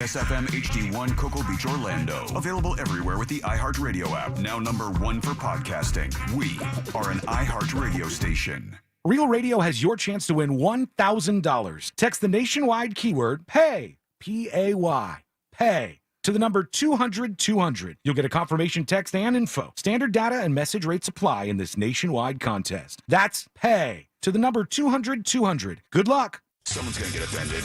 SFM HD1 Cocoa Beach, Orlando. Available everywhere with the iHeartRadio app. Now #1 for podcasting. We are an iHeartRadio station. Real Radio has your chance to win $1,000. Text the nationwide keyword PAY, P-A-Y, PAY, to the number 200-200. You'll get a confirmation text and info. Standard data and message rates apply in this nationwide contest. That's PAY, to the number 200-200. Good luck. Someone's going to get offended.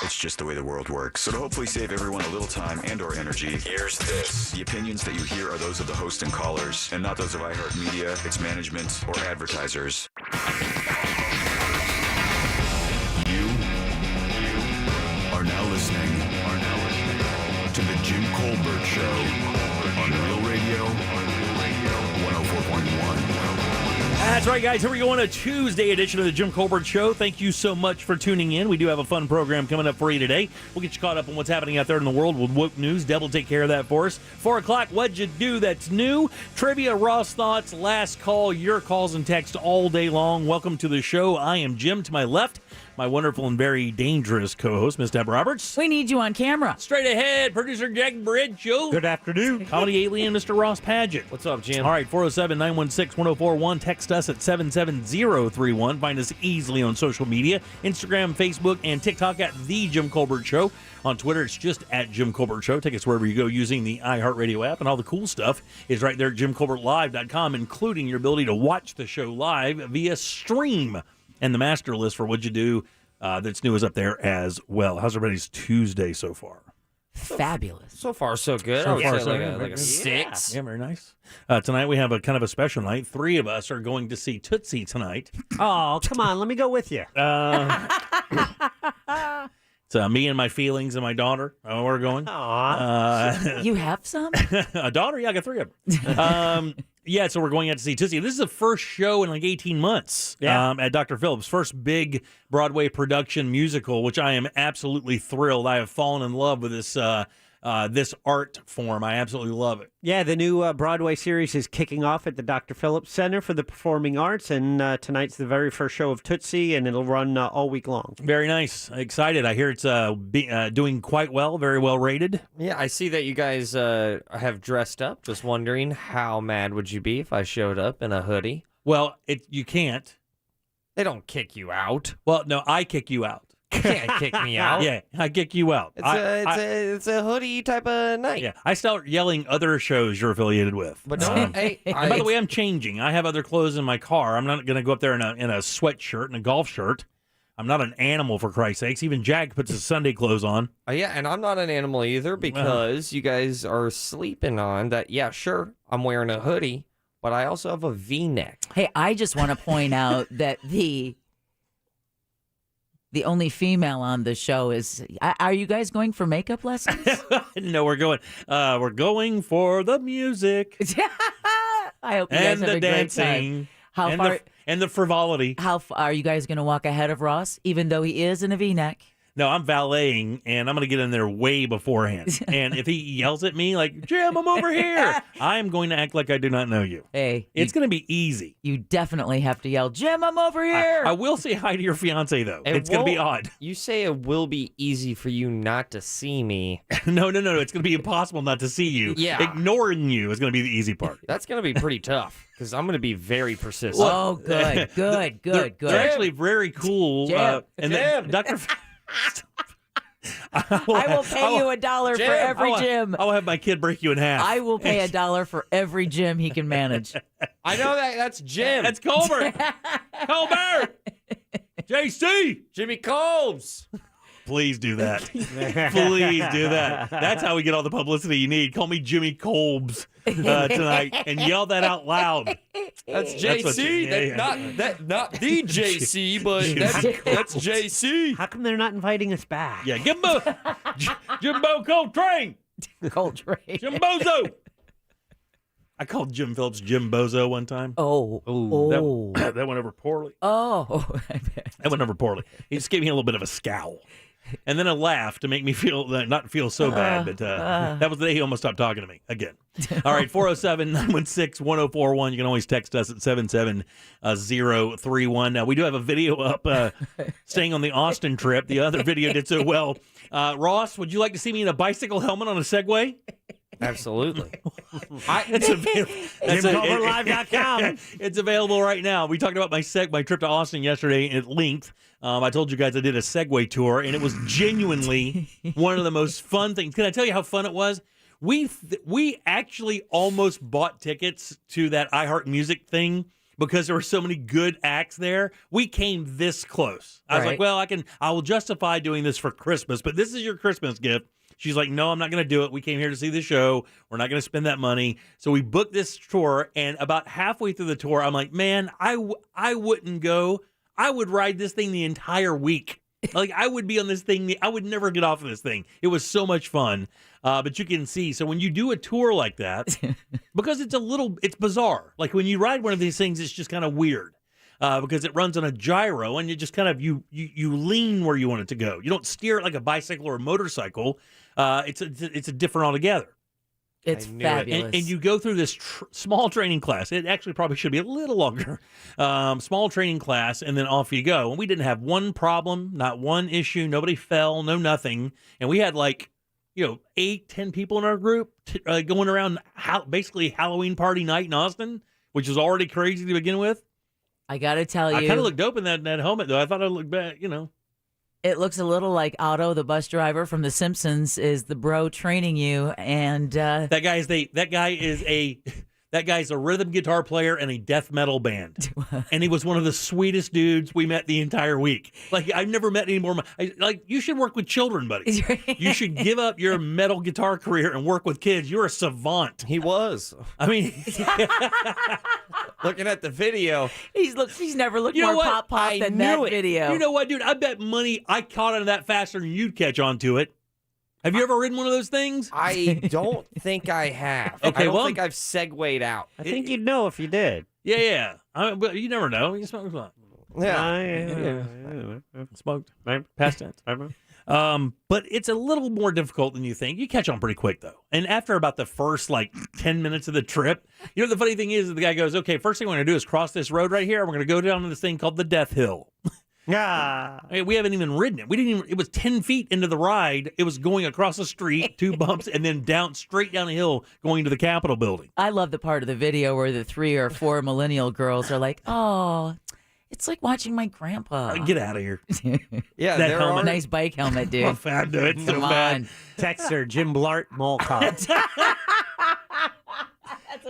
It's just the way the world works. So to hopefully save everyone a little time and or energy, here's this. The opinions that you hear are those of the host and callers, and not those of iHeartMedia, its management, or advertisers. You are now listening to the Jim Colbert Show on Real Radio 104.1. That's right, guys. Here we go on a Tuesday edition of the Jim Colbert Show. Thank you so much for tuning in. We do have a fun program coming up for you today. We'll get you caught up on what's happening out there in the world with woke news. Deb will take care of that for us. 4 o'clock, what'd you do that's new? Trivia, Ross Thoughts, last call, your calls and text all day long. Welcome to the show. I am Jim. To my left, my wonderful and very dangerous co-host, Miss Deb Roberts. We need you on camera. Straight ahead, producer Jack Bridgeau. Good afternoon. Comedy alien, Mr. Ross Padgett. What's up, Jim? All right, 407-916-1041. Text us at 77031. Find us easily on social media, Instagram, Facebook, and TikTok at The Jim Colbert Show. On Twitter, it's just at Jim Colbert Show. Take us wherever you go using the iHeartRadio app, and all the cool stuff is right there at JimColbertLive.com, including your ability to watch the show live via stream. And the master list for What'd You Do that's new is up there as well. How's everybody's Tuesday so far? Fabulous. So far, so good. So I would far, say so like good. a, like a 6. Yeah, very nice. Tonight we have a kind of a special night. 3 of us are going to see Tootsie tonight. Oh, come on. Let me go with you. It's me and my feelings and my daughter. We're going. You have some? A daughter? Yeah, I got 3 of them. Yeah, so we're going out to see Tootsie. This is the first show in like 18 months at Dr. Phillips. First big Broadway production musical, which I am absolutely thrilled. I have fallen in love with this this art form. I absolutely love it. Yeah, the new Broadway series is kicking off at the Dr. Phillips Center for the Performing Arts, and tonight's the very first show of Tootsie, and it'll run all week long. Very nice. Excited. I hear it's doing quite well, very well rated. Yeah, I see that you guys have dressed up. Just wondering, how mad would you be if I showed up in a hoodie? Well, you can't. They don't kick you out. Well, no, I kick you out. You can't kick me out. Yeah, I kick you out. It's a hoodie type of night. Yeah, I start yelling other shows you're affiliated with. But no, hey, and by the way, I'm changing. I have other clothes in my car. I'm not going to go up there in a sweatshirt and a golf shirt. I'm not an animal, for Christ's sakes. Even Jack puts his Sunday clothes on. yeah, and I'm not an animal either, because you guys are sleeping on that. Yeah, sure, I'm wearing a hoodie, but I also have a V-neck. Hey, I just want to point out that the only female on the show is. Are you guys going for makeup lessons? No, we're going for the music. I hope you and guys have the a dancing. great time. How and far? And the frivolity. How far are you guys going to walk ahead of Ross, even though he is in a V-neck? No, I'm valeting, and I'm going to get in there way beforehand. And if he yells at me like, Jim, I'm over here, I'm going to act like I do not know you. Hey, it's going to be easy. You definitely have to yell, Jim, I'm over here. I will say hi to your fiance, though. It's going to be odd. You say it will be easy for you not to see me. No. It's going to be impossible not to see you. Yeah. Ignoring you is going to be the easy part. That's going to be pretty tough, because I'm going to be very persistent. Oh, good. They're actually very cool. Jim. And Dr. I will pay you $1 for every gym. I'll have my kid break you in half. I will pay $1 for every gym he can manage. I know that's Jim. That's Colbert. Colbert. JC. Jimmy Colbs. Please do that. Please do that. That's how we get all the publicity you need. Call me Jimmy Colbs tonight and yell that out loud. That's JC. Not the JC, but that's JC. How come they're not inviting us back? Yeah, give him Jimbo Coltrane. Coltrane. Jimbozo. I called Jim Phillips Jim Bozo one time. Oh. That went over poorly. Oh. That went over poorly. He just gave me a little bit of a scowl. and then a laugh to make me feel not feel so bad. But that was the day he almost stopped talking to me again. All right, 407-916-1041. You can always text us at 77031. Now, we do have a video up staying on the Austin trip. The other video did so well. Ross, would you like to see me in a bicycle helmet on a Segway? Absolutely. It's JimCulberLive.com. It's available right now. We talked about my trip to Austin yesterday at length. I told you guys I did a Segway tour, and it was genuinely one of the most fun things. Can I tell you how fun it was? We actually almost bought tickets to that iHeart Music thing because there were so many good acts there. We came this close. I was like, well, I will justify doing this for Christmas, but this is your Christmas gift. She's like, no, I'm not going to do it. We came here to see the show. We're not going to spend that money. So we booked this tour, and about halfway through the tour, I'm like, man, I wouldn't go. I would ride this thing the entire week. Like, I would be on this thing. I would never get off of this thing. It was so much fun. But you can see, so when you do a tour like that, because it's bizarre. Like, when you ride one of these things, it's just kind of weird. Because it runs on a gyro, and you just kind of, you lean where you want it to go. You don't steer it like a bicycle or a motorcycle. It's a different altogether. It's fabulous. And you go through this small training class. It actually probably should be a little longer. Small training class, and then off you go. And we didn't have one problem, not one issue. Nobody fell, no nothing. And we had 8-10 people in our group going around basically Halloween party night in Austin, which is already crazy to begin with. I got to tell you. I kind of looked dope in that helmet, though. I thought I looked bad, It looks a little like Otto, the bus driver from The Simpsons, is the bro training you, and that guy's a rhythm guitar player in a death metal band, and he was one of the sweetest dudes we met the entire week. Like, I've never met any more. You should work with children, buddy. You should give up your metal guitar career and work with kids. You're a savant. He was. I mean, looking at the video, he's never looked more pop than that video. You know what, dude? I bet money I caught on that faster than you'd catch on to it. Have you ever ridden one of those things? I don't think I have. Okay, I don't think I've segued out. I think you'd know if you did. Yeah. But you never know. You smoke a lot. Yeah. Smoked. Past tense. But it's a little more difficult than you think. You catch on pretty quick, though. And after about the first, 10 minutes of the trip, the funny thing is the guy goes, okay, first thing we're going to do is cross this road right here. We're going to go down to this thing called the Death Hill. Yeah. We haven't even ridden it. It was 10 feet into the ride. It was going across the street, 2 bumps, and then straight down a hill going to the Capitol building. I love the part of the video where the 3 or 4 millennial girls are like, oh, it's like watching my grandpa. Get out of here. Yeah, that there helmet. are Nice bike helmet, dude. Oh, fat, dude. It's so Come bad. on. Texter Jim Blart Mall Cop.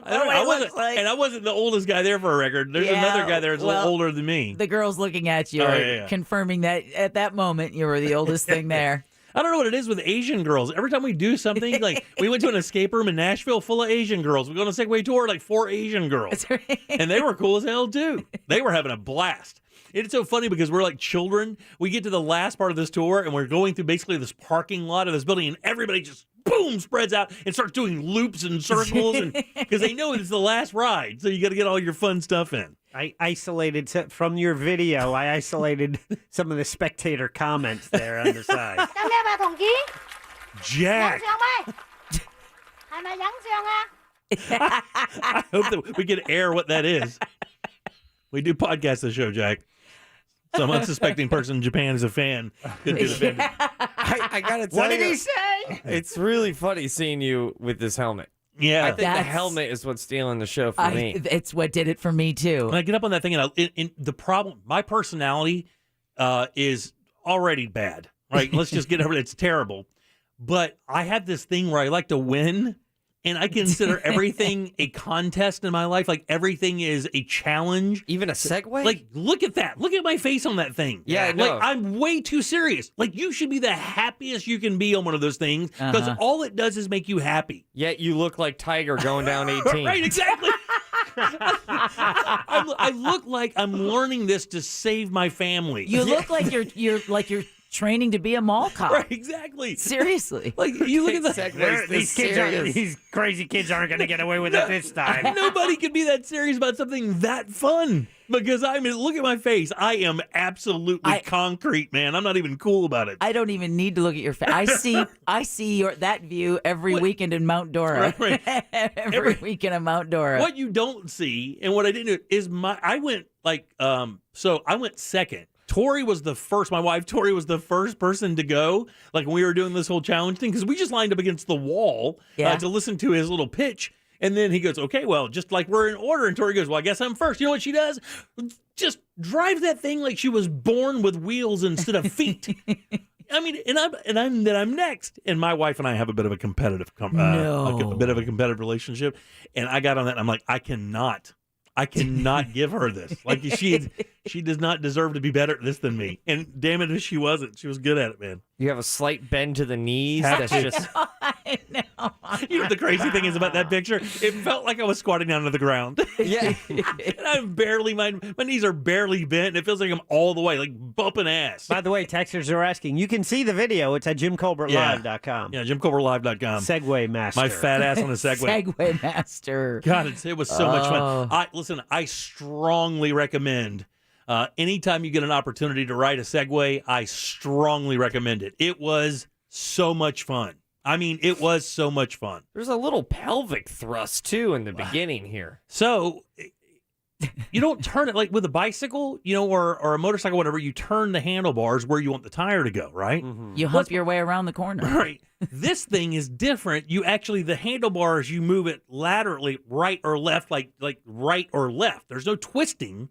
I wasn't the oldest guy there for a record. There's another guy there that's a little older than me. The girls looking at you are confirming that at that moment you were the oldest thing there. I don't know what it is with Asian girls. Every time we do something, we went to an escape room in Nashville full of Asian girls. We go on a Segway tour, 4 Asian girls. And they were cool as hell, too. They were having a blast. It's so funny because we're like children. We get to the last part of this tour, and we're going through basically this parking lot of this building, and everybody just, boom, spreads out and starts doing loops and circles because they know it's the last ride. So you got to get all your fun stuff in. I isolated from your video. I isolated some of the spectator comments there on the side. Jack. I hope that we can air what that is. We do podcast the show, Jack. Some unsuspecting person in Japan is a fan. Could be offended. I gotta tell you. What did he say? It's really funny seeing you with this helmet. Yeah. I think the helmet is what's stealing the show for me. It's what did it for me, too. When I get up on that thing, and the problem, my personality is already bad, right? Let's just get over it. It's terrible. But I have this thing where I like to win, and I consider everything a contest in my life. Everything is a challenge. Even a Segway? Look at that. Look at my face on that thing. Yeah, I know. I'm way too serious. You should be the happiest you can be on one of those things because all it does is make you happy. Yet you look like Tiger going down 18. Right, exactly. I look like I'm learning this to save my family. You look like you're training to be a mall cop. Right, exactly. Seriously. You look at the These crazy kids aren't going to get away with it this time. Nobody could be that serious about something that fun. Because look at my face. I am absolutely concrete, man. I'm not even cool about it. I don't even need to look at your face. I see that view every weekend in Mount Dora. Right. every weekend in Mount Dora. What you don't see, and what I didn't do, is I went I went second. My wife Tori was the first person to go, like when we were doing this whole challenge thing, because we just lined up against the wall to listen to his little pitch. And then he goes, okay, well, just like we're in order. And Tori goes, well, I guess I'm first. You know what she does? Just drives that thing like she was born with wheels instead of feet. I'm next. And my wife and I have a bit of a competitive, relationship. And I got on that. And I'm like, I cannot give her this. Like she does not deserve to be better at this than me. And damn it, if she wasn't. She was good at it, man. You have a slight bend to the knees. That's just. I know. You know what the crazy thing is about that picture? It felt like I was squatting down to the ground. Yeah. And I'm barely, my knees are barely bent, and it feels like I'm all the way, like bumping ass. By the way, texters are asking. You can see the video. It's at JimColbertLive.com. Yeah, JimColbertLive.com. Segway Master. My fat ass on a Segway. Segway Master. God, it was so much fun. I strongly recommend, anytime you get an opportunity to ride a Segway, I strongly recommend it. It was so much fun. It was so much fun. There's a little pelvic thrust, too, in the beginning here. So, you don't turn it like with a bicycle, or a motorcycle, whatever. You turn the handlebars where you want the tire to go, right? Mm-hmm. You hump your way around the corner. Right. This thing is different. The handlebars, you move it laterally, right or left, like right or left. There's no twisting.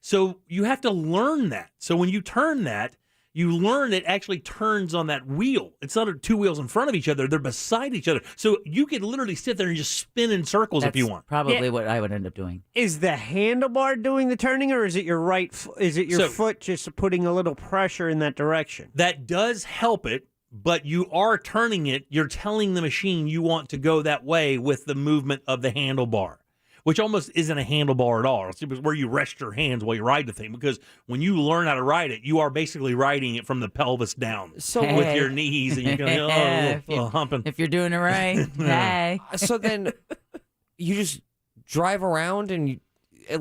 So you have to learn that. So when you turn that, you learn it actually turns on that wheel. It's not two wheels in front of each other. They're beside each other. So you could literally sit there and just spin in circles if you want. Probably what I would end up doing. Is the handlebar doing the turning, or is it your foot just putting a little pressure in that direction? That does help it, but you are turning it. You're telling the machine you want to go that way with the movement of the handlebar, which almost isn't a handlebar at all. It's where you rest your hands while you ride the thing, because when you learn how to ride it, you are basically riding it from the pelvis down with your knees, and you're going humping. If you're doing it right, hey. So then you just drive around and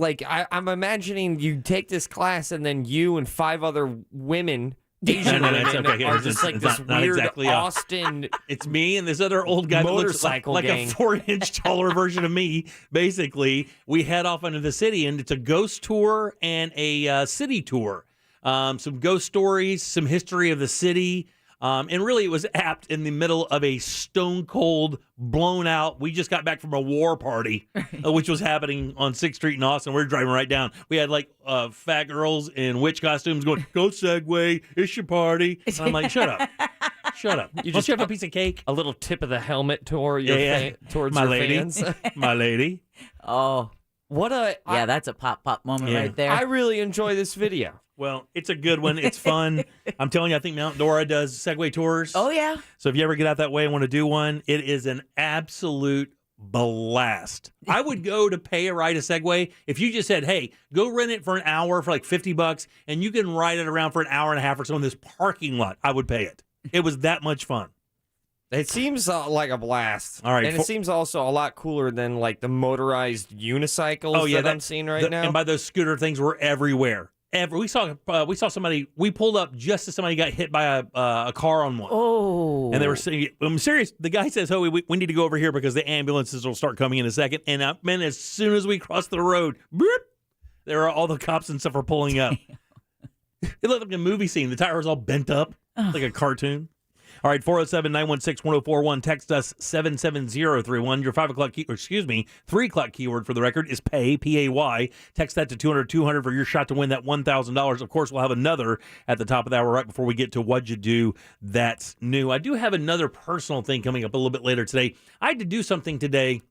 I'm imagining you take this class and then you and 5 other women Asian women are just like this weird Austin. It's me and this other old guy that looks like a 4-inch taller version of me. Basically, we head off into the city, and it's a ghost tour and a city tour. Some ghost stories, some history of the city. And really, it was apt in the middle of a stone cold, blown out. We just got back from a war party, which was happening on 6th Street in Austin. We're driving right down. We had fat girls in witch costumes going, "Go Segway, it's your party." And I'm like, shut up. Shut up. You just have a piece of cake. A little tip of the helmet towards my your lady. fans. My lady. Oh. That's a pop moment right there. I really enjoy this video. Well, it's a good one. It's fun. I'm telling you, I think Mount Dora does Segway tours. Oh, yeah. So if you ever get out that way and want to do one, it is an absolute blast. I would go to pay a ride a Segway if you just said, hey, go rent it for an hour for like $50 and you can ride it around for an hour and a half or so in this parking lot. I would pay it. It was that much fun. It seems like a blast. All right. And it seems also a lot cooler than the motorized unicycles that I'm seeing right now. And by those scooter things were everywhere. We saw somebody. We pulled up just as somebody got hit by a car on one. Oh, and they were saying, "I'm serious." The guy says, "Oh, we need to go over here because the ambulances will start coming in a second." And man, as soon as we crossed the road, boop, there are all the cops and stuff are pulling up. It looked like a movie scene. The tire was all bent up like a cartoon. All right, 407-916-1041. Text us 77031. Your 3 o'clock keyword for the record is pay, P-A-Y. Text that to 200-200 for your shot to win that $1,000. Of course, we'll have another at the top of the hour right before we get to What'd You Do That's New. I do have another personal thing coming up a little bit later today. I had to do something today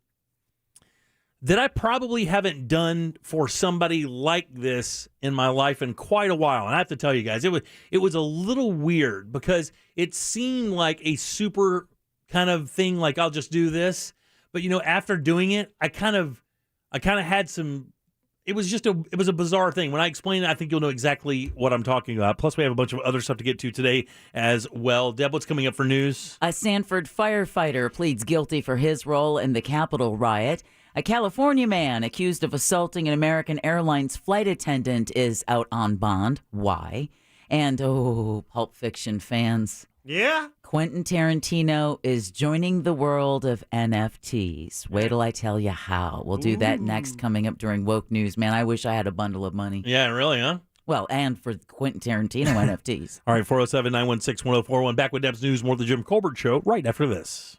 that I probably haven't done for somebody like this in my life in quite a while. And I have to tell you guys, it was a little weird because it seemed like a super kind of thing, like I'll just do this. But after doing it, I kind of had some. It was a bizarre thing. When I explain it, I think you'll know exactly what I'm talking about. Plus, we have a bunch of other stuff to get to today as well. Deb, what's coming up for news? A Sanford firefighter pleads guilty for his role in the Capitol riot. A California man accused of assaulting an American Airlines flight attendant is out on bond. Why? And, Pulp Fiction fans. Yeah? Quentin Tarantino is joining the world of NFTs. Wait till I tell you how. We'll do that next, coming up during Woke News. Man, I wish I had a bundle of money. Yeah, really, huh? Well, and for Quentin Tarantino NFTs. All right, 407-916-1041. Back with Deb's News, more of the Jim Colbert Show right after this.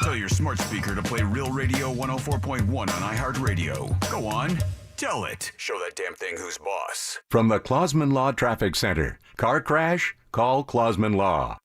Tell your smart speaker to play Real Radio 104.1 on iHeartRadio. Go on. Tell it. Show that damn thing who's boss. From the Clausman Law Traffic Center. Car crash? Call Clausman Law.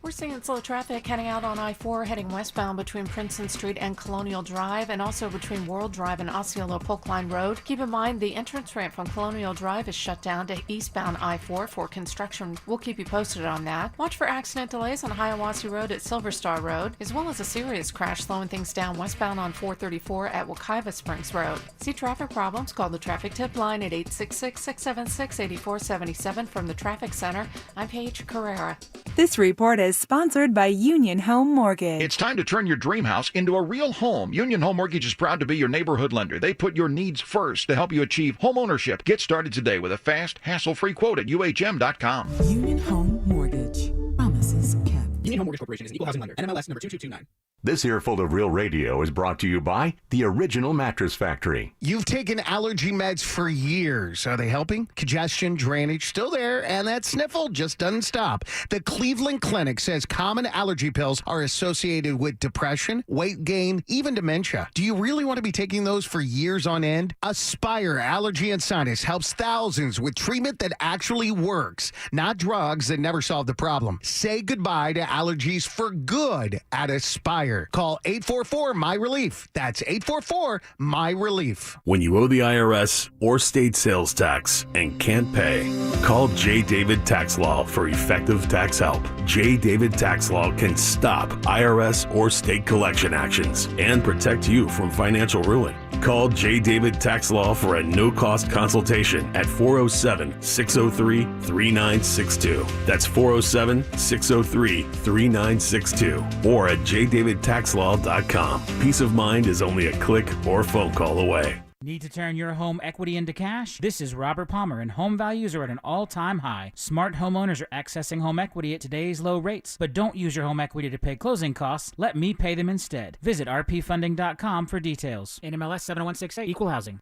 We're seeing slow traffic heading out on I-4, heading westbound between Princeton Street and Colonial Drive, and also between World Drive and Osceola Polk Line Road. Keep in mind, the entrance ramp from Colonial Drive is shut down to eastbound I-4 for construction. We'll keep you posted on that. Watch for accident delays on Hiawassee Road at Silver Star Road, as well as a serious crash slowing things down westbound on 434 at Wekiva Springs Road. See traffic problems? Call the traffic tip line at 866-676-8477 from the Traffic Center. I'm Paige Carrera. This report is sponsored by Union Home Mortgage. It's time to turn your dream house into a real home. Union Home Mortgage is proud to be your neighborhood lender. They put your needs first to help you achieve home ownership. Get started today with a fast, hassle-free quote at UHM.com. Union Home Mortgage. Promises kept. Union Home Mortgage Corporation is an equal housing lender. NMLS number 2229. This earful of Real Radio is brought to you by the Original Mattress Factory. You've taken allergy meds for years. Are they helping? Congestion, drainage, still there, and that sniffle just doesn't stop. The Cleveland Clinic says common allergy pills are associated with depression, weight gain, even dementia. Do you really want to be taking those for years on end? Aspire Allergy and Sinus helps thousands with treatment that actually works, not drugs that never solve the problem. Say goodbye to allergies for good at Aspire. Call 844-MY-RELIEF. That's 844-MY-RELIEF. When you owe the IRS or state sales tax and can't pay, call J. David Tax Law for effective tax help. J. David Tax Law can stop IRS or state collection actions and protect you from financial ruin. Call J. David Tax Law for a no-cost consultation at 407-603-3962. That's 407-603-3962 or at jdavidtaxlaw.com. Peace of mind is only a click or phone call away. Need to turn your home equity into cash? This is Robert Palmer, and home values are at an all-time high. Smart homeowners are accessing home equity at today's low rates. But don't use your home equity to pay closing costs. Let me pay them instead. Visit rpfunding.com for details. NMLS 70168, Equal Housing.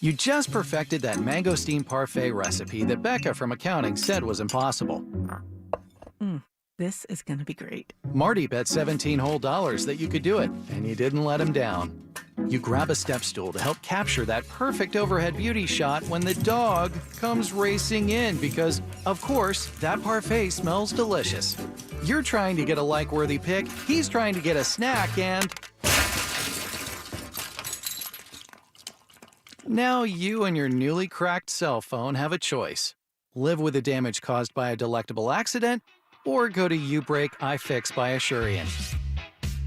You just perfected that mangosteen parfait recipe that Becca from accounting said was impossible. This is going to be great. Marty bet $17 whole that you could do it, and you didn't let him down. You grab a step stool to help capture that perfect overhead beauty shot when the dog comes racing in because, of course, that parfait smells delicious. You're trying to get a like-worthy pic, he's trying to get a snack, and... now you and your newly cracked cell phone have a choice. Live with the damage caused by a delectable accident, or go to U-Break iFix by Assurian.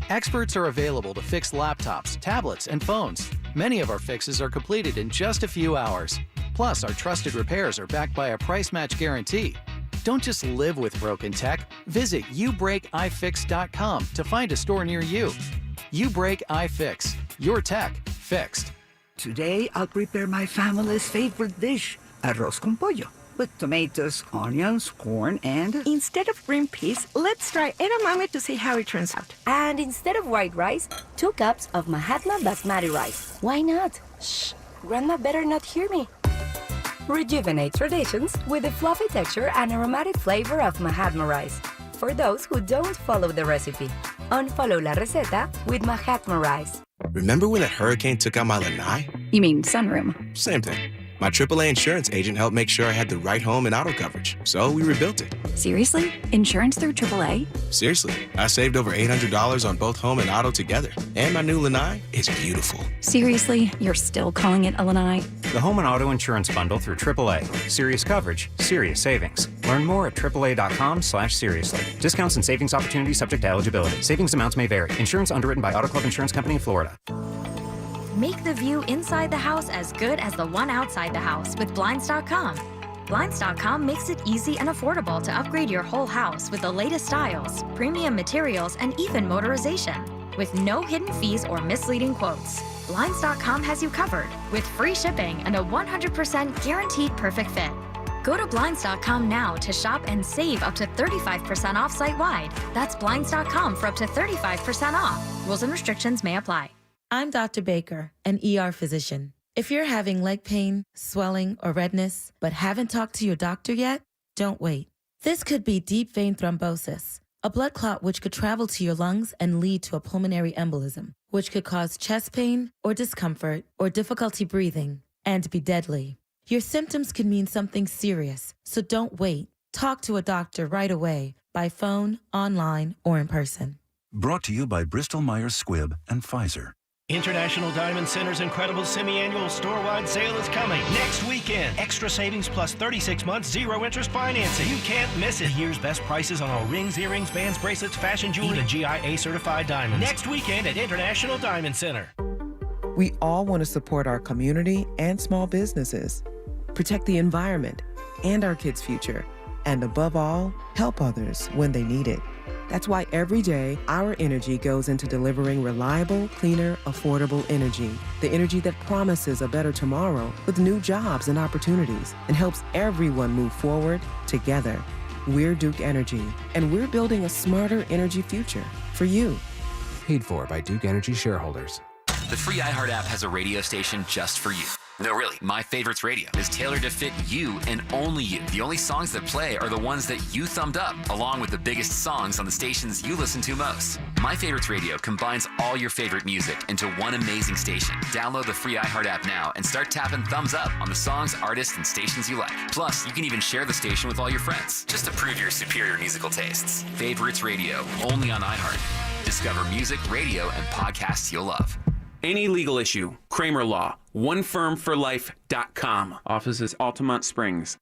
Experts are available to fix laptops, tablets, and phones. Many of our fixes are completed in just a few hours. Plus, our trusted repairs are backed by a price match guarantee. Don't just live with broken tech. Visit ubreakifix.com to find a store near you. U-Break iFix. Your tech fixed. Today, I'll prepare my family's favorite dish, arroz con pollo, with tomatoes, onions, corn, and... Instead of green peas, let's try edamame to see how it turns out. And instead of white rice, 2 cups of Mahatma Basmati rice. Why not? Shh, Grandma better not hear me. Rejuvenate traditions with the fluffy texture and aromatic flavor of Mahatma rice. For those who don't follow the recipe, unfollow la receta with Mahatma rice. Remember when that hurricane took out my lanai? You mean sunroom? Same thing. My AAA insurance agent helped make sure I had the right home and auto coverage, so we rebuilt it. Seriously? Insurance through AAA? Seriously. I saved over $800 on both home and auto together. And my new lanai is beautiful. Seriously? You're still calling it a lanai? The home and auto insurance bundle through AAA. Serious coverage, serious savings. Learn more at AAA.com/seriously. Discounts and savings opportunities subject to eligibility. Savings amounts may vary. Insurance underwritten by Auto Club Insurance Company of Florida. Make the view inside the house as good as the one outside the house with Blinds.com. Blinds.com makes it easy and affordable to upgrade your whole house with the latest styles, premium materials, and even motorization. with no hidden fees or misleading quotes. Blinds.com has you covered with free shipping and a 100% guaranteed perfect fit. Go to Blinds.com now to shop and save up to 35% off site-wide. That's Blinds.com for up to 35% off. Rules and restrictions may apply. I'm Dr. Baker, an ER physician. If you're having leg pain, swelling, or redness, but haven't talked to your doctor yet, don't wait. This could be deep vein thrombosis, a blood clot which could travel to your lungs and lead to a pulmonary embolism, which could cause chest pain or discomfort or difficulty breathing and be deadly. Your symptoms could mean something serious, so don't wait. Talk to a doctor right away, by phone, online, or in person. Brought to you by Bristol-Myers Squibb and Pfizer. International Diamond Center's incredible semi-annual store-wide sale is coming next weekend. Extra savings plus 36 months, zero-interest financing. You can't miss it. The year's best prices on all rings, earrings, bands, bracelets, fashion jewelry, and GIA-certified diamonds. Next weekend at International Diamond Center. We all want to support our community and small businesses, protect the environment and our kids' future, and above all, help others when they need it. That's why every day our energy goes into delivering reliable, cleaner, affordable energy. The energy that promises a better tomorrow with new jobs and opportunities and helps everyone move forward together. We're Duke Energy, and we're building a smarter energy future for you. Paid for by Duke Energy shareholders. The free iHeart app has a radio station just for you. No, really, My Favorites Radio is tailored to fit you and only you. The only songs that play are the ones that you thumbed up, along with the biggest songs on the stations you listen to most. My Favorites Radio combines all your favorite music into one amazing station. Download the free iHeart app now and start tapping thumbs up on the songs, artists, and stations you like. Plus, you can even share the station with all your friends, just to prove your superior musical tastes. Favorites Radio, only on iHeart. Discover music, radio, and podcasts you'll love. Any legal issue, Kramer Law, onefirmforlife.com. Offices Altamont Springs.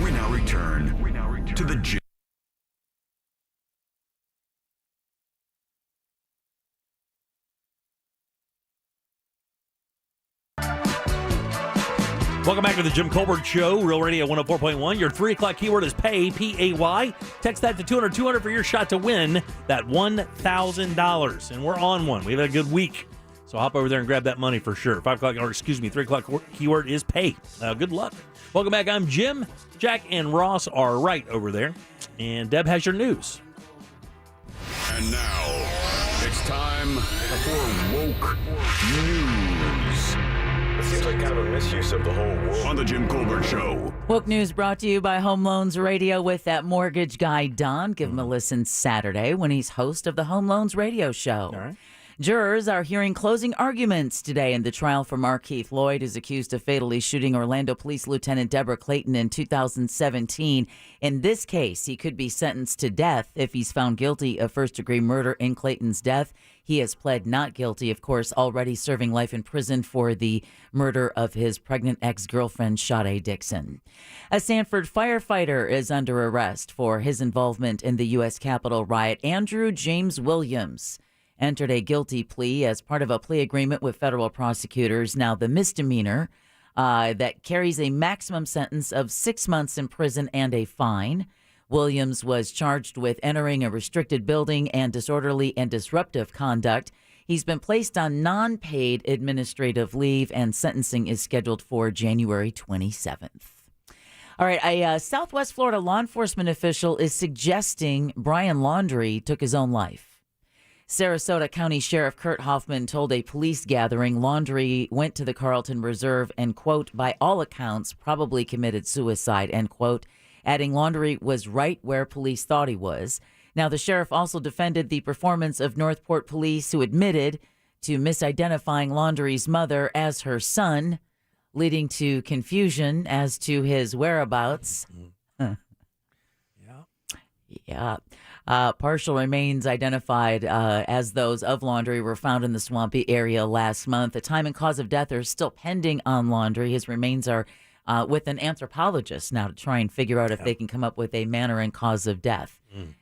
We now return to the gym. Welcome back to the Jim Colbert Show, Real Radio 104.1. Your 3 o'clock keyword is pay, P-A-Y. Text that to 200 for your shot to win that $1,000. And we're on one. We've had a good week. So hop over there and grab that money for sure. 3 o'clock keyword is pay. Good luck. Welcome back. I'm Jim. Jack and Ross are right over there. And Deb has your news. And now, it's time for Woke News. It seems like kind of a misuse of the whole world. On the Jim Colbert Show. Woke News brought to you by Home Loans Radio with that mortgage guy, Don. Give him a listen Saturday when he's host of the Home Loans Radio Show. All right. Jurors are hearing closing arguments today in the trial for Markeith Lloyd, who's accused of fatally shooting Orlando Police Lieutenant Deborah Clayton in 2017. In this case, he could be sentenced to death if he's found guilty of first-degree murder in Clayton's death. He has pled not guilty, of course, already serving life in prison for the murder of his pregnant ex-girlfriend, Sade Dixon. A Sanford firefighter is under arrest for his involvement in the U.S. Capitol riot. Andrew James Williams entered a guilty plea as part of a plea agreement with federal prosecutors. Now, the misdemeanor that carries a maximum sentence of 6 months in prison and a fine. Williams was charged with entering a restricted building and disorderly and disruptive conduct. He's been placed on non-paid administrative leave, and sentencing is scheduled for January 27th. All right, a Southwest Florida law enforcement official is suggesting Brian Laundrie took his own life. Sarasota County Sheriff Kurt Hoffman told a police gathering Laundrie went to the Carlton Reserve and, quote, by all accounts, probably committed suicide, end quote, adding Laundrie was right where police thought he was. Now, the sheriff also defended the performance of Northport police, who admitted to misidentifying Laundrie's mother as her son, leading to confusion as to his whereabouts. Yeah. Partial remains identified as those of Laundrie were found in the swampy area last month. The time and cause of death are still pending on Laundrie. His remains are with an anthropologist now to try and figure out if they can come up with a manner and cause of death.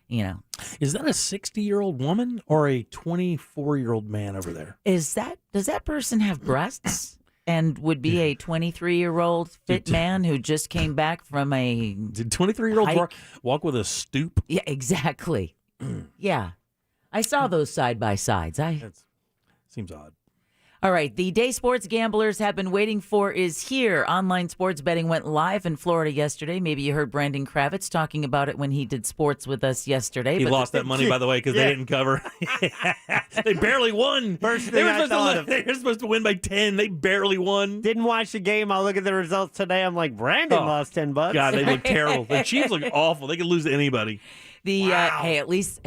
You know, is that a 60-year-old woman or a 24-year-old man over there? Does that person have breasts? and would be a 23-year-old fit man who just came back from a... Did 23-year-olds walk with a stoop? Yeah, exactly. Yeah. I saw those side-by-sides. Seems odd. All right, the day sports gamblers have been waiting for is here. Online sports betting went live in Florida yesterday. Maybe you heard Brandon Kravitz talking about it when he did sports with us yesterday. He lost that money, by the way, because they didn't cover. They barely won. First They thing were supposed to win by 10. They barely won. Didn't watch the game. I'll look at the results today. I'm like, Brandon lost $10. God, they look terrible. The Chiefs look awful. They could lose to anybody. Hey, at least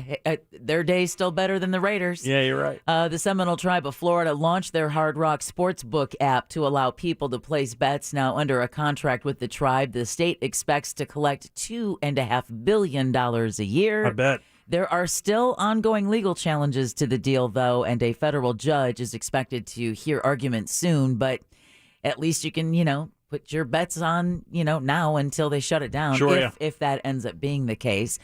their day's still better than the Raiders. Yeah, you're right. The Seminole Tribe of Florida launched their Hard Rock Sportsbook app to allow people to place bets. Now, under a contract with the tribe, the state expects to collect $2.5 billion a year. I bet. There are still ongoing legal challenges to the deal, though, and a federal judge is expected to hear arguments soon. But at least you can, put your bets on, now until they shut it down. Sure, if that ends up being the case.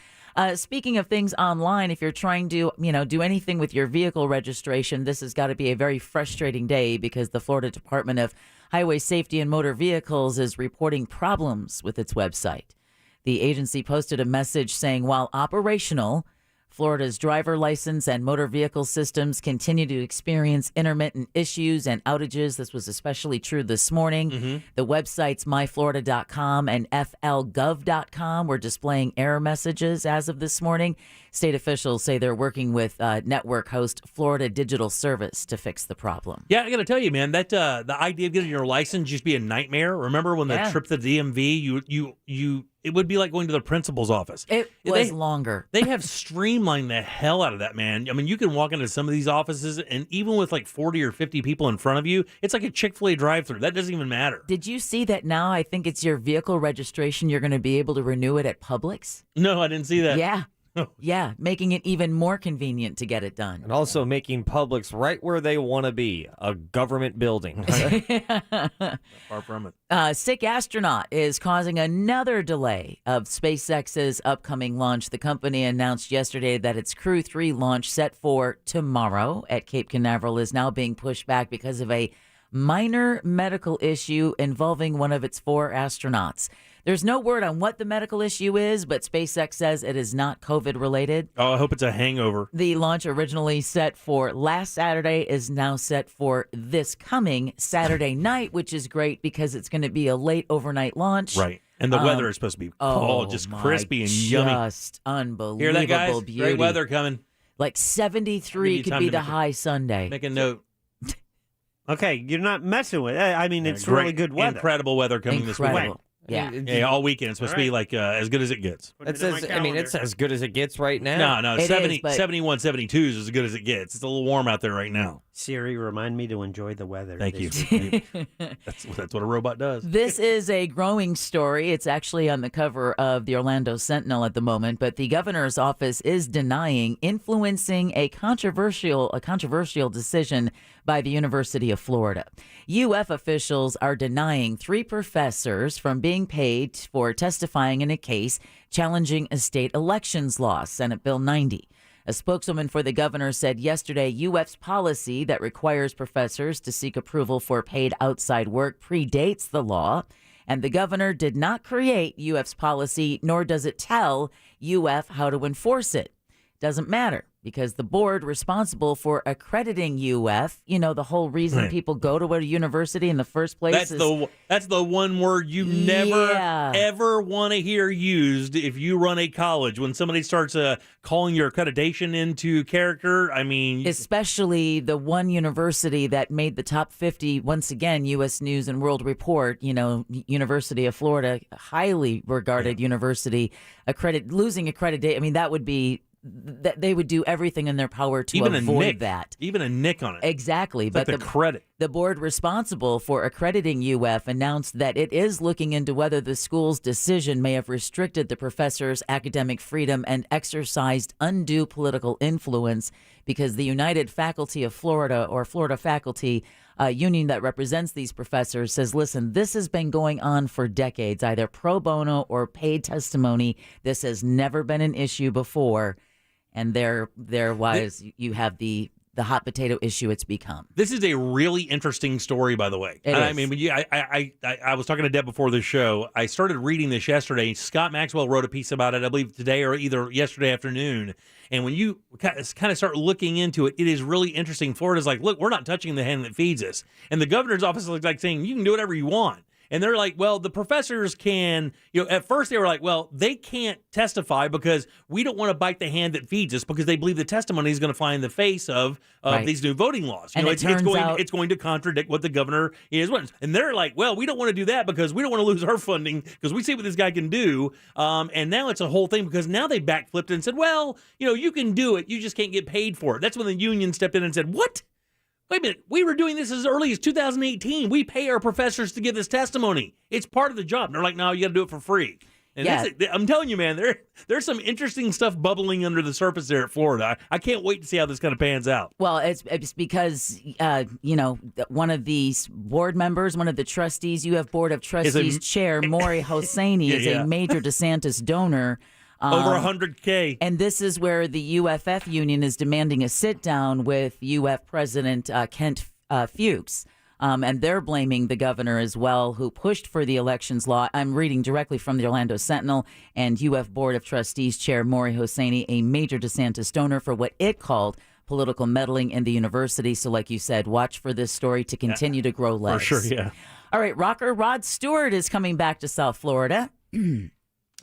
Speaking of things online, if you're trying to, do anything with your vehicle registration, this has got to be a very frustrating day because the Florida Department of Highway Safety and Motor Vehicles is reporting problems with its website. The agency posted a message saying, while operational, Florida's driver license and motor vehicle systems continue to experience intermittent issues and outages. This was especially true this morning. Mm-hmm. The websites myflorida.com and flgov.com were displaying error messages as of this morning. State officials say they're working with network host Florida Digital Service to fix the problem. Yeah, I got to tell you, man, that the idea of getting your license used to be a nightmare. Remember when the trip to the DMV, it would be like going to the principal's office. It was longer. They have streamlined the hell out of that, man. I mean, you can walk into some of these offices, and even with like 40 or 50 people in front of you, it's like a Chick-fil-A drive-thru. That doesn't even matter. Did you see that now? I think it's your vehicle registration. You're going to be able to renew it at Publix. No, I didn't see that. Yeah. Yeah, making it even more convenient to get it done. And also making Publix right where they want to be, a government building. Far from it. Sick astronaut is causing another delay of SpaceX's upcoming launch. The company announced yesterday that its Crew 3 launch set for tomorrow at Cape Canaveral is now being pushed back because of a minor medical issue involving one of its 4 astronauts. There's no word on what the medical issue is, but SpaceX says it is not COVID-related. Oh, I hope it's a hangover. The launch originally set for last Saturday is now set for this coming Saturday night, which is great because it's going to be a late overnight launch. Right. And the weather is supposed to be just crispy and yummy. Just unbelievable. Hear that, guys? Beauty. Great weather coming. Like 73 could be the high Sunday. Make a note. Okay, you're not messing with it. I mean, it's really good weather. Incredible weather coming this weekend. Yeah. All weekend. It's supposed to be like as good as it gets. It's as good as it gets right now. No, 71, 72 is as good as it gets. It's a little warm out there right now. Siri, remind me to enjoy the weather. Thank you. That's what a robot does. This is a growing story. It's actually on the cover of the Orlando Sentinel at the moment, but the governor's office is denying influencing a controversial decision by the University of Florida. UF officials are denying 3 professors from being paid for testifying in a case challenging a state elections law, Senate Bill 90. A spokeswoman for the governor said yesterday UF's policy that requires professors to seek approval for paid outside work predates the law, and the governor did not create UF's policy, nor does it tell UF how to enforce it. Doesn't matter, because the board responsible for accrediting UF, the whole reason people go to a university in the first place that's the one word you never, ever want to hear used if you run a college. When somebody starts calling your accreditation into character, I mean... Especially the one university that made the top 50, once again, U.S. News and World Report, University of Florida, highly regarded university, losing accreditation. I mean, that would be... that they would do everything in their power to avoid that. Even a nick on it. Exactly. But the credit. The board responsible for accrediting UF announced that it is looking into whether the school's decision may have restricted the professor's academic freedom and exercised undue political influence because the United Faculty of Florida, or Florida Faculty, union that represents these professors, says, listen, this has been going on for decades, either pro bono or paid testimony. This has never been an issue before. And you have the the hot potato issue it's become. This is a really interesting story, by the way. I mean, I was talking to Deb before the show. I started reading this yesterday. Scott Maxwell wrote a piece about it, I believe, today or either yesterday afternoon. And when you kind of start looking into it, it is really interesting. Florida's like, look, we're not touching the hand that feeds us. And the governor's office is like saying, you can do whatever you want. And they're like, well, the professors can, at first they were like, well, they can't testify because we don't want to bite the hand that feeds us because they believe the testimony is going to fly in the face of these new voting laws. It's going to contradict what the governor is wanting. And they're like, well, we don't want to do that because we don't want to lose our funding because we see what this guy can do. And now it's a whole thing because now they backflipped and said, well, you can do it. You just can't get paid for it. That's when the union stepped in and said, what? Wait a minute, we were doing this as early as 2018. We pay our professors to give this testimony. It's part of the job. And they're like, no, you got to do it for free. And I'm telling you, man, there's some interesting stuff bubbling under the surface there at Florida. I can't wait to see how this kind of pans out. Well, it's because, one of these board members, one of the trustees, UF Board of Trustees Chair, Maury Hosseini, is a major DeSantis donor. Over $100K. And this is where the UFF union is demanding a sit-down with UF President Kent Fuchs. And they're blaming the governor as well, who pushed for the elections law. I'm reading directly from the Orlando Sentinel. And UF Board of Trustees Chair Maury Hosseini, a major DeSantis donor, for what it called political meddling in the university. So like you said, watch for this story to continue to grow legs. For sure, yeah. All right, rocker Rod Stewart is coming back to South Florida.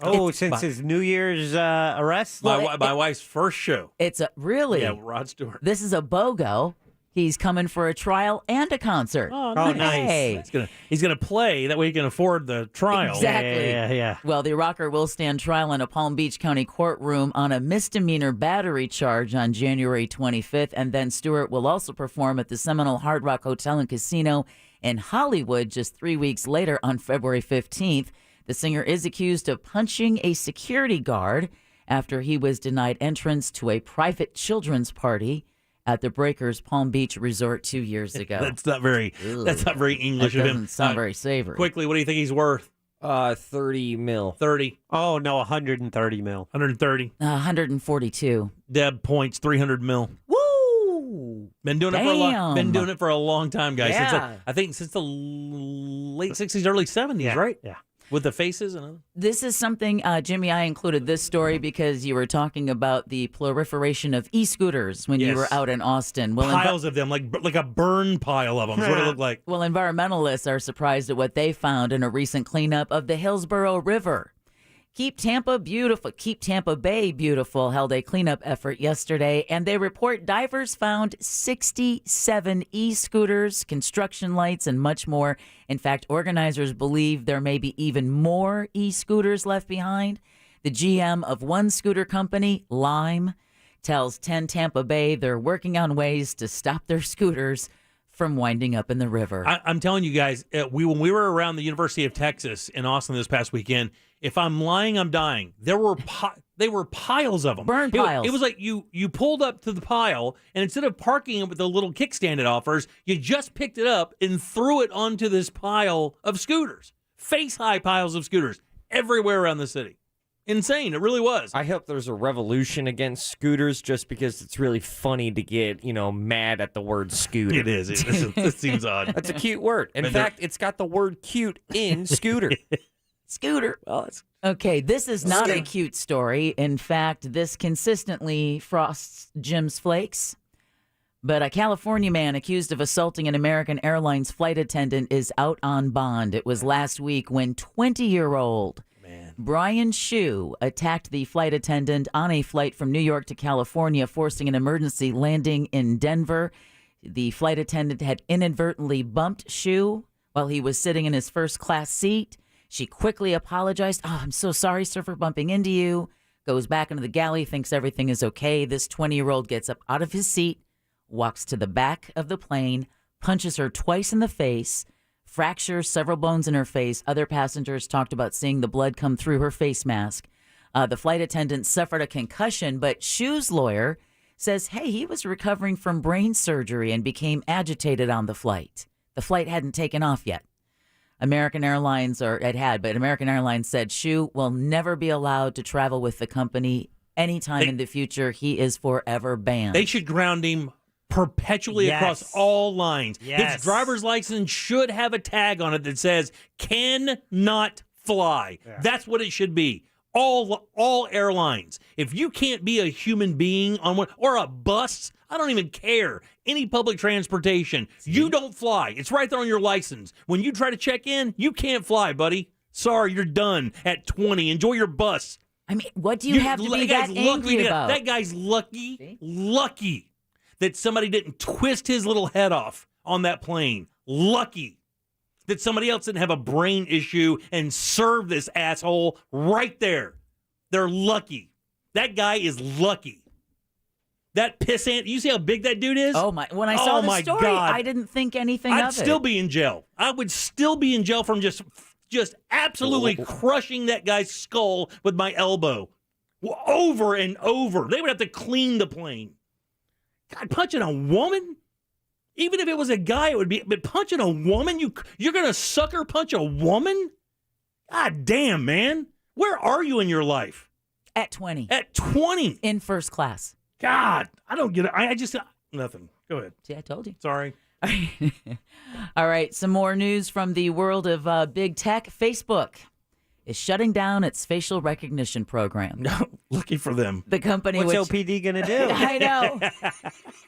Since his New Year's arrest? My wife's first show. It's really? Yeah, Rod Stewart. This is a BOGO. He's coming for a trial and a concert. Oh, nice. Hey. He's gonna play. That way he can afford the trial. Exactly. Yeah. Well, the rocker will stand trial in a Palm Beach County courtroom on a misdemeanor battery charge on January 25th. And then Stewart will also perform at the Seminole Hard Rock Hotel and Casino in Hollywood just 3 weeks later on February 15th. The singer is accused of punching a security guard after he was denied entrance to a private children's party at the Breakers Palm Beach Resort 2 years ago. That's not very English of him. Doesn't sound very savory. Quickly, what do you think he's worth? 30 mil. 30. Oh, no, 130 mil. 130. 142. Deb points 300 mil. Woo! Been doing it for a long time, guys. Yeah. Since the late 60s, early 70s, right? Yeah. With the faces and this is something, Jimmy, I included this story because you were talking about the proliferation of e-scooters when you were out in Austin. Well, piles of them, like a burn pile of them is what it looked like. Well, environmentalists are surprised at what they found in a recent cleanup of the Hillsborough River. Keep Tampa Bay Beautiful held a cleanup effort yesterday, and they report divers found 67 e-scooters, construction lights, and much more. In fact, organizers believe there may be even more e-scooters left behind. The GM of one scooter company, Lime, tells 10 Tampa Bay they're working on ways to stop their scooters from winding up in the river. I'm telling you guys, when we were around the University of Texas in Austin this past weekend, if I'm lying, I'm dying. There were piles of them. Burn piles. It was like you pulled up to the pile, and instead of parking it with the little kickstand it offers, you just picked it up and threw it onto this pile of scooters. Face-high piles of scooters everywhere around the city. Insane. It really was. I hope there's a revolution against scooters just because it's really funny to get, mad at the word scooter. It is. It seems odd. That's a cute word. In fact, it's got the word cute in scooter. Scooter. Well, okay, this is not a cute story. In fact, this consistently frosts Jim's flakes. But a California man accused of assaulting an American Airlines flight attendant is out on bond. It was last week when 20-year-old Brian Hsu attacked the flight attendant on a flight from New York to California, forcing an emergency landing in Denver. The flight attendant had inadvertently bumped Hsu while he was sitting in his first class seat. She quickly apologized. "Oh, I'm so sorry, sir, for bumping into you." Goes back into the galley, thinks everything is okay. This 20-year-old gets up out of his seat, walks to the back of the plane, punches her twice in the face, fractures several bones in her face. Other passengers talked about seeing the blood come through her face mask. The flight attendant suffered a concussion, but Hsu's lawyer says, hey, he was recovering from brain surgery and became agitated on the flight. The flight hadn't taken off yet. American Airlines said Hsu will never be allowed to travel with the company anytime in the future. He is forever banned. They should ground him perpetually across all lines. Yes. His driver's license should have a tag on it that says cannot fly. Yeah. That's what it should be. All airlines. If you can't be a human being on one or a bus, I don't even care. Any public transportation, you don't fly. It's right there on your license. When you try to check in, you can't fly, buddy. Sorry, you're done at 20. Enjoy your bus. I mean, what do you have to be that angry about? That guy's lucky that somebody didn't twist his little head off on that plane. Lucky that somebody else didn't have a brain issue and serve this asshole right there. They're lucky. That guy is lucky. That pissant, you see how big that dude is? Oh, my. When I saw the story, God. I didn't think anything of it. I'd still be in jail. I would still be in jail from just absolutely crushing that guy's skull with my elbow over and over. They would have to clean the plane. God, punching a woman? Even if it was a guy, it would be. But punching a woman? You're going to sucker punch a woman? God damn, man. Where are you in your life? At 20. At 20. In first class. God, I don't get it. I just, nothing. Go ahead. See, I told you. Sorry. All right, some more news from the world of big tech. Facebook is shutting down its facial recognition program. No, lucky for them. The company What's which OPD going to do? I know.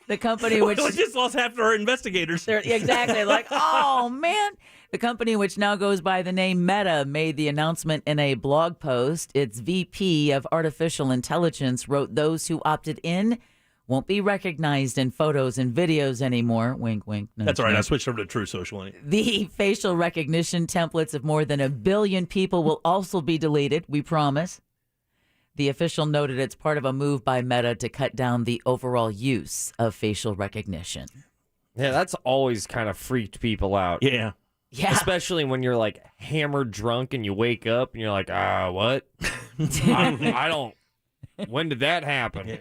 The company which we just lost half our investigators. Exactly. Like, oh, man. The company, which now goes by the name Meta, made the announcement in a blog post. Its VP of Artificial Intelligence wrote those who opted in won't be recognized in photos and videos anymore. Wink, wink. Nudge, That's all right. nudge. I switched over to True Social. The facial recognition templates of more than 1 billion people will also be deleted, we promise. The official noted it's part of a move by Meta to cut down the overall use of facial recognition. Yeah, that's always kind of freaked people out. Yeah. Yeah. Especially when you're like hammered drunk and you wake up and you're like, what? I don't. When did that happen?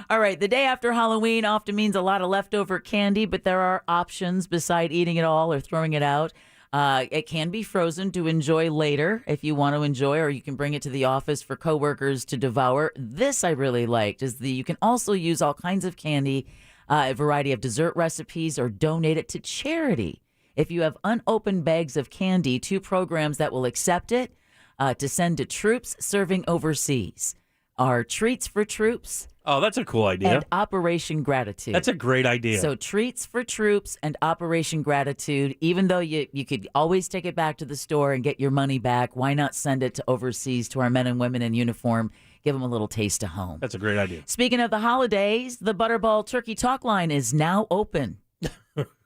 All right. The day after Halloween often means a lot of leftover candy, but there are options beside eating it all or throwing it out. It can be frozen to enjoy later if you want to enjoy, or you can bring it to the office for coworkers to devour. This I really liked is you can also use all kinds of candy, a variety of dessert recipes, or donate it to charity. If you have unopened bags of candy, 2 programs that will accept it to send to troops serving overseas are Treats for Troops. Oh, that's a cool idea. And Operation Gratitude. That's a great idea. So Treats for Troops and Operation Gratitude, even though you could always take it back to the store and get your money back, why not send it to overseas to our men and women in uniform? Give them a little taste of home. That's a great idea. Speaking of the holidays, the Butterball Turkey Talk Line is now open.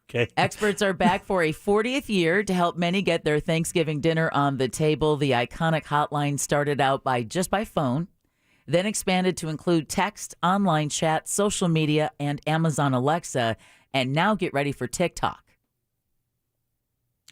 Okay. Experts are back for a 40th year to help many get their Thanksgiving dinner on the table. The iconic hotline started out by phone, then expanded to include text, online chat, social media, and Amazon Alexa, and now get ready for TikTok.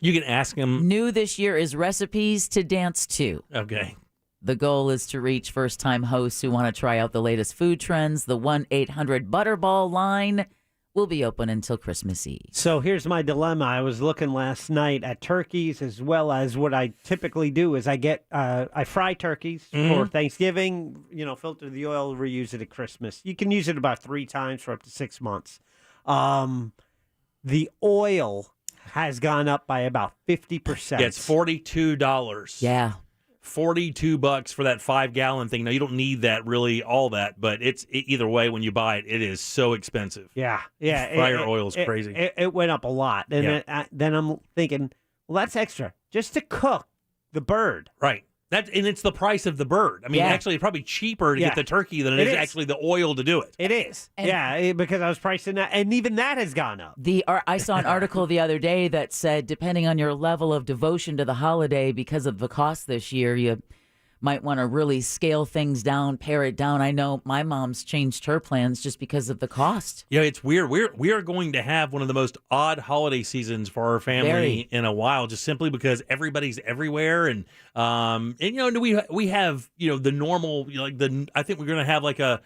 You can ask them. New this year is recipes to dance to. Okay. The goal is to reach first-time hosts who want to try out the latest food trends. The 1-800-Butterball line will be open until Christmas Eve. So here's my dilemma. I was looking last night at turkeys, as well as what I typically do is I fry turkeys for Thanksgiving, filter the oil, reuse it at Christmas. You can use it about 3 times for up to 6 months. The oil has gone up by about 50%. Yeah, it's $42. Yeah. $42 for that 5-gallon thing. Now, you don't need that really, all that, but either way, when you buy it, it is so expensive. Yeah. Fryer oil is crazy. It went up a lot. And then I'm thinking, well, that's extra just to cook the bird. Right. And it's the price of the bird. I mean, actually, it's probably cheaper to get the turkey than it is actually the oil to do it. It is. Because I was pricing that, and even that has gone up. I saw an article the other day that said, depending on your level of devotion to the holiday, because of the cost this year, you might want to really scale things down, pare it down. I know my mom's changed her plans just because of the cost. Yeah, it's weird. We are going to have one of the most odd holiday seasons for our family in a while, just simply because everybody's everywhere, and we have the normal I think we're going to have like a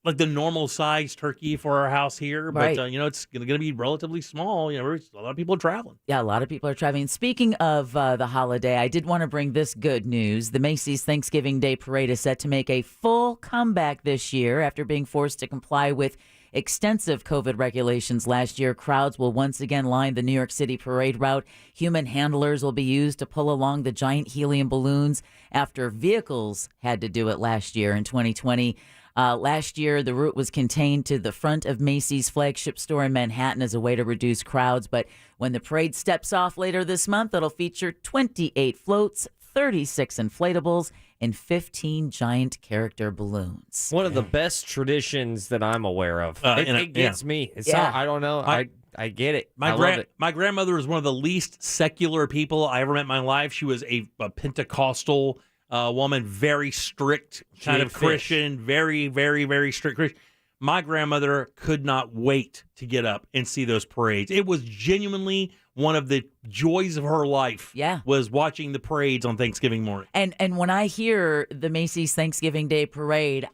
like the normal size turkey for our house here, but it's going to be relatively small. A lot of people are traveling. Yeah, a lot of people are traveling. Speaking of the holiday, I did want to bring this good news. The Macy's Thanksgiving Day Parade is set to make a full comeback this year after being forced to comply with extensive COVID regulations last year, crowds will once again line the New York City parade route. Human handlers will be used to pull along the giant helium balloons after vehicles had to do it last year in 2020. Last year, the route was contained to the front of Macy's flagship store in Manhattan as a way to reduce crowds. But when the parade steps off later this month, it'll feature 28 floats, 36 inflatables, and 15 giant character balloons. One of the best traditions that I'm aware of. It gets me. It's not, I don't know. I get it. I love it. My grandmother was one of the least secular people I ever met in my life. She was a Pentecostal woman, very strict kind of Christian, very, very, very strict Christian. My grandmother could not wait to get up and see those parades. It was genuinely one of the joys of her life. Yeah, was watching the parades on Thanksgiving morning. And when I hear the Macy's Thanksgiving Day Parade,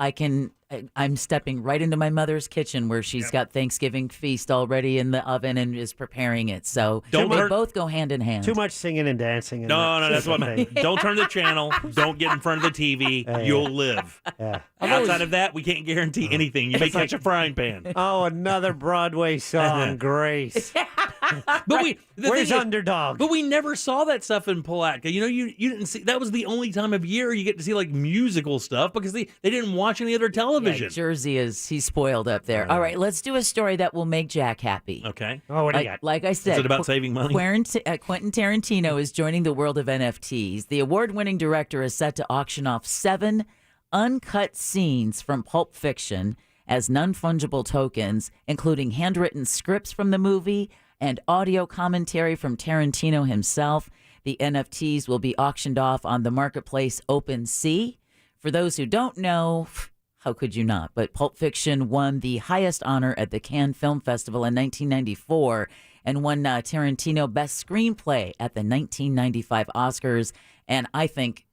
I'm stepping right into my mother's kitchen where she's got Thanksgiving feast already in the oven and is preparing it. So they both go hand in hand. Too much singing and dancing. No, that's what I mean. Don't turn the channel. Don't get in front of the TV. You'll live. Yeah. Outside of that, we can't guarantee anything. You may catch a frying pan. Oh, another Broadway song, Grace. But where's Underdog? But we never saw that stuff in Palatka. You know, you didn't see. That was the only time of year you get to see like musical stuff because they didn't watch any other television. Yeah, Jersey he's spoiled up there. All right, let's do a story that will make Jack happy. Okay. Oh, what do you got? Like I said, is it about saving money? Quentin Tarantino is joining the world of NFTs. The award-winning director is set to auction off 7 uncut scenes from Pulp Fiction as non-fungible tokens, including handwritten scripts from the movie and audio commentary from Tarantino himself. The NFTs will be auctioned off on the marketplace OpenSea. For those who don't know, how could you not? But Pulp Fiction won the highest honor at the Cannes Film Festival in 1994 and won Tarantino Best Screenplay at the 1995 Oscars. And I think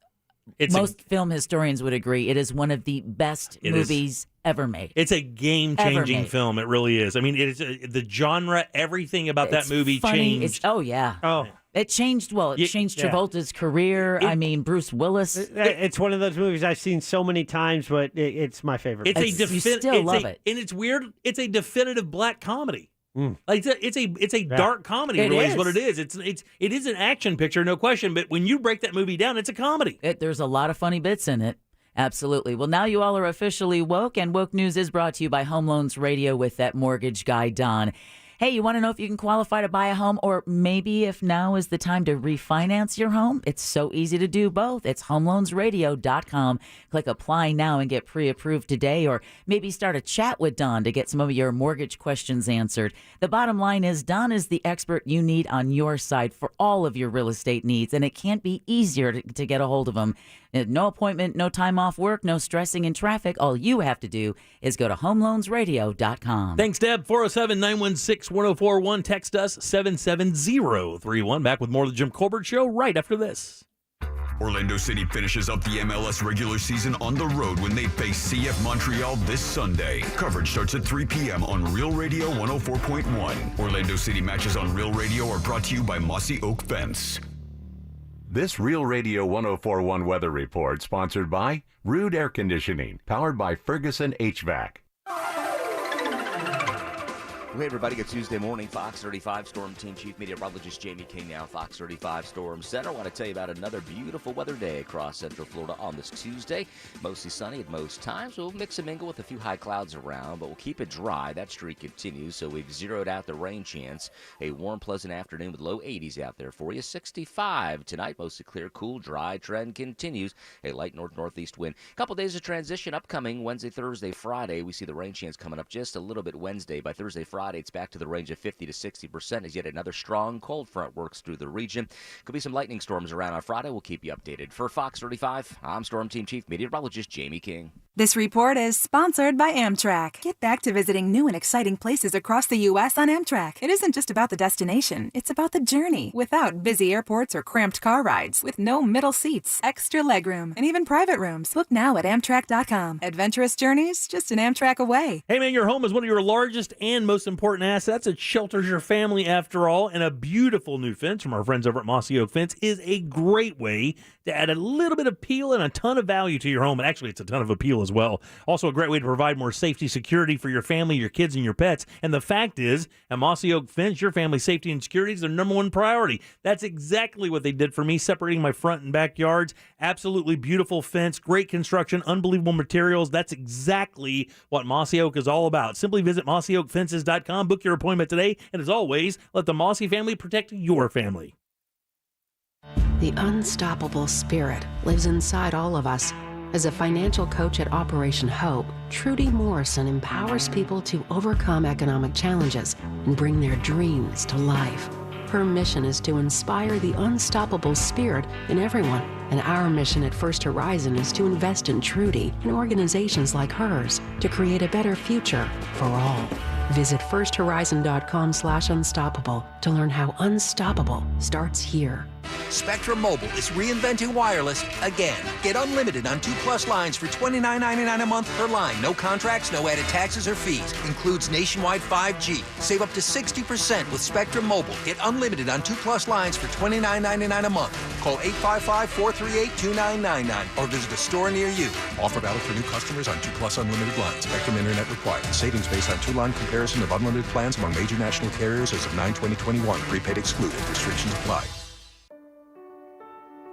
most film historians would agree it is one of the best movies ever made. It's a game-changing film. It really is. I mean, it is the genre, everything about that movie funny. changed. It changed. Well, it changed Travolta's career. I mean, Bruce Willis. It's one of those movies I've seen so many times, but it's my favorite. You still love it. And it's weird. It's a definitive black comedy. Like it's a dark comedy. It really is what it is. It is an action picture, no question. But when you break that movie down, it's a comedy. There's a lot of funny bits in it. Absolutely. Well, now you all are officially woke, and Woke News is brought to you by Home Loans Radio with that mortgage guy, Don. Hey, you want to know if you can qualify to buy a home, or maybe if now is the time to refinance your home? It's so easy to do both. It's homeloansradio.com. Click apply now and get pre-approved today, or maybe start a chat with Don to get some of your mortgage questions answered. The bottom line is Don is the expert you need on your side for all of your real estate needs, and it can't be easier to get a hold of him. No appointment, no time off work, no stressing in traffic. All you have to do is go to homeloansradio.com. Thanks, Deb. 407-916-1041. Text us 77031. Back with more of the Jim Colbert Show right after this. Orlando City finishes up the MLS regular season on the road when they face CF Montreal this Sunday. Coverage starts at 3 p.m. on Real Radio 104.1. Orlando City matches on Real Radio are brought to you by Mossy Oak Fence. This Real Radio 104.1 weather report sponsored by Rude Air Conditioning, powered by Ferguson HVAC. Hey everybody, it's Tuesday morning. Fox 35 Storm Team Chief Meteorologist Jamie King now, Fox 35 Storm Center. I want to tell you about another beautiful weather day across Central Florida on this Tuesday. Mostly sunny at most times. We'll mix and mingle with a few high clouds around, but we'll keep it dry. That streak continues, so we've zeroed out the rain chance. A warm, pleasant afternoon with low 80s out there for you. 65 tonight, mostly clear, cool, dry trend continues. A light north-northeast wind. Couple days of transition upcoming Wednesday, Thursday, Friday. We see the rain chance coming up just a little bit Wednesday. By Thursday, Friday, it's back to the range of 50 to 60% as yet another strong cold front works through the region. Could be some lightning storms around on Friday. We'll keep you updated. For Fox 35, I'm Storm Team Chief Meteorologist Jamie King. This report is sponsored by Amtrak. Get back to visiting new and exciting places across the U.S. on Amtrak. It isn't just about the destination, it's about the journey. Without busy airports or cramped car rides, with no middle seats, extra legroom, and even private rooms. Book now at Amtrak.com. Adventurous journeys, just an Amtrak away. Hey man, your home is one of your largest and most important assets. It shelters your family after all, and a beautiful new fence from our friends over at Mossy Oak Fence is a great way to add a little bit of appeal and a ton of value to your home. And actually, it's a ton of appeal as as well. Also a great way to provide more safety, security for your family, your kids, and your pets. And the fact is, at Mossy Oak Fence, your family's safety and security is their number one priority. That's exactly what they did for me, separating my front and backyards. Absolutely beautiful fence, great construction, unbelievable materials. That's exactly what Mossy Oak is all about. Simply visit mossyoakfences.com, book your appointment today, and as always, let the Mossy family protect your family. The unstoppable spirit lives inside all of us. As a financial coach at Operation Hope, Trudy Morrison empowers people to overcome economic challenges and bring their dreams to life. Her mission is to inspire the unstoppable spirit in everyone, and our mission at First Horizon is to invest in Trudy and organizations like hers to create a better future for all. Visit firsthorizon.com/unstoppable to learn how unstoppable starts here. Spectrum Mobile is reinventing wireless again. Get unlimited on 2+ lines for $29.99 a month per line. No contracts, no added taxes or fees. Includes nationwide 5G. Save up to 60% with Spectrum Mobile. Get unlimited on 2+ lines for $29.99 a month. Call 855-438-2999 or visit a store near you. Offer valid for new customers on 2+ unlimited lines. Spectrum Internet required. Savings based on 2-line comparison of unlimited plans among major national carriers as of 9/20/21. Prepaid excluded. Restrictions apply.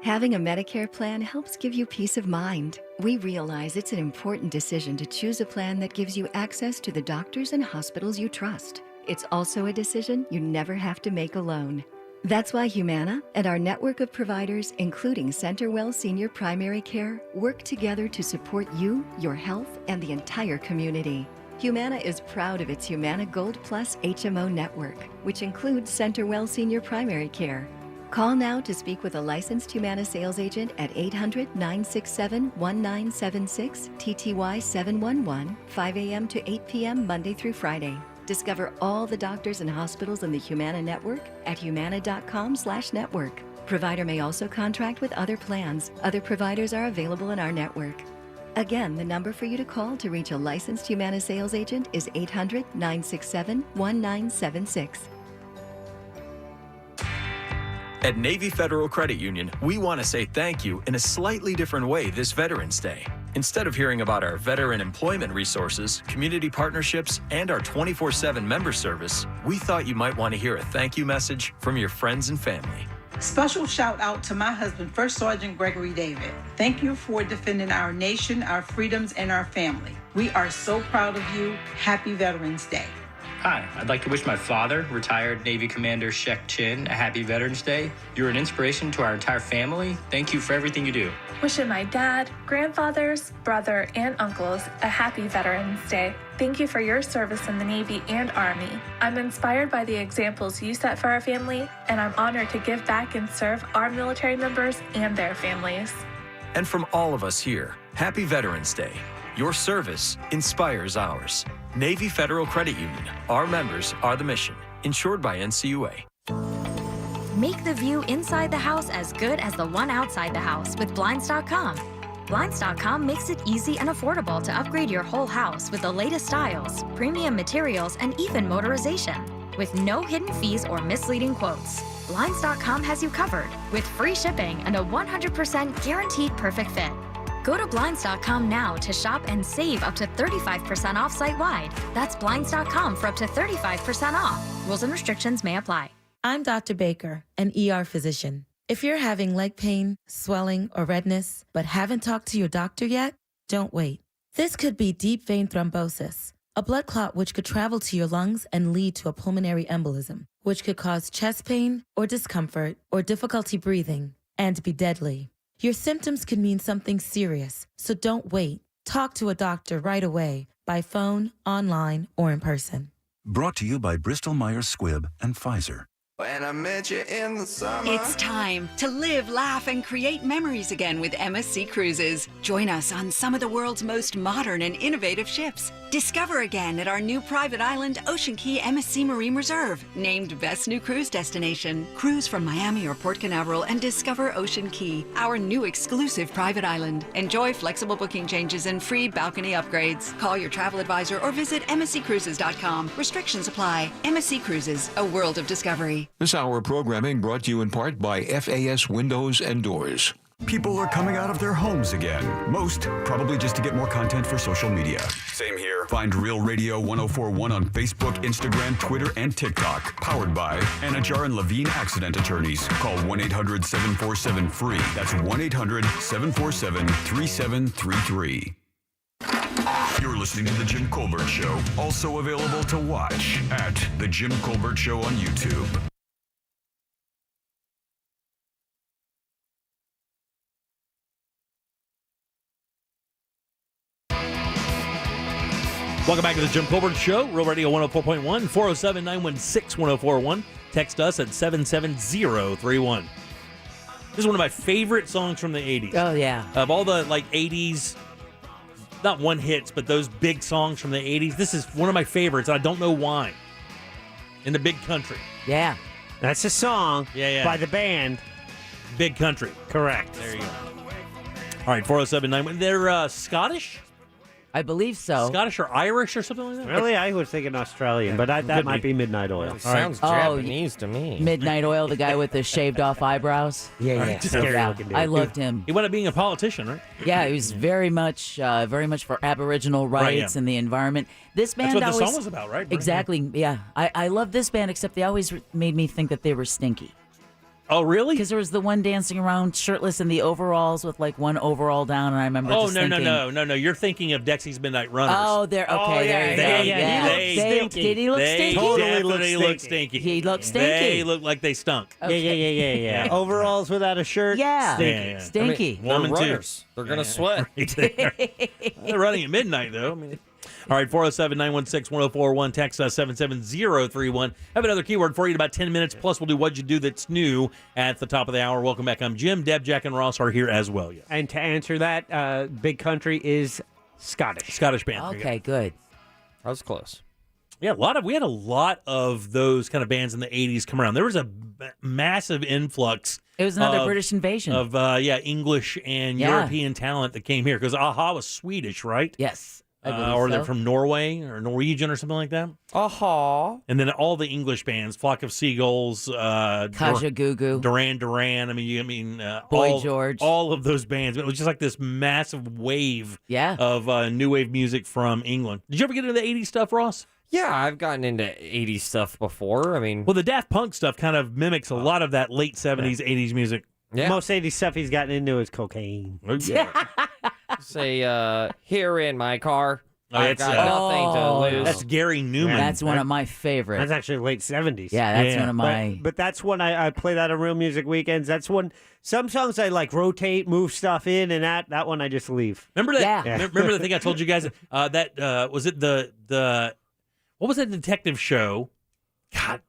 Having a Medicare plan helps give you peace of mind. We realize it's an important decision to choose a plan that gives you access to the doctors and hospitals you trust. It's also a decision you never have to make alone. That's why Humana and our network of providers, including CenterWell Senior Primary Care, work together to support you, your health, and the entire community. Humana is proud of its Humana Gold Plus HMO network, which includes CenterWell Senior Primary Care. Call now to speak with a licensed Humana sales agent at 800-967-1976, TTY 711, 5 a.m. to 8 p.m. Monday through Friday. Discover all the doctors and hospitals in the Humana network at humana.com/network. Provider may also contract with other plans. Other providers are available in our network. Again, the number for you to call to reach a licensed Humana sales agent is 800-967-1976. At Navy Federal Credit Union, we want to say thank you in a slightly different way this Veterans Day. Instead of hearing about our veteran employment resources, community partnerships, and our 24/7 member service, we thought you might want to hear a thank you message from your friends and family. Special shout out to my husband, First Sergeant Gregory David. Thank you for defending our nation, our freedoms, and our family. We are so proud of you. Happy Veterans Day. Hi, I'd like to wish my father, retired Navy Commander Shek Chin, a happy Veterans Day. You're an inspiration to our entire family. Thank you for everything you do. Wishing my dad, grandfathers, brother, and uncles a happy Veterans Day. Thank you for your service in the Navy and Army. I'm inspired by the examples you set for our family, and I'm honored to give back and serve our military members and their families. And from all of us here, happy Veterans Day. Your service inspires ours. Navy Federal Credit Union. Our members are the mission. Insured by NCUA. Make the view inside the house as good as the one outside the house with Blinds.com. Blinds.com makes it easy and affordable to upgrade your whole house with the latest styles, premium materials, and even motorization. With no hidden fees or misleading quotes, Blinds.com has you covered with free shipping and a 100% guaranteed perfect fit. Go to Blinds.com now to shop and save up to 35% off site-wide. That's Blinds.com for up to 35% off. Rules and restrictions may apply. I'm Dr. Baker, an ER physician. If you're having leg pain, swelling, or redness, but haven't talked to your doctor yet, don't wait. This could be deep vein thrombosis, a blood clot which could travel to your lungs and lead to a pulmonary embolism, which could cause chest pain or discomfort or difficulty breathing and be deadly. Your symptoms could mean something serious, so don't wait. Talk to a doctor right away, by phone, online, or in person. Brought to you by Bristol-Myers Squibb and Pfizer. When I met you in the summer. It's time to live, laugh, and create memories again with MSC Cruises. Join us on some of the world's most modern and innovative ships. Discover again at our new private island, Ocean Key MSC Marine Reserve, named Best New Cruise Destination. Cruise from Miami or Port Canaveral and discover Ocean Key, our new exclusive private island. Enjoy flexible booking changes and free balcony upgrades. Call your travel advisor or visit msccruises.com. Restrictions apply. MSC Cruises, a world of discovery. This hour of programming brought to you in part by FAS Windows and Doors. People are coming out of their homes again. Most probably just to get more content for social media. Same here. Find Real Radio 1041 on Facebook, Instagram, Twitter, and TikTok. Powered by Anajar and Levine Accident Attorneys. Call 1-800-747-FREE. That's 1-800-747-3733. You're listening to The Jim Colbert Show. Also available to watch at The Jim Colbert Show on YouTube. Welcome back to the Jim Colbert Show, Real Radio 104.1, 407-916-1041. Text us at 77031. This is one of my favorite songs from the 80s. Oh, yeah. Of all the, 80s, not one hits, but those big songs from the 80s, this is one of my favorites. I don't know why. In the Big Country. Yeah. That's a song by the band Big Country. Correct. There you go. All right, 407-916. They're Scottish? I believe so. Scottish or Irish or something like that? Really? I was thinking Australian, but that might be Midnight Oil. Sounds Japanese to me. Midnight Oil, the guy with the shaved off eyebrows. Yeah. Scary looking dude. I loved him. He wound up being a politician, right? Yeah, he was very much for Aboriginal rights and the environment. This band That's what the always, song was about, right? Exactly, yeah. I love this band, except they always made me think that they were stinky. Oh, really? Because there was the one dancing around shirtless in the overalls with one overall down, and I remember just thinking... No. You're thinking of Dexy's Midnight Runners. Oh, there you go. Did he look stinky? Totally look stinky. He looked stinky. They looked like they stunk. Okay. Yeah. Overalls without a shirt. Yeah. Stinky. Stinky. Woman runners. They're going to sweat. They're running at midnight, though. All right, 407-916-1041. Text us 77031. I have another keyword for you in about 10 minutes. Plus, we'll do What You Do That's New at the top of the hour. Welcome back. I'm Jim. Deb, Jack, and Ross are here as well. Yes. And to answer that, Big Country is Scottish. Scottish band. Okay, good. That was close. Yeah, we had a lot of those kind of bands in the 80s come around. There was a massive influx. It was another British invasion. Of, English and European talent that came here. Because AHA was Swedish, right? Yes. Or they're from Norway or Norwegian or something like that. Aha. And then all the English bands, Flock of Seagulls, Kaja Gugu, Duran Duran. Boy George. All of those bands. It was just like this massive wave of new wave music from England. Did you ever get into the 80s stuff, Ross? Yeah, I've gotten into 80s stuff before. Well, the Daft Punk stuff kind of mimics a lot of that late 70s, 80s music. Yeah. Most 80s stuff he's gotten into is cocaine. Say, here in my car. I've got nothing to lose. That's Gary Newman. That's one of my favorites. That's actually late 70s. Yeah, that's one of my... But that's when I play that on Real Music Weekends. That's when some songs I rotate, move stuff in, and that one I just leave. Remember that? Yeah. Remember the thing I told you guys? Was it the what was that detective show? God.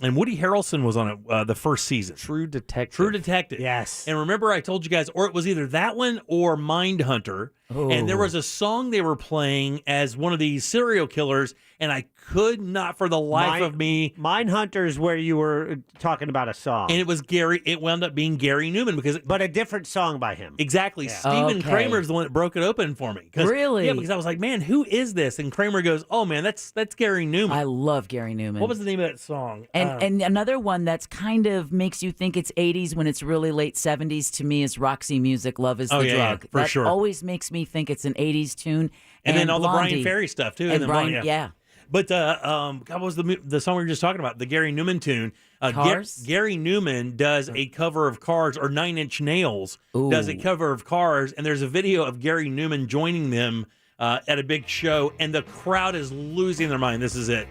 And Woody Harrelson was on it the first season. True Detective. Yes. And remember I told you guys, or it was either that one or Mindhunter. Oh. And there was a song they were playing as one of these serial killers, and I could not for the life of me. Mindhunter is where you were talking about a song. And it wound up being Gary Newman. But a different song by him. Exactly. Yeah. Stephen Kramer's the one that broke it open for me. Really? Yeah, because I was like, man, who is this? And Kramer goes, oh, man, that's Gary Newman. I love Gary Newman. What was the name of that song? And another one that's kind of makes you think it's 80s when it's really late 70s to me is Roxy Music, Love is the Drug. Yeah, for sure. That always makes me think it's an 80s tune. And then all Blondie. the Brian Ferry stuff, too. And Brian, yeah. But what was the song we were just talking about? The Gary Newman tune. Cars? Gary Newman does a cover of Cars, or Nine Inch Nails does a cover of Cars, and there's a video of Gary Newman joining them at a big show, and the crowd is losing their mind. This is it.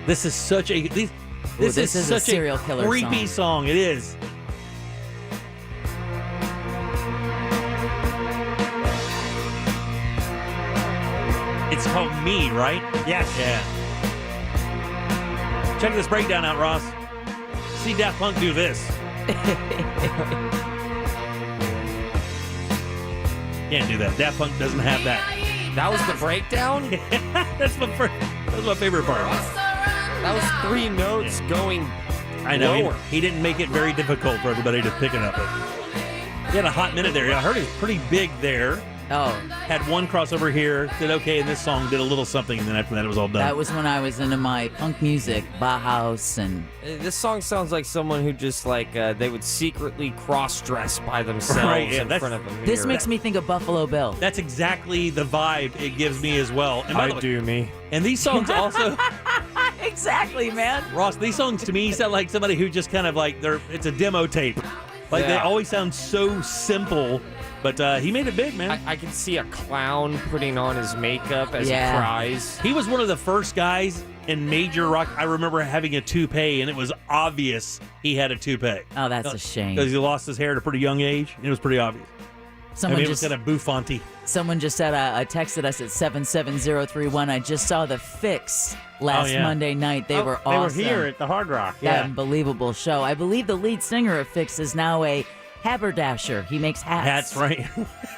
This is such a this is such a serial killer creepy song. It is. It's called Me, right? Yes. Yeah. Check this breakdown out, Ross. See Daft Punk do this. Can't do that. Daft Punk doesn't have that. That was the breakdown? That's my favorite part. That was 3 notes going I know. lower. He didn't make it very difficult for everybody to pick it up. He had a hot minute there. I heard he was pretty big there. Had one crossover here, did okay in this song, did a little something, and then after that it was all done. That was when I was into my punk music, Bauhaus, and... This song sounds like someone who just, they would secretly cross-dress by themselves in front of a mirror. This makes me think of Buffalo Bill. That's exactly the vibe it gives me as well. And by the way, do me. And these songs also... Exactly, man. Ross, these songs to me sound like somebody who just kind of it's a demo tape. They always sound so simple, but he made it big, man. I can see a clown putting on his makeup as he cries. He was one of the first guys in major rock. I remember having a toupee, and it was obvious he had a toupee. Oh, that's a shame. Because he lost his hair at a pretty young age, and it was pretty obvious. It was kind of bouffanty. Someone just said, texted us at 77031. I just saw The Fix last Monday night. They were awesome. They were here at the Hard Rock. Yeah. Unbelievable show. I believe the lead singer of Fix is now a haberdasher. He makes hats. That's right.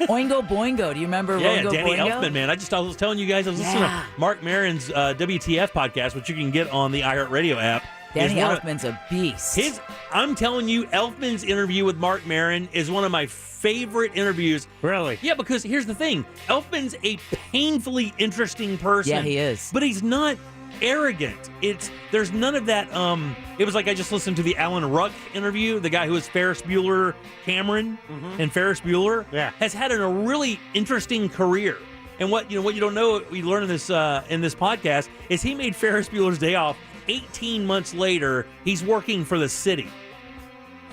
Oingo Boingo. Do you remember Oingo Danny Boingo? Elfman, man. I was telling you guys, I was listening to Mark Maron's WTF podcast, which you can get on the iHeartRadio app. Danny Elfman's a beast. I'm telling you, Elfman's interview with Mark Maron is one of my favorite interviews. Really? Yeah, because here's the thing. Elfman's a painfully interesting person. Yeah, he is. But he's not arrogant. There's none of that. It was like I just listened to the Alan Ruck interview, the guy who was Ferris Bueller Cameron, and Ferris Bueller has had a really interesting career. And what you don't know, we learned in this podcast, is he made Ferris Bueller's Day Off. 18 months later, he's working for the city.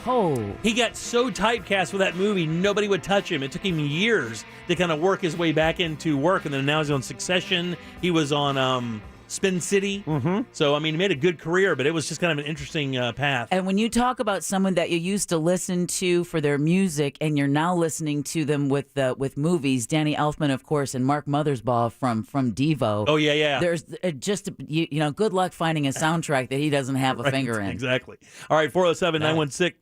Oh. He got so typecast with that movie, nobody would touch him. It took him years to kind of work his way back into work, and then now he's on Succession. He was on Spin City. So, he made a good career, but it was just kind of an interesting path. And when you talk about someone that you used to listen to for their music and you're now listening to them with movies, Danny Elfman, of course, and Mark Mothersbaugh from Devo. Oh, yeah. There's just, good luck finding a soundtrack that he doesn't have a finger in. Exactly. All right, 407-916.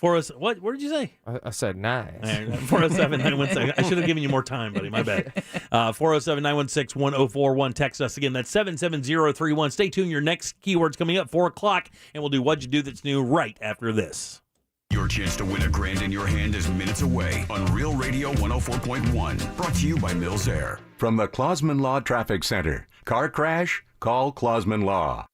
What did you say? I said nice. 407-916. I should have given you more time, buddy. My bad. 407-916-1041. Text us again. That's 77031. Stay tuned. Your next keyword's coming up 4 o'clock, and we'll do What'd You Do That's New right after this. Your chance to win $1,000 in your hand is minutes away on Real Radio 104.1. Brought to you by Mills Air. From the Clausman Law Traffic Center. Car crash? Call Clausman Law.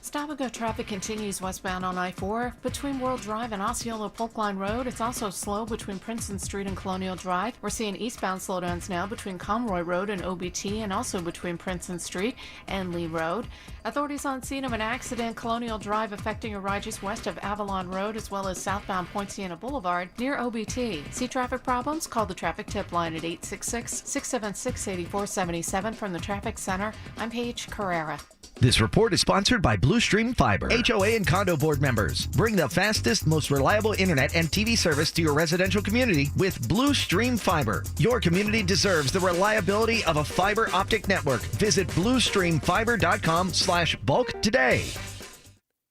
Stop-and-go traffic continues westbound on I-4 between World Drive and Osceola Polk Line Road. It's also slow between Princeton Street and Colonial Drive. We're seeing eastbound slowdowns now between Conroy Road and OBT and also between Princeton Street and Lee Road. Authorities on scene of an accident, Colonial Drive, affecting a ride just west of Avalon Road as well as southbound Poinciana Boulevard near OBT. See traffic problems? Call the traffic tip line at 866-676-8477 from the Traffic Center. I'm Paige Carrera. This report is sponsored by Blue Stream Fiber. HOA and condo board members. Bring the fastest, most reliable internet and TV service to your residential community with Blue Stream Fiber. Your community deserves the reliability of a fiber optic network. Visit bluestreamfiber.com/bulk today.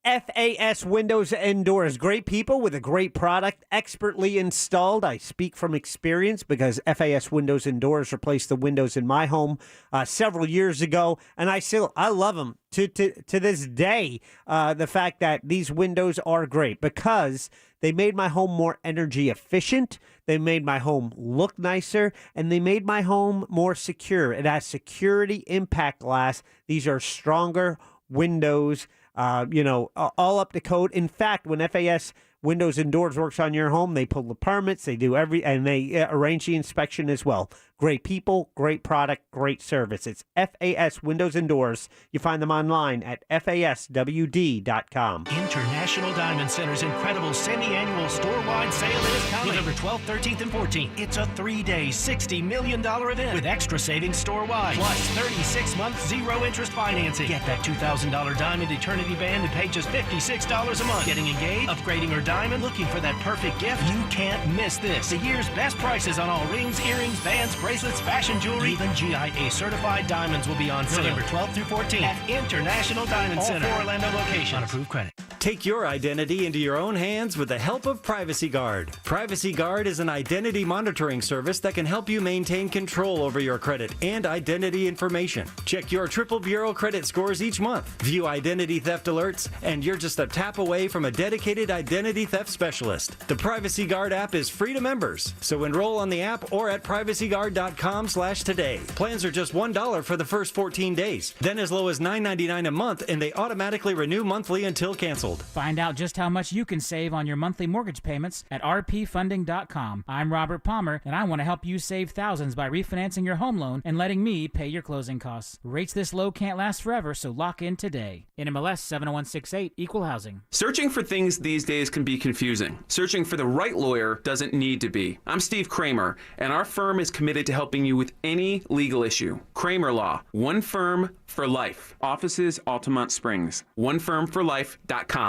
FAS Windows and Doors. Great people with a great product, expertly installed. I speak from experience because FAS Windows and Doors replaced the windows in my home several years ago, and I love them to this day. The fact that these windows are great because they made my home more energy efficient. They made my home look nicer, and they made my home more secure. It has security impact glass. These are stronger windows. All up to code. In fact, when FAS Windows and Doors works on your home, they pull the permits, they do and they arrange the inspection as well. Great people, great product, great service. It's FAS Windows and Doors. You find them online at faswd.com. International Diamond Center's incredible semi-annual store-wide sale is coming. November 12th, 13th, and 14th. It's a 3-day, $60 million event with extra savings store-wide. Plus 36-month zero-interest financing. Get that $2,000 Diamond Eternity Band and pay just $56 a month. Getting engaged, upgrading, or diamond, looking for that perfect gift? You can't miss this. The year's best prices on all rings, earrings, bands, bracelets, fashion jewelry, even GIA certified diamonds will be on sale November 12th through 14th at International Diamond Center. All 4 Orlando locations on approved credit. Take your identity into your own hands with the help of Privacy Guard. Privacy Guard is an identity monitoring service that can help you maintain control over your credit and identity information. Check your Triple Bureau credit scores each month, view identity theft alerts, and you're just a tap away from a dedicated identity theft specialist. The Privacy Guard app is free to members, so enroll on the app or at privacyguard.com/today. Plans are just $1 for the first 14 days, then as low as $9.99 a month, and they automatically renew monthly until canceled. Find out just how much you can save on your monthly mortgage payments at rpfunding.com. I'm Robert Palmer, and I want to help you save thousands by refinancing your home loan and letting me pay your closing costs. Rates this low can't last forever, so lock in today. NMLS 70168, Equal Housing. Searching for things these days can be confusing. Searching for the right lawyer doesn't need to be. I'm Steve Kramer, and our firm is committed to helping you with any legal issue. Kramer Law, one firm for life. Offices, Altamont Springs. onefirmforlife.com.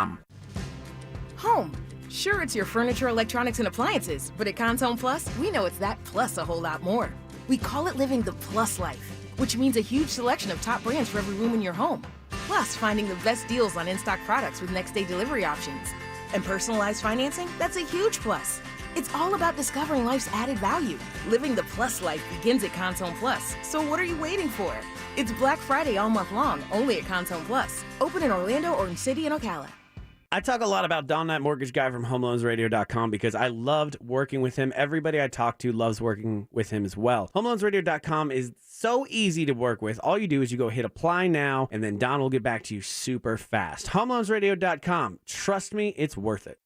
Home. Sure, it's your furniture, electronics, and appliances, but at Cons Home Plus, we know it's that plus a whole lot more. We call it living the plus life, which means a huge selection of top brands for every room in your home. Plus, finding the best deals on in-stock products with next-day delivery options. And personalized financing, that's a huge plus. It's all about discovering life's added value. Living the plus life begins at Cons Home Plus, so what are you waiting for? It's Black Friday all month long, only at Cons Home Plus. Open in Orlando, Orange City, and Ocala. I talk a lot about Don, that mortgage guy from HomeLoansRadio.com because I loved working with him. Everybody I talk to loves working with him as well. HomeLoansRadio.com is so easy to work with. All you do is you go hit apply now, and then Don will get back to you super fast. HomeLoansRadio.com. Trust me, it's worth it.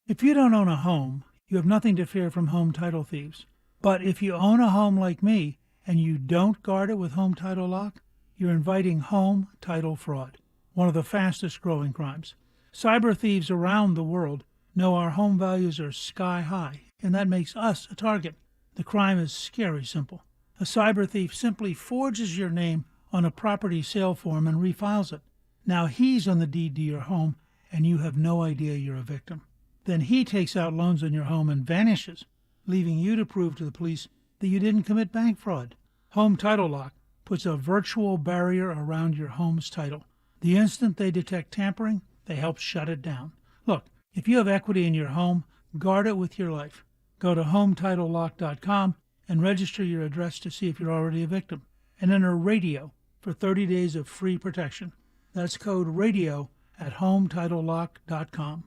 If you don't own a home, you have nothing to fear from home title thieves. But if you own a home like me and you don't guard it with Home Title Lock, you're inviting home title fraud, one of the fastest growing crimes. Cyber thieves around the world know our home values are sky high, and that makes us a target. The crime is scary simple. A cyber thief simply forges your name on a property sale form and refiles it. Now he's on the deed to your home, and you have no idea you're a victim. Then he takes out loans on your home and vanishes, leaving you to prove to the police that you didn't commit bank fraud. Home Title Lock puts a virtual barrier around your home's title. The instant they detect tampering, they help shut it down. Look, if you have equity in your home, guard it with your life. Go to HomeTitleLock.com and register your address to see if you're already a victim. And enter RADIO for 30 days of free protection. That's code RADIO at HomeTitleLock.com.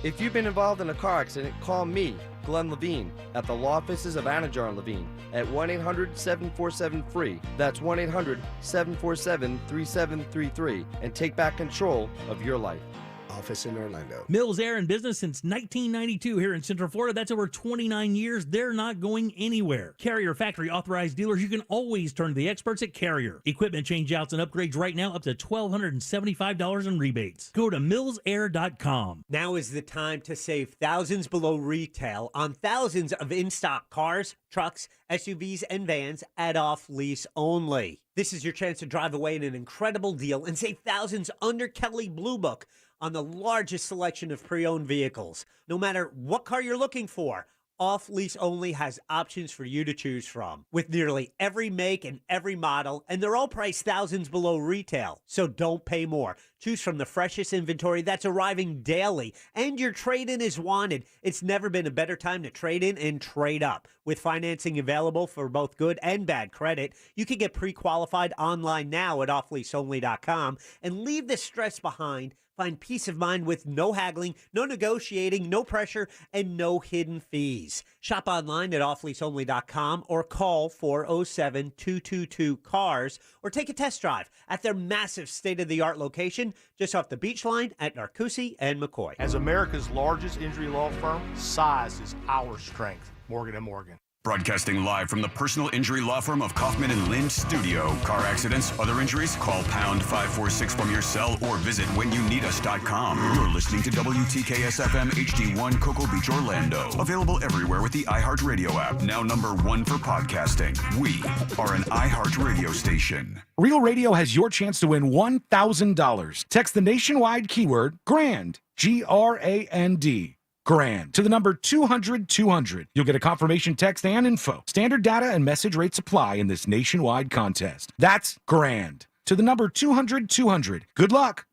If you've been involved in a car accident, call me, Glenn Levine, at the law offices of Anajar and Levine at 1-800-747-FREE. That's 1-800-747-3733, and take back control of your life. Office in Orlando. Mills Air in business since 1992 here in Central Florida. That's over 29 years. They're not going anywhere. Carrier factory authorized dealers. You can always turn to the experts at Carrier. Equipment changeouts and upgrades right now up to $1,275 in rebates. Go to millsair.com. Now is the time to save thousands below retail on thousands of in-stock cars, trucks, SUVs, and vans at off-lease only. This is your chance to drive away in an incredible deal and save thousands under Kelley Blue Book on the largest selection of pre-owned vehicles. No matter what car you're looking for, Off Lease Only has options for you to choose from, with nearly every make and every model, and they're all priced thousands below retail. So don't pay more. Choose from the freshest inventory that's arriving daily, and your trade-in is wanted. It's never been a better time to trade in and trade up. With financing available for both good and bad credit, you can get pre-qualified online now at offleaseonly.com and leave the stress behind. Find peace of mind with no haggling, no negotiating, no pressure, and no hidden fees. Shop online at offleaseonly.com or call 407-222-CARS or take a test drive at their massive state-of-the-art location just off the beach line at Narcoossee and McCoy. As America's largest injury law firm, size is our strength. Morgan & Morgan. Broadcasting live from the personal injury law firm of Kaufman and Lind Studio. Car accidents, other injuries, call pound 546 from your cell or visit whenyouneedus.com. You're listening to WTKS-FM HD1 Cocoa Beach, Orlando. Available everywhere with the iHeartRadio app. Now #1 for podcasting. We are an iHeartRadio station. Real Radio has your chance to win $1,000. Text the nationwide keyword GRAND, GRAND. GRAND to the number 200-200. You'll get a confirmation text and info. Standard data and message rates apply in this nationwide contest. That's GRAND to the number 200-200. Good luck.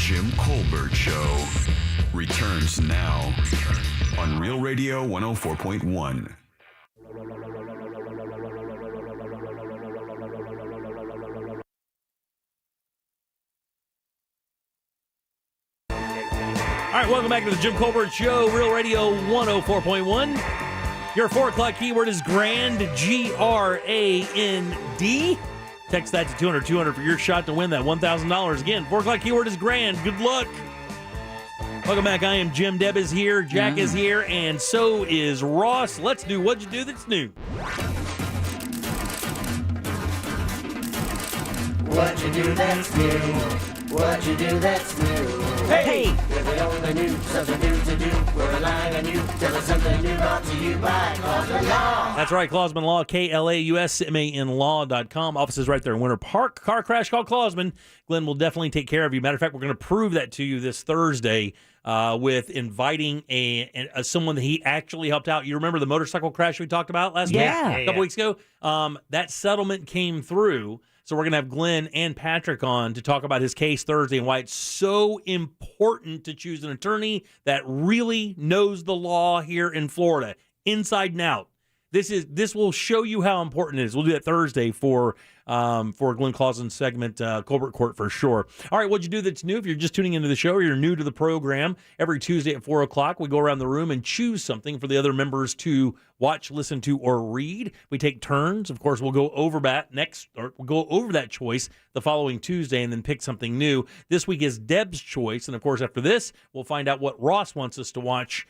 Jim Colbert Show returns now on Real Radio 104.1. All right, welcome back to the Jim Colbert Show, Real Radio 104.1. Your 4 o'clock keyword is grand, G-R-A-N-D. Text that to 200 for your shot to win that $1,000. Again, 4 o'clock keyword is grand. Good luck. Welcome back. I am Jim. Deb is here. Jack is here. And so is Ross. Let's do What'd You Do That's New. What'd you do that's new? What'd you do that's new? Hey! If we only knew something new to do, we're relying on you. Tell us something new brought to you by Clausman Law. That's right, Clausman Law, K-L-A-U-S-M-A-N Law.com. Office is right there in Winter Park. Car crash, call Clausman. Glenn will definitely take care of you. Matter of fact, we're going to prove that to you this Thursday with inviting someone that he actually helped out. You remember the motorcycle crash we talked about last week? A couple weeks ago? That settlement came through. So we're going to have Glenn and Patrick on to talk about his case Thursday and why it's so important to choose an attorney that really knows the law here in Florida, inside and out. This will show you how important it is. We'll do that Thursday for Glenn Clausen's segment, Colbert Court for sure. All right, what'd you do that's new? If you're just tuning into the show or you're new to the program, every Tuesday at 4 o'clock, we go around the room and choose something for the other members to watch, listen to, or read. We take turns. Of course, we'll go over that choice the following Tuesday and then pick something new. This week is Deb's choice. And of course, after this, we'll find out what Ross wants us to watch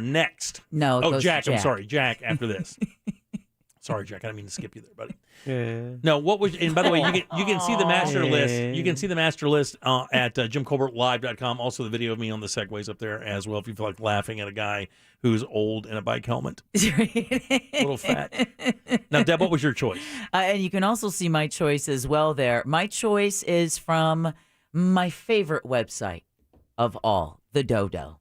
next. No. Oh, Jack. I'm sorry. Jack, after this. Sorry, Jack. I didn't mean to skip you there, buddy. Yeah. No, what was? And by the way, you can see the master list. You can see the master list at JimColbertLive.com. Also, the video of me on the Segways up there as well. If you feel like laughing at a guy who's old in a bike helmet, a little fat. Now, Deb, what was your choice? And you can also see my choice as well there. My choice is from my favorite website of all, the Dodo.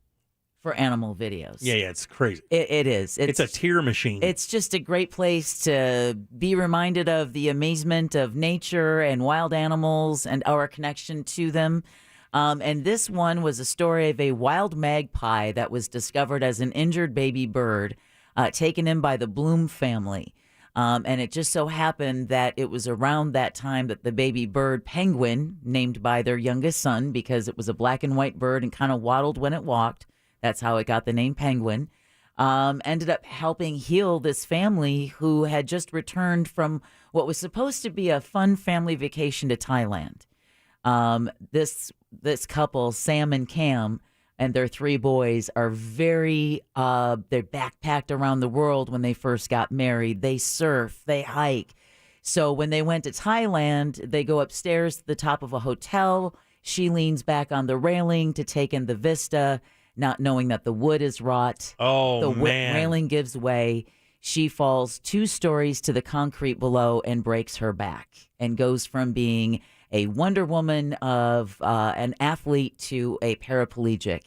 For animal videos. Yeah, it's crazy. It is. It's a tear machine. It's just a great place to be reminded of the amazement of nature and wild animals and our connection to them. And this one was a story of a wild magpie that was discovered as an injured baby bird taken in by the Bloom family. And it just so happened that it was around that time that the baby bird Penguin, named by their youngest son because it was a black and white bird and kind of waddled when it walked, that's how it got the name Penguin, ended up helping heal this family who had just returned from what was supposed to be a fun family vacation to Thailand. This couple, Sam and Cam, and their 3 boys are they're backpacked around the world when they first got married. They surf, they hike. So when they went to Thailand, they go upstairs to the top of a hotel. She leans back on the railing to take in the vista, not knowing that the wood is rot. Oh, the man. railing gives way. She falls 2 stories to the concrete below and breaks her back and goes from being a Wonder Woman of an athlete to a paraplegic.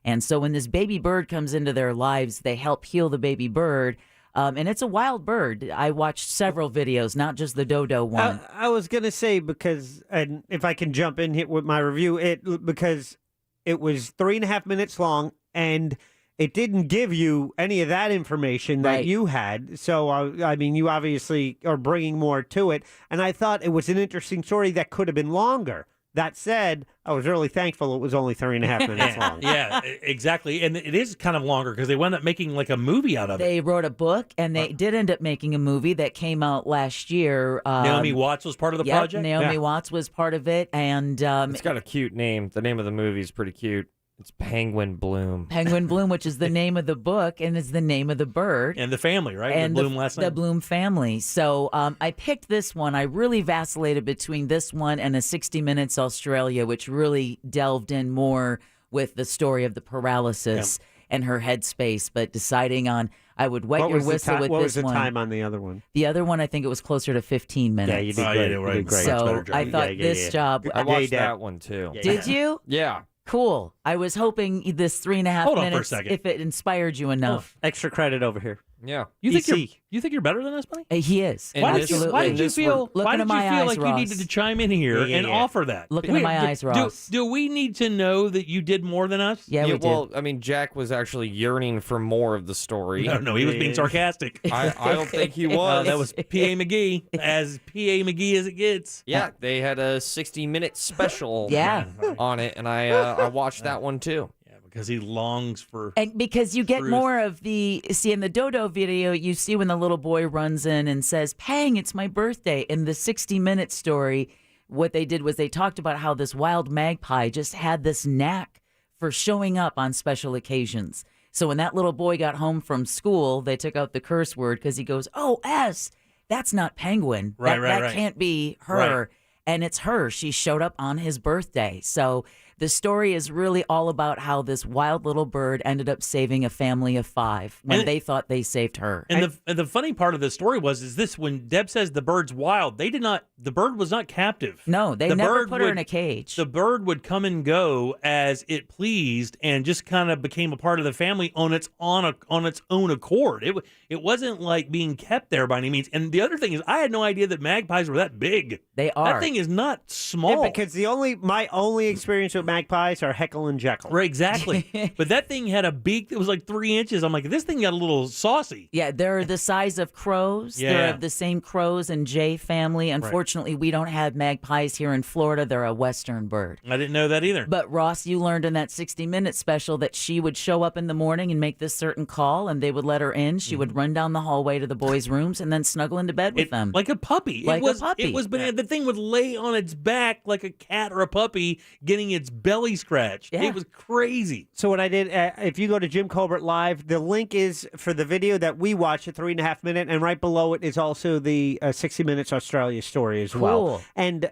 And so when this baby bird comes into their lives, they help heal the baby bird. And it's a wild bird. I watched several videos, not just the Dodo one. I was going to say, because, and if I can jump in here with my review, because it was 3.5 minutes long, and it didn't give you any of that information that you had. So, I mean, you obviously are bringing more to it. And I thought it was an interesting story that could have been longer. That said, I was really thankful it was only 3.5 minutes long. Yeah, exactly. And it is kind of longer because they wound up making like a movie out of it. They wrote a book, and they did end up making a movie that came out last year. Naomi Watts was part of the project? Naomi Watts was part of it. And it's got a cute name. The name of the movie is pretty cute. It's Penguin Bloom. Penguin Bloom, which is the name of the book and is the name of the bird. And the family, right? And the Bloom last name. The Bloom family. So I picked this one. I really vacillated between this one and a 60 Minutes Australia, which really delved in more with the story of the paralysis and her headspace, but deciding on I would wet your whistle with this one. What was the time on the other one? The other one, I think it was closer to 15 minutes. Yeah, you did great. You did great. So I thought this job. I watched that one too. Did you? Yeah. Cool. I was hoping this 3.5 minutes, if it inspired you enough. Extra credit over here. Yeah. You think you're better than us, buddy? He is. And Why this- did and you this feel? Look Why into did you my feel eyes, like you Ross. needed to chime in here and offer that? Look into my eyes, Ross. Do we need to know that you did more than us? Yeah, we do. Well, I mean, Jack was actually yearning for more of the story. No, he was being sarcastic. I don't think he was. That was P.A. McGee, as P.A. McGee as it gets. Yeah, they had a 60-minute special Yeah. on it, and I watched that one too. Because he longs for. And because you get truth. more of the, see, in the Dodo video, you see when the little boy runs in and says, "Pang, it's my birthday." In the 60-minute story, what they did was they talked about how this wild magpie just had this knack for showing up on special occasions. So when that little boy got home from school, they took out the curse word because he goes, "Oh, S, that's not penguin. That can't be her." Right. And it's her. She showed up on his birthday. So the story is really all about how this wild little bird ended up saving a family of 5 when they thought they saved her. And the funny part of the story is this: when Deb says the bird's wild, the bird was not captive. No, they never put her in a cage. The bird would come and go as it pleased, and just kind of became a part of the family on its own accord. It wasn't like being kept there by any means. And the other thing is, I had no idea that magpies were that big. They are. That thing is not small. Yeah, because my only experience with magpies are Heckle and Jekyll. Right, exactly. But that thing had a beak that was like 3 inches. I'm like, this thing got a little saucy. Yeah, they're the size of crows. Yeah. They're of the same crows and jay family. Unfortunately, we don't have magpies here in Florida. They're a western bird. I didn't know that either. But Ross, you learned in that 60-minute special that she would show up in the morning and make this certain call, and they would let her in. She would run down the hallway to the boys' rooms and then snuggle into bed with them. Like a puppy. Like a puppy. It was banana. The thing would lay on its back like a cat or a puppy getting its belly scratched. Yeah. It was crazy. So what I did, if you go to Jim Colbert Live, the link is for the video that we watched, a 3.5 minute, and right below it is also the 60 Minutes Australia story as well. Cool. And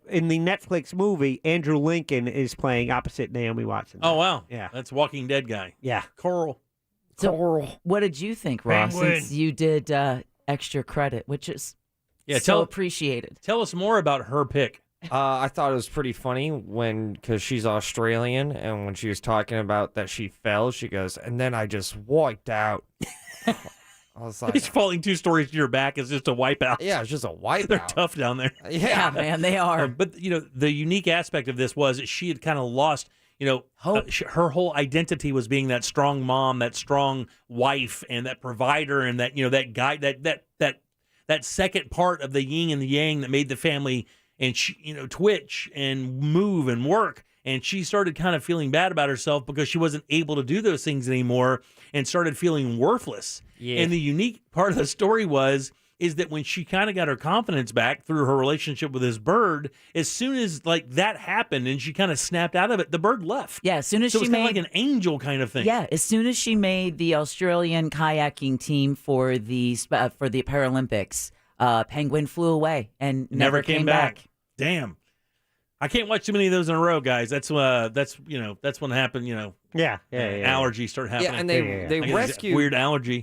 in the Netflix movie, Andrew Lincoln is playing opposite Naomi Watson. Oh, wow. Yeah. That's Walking Dead guy. Yeah. Coral. So what did you think, Ross, Penguin. since you did extra credit, which is so tell- appreciated? Tell us more about her pick. I thought it was pretty funny because she's Australian, and when she was talking about that she fell, she goes, "And then I just wiped out." I was like, He's falling 2 stories to your back is just a wipeout. yeah, it's just a wipeout. They're tough down there. Yeah, man, they are. But, the unique aspect of this was that she had kind of lost, hope. Her whole identity was being that strong mom, that strong wife, and that provider, and that, that guy, that second part of the yin and the yang that made the family and she, twitch and move and work. And she started kind of feeling bad about herself because she wasn't able to do those things anymore and started feeling worthless. Yeah. And the unique part of the story is that when she kind of got her confidence back through her relationship with this bird, as soon as like that happened and she kind of snapped out of it, the bird left. Yeah, as soon as So she it was kind made of like an angel kind of thing. Yeah, as soon as she made the Australian kayaking team for the Paralympics, Penguin flew away and never came back. Damn. I can't watch too many of those in a row, guys. That's when it happened, Yeah. allergies start happening. Yeah, and they I get this rescued weird allergy.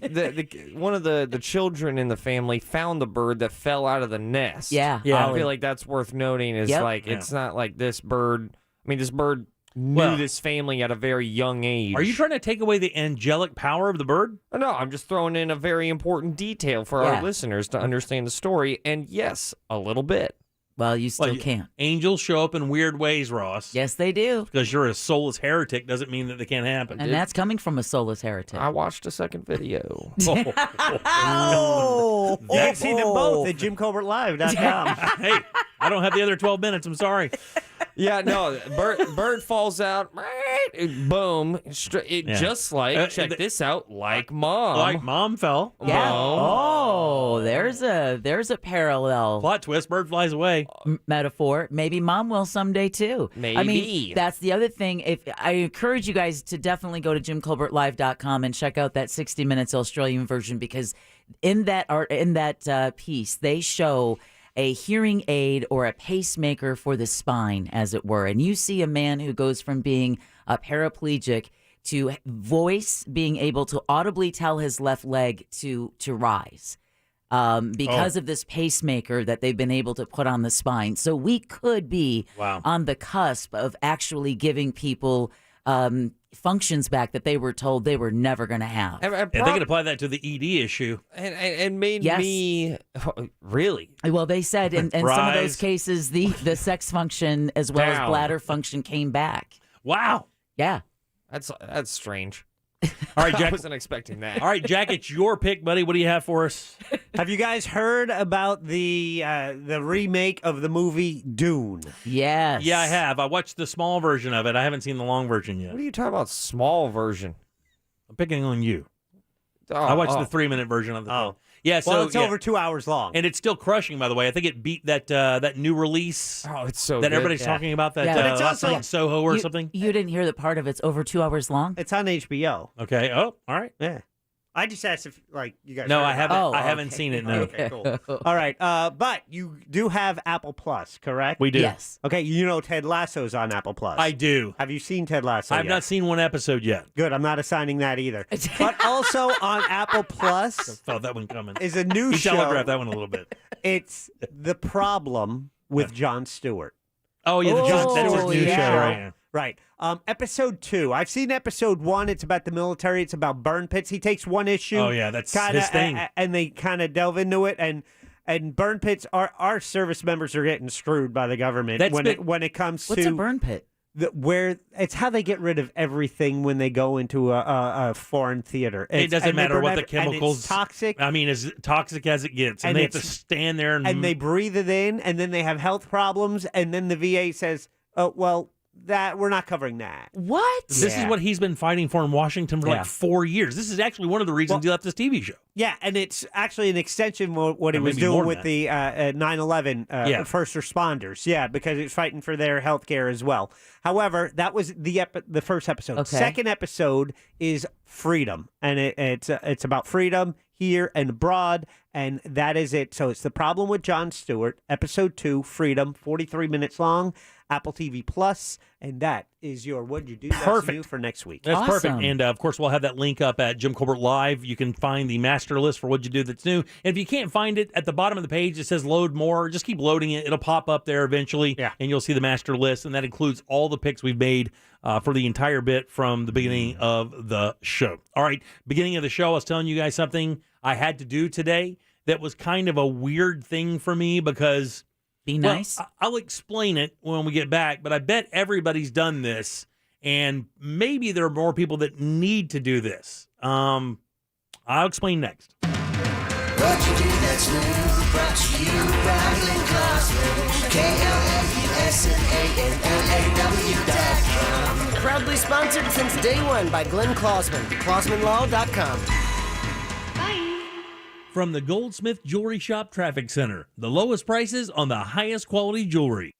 one of the children in the family found the bird that fell out of the nest. Yeah. I feel like that's worth noting. Is Yep. it's not like this bird. I mean, this bird knew Well, this family at a very young age. Are you trying to take away the angelic power of the bird? No, I'm just throwing in a very important detail for Yeah. our listeners to understand the story. And yes, a little bit. Well, you still can't. Angels show up in weird ways, Ross. Yes, they do. Because you're a soulless heretic doesn't mean that they can't happen. And that's coming from a soulless heretic. I watched a second video. Oh, you can see them both at JimColbertLive.com. Hey, I don't have the other 12 minutes. I'm sorry. Yeah, no, bird falls out, boom, just like, check this out, like mom. Like mom fell. Yeah. Boom. Oh, there's a parallel Plot twist, bird flies away. metaphor. Maybe mom will someday too. I Maybe. mean, that's the other thing. If I encourage you guys to definitely go to JimColbertLive.com and check out that 60 Minutes Australian version, because in that piece they show a hearing aid or a pacemaker for the spine, as it were. And you see a man who goes from being a paraplegic to being able to audibly tell his left leg to rise because of this pacemaker that they've been able to put on the spine. So we could be on the cusp of actually giving people functions back that they were told they were never going to have. And they can apply that to the ED issue. And made Yes. me really. Well, they said in some of those Rise. cases, the sex function as well as Down. bladder function came back. Wow. Yeah. That's strange. All right, I Jack. wasn't expecting that. All right, Jack, it's your pick, buddy. What do you have for us? Have you guys heard about the remake of the movie Dune? Yes. Yeah, I have. I watched the small version of it. I haven't seen the long version yet. What are you talking about? Small version. I'm picking on you. Oh, I watched oh. the 3-minute version of the Oh. film. Yeah, so Well, it's yeah. over 2 hours long. And it's still crushing, by the way. I think it beat that new release Oh, it's so that good. everybody's Yeah. talking about. That Yeah. But it's last also- night in Soho or You- something. You didn't hear the part of it's over 2 hours long? It's on HBO. Okay. Oh, all right. Yeah. I just asked if, you guys. No, heard I about haven't. it. Oh, I haven't okay. seen it. No. Okay, cool. All right, but you do have Apple Plus, correct? We do. Yes. Okay, you know Ted Lasso's on Apple Plus. I do. Have you seen Ted Lasso? I've yet? not seen one episode yet. Good. I'm not assigning that either. But also on Apple Plus Felt that one coming. is a new You show. telegraphed that one a little bit. It's The Problem with Jon Stewart. Oh yeah, that's his Oh, new yeah. show, right? Right. Episode 2. I've seen episode 1. It's about the military. It's about burn pits. He takes one issue. Oh yeah, that's kinda, his thing. and they kind of delve into it. And burn pits, our service members are getting screwed by the government That's been- when it comes What's to a burn pit? where it's how they get rid of everything when they go into a foreign theater. It doesn't and they matter burn what the and it's chemicals. toxic. I mean, as toxic as it gets, and And they have to it's- stand there and And they breathe it in, and then they have health problems, and then the VA says, "Oh well, that we're not covering that." What? This is what he's been fighting for in Washington for Yeah. like 4 years. This is actually one of the reasons he left this TV show. Yeah, and it's actually an extension of what he was maybe more doing than with the 9/11 first responders. Yeah, because it's fighting for their health care as well. However, that was the first episode. Okay. Second episode is freedom, and it's about freedom here and abroad, and that is it. So it's The Problem with Jon Stewart, episode 2, Freedom, 43 minutes long, Apple TV Plus, and that is your What'd You Do That's Perfect. New for next week. That's perfect. Awesome. And of course, we'll have that link up at Jim Colbert Live. You can find the master list for what you do that's new. And if you can't find it, at the bottom of the page, it says load more. Just keep loading it. It'll pop up there eventually. Yeah. And you'll see the master list. And that includes all the picks we've made for the entire bit from the beginning of the show. All right. Beginning of the show, I was telling you guys something I had to do today that was kind of a weird thing for me because. Be nice. Well, I'll explain it when we get back, but I bet everybody's done this, and maybe there are more people that need to do this. I'll explain next. What you do that's new, brought to you by Glenn Cosman, KLAUSMANLAW.com. Proudly sponsored since day one by Glenn Closman, ClosmanLaw.com. From the Goldsmith Jewelry Shop Traffic Center, the lowest prices on the highest quality jewelry.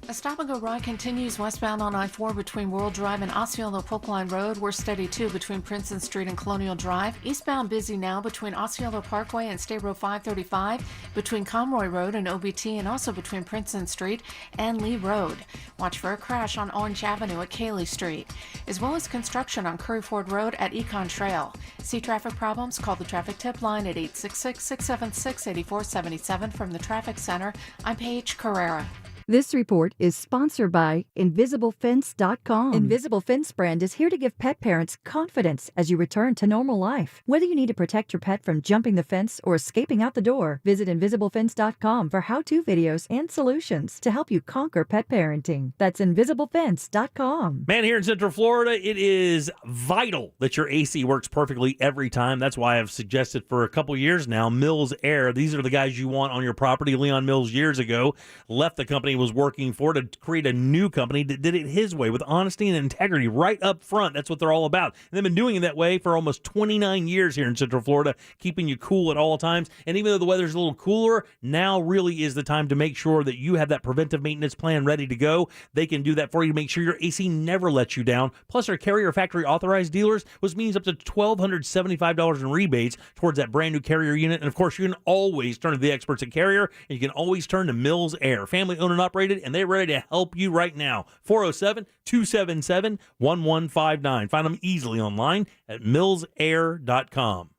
A stop-and-go ride continues westbound on I-4 between World Drive and Osceola Polkline Road. We're steady, too, between Princeton Street and Colonial Drive. Eastbound busy now between Osceola Parkway and State Road 535, between Conroy Road and OBT, and also between Princeton Street and Lee Road. Watch for a crash on Orange Avenue at Cayley Street, as well as construction on Curry Ford Road at Econ Trail. See traffic problems? Call the traffic tip line at 866-676-8477 from the Traffic Center. I'm Paige Carrera. This report is sponsored by InvisibleFence.com. Invisible Fence brand is here to give pet parents confidence as you return to normal life. Whether you need to protect your pet from jumping the fence or escaping out the door, visit InvisibleFence.com for how-to videos and solutions to help you conquer pet parenting. That's InvisibleFence.com. Man, here in Central Florida, it is vital that your AC works perfectly every time. That's why I've suggested for a couple years now, Mills Air. These are the guys you want on your property. Leon Mills years ago left the company was working for to create a new company that did it his way with honesty and integrity right up front. That's what they're all about. And they've been doing it that way for almost 29 years here in Central Florida, keeping you cool at all times. And even though the weather's a little cooler, now really is the time to make sure that you have that preventive maintenance plan ready to go. They can do that for you to make sure your AC never lets you down. Plus, our Carrier factory authorized dealers, which means up to $1,275 in rebates towards that brand new Carrier unit. And of course, you can always turn to the experts at Carrier, and you can always turn to Mills Air. Family owned and operated, and they're ready to help you right now. 407-277-1159. Find them easily online at millsair.com.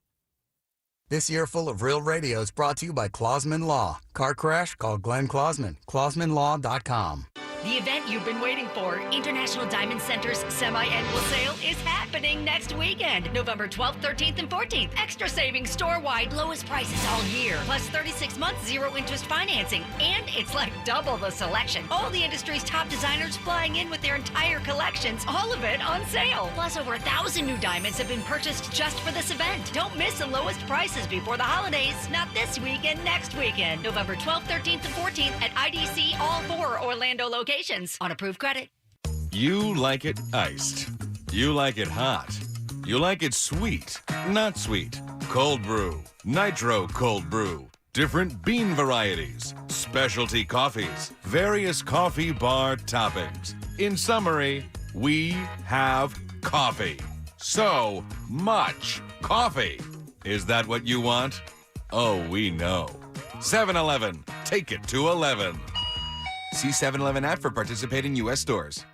This year full of real radio is brought to you by Clausman Law. Car crash? Call Glenn Clausman. ClausmanLaw.com. The event you've been waiting for, International Diamond Center's semi-annual sale, is happening next weekend, November 12th, 13th, and 14th. Extra savings store-wide, lowest prices all year, plus 36 months zero-interest financing, and it's like double the selection. All the industry's top designers flying in with their entire collections, all of it on sale. Plus, over 1,000 new diamonds have been purchased just for this event. Don't miss the lowest prices before the holidays. Not this weekend, next weekend, November 12th, 13th, and 14th at IDC, all 4 Orlando locations on approved credit. You like it iced. You like it hot. You like it sweet, not sweet. Cold brew, nitro cold brew. Different bean varieties, specialty coffees, various coffee bar toppings. In summary, we have coffee. So much coffee. Is that what you want? Oh, we know. 7-Eleven. Take it to 11. See 7-Eleven app for participating U.S. stores.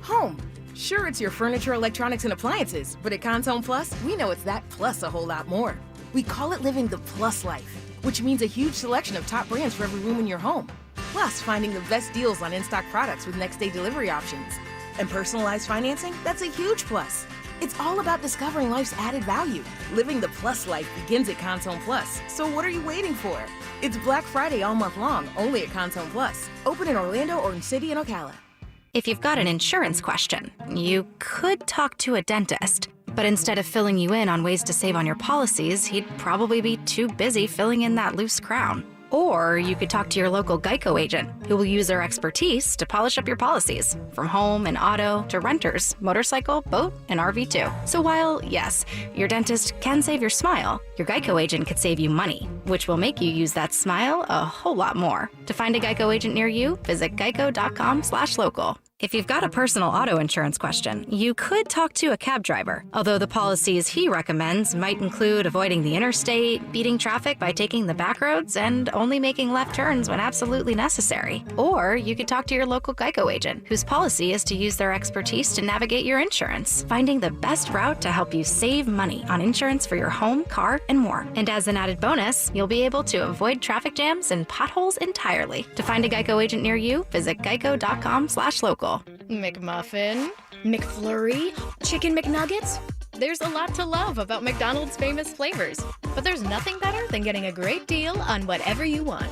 Home. Sure, it's your furniture, electronics, and appliances, but at Cons Home Plus, we know it's that plus a whole lot more. We call it living the plus life, which means a huge selection of top brands for every room in your home. Plus, finding the best deals on in-stock products with next-day delivery options. And personalized financing, that's a huge plus. It's all about discovering life's added value. Living the plus life begins at Cons Home Plus, so what are you waiting for? It's Black Friday all month long, only at Cons Home Plus. Open in Orlando, Orange City, and Ocala. If you've got an insurance question, you could talk to a dentist. But instead of filling you in on ways to save on your policies, he'd probably be too busy filling in that loose crown. Or you could talk to your local Geico agent, who will use their expertise to polish up your policies, from home and auto to renters, motorcycle, boat, and RV too. So while, yes, your dentist can save your smile, your Geico agent could save you money, which will make you use that smile a whole lot more. To find a Geico agent near you, visit geico.com/local. If you've got a personal auto insurance question, you could talk to a cab driver, although the policies he recommends might include avoiding the interstate, beating traffic by taking the back roads, and only making left turns when absolutely necessary. Or you could talk to your local Geico agent, whose policy is to use their expertise to navigate your insurance, finding the best route to help you save money on insurance for your home, car, and more. And as an added bonus, you'll be able to avoid traffic jams and potholes entirely. To find a Geico agent near you, visit geico.com/local. McMuffin, McFlurry, Chicken McNuggets. There's a lot to love about McDonald's famous flavors, but there's nothing better than getting a great deal on whatever you want.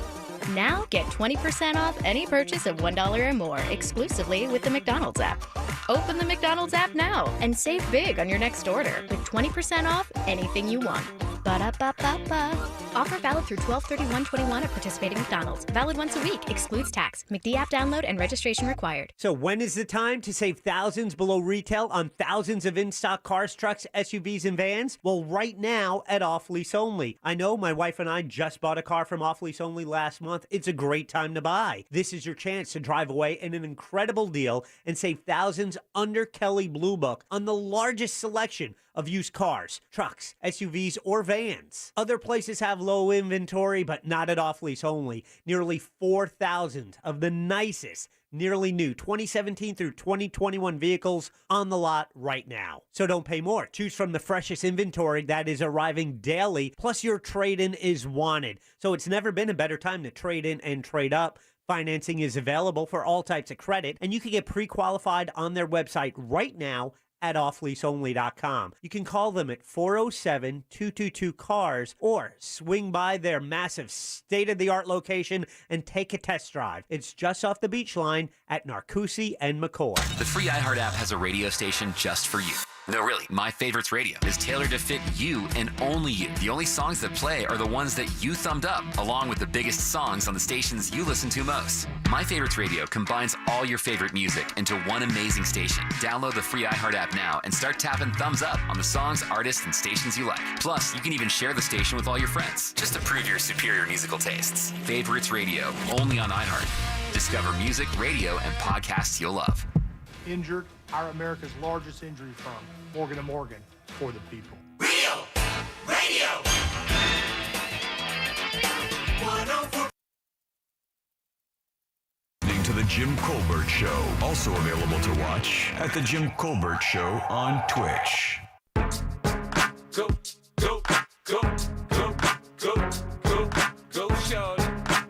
Now get 20% off any purchase of $1 or more exclusively with the McDonald's app. Open the McDonald's app now and save big on your next order with 20% off anything you want. Ba-da-ba-ba-ba. Offer valid through 12/31/21 at participating McDonald's. Valid once a week. Excludes tax. McD app download and registration required. So when is the time to save thousands below retail on thousands of in-stock cars, trucks, SUVs, and vans? Well, right now at Off Lease Only. I know my wife and I just bought a car from Off Lease Only last month. It's a great time to buy. This is your chance to drive away in an incredible deal and save thousands under Kelley Blue Book on the largest selection of used cars, trucks, SUVs, or vans. Other places have low inventory, but not at Off Lease Only. Nearly 4,000 of the nicest, nearly new 2017 through 2021 vehicles on the lot right now. So don't pay more. Choose from the freshest inventory that is arriving daily, plus your trade-in is wanted. So it's never been a better time to trade in and trade up. Financing is available for all types of credit, and you can get pre-qualified on their website right now at offleaseonly.com. You can call them at 407-222-CARS or swing by their massive state-of-the-art location and take a test drive. It's just off the beach line at Narcoossee and McCoy. The free iHeart app has a radio station just for you. No, really, My Favorites Radio is tailored to fit you and only you. The only songs that play are the ones that you thumbed up, along with the biggest songs on the stations you listen to most. My Favorites Radio combines all your favorite music into one amazing station. Download the free iHeart app now and start tapping thumbs up on the songs, artists, and stations you like. Plus, you can even share the station with all your friends, just to prove your superior musical tastes. Favorites Radio, only on iHeart. Discover music, radio, and podcasts you'll love. Injured, our America's largest injury firm, Morgan & Morgan, for the people. Real Radio 104. To the Jim Colbert Show, also available to watch at the Jim Colbert Show on Twitch. Go, go, go, go, go, go, go, shorty.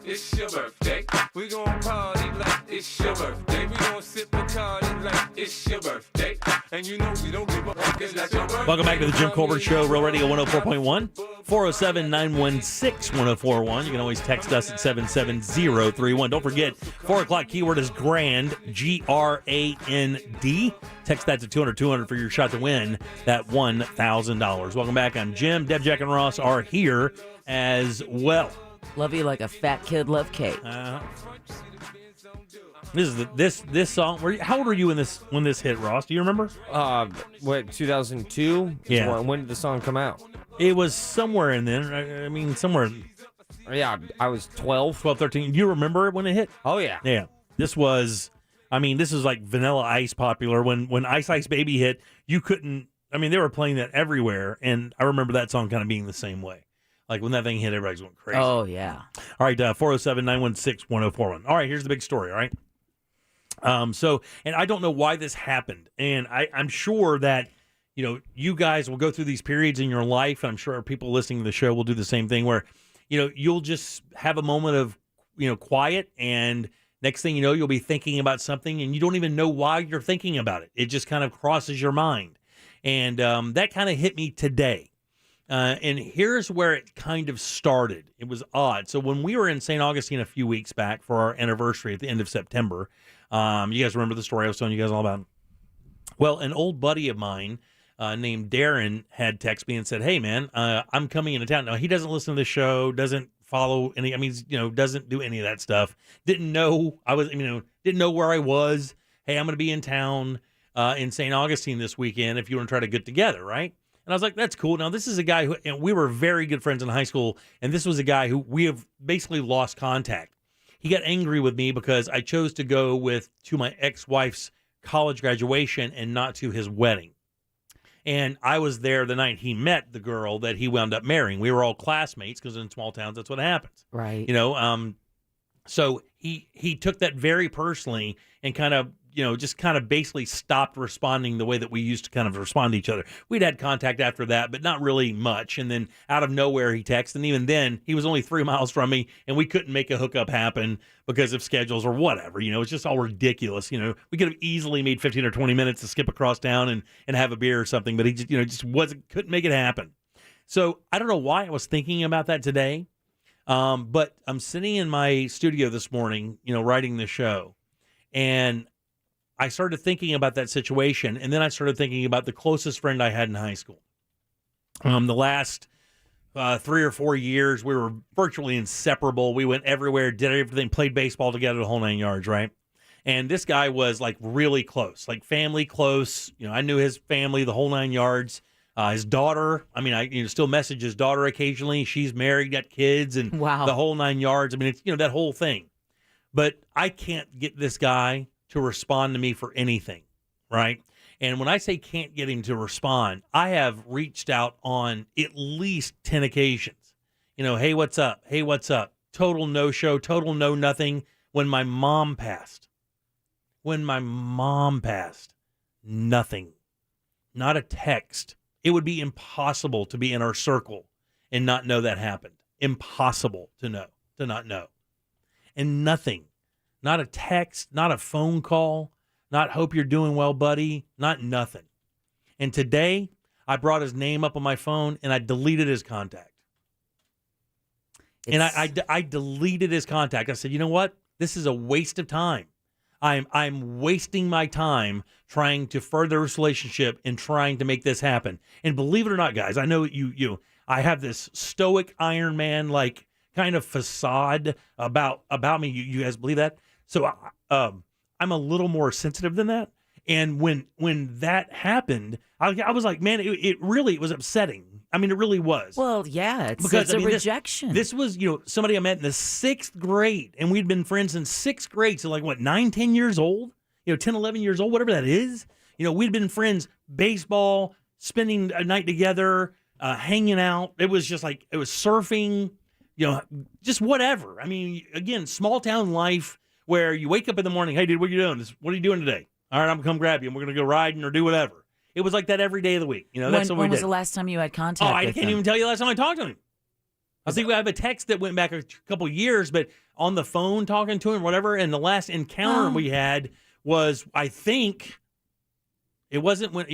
It's your birthday. We gon' party like it's your birthday. We gon' sip Bacardi like it's your birthday. And you know we don't give up. It's like your birthday. Welcome back to the Jim Colbert Show, Real Radio 104.1, 407-916-1041. You can always text us at 77031. Don't forget, 4 o'clock keyword is GRAND, G-R-A-N-D. Text that to 200 for your shot to win that $1,000. Welcome back. I'm Jim. Deb, Jack, and Ross are here as well. Love you like a fat kid love cake. This is this song. How old were you when this hit, Ross? Do you remember? What, 2002? Yeah. When did the song come out? It was somewhere in there. I mean, somewhere. Yeah, I was 12. 12, 13. Do you remember it when it hit? Oh, yeah. Yeah. This is like Vanilla Ice popular. When Ice Ice Baby hit, you couldn't. I mean, they were playing that everywhere, and I remember that song kind of being the same way. Like when that thing hit, everybody's going crazy. Oh, yeah. All right, 407-916-1041. All right, here's the big story, all right? So, and I don't know why this happened, and I'm sure that, you guys will go through these periods in your life, and I'm sure people listening to the show will do the same thing where, you'll just have a moment of, quiet, and next thing you know, you'll be thinking about something, and you don't even know why you're thinking about it. It just kind of crosses your mind, and that kind of hit me today. And here's where it kind of started. It was odd. So when we were in St. Augustine a few weeks back for our anniversary at the end of September, you guys remember the story I was telling you guys all about? Well, an old buddy of mine named Darren had texted me and said, "Hey, man, I'm coming into town." Now, he doesn't listen to the show, doesn't follow any, doesn't do any of that stuff. Didn't know didn't know where I was. Hey, I'm going to be in town in St. Augustine this weekend if you want to try to get together, right? And I was like, that's cool. Now, this is a guy who, and we were very good friends in high school, and this was a guy who we have basically lost contact. He got angry with me because I chose to go to my ex-wife's college graduation and not to his wedding. And I was there the night he met the girl that he wound up marrying. We were all classmates because in small towns, that's what happens. Right. So he took that very personally and kind of, just kind of basically stopped responding the way that we used to kind of respond to each other. We'd had contact after that, but not really much. And then out of nowhere, he texted. And even then, he was only 3 miles from me, and we couldn't make a hookup happen because of schedules or whatever. It's just all ridiculous. We could have easily made 15 or 20 minutes to skip across town and have a beer or something, but he just couldn't make it happen. So I don't know why I was thinking about that today, but I'm sitting in my studio this morning, writing the show, and I started thinking about that situation, and then I started thinking about the closest friend I had in high school. The last 3 or 4 years, we were virtually inseparable. We went everywhere, did everything, played baseball together, the whole 9 yards, right? And this guy was like really close, like family close. I knew his family, the whole 9 yards. His daughter, I still message his daughter occasionally. She's married, got kids, and wow, the whole 9 yards. It's that whole thing. But I can't get this guy to respond to me for anything, right? And when I say can't get him to respond, I have reached out on at least 10 occasions. Hey, what's up? Hey, what's up? Total no-show, total no-nothing. When my mom passed, nothing. Not a text. It would be impossible to be in our circle and not know that happened. Impossible to not know. And nothing. Not a text, not a phone call, not hope you're doing well, buddy, not nothing. And today, I brought his name up on my phone and I deleted his contact. And I deleted his contact. I said, you know what? This is a waste of time. I'm wasting my time trying to further this relationship and trying to make this happen. And believe it or not, guys, I know I have this stoic Iron Man like kind of facade about me. You guys believe that? So I'm a little more sensitive than that. And when that happened, I was like, man, it really was upsetting. It really was. Well, yeah, it's a rejection. This was, somebody I met in the 6th grade, and we'd been friends in 6th grade. So 9, 10 years old, 10, 11 years old, whatever that is. We'd been friends, baseball, spending a night together, hanging out. It was just it was surfing, just whatever. Again, small town life where you wake up in the morning, hey, dude, what are you doing? What are you doing today? All right, I'm going to come grab you, and we're going to go riding or do whatever. It was like that every day of the week. That's what we did. When was the last time you had contact with I can't even tell you the last time I talked to him. I think we have a text that went back a couple years, but on the phone talking to him, whatever. And the last encounter we had was, I think, it wasn't when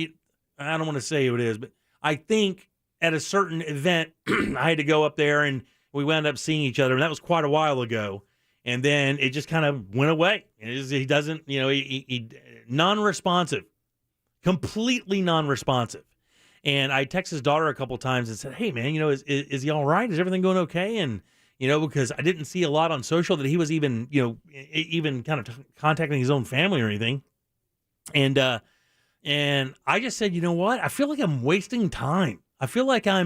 I don't want to say who it is, but I think at a certain event, I had to go up there and we wound up seeing each other. And that was quite a while ago. And then it just kind of went away. He doesn't, he non-responsive, completely non-responsive. And I texted his daughter a couple times and said, hey, man, is he all right? Is everything going okay? And, because I didn't see a lot on social that he was even, even kind of contacting his own family or anything. And I just said, you know what? I feel like I'm wasting time. I feel like I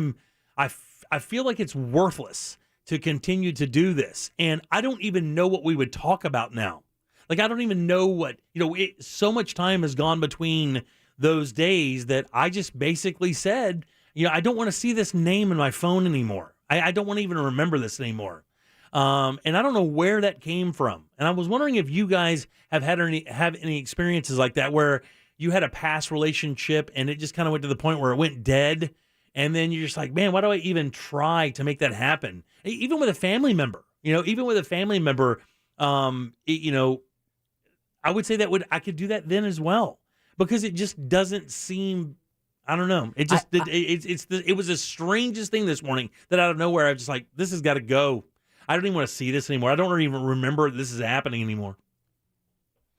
feel like it's worthless to continue to do this. And I don't even know what we would talk about now. Like, I don't even know what, so much time has gone between those days that I just basically said, I don't want to see this name in my phone anymore. I don't want to even remember this anymore. And I don't know where that came from. And I was wondering if you guys have any experiences like that where you had a past relationship and it just kind of went to the point where it went dead. And then you're just like, man, why do I even try to make that happen? Even with a family member, I would say I could do that then as well, because it just doesn't seem, I don't know. It just, it was the strangest thing this morning that out of nowhere, I was just like, this has got to go. I don't even want to see this anymore. I don't even remember this is happening anymore.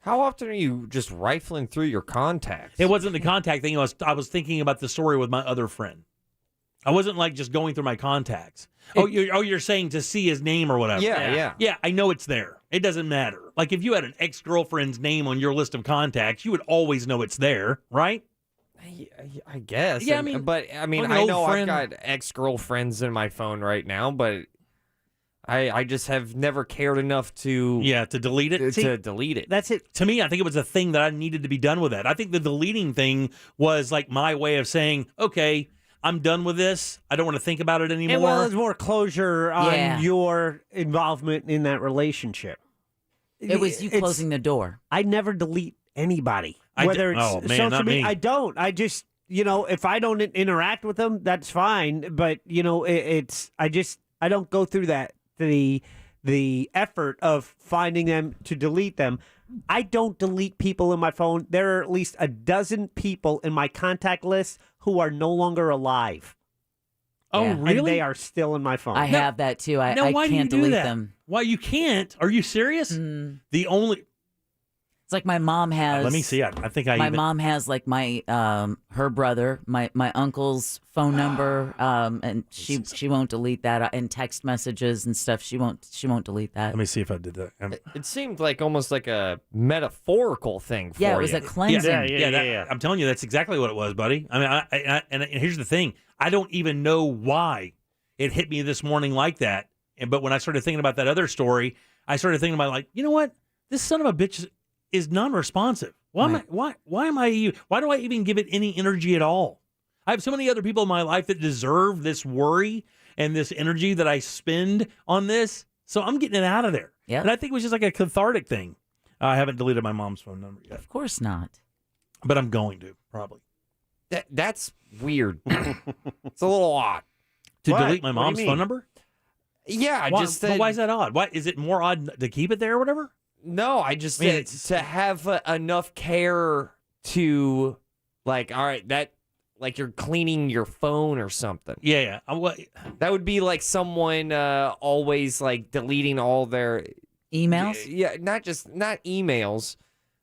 How often are you just rifling through your contacts? It wasn't the contact thing. I was thinking about the story with my other friend. I wasn't like just going through my contacts. You're saying to see his name or whatever. Yeah, I know it's there. It doesn't matter. Like if you had an ex-girlfriend's name on your list of contacts, you would always know it's there, right? I guess. Yeah, I know I've got ex-girlfriends in my phone right now, but I just have never cared enough to delete it. To delete it. That's it. To me, I think it was a thing that I needed to be done with that. I think the deleting thing was like my way of saying, okay, I'm done with this. I don't want to think about it anymore. And there's more closure on your involvement in that relationship. It was you closing the door. I never delete anybody, whether it's social media. I don't. I just, if I don't interact with them, that's fine. But I don't go through that the effort of finding them to delete them. I don't delete people in my phone. There are at least a dozen people in my contact list who are no longer alive. Oh, really? And they are still in my phone. I have that too. I why can't do you do delete that? them. Why you can't? Are you serious? It's like my mom has. Let me see. I think my mom has like my her brother, my uncle's phone number, and she won't delete that, and text messages and stuff. She won't delete that. Let me see if I did that. It seemed like almost like a metaphorical thing for you. Yeah, it was a cleansing. Yeah. I'm telling you, that's exactly what it was, buddy. I mean, and here's the thing: I don't even know why it hit me this morning like that. But when I started thinking about that other story, I started thinking about like, you know what? This son of a bitch is non-responsive. Why do I even give it any energy at all? I have so many other people in my life that deserve this worry and this energy that I spend on this. So I'm getting it out of there. Yeah. And I think it was just like a cathartic thing. I haven't deleted my mom's phone number yet. Of course not. But I'm going to, probably. That's weird. It's a little odd. To delete my mom's phone number? Yeah, but why is that odd? Why is it more odd to keep it there or whatever? No, I just said to have enough care to, like, all right, that, like you're cleaning your phone or something. Yeah. That would be like someone always like deleting all their emails. Yeah, not emails,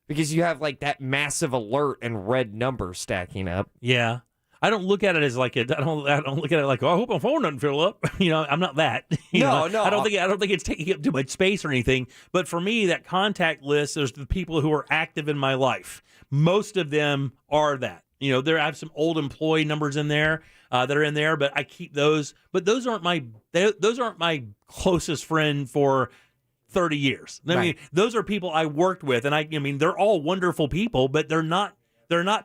because you have like that massive alert and red number stacking up. Yeah. I don't look at it as like I don't look at it like, oh, I hope my phone doesn't fill up. I'm not that. No. I don't think it's taking up too much space or anything. But for me, that contact list, there's the people who are active in my life. Most of them are that. I have some old employee numbers in there that are in there, but I keep those. But those aren't my closest friend for 30 years. I mean, those are people I worked with, and I mean, they're all wonderful people, but they're not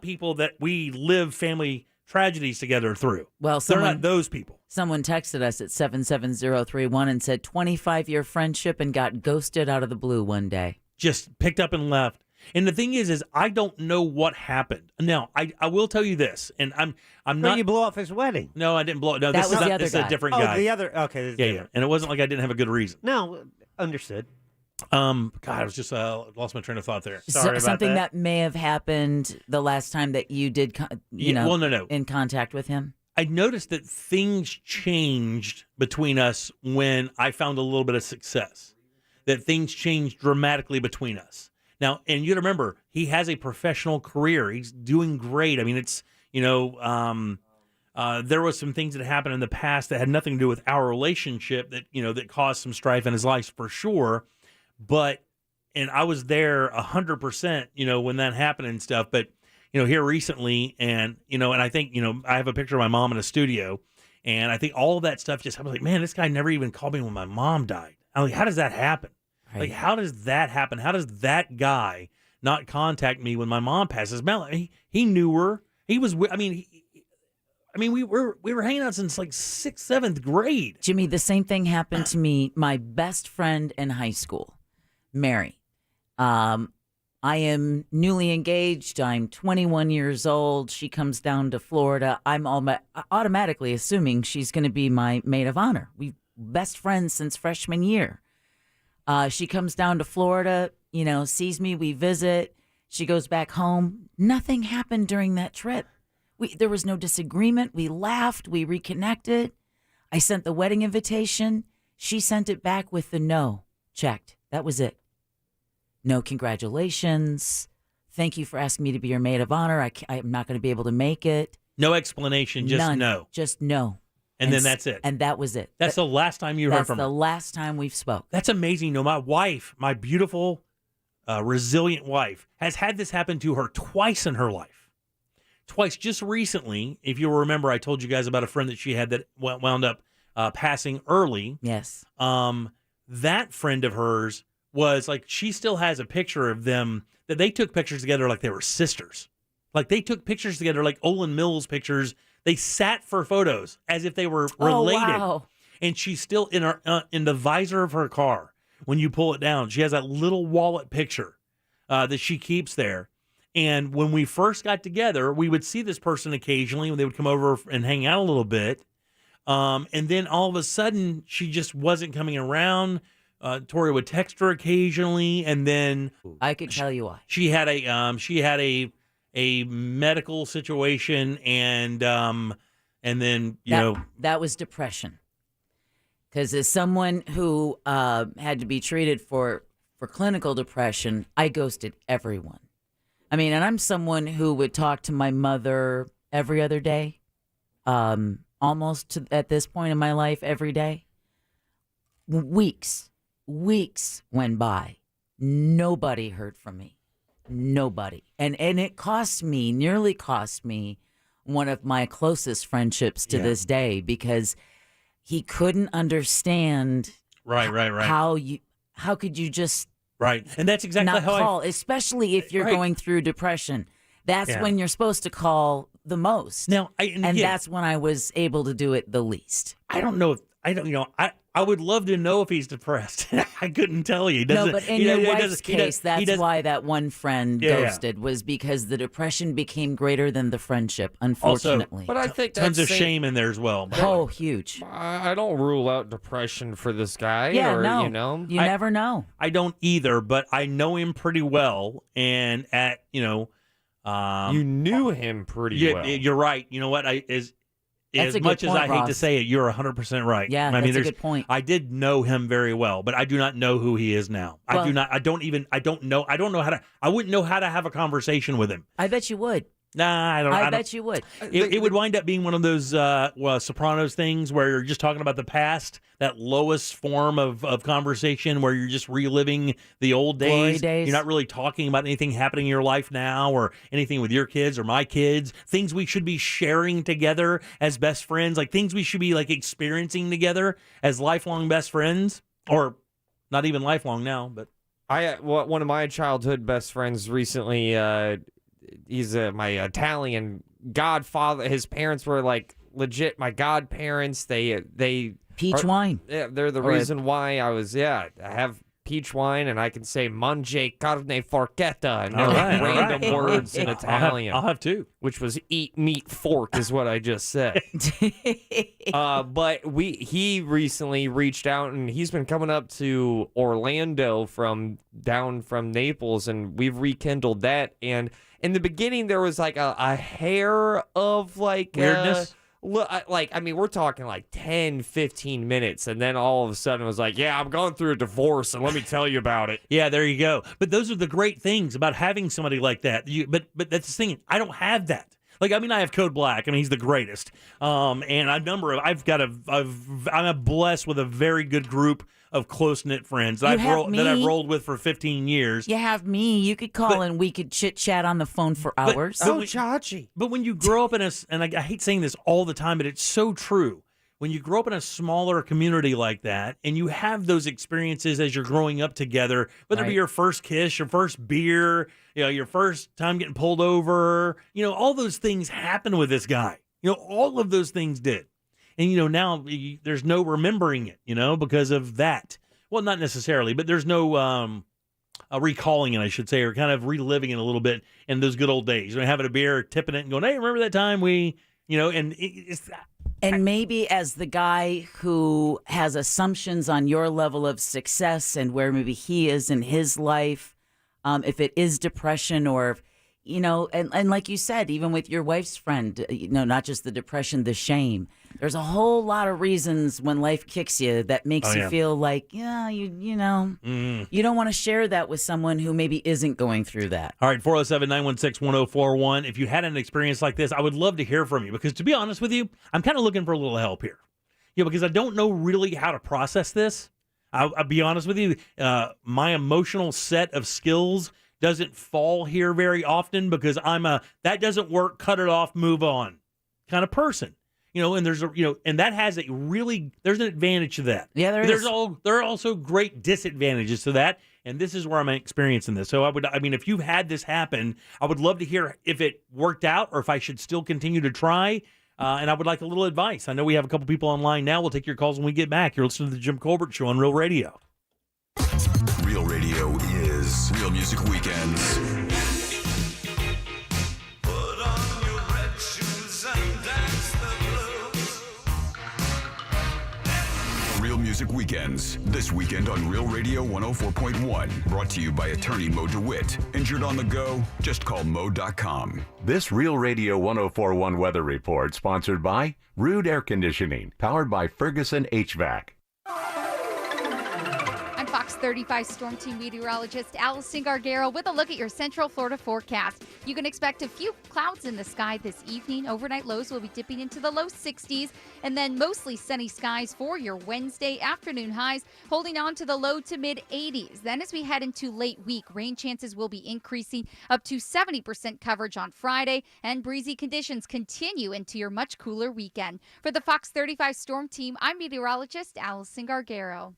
people that we live family tragedies together through. Well, they're not those people. Someone texted us at 77031 and said 25-year friendship and got ghosted out of the blue one day. Just picked up and left. And the thing is I don't know what happened. Now, I will tell you this, and I'm not. You blew off his wedding. No, I didn't blow it. No, this is a different guy. The other. Okay. Yeah. And it wasn't like I didn't have a good reason. No, Understood. God, I was just lost my train of thought there. Sorry about something that. that may have happened the last time that you did, no. in contact with him. I noticed that things changed between us when I found a little bit of success. That things changed dramatically between us. Now, and you remember, he has a professional career. He's doing great. I mean, it's, there was some things that happened in the past that had nothing to do with our relationship that, that caused some strife in his life for sure. And I was there 100%, when that happened and stuff. But, here recently, and I think, I have a picture of my mom in a studio, and I think all of that stuff I was like, man, this guy never even called me when my mom died. I'm like, how does that happen? Right. Like, how does that happen? How does that guy not contact me when my mom passes? He knew her. He was, we were hanging out since like 6th, 7th grade. Jimmy, the same thing happened to me. My best friend in high school, Mary. I am newly engaged. I'm 21 years old. She comes down to Florida. I'm automatically assuming she's going to be my maid of honor. We've best friends since freshman year. She comes down to Florida, sees me. We visit. She goes back home. Nothing happened during that trip. There was no disagreement. We laughed. We reconnected. I sent the wedding invitation. She sent it back with the no checked. That was it. No congratulations. Thank you for asking me to be your maid of honor. I'm not going to be able to make it. No explanation, just None. no. Just no. And then that's it. And that was it. That's the last time you heard from her. That's the last time we've spoke. That's amazing. My wife, my beautiful, resilient wife, has had this happen to her twice in her life. Twice. Just recently, if you'll remember, I told you guys about a friend that she had that wound up passing early. Yes. That friend of hers was like, she still has a picture of them that they took pictures together like they were sisters. Like they took pictures together like Olin Mills pictures. They sat for photos as if they were related. Oh, wow. And she's still in the visor of her car. When you pull it down, she has that little wallet picture that she keeps there. And when we first got together, we would see this person occasionally when they would come over and hang out a little bit. And then all of a sudden, she just wasn't coming around. Tori would text her occasionally, and then I could tell you why. She had a medical situation, and then that was depression. Because as someone who had to be treated for clinical depression, I ghosted everyone. I mean, and I'm someone who would talk to my mother every other day, almost at this point in my life, every day. Weeks went by. Nobody heard from me. Nobody. And it nearly cost me one of my closest friendships to this day, because he couldn't understand how could you just and that's exactly not how call, especially if you're going through depression. That's when you're supposed to call the most. Now, that's when I was able to do it the least. I don't know. I would love to know if he's depressed. I couldn't tell you. No, but in your wife's case, that's why that one friend ghosted, was because the depression became greater than the friendship, unfortunately. Also, but I think tons of shame in there as well. Oh, huge. I don't rule out depression for this guy. Yeah, no. You never know. I don't either, but I know him pretty well. And you knew him pretty well. You're right. You know what? As much as I hate to say it, you're 100% right. Yeah, that's a good point. I did know him very well, but I do not know who he is now. I wouldn't know how to have a conversation with him. I bet you would. Nah, I don't. I bet you would. It would wind up being one of those Sopranos things where you're just talking about the past, that lowest form of conversation where you're just reliving the old days. You're not really talking about anything happening in your life now or anything with your kids or my kids, things we should be sharing together as best friends, like things we should be like experiencing together as lifelong best friends, or not even lifelong now, but one of my childhood best friends recently, he's my Italian godfather. His parents were like legit my godparents. They peach wine. Yeah, they're the reason why I have peach wine, and I can say mangi carne forchetta and All right, random words in Italian. I'll have two. Which was eat meat fork is what I just said. But he recently reached out, and he's been coming up to Orlando down from Naples, and we've rekindled that. And in the beginning, there was like a hair of like weirdness. We're talking like 10, 15 minutes, and then all of a sudden it was like, yeah, I'm going through a divorce, and let me tell you about it. Yeah, there you go. But those are the great things about having somebody like that. But that's the thing. I don't have that. I have Code Black. He's the greatest. And I'm blessed with a very good group of close-knit friends that I've rolled with for 15 years. You have me. You could call and we could chit-chat on the phone for hours. Chachi. But when you grow up in and I hate saying this all the time, but it's so true. When you grow up in a smaller community like that, and you have those experiences as you're growing up together, whether it be your first kiss, your first beer, your first time getting pulled over, all those things happen with this guy. All of those things did. And, now there's no remembering it, because of that. Well, not necessarily, but there's no recalling it, I should say, or kind of reliving it a little bit in those good old days. Having a beer, tipping it, and going, hey, remember that time we, and it's... And maybe as the guy who has assumptions on your level of success and where maybe he is in his life, if it is depression or, and like you said, even with your wife's friend, not just the depression, the shame. There's a whole lot of reasons when life kicks you that makes you feel like, you don't want to share that with someone who maybe isn't going through that. All right, 407-916-1041. If you had an experience like this, I would love to hear from you because, to be honest with you, I'm kind of looking for a little help here. Because I don't know really how to process this. I'll be honest with you. My emotional set of skills doesn't fall here very often because I'm that doesn't work, cut it off, move on kind of person. And there's and that has there's an advantage to that. Yeah, there is. There are also great disadvantages to that, and this is where I'm experiencing this. So if you've had this happen, I would love to hear if it worked out or if I should still continue to try. And I would like a little advice. I know we have a couple people online now. We'll take your calls when we get back. You're listening to the Jim Colbert Show on Real Radio. Real Radio is Real Music Weekends. Real Music Weekends, this weekend on Real Radio 104.1. Brought to you by attorney Mo DeWitt. Injured on the go? Just call Mo.com. This Real Radio 104.1 weather report sponsored by Rude Air Conditioning, powered by Ferguson HVAC. I'm Fox 35 Storm Team meteorologist Allison Gargaro with a look at your Central Florida forecast. You can expect a few clouds in the sky this evening. Overnight lows will be dipping into the low 60s, and then mostly sunny skies for your Wednesday. Afternoon highs holding on to the low to mid 80s. Then as we head into late week, rain chances will be increasing up to 70% coverage on Friday, and breezy conditions continue into your much cooler weekend. For the Fox 35 Storm Team, I'm meteorologist Allison Gargaro.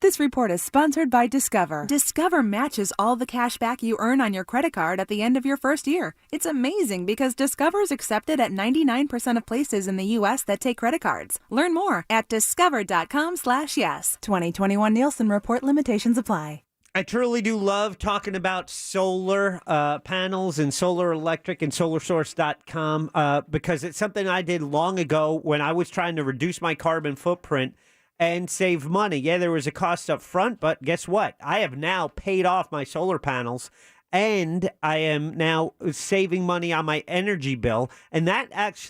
This report is sponsored by Discover. Discover matches all the cash back you earn on your credit card at the end of your first year. It's amazing because Discover is accepted at 99% of places in the U.S. that take credit cards. Learn more at discover.com/yes. 2021 Nielsen Report limitations apply. I truly do love talking about solar panels and solar electric and solarsource.com because it's something I did long ago when I was trying to reduce my carbon footprint and save money. Yeah, there was a cost up front, but guess what? I have now paid off my solar panels, and I am now saving money on my energy bill. And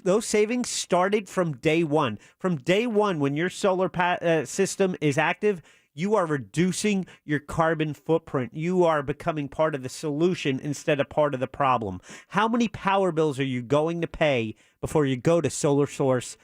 those savings started from day one. From day one, when your solar system is active, you are reducing your carbon footprint. You are becoming part of the solution instead of part of the problem. How many power bills are you going to pay before you go to SolarSource.com?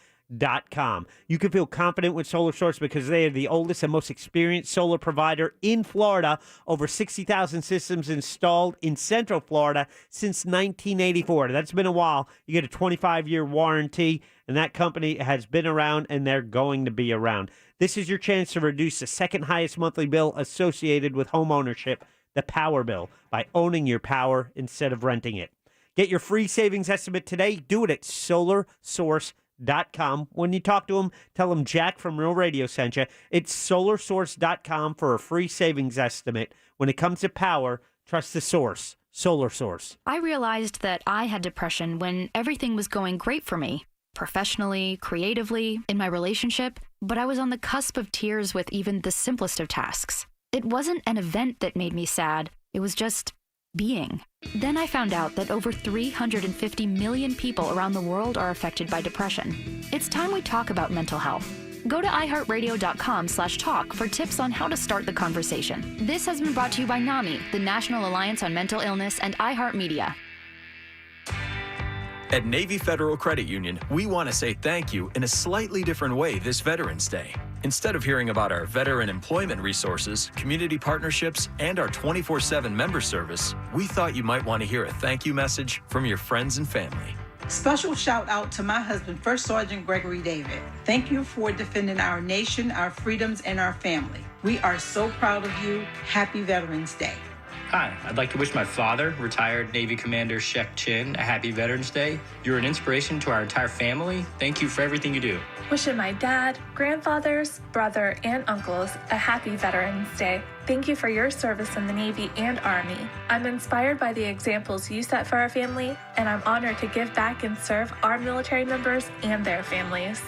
You can feel confident with Solar Source because they are the oldest and most experienced solar provider in Florida. Over 60,000 systems installed in Central Florida since 1984. That's been a while. You get a 25-year warranty, and that company has been around, and they're going to be around. This is your chance to reduce the second highest monthly bill associated with home ownership, the power bill, by owning your power instead of renting it. Get your free savings estimate today. Do it at SolarSource.com. SolarSource.com. When you talk to them, tell them Jack from Real Radio sent you. It's SolarSource.com for a free savings estimate. When it comes to power, trust the source. Solar Source. I realized that I had depression when everything was going great for me, professionally, creatively, in my relationship, but I was on the cusp of tears with even the simplest of tasks. It wasn't an event that made me sad, it was just being. Then I found out that over 350 million people around the world are affected by depression. It's time we talk about mental health. Go to iHeartRadio.com/talk for tips on how to start the conversation. This has been brought to you by NAMI, the National Alliance on Mental Illness, and iHeartMedia. At Navy Federal Credit Union, we want to say thank you in a slightly different way this Veterans Day. Instead of hearing about our veteran employment resources, community partnerships, and our 24/7 member service, we thought you might want to hear a thank you message from your friends and family. Special shout out to my husband, First Sergeant Gregory David. Thank you for defending our nation, our freedoms, and our family. We are so proud of you. Happy Veterans Day. Hi, I'd like to wish my father, retired Navy Commander Shek Chin, a happy Veterans Day. You're an inspiration to our entire family. Thank you for everything you do. Wishing my dad, grandfathers, brother, and uncles a happy Veterans Day. Thank you for your service in the Navy and Army. I'm inspired by the examples you set for our family, and I'm honored to give back and serve our military members and their families.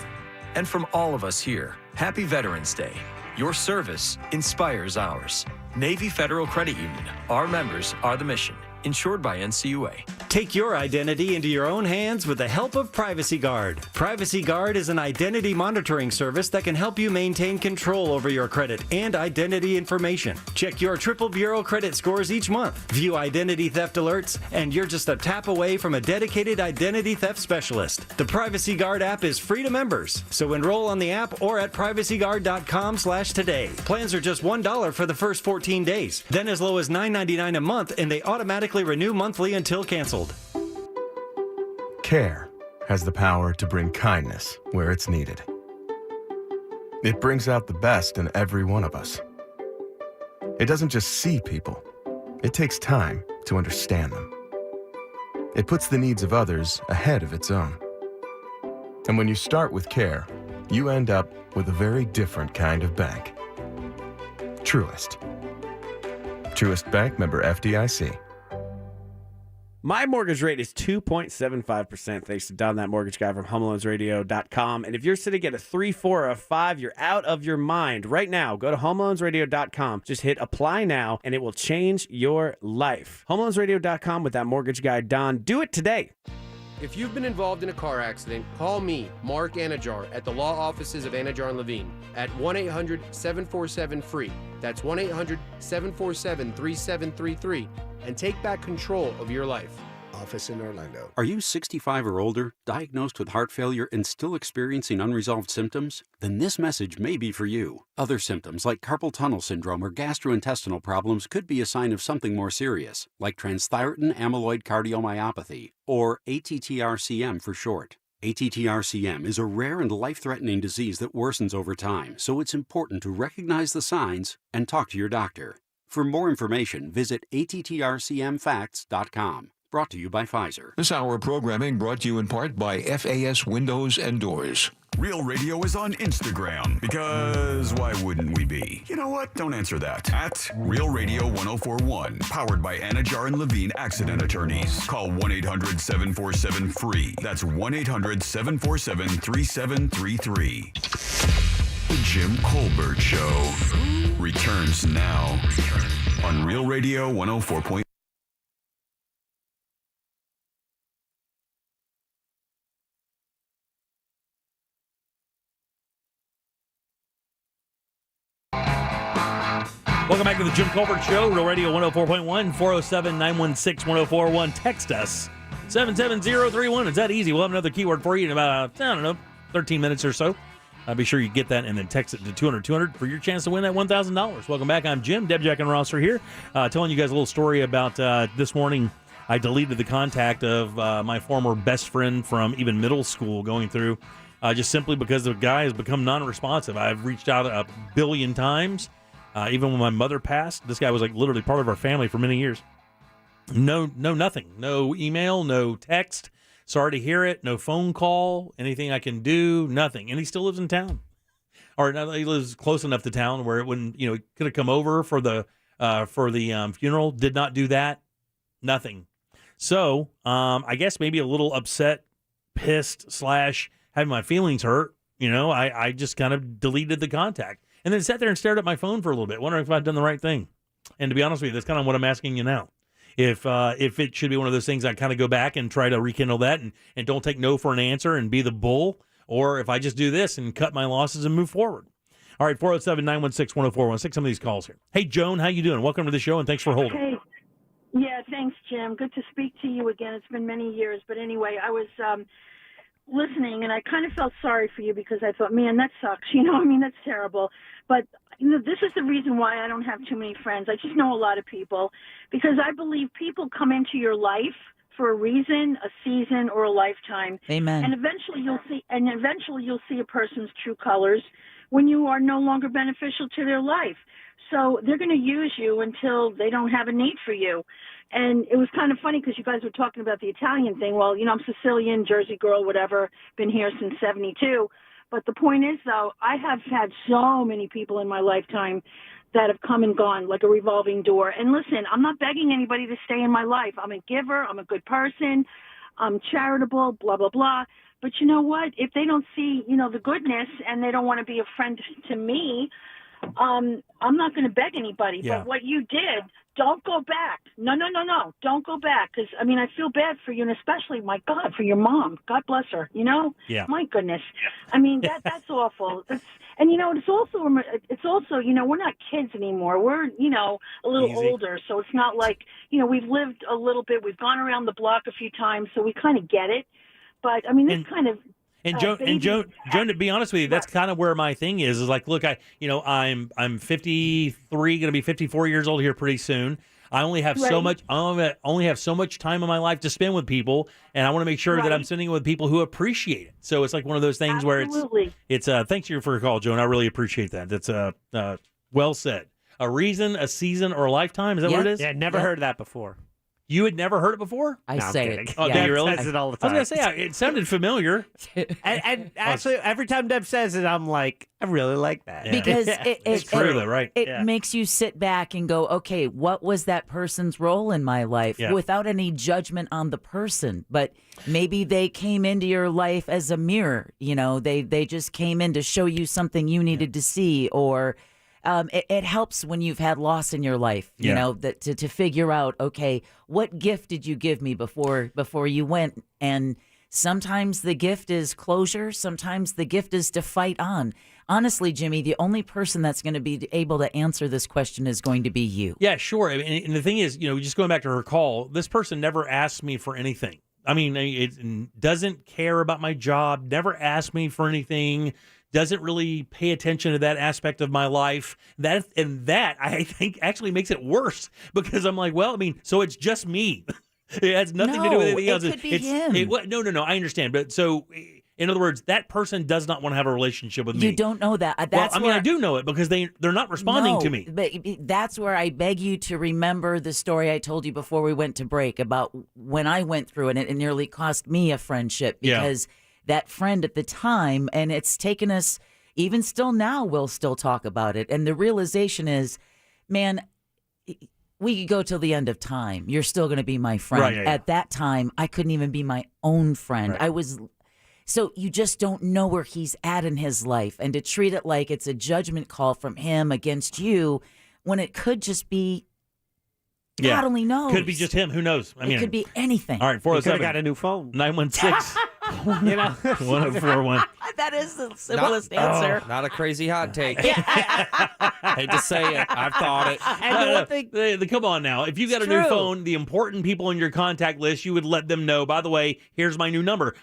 And from all of us here, happy Veterans Day. Your service inspires ours. Navy Federal Credit Union. Our members are the mission. Insured by NCUA. Take your identity into your own hands with the help of Privacy Guard. Privacy Guard is an identity monitoring service that can help you maintain control over your credit and identity information. Check your Triple Bureau credit scores each month. View identity theft alerts, and you're just a tap away from a dedicated identity theft specialist. The Privacy Guard app is free to members, so enroll on the app or at privacyguard.com/today. Plans are just $1 for the first 14 days, then as low as $9.99 a month, and they automatically renew monthly until canceled. Care has the power to bring kindness where it's needed. It brings out the best in every one of us. It doesn't just see people, it takes time to understand them. It puts the needs of others ahead of its own. And when you start with care, you end up with a very different kind of bank. Truist. Truist Bank, member FDIC. My mortgage rate is 2.75%, thanks to Don, that mortgage guy from homeloansradio.com. And if you're sitting at a 3, 4, or a 5, you're out of your mind. Right now, go to homeloansradio.com. Just hit apply now, and it will change your life. Homeloansradio.com with that mortgage guy, Don. Do it today. If you've been involved in a car accident, call me, Mark Anajar, at the law offices of Anajar and Levine at 1-800-747-FREE. That's 1-800-747-3733. And take back control of your life. Office in Orlando. Are you 65 or older, diagnosed with heart failure, and still experiencing unresolved symptoms? Then this message may be for you. Other symptoms like carpal tunnel syndrome or gastrointestinal problems could be a sign of something more serious, like transthyretin amyloid cardiomyopathy, or ATTR-CM for short. ATTR-CM is a rare and life-threatening disease that worsens over time, so it's important to recognize the signs and talk to your doctor. For more information, visit attrcmfacts.com. Brought to you by Pfizer. This hour of programming brought to you in part by FAS Windows and Doors. Real Radio is on Instagram because why wouldn't we be? You know what? Don't answer that. At Real Radio 1041, powered by Anajar and Levine Accident Attorneys. Call 1-800-747-FREE. That's 1-800-747-3733. The Jim Colbert Show returns now on Real Radio 104.1. Welcome back to the Jim Colbert Show, Real Radio 104.1, 407-916-1041. Text us, 77031. It's that easy. We'll have another keyword for you in about, 13 minutes or so. Be sure you get that and then text it to 200-200 for your chance to win that $1,000. Welcome back. I'm Jim. Deb, Jack, and Ross are here. Telling you guys a little story about this morning. I deleted the contact of my former best friend from even middle school going through just simply because the guy has become non-responsive. I've reached out a billion times. Even when my mother passed, this guy was like literally part of our family for many years. No, nothing. No email, no text. Sorry to hear it. No phone call, anything I can do, nothing. And he still lives in town. Or he lives close enough to town where it wouldn't, he could have come over for the funeral. Did not do that. Nothing. So I guess maybe a little upset, pissed / having my feelings hurt. I just kind of deleted the contact and then sat there and stared at my phone for a little bit, wondering if I'd done the right thing. And to be honest with you, that's kind of what I'm asking you now. If it should be one of those things, I kind of go back and try to rekindle that and don't take no for an answer and be the bull, or if I just do this and cut my losses and move forward. All right, 407-916-1041. Some of these calls here. Hey, Joan, how you doing? Welcome to the show, and thanks for holding. Hey. Yeah, thanks, Jim. Good to speak to you again. It's been many years. But anyway, I was listening, and I kind of felt sorry for you because I thought, man, that sucks. That's terrible. But, this is the reason why I don't have too many friends. I just know a lot of people because I believe people come into your life for a reason, a season, or a lifetime. Amen. And eventually you'll see a person's true colors when you are no longer beneficial to their life. So they're going to use you until they don't have a need for you. And it was kind of funny because you guys were talking about the Italian thing. Well, I'm Sicilian, Jersey girl, whatever, been here since 72. But the point is, though, I have had so many people in my lifetime that have come and gone like a revolving door. And listen, I'm not begging anybody to stay in my life. I'm a giver. I'm a good person. I'm charitable, blah, blah, blah. But you know what? If they don't see, the goodness and they don't want to be a friend to me, I'm not going to beg anybody. Yeah. But what you did, don't go back. No. Don't go back. Because, I feel bad for you, and especially, my God, for your mom. God bless her, Yeah. My goodness. That's awful. It's also, we're not kids anymore. We're, a little Easy. older. So it's not like, we've lived a little bit. We've gone around the block a few times, so we kind of get it. But, this kind of... And Joan, to be honest with you, that's kind of where my thing is like, look, I'm 53, going to be 54 years old here pretty soon. I only have so much. I only have so much time in my life to spend with people, and I want to make sure that I'm spending it with people who appreciate it. So it's like one of those things where it's. Thanks you for your call, Joan. I really appreciate that. That's well said. A reason, a season, or a lifetime. Is that what it is? Yeah, never heard that before. You had never heard it before? I say it. Oh, do you really? Says it all the time. I was going to say, it sounded familiar. and actually, every time Deb says it, I'm like, I really like that. Yeah. Because it's true, though, right? It makes you sit back and go, okay, what was that person's role in my life? Yeah. Without any judgment on the person. But maybe they came into your life as a mirror. They just came in to show you something you needed to see, or... It helps when you've had loss in your life, that to figure out, okay, what gift did you give me before you went? And sometimes the gift is closure. Sometimes the gift is to fight on. Honestly, Jimmy, the only person that's going to be able to answer this question is going to be you. Yeah, sure. And the thing is, just going back to her call, this person never asked me for anything. It doesn't care about my job, never asked me for anything. Doesn't really pay attention to that aspect of my life. That I think actually makes it worse because I'm like, so it's just me. It has nothing to do with anything else. It could be him. No. I understand, but so in other words, that person does not want to have a relationship with me. You don't know that. I do know it because they're not responding to me. But that's where I beg you to remember the story I told you before we went to break about when I went through it, and it nearly cost me a friendship because. Yeah. That friend at the time, and it's taken us, even still now, we'll still talk about it. And the realization is, man, we could go till the end of time. You're still going to be my friend. Right, yeah. At that time, I couldn't even be my own friend. Right. So you just don't know where he's at in his life. And to treat it like it's a judgment call from him against you, when it could just be, God only knows. Could be just him. Who knows? It could be anything. All right, 407. He could have got a new phone. 916. 1041. That is the simplest answer. Not a crazy hot take. Hate to say it. I've thought it. Come on now. If you got a new phone, the important people in your contact list, you would let them know, by the way, here's my new number.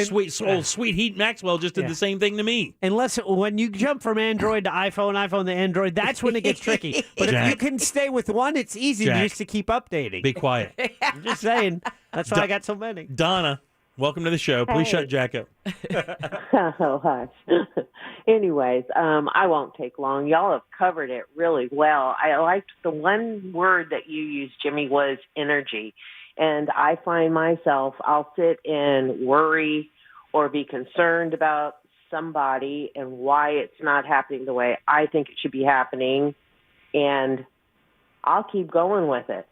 Sweet Heat Maxwell just did the same thing to me. Unless when you jump from Android to iPhone to Android, that's when it gets tricky. But if you can stay with one, it's easy just to keep updating. Be quiet. I'm just saying. That's why I got so many. Donna. Welcome to the show. Please shut Jack up. Oh, hush. Anyways, I won't take long. Y'all have covered it really well. I liked the one word that you used, Jimmy, was energy. And I find myself, I'll sit and worry or be concerned about somebody and why it's not happening the way I think it should be happening. And I'll keep going with it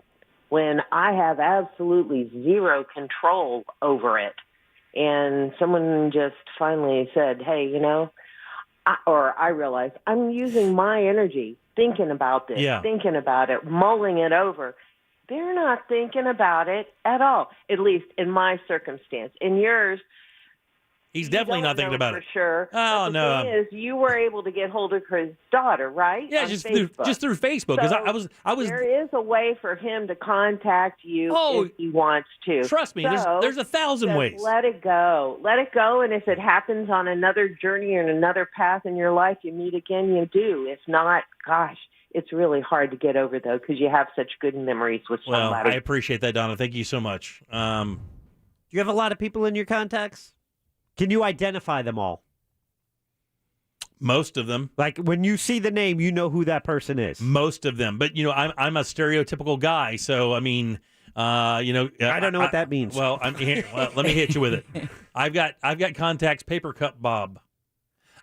when I have absolutely zero control over it. And someone just finally said, hey, you know, I realized I'm using my energy thinking about this, thinking about it, mulling it over. They're not thinking about it at all, at least in my circumstance. In yours, he's definitely not thinking about it. For sure. Oh, but no. The thing is, you were able to get hold of his daughter, right? Yeah, on just Facebook. through Facebook. Because So I was. There is a way for him to contact you if he wants to. Trust me, So, there's 1,000 just ways. Let it go. Let it go. And if it happens on another journey or another path in your life, you meet again, you do. If not, gosh, it's really hard to get over, though, because you have such good memories with Well, somebody. I appreciate that, Donna. Thank you so much. Do you have a lot of people in your contacts? Can you identify them all? Most of them. Like when you see the name, you know who that person is. Most of them. But, you know, I'm a stereotypical guy. So, I mean, you know. I don't know what that means. Well, here, let me hit you with it. I've got contacts, Paper Cup Bob.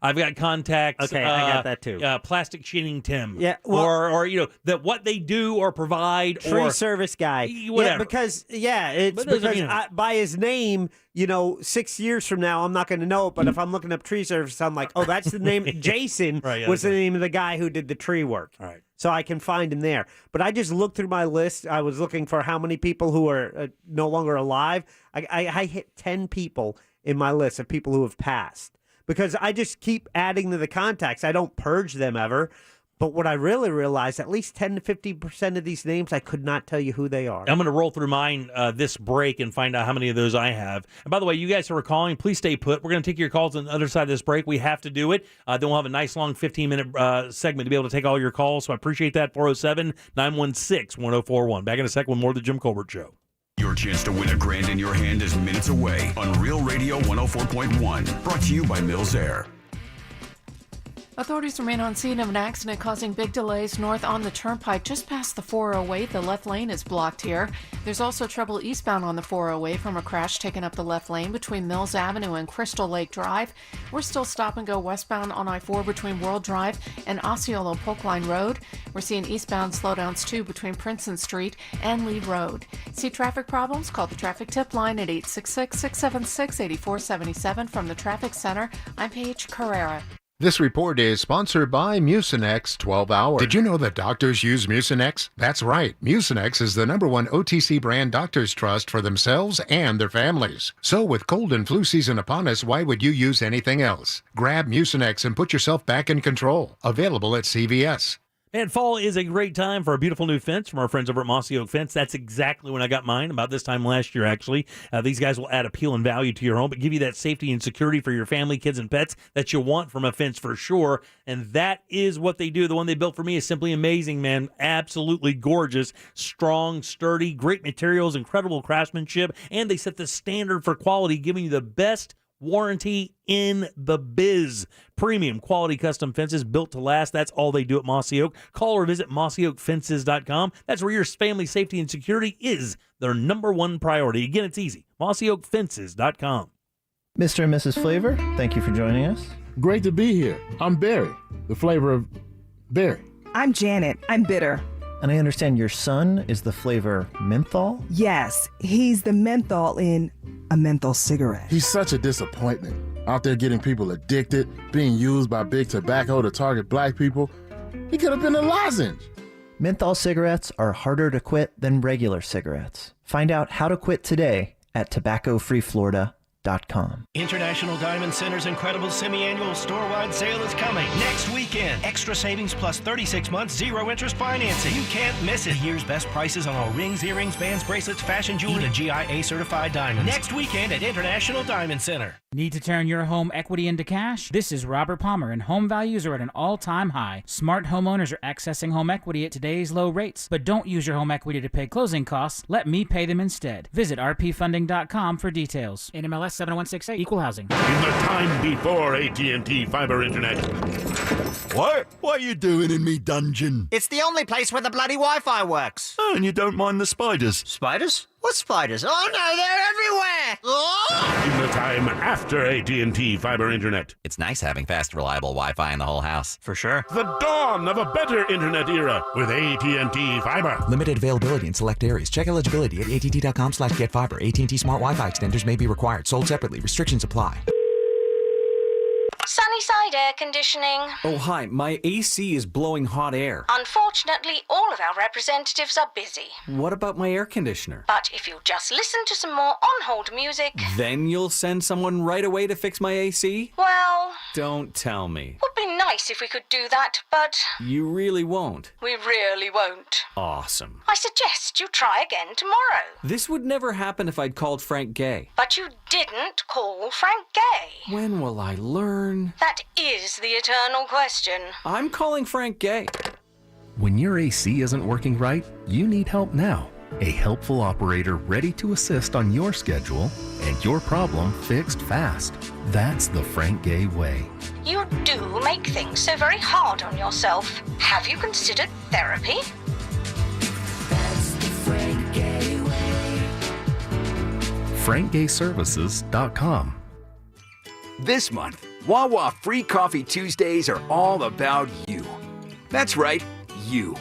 I've got contacts. Okay, I got that too. Plastic Sheeting Tim. Yeah, well, or you know that what they do or provide tree or service guy. Whatever. Yeah, because it's But there's, because you know. by his name, you know, 6 years from now, I'm not going to know it. But if I'm looking up tree service, I'm like, oh, that's the name. Jason was the name of the guy who did the tree work. All right. So I can find him there. But I just looked through my list. I was looking for how many people who are no longer alive. I hit 10 people in my list of people who have passed. Because I just keep adding to the contacts. I don't purge them ever. But what I really realized, at least 10 to 50% of these names, I could not tell you who they are. I'm going to roll through mine this break and find out how many of those I have. And by the way, you guys who are calling, please stay put. We're going to take your calls on the other side of this break. We have to do it. Then we'll have a nice long 15-minute segment to be able to take all your calls. So I appreciate that. 407-916-1041. Back in a second with more of the Jim Colbert Show. Your chance to win $1,000 in your hand is minutes away on Real Radio 104.1. Brought to you by Mills Air. Authorities remain on scene of an accident causing big delays north on the turnpike just past the 408. The left lane is blocked here. There's also trouble eastbound on the 408 from a crash taking up the left lane between Mills Avenue and Crystal Lake Drive. We're still stop and go westbound on I-4 between World Drive and Osceola Polk Line Road. We're seeing eastbound slowdowns too between Princeton Street and Lee Road. See traffic problems? Call the traffic tip line at 866-676-8477 from the Traffic Center. I'm Paige Carrera. This report is sponsored by Mucinex 12 Hour. Did you know that doctors use Mucinex? That's right. Mucinex is the #1 OTC brand doctors trust for themselves and their families. So with cold and flu season upon us, why would you use anything else? Grab Mucinex and put yourself back in control. Available at CVS. And fall is a great time for a beautiful new fence from our friends over at Mossy Oak Fence. That's exactly when I got mine, about this time last year, actually. These guys will add appeal and value to your home, but give you that safety and security for your family, kids, and pets that you want from a fence for sure. And that is what they do. The one they built for me is simply amazing, man. Absolutely gorgeous, strong, sturdy, great materials, incredible craftsmanship, and they set the standard for quality, giving you the best warranty in the biz. Premium quality custom fences built to last. That's all they do at Mossy Oak. Call or visit mossyoakfences.com. That's where your family safety and security is their #1 priority. Again, it's easy. mossyoakfences.com. Mr. and Mrs. Flavor, thank you for joining us. Great to be here. I'm Barry, the flavor of berry. I'm Janet. I'm bitter. And I understand your son is the flavor menthol? Yes, he's the menthol in a menthol cigarette. He's such a disappointment. Out there getting people addicted, being used by big tobacco to target black people. He could have been a lozenge. Menthol cigarettes are harder to quit than regular cigarettes. Find out how to quit today at tobaccofreeflorida.com. International Diamond Center's incredible semi-annual store-wide sale is coming next weekend. Extra savings plus 36 months, zero interest financing. You can't miss it. The year's best prices on all rings, earrings, bands, bracelets, fashion jewelry, even GIA certified diamonds. Next weekend at International Diamond Center. Need to turn your home equity into cash? This is Robert Palmer, and home values are at an all-time high. Smart homeowners are accessing home equity at today's low rates, but don't use your home equity to pay closing costs. Let me pay them instead. Visit rpfunding.com for details. NMLS 70168, Equal Housing. In the time before AT&T Fiber Internet, What? What are you doing in me dungeon? It's the only place where the bloody Wi-Fi works. Oh, and you don't mind the spiders? Spiders? What spiders? Oh no, they're everywhere! Oh! In the time after AT&T fiber internet. It's nice having fast, reliable Wi-Fi in the whole house. For sure. The dawn of a better internet era with AT&T fiber. Limited availability in select areas. Check eligibility at att.com/getfiber. AT&T Smart Wi-Fi extenders may be required. Sold separately. Restrictions apply. Sunnyside Air Conditioning. Oh, hi. My AC is blowing hot air. Unfortunately, all of our representatives are busy. What about my air conditioner? But if you'll just listen to some more on-hold music... Then you'll send someone right away to fix my AC? Well... Don't tell me. Would be nice if we could do that, but... You really won't? We really won't. Awesome. I suggest you try again tomorrow. This would never happen if I'd called Frank Gay. But you didn't call Frank Gay. When will I learn? That is the eternal question. I'm calling Frank Gay. When your AC isn't working right, you need help now. A helpful operator ready to assist on your schedule and your problem fixed fast. That's the Frank Gay way. You do make things so very hard on yourself. Have you considered therapy? That's the Frank Gay way. FrankGayServices.com. This month, Wawa Free Coffee Tuesdays are all about you. That's right, you.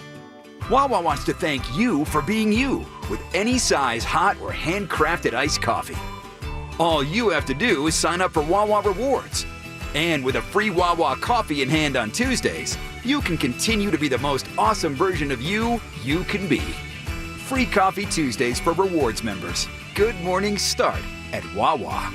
Wawa wants to thank you for being you with any size hot or handcrafted iced coffee. All you have to do is sign up for Wawa Rewards. And with a free Wawa coffee in hand on Tuesdays, you can continue to be the most awesome version of you can be. Free Coffee Tuesdays for rewards members. Good mornings start at Wawa.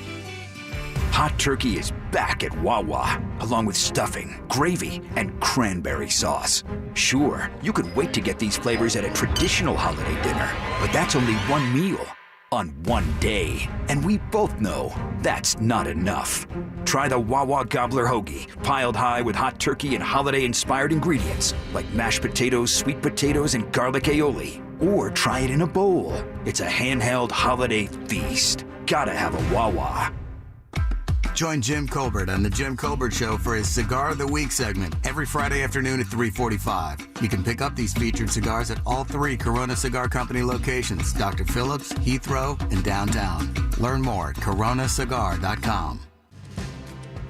Hot turkey is back at Wawa, along with stuffing, gravy, and cranberry sauce. Sure, you could wait to get these flavors at a traditional holiday dinner, but that's only one meal on one day. And we both know that's not enough. Try the Wawa Gobbler Hoagie, piled high with hot turkey and holiday-inspired ingredients like mashed potatoes, sweet potatoes, and garlic aioli. Or try it in a bowl. It's a handheld holiday feast. Gotta have a Wawa. Join Jim Colbert on The Jim Colbert Show for his Cigar of the Week segment every Friday afternoon at 3:45. You can pick up these featured cigars at all 3 Corona Cigar Company locations, Dr. Phillips, Heathrow, and downtown. Learn more at coronacigar.com.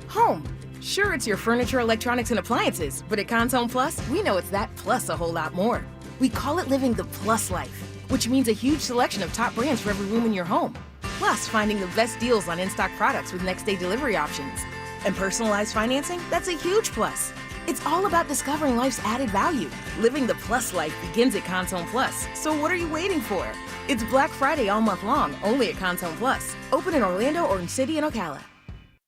Home. Sure, it's your furniture, electronics, and appliances, but at Cons Plus, we know it's that plus a whole lot more. We call it living the plus life, which means a huge selection of top brands for every room in your home. Plus, finding the best deals on in-stock products with next-day delivery options. And personalized financing, that's a huge plus. It's all about discovering life's added value. Living the plus life begins at Cons Plus. So what are you waiting for? It's Black Friday all month long, only at Cons Plus. Open in Orlando, Orange City, and Ocala.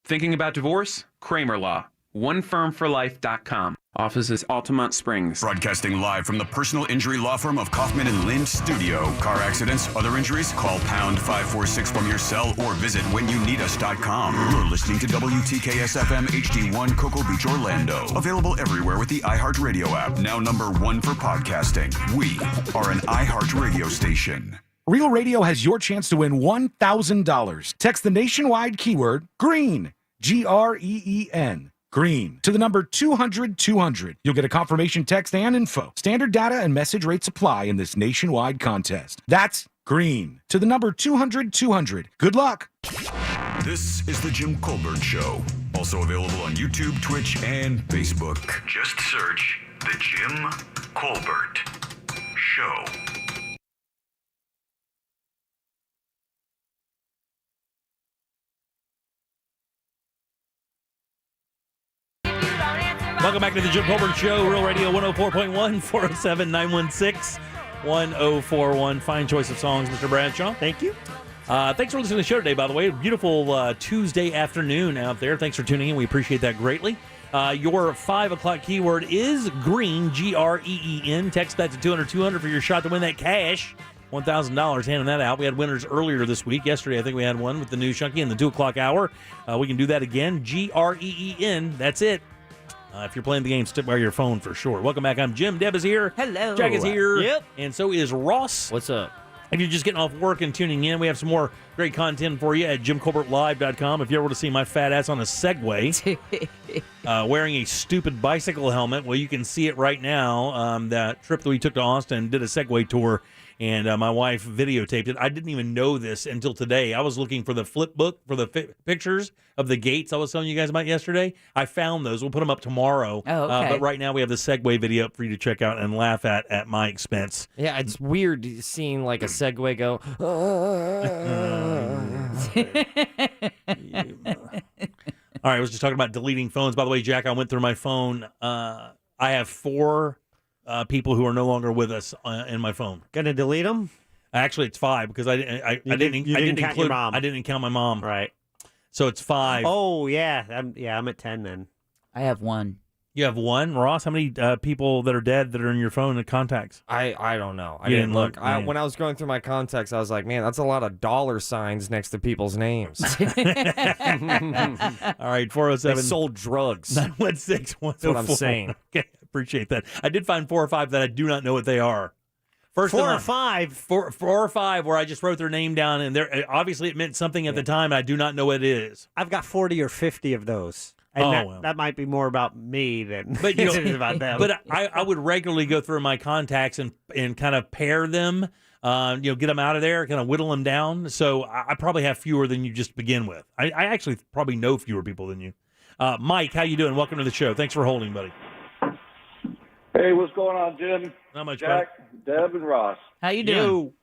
Thinking about divorce? Kramer Law. OneFirmForLife.com. Offices Altamont Springs. Broadcasting live from the personal injury law firm of Kaufman and Lind Studio. Car accidents, other injuries? Call pound 546 from your cell or visit whenyouneedus.com. You're listening to WTKS FM HD1 Cocoa Beach, Orlando. Available everywhere with the iHeartRadio app. Now #1 for podcasting. We are an iHeartRadio station. Real Radio has your chance to win $1,000. Text the nationwide keyword GREEN. GREEN. Green to the number 200-200. You'll get a confirmation text and info. Standard data and message rates apply in this nationwide contest. That's green to the number 200-200. Good luck. This is the Jim Colbert Show. Also available on YouTube, Twitch, and Facebook. Just search the Jim Colbert Show. Welcome back to the Jim Colbert Show, Real Radio 104.1, 407-916-1041. Fine choice of songs, Mr. Bradshaw. Thank you. Thanks for listening to the show today, by the way. Beautiful Tuesday afternoon out there. Thanks for tuning in. We appreciate that greatly. Your 5 o'clock keyword is green, GREEN. Text that to 200-200 for your shot to win that cash. $1,000, handing that out. We had winners earlier this week. Yesterday, I think we had one with the new Shunky in the 2 o'clock hour. We can do that again. GREEN. That's it. If you're playing the game, stick by your phone for sure. Welcome back. I'm Jim. Deb is here. Hello. Jack is here. Yep. And so is Ross. What's up? If you're just getting off work and tuning in, we have some more Great content for you at JimColbertLive.com. If you ever want to see my fat ass on a Segway wearing a stupid bicycle helmet, well, you can see it right now. That trip that we took to Austin, did a Segway tour, and my wife videotaped it. I didn't even know this until today. I was looking for the flip book for the pictures of the gates I was telling you guys about yesterday. I found those. We'll put them up tomorrow. Oh, okay. But right now we have the Segway video up for you to check out and laugh at my expense. Yeah, it's weird seeing like a Segway go. All right, I was just talking about deleting phones. By the way, Jack, I went through my phone. I have 4 people who are no longer with us in my phone. Gonna delete them? Actually, it's 5 because I didn't count your mom. I didn't count my mom. Right. So it's 5. Oh yeah, I'm at 10 then. I have 1. You have 1, Ross. How many people that are dead that are in your phone and contacts? I don't know. I You didn't didn't look. look? When I was going through my contacts, I was like, man, that's a lot of dollar signs next to people's names. All right, 407. They sold drugs. 916 That's what I'm saying. Okay, appreciate that. I did find 4 or 5 that I do not know what they are. First 4 or 5? 4 or 5 where I just wrote their name down, and obviously it meant something at the time, and I do not know what it is. I've got 40 or 50 of those. And that might be more about me than But you know, it is about them. But I would regularly go through my contacts and kind of pair them, get them out of there, kind of whittle them down. So I probably have fewer than you just begin with. I actually probably know fewer people than you. Mike, how you doing? Welcome to the show. Thanks for holding, buddy. Hey, what's going on, Jim? Not much, Jack, Deb, and Ross. How you doing?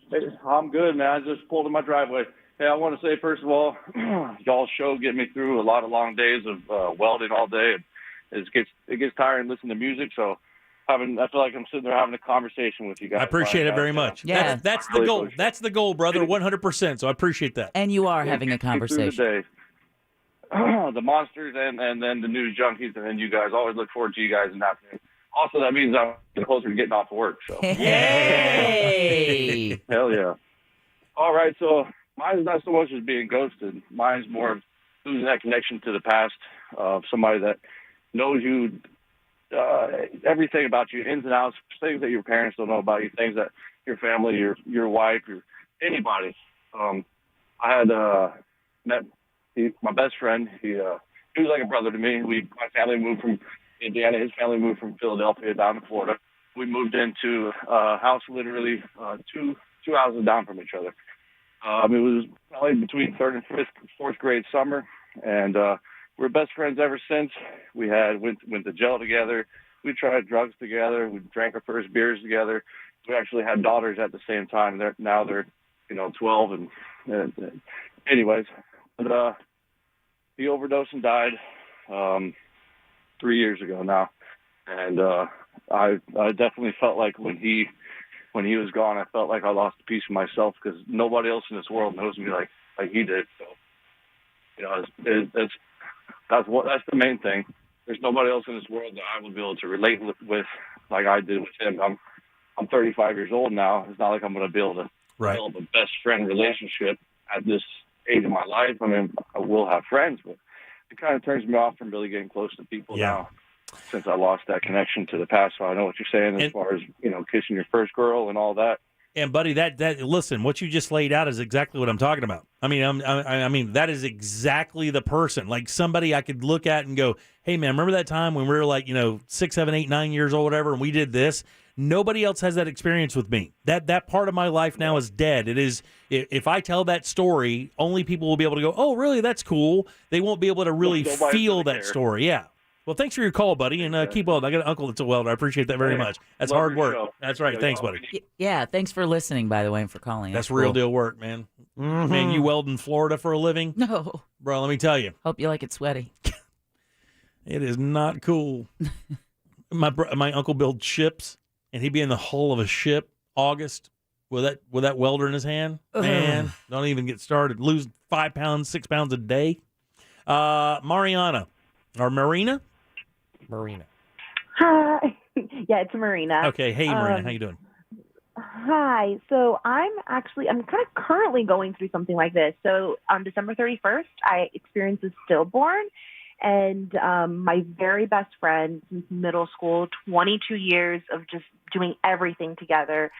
Hey, I'm good, man. I just pulled in my driveway. Hey, I want to say, first of all, y'all's show get me through a lot of long days of welding all day. It gets tiring listening to music, so I feel like I'm sitting there having a conversation with you guys. I appreciate it very much. Yeah. That's the goal. That's the goal, brother, 100%. So I appreciate that. And you are having a Get me through conversation. the day. The monsters and then the news junkies and then you guys. Always look forward to you guys in the afternoon. Also, that means I'm closer to getting off of work. So Yay! Hell yeah. All right, so mine's not so much as being ghosted. Mine's more of losing that connection to the past of somebody that knows you, everything about you, ins and outs, things that your parents don't know about you, things that your family, your wife, anybody. I had met my best friend. He was like a brother to me. My family moved from Indiana. His family moved from Philadelphia down to Florida. We moved into a house literally two houses down from each other. It was probably between 3rd and 4th grade summer, and we're best friends ever since. We went to jail together. We tried drugs together. We drank our first beers together. We actually had daughters at the same time. They're 12 and anyways. But he overdosed and died 3 years ago now, and I definitely felt like when he was gone, I felt like I lost a piece of myself because nobody else in this world knows me like he did. So, that's the main thing. There's nobody else in this world that I would be able to relate with like I did with him. I'm 35 years old now. It's not like I'm going to be able to develop a best friend relationship at this age of my life. I mean, I will have friends, but it kind of turns me off from really getting close to people now. Since I lost that connection to the past. So I know what you're saying as far as, kissing your first girl and all that. And buddy, that listen, what you just laid out is exactly what I'm talking about. I mean, that is exactly the person, like somebody I could look at and go, hey man, remember that time when we were like, 6, 7, 8, 9 years old, whatever, and we did this? Nobody else has that experience with me. That part of my life now is dead. It is, if I tell that story, only people will be able to go, oh really, that's cool. They won't be able to really feel that story. Yeah. Well, thanks for your call, buddy, and keep welding. I got an uncle that's a welder. I appreciate that very much. That's hard work. That's right. Thanks, buddy. Yeah, thanks for listening, by the way, and for calling. That's real deal work, man. Mm-hmm. Man, you weld in Florida for a living? No. Bro, let me tell you. Hope you like it sweaty. It is not cool. My uncle builds ships, and he'd be in the hull of a ship, August, with that welder in his hand. Man, don't even get started. Lose 5 pounds, 6 pounds a day. Mariana, or Marina? Marina. Hi. Yeah, it's Marina. Okay. Hey, Marina. How you doing? Hi. So I'm kind of currently going through something like this. So on December 31st, I experienced a stillborn, and my very best friend since middle school, 22 years of just doing everything together,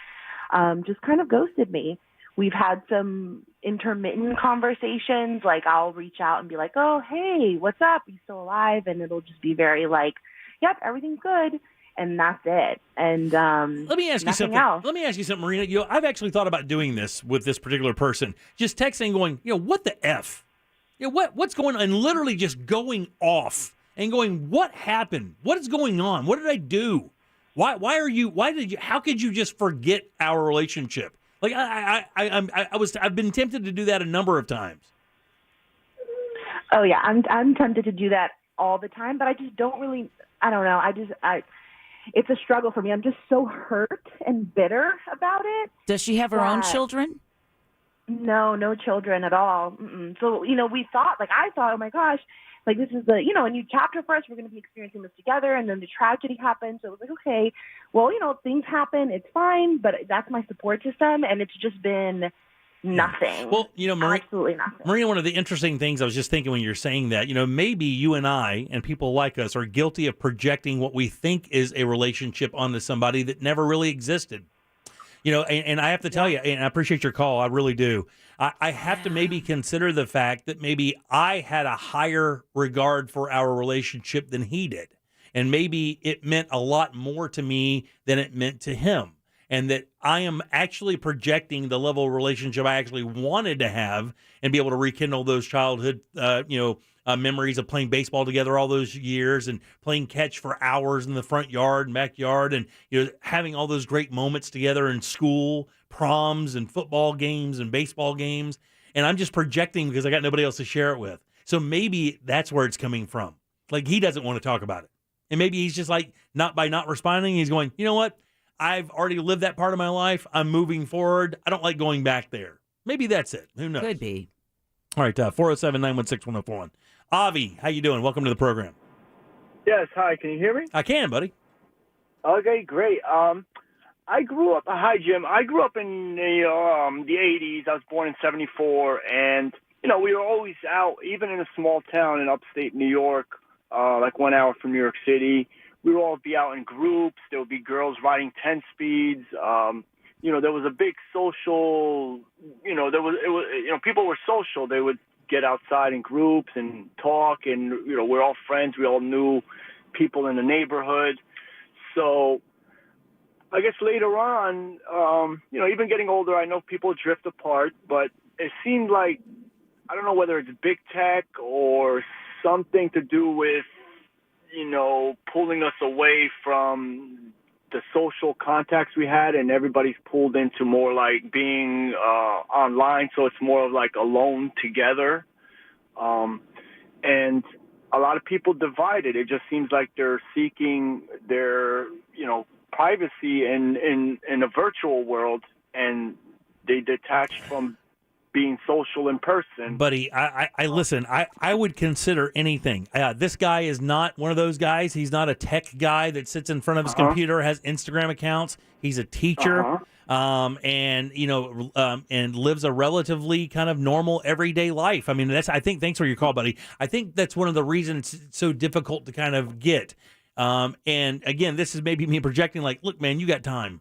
just kind of ghosted me. we've had some intermittent conversations. Like I'll reach out and be like, oh, hey, what's up? You still alive? And it'll just be very like, yep, everything's good. And that's it. And let me ask you something. Else. Let me ask you something, Marina. I've actually thought about doing this with this particular person. Just texting, going, what the F? What's going on? And literally just going off and going, what happened? What is going on? What did I do? How could you just forget our relationship? Like I've been tempted to do that a number of times. Oh yeah, I'm tempted to do that all the time, but I just don't really. I don't know. It's a struggle for me. I'm just so hurt and bitter about it. Does she have her own children? No children at all. Mm-mm. So I thought, oh my gosh, like this is a new chapter for us. We're going to be experiencing this together, and then the tragedy happened. So it was like, okay, well, things happen. It's fine, but that's my support system, and it's just been nothing. Well, absolutely nothing. Marina, one of the interesting things I was just thinking when you're saying that, maybe you and I and people like us are guilty of projecting what we think is a relationship onto somebody that never really existed. And I have to tell you, and I appreciate your call, I really do. I have to maybe consider the fact that maybe I had a higher regard for our relationship than he did. And maybe it meant a lot more to me than it meant to him. And that I am actually projecting the level of relationship I actually wanted to have and be able to rekindle those childhood, memories of playing baseball together all those years and playing catch for hours in the front yard and backyard and having all those great moments together in school, proms and football games and baseball games. And I'm just projecting because I got nobody else to share it with. So maybe that's where it's coming from. Like he doesn't want to talk about it. And maybe he's just like, not responding, he's going, you know what? I've already lived that part of my life. I'm moving forward. I don't like going back there. Maybe that's it. Who knows? Could be. All right, 407-916-1041. Avi, how you doing? Welcome to the program. Yes, hi. Can you hear me? I can, buddy. Okay, great. I grew up. Hi, Jim. I grew up in the 80s. I was born in 74, and we were always out, even in a small town in upstate New York, like 1 hour from New York City. We would all be out in groups. There would be girls riding 10 speeds. There was a big social. People were social. They would get outside in groups and talk, and we're all friends. We all knew people in the neighborhood. So I guess later on, even getting older, I know people drift apart, but it seemed like, I don't know whether it's big tech or something to do with, pulling us away from the social contacts we had, and everybody's pulled into more like being online, so it's more of like alone together. And a lot of people divided. It just seems like they're seeking their, privacy in a virtual world, and they detached from being social in person. Buddy, I listen, I would consider anything. This guy is not one of those guys. He's not a tech guy that sits in front of his computer, has Instagram accounts. He's a teacher, and lives a relatively kind of normal everyday life. I mean, thanks for your call, buddy. I think that's one of the reasons it's so difficult to kind of get. And again, this is maybe me projecting like, look, man, you got time.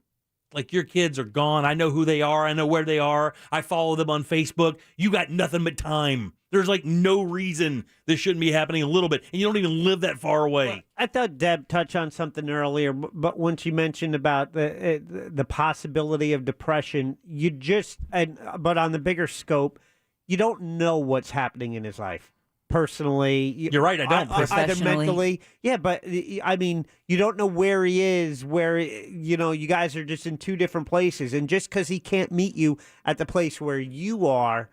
Like, your kids are gone. I know who they are. I know where they are. I follow them on Facebook. You got nothing but time. There's like no reason this shouldn't be happening a little bit. And you don't even live that far away. Well, I thought Deb touched on something earlier, but when she mentioned about the possibility of depression, but on the bigger scope, you don't know what's happening in his life. Personally, you're right. I don't. Either mentally, yeah, but I mean, you don't know where he is. Where you guys are just in two different places, and just because he can't meet you at the place where you are,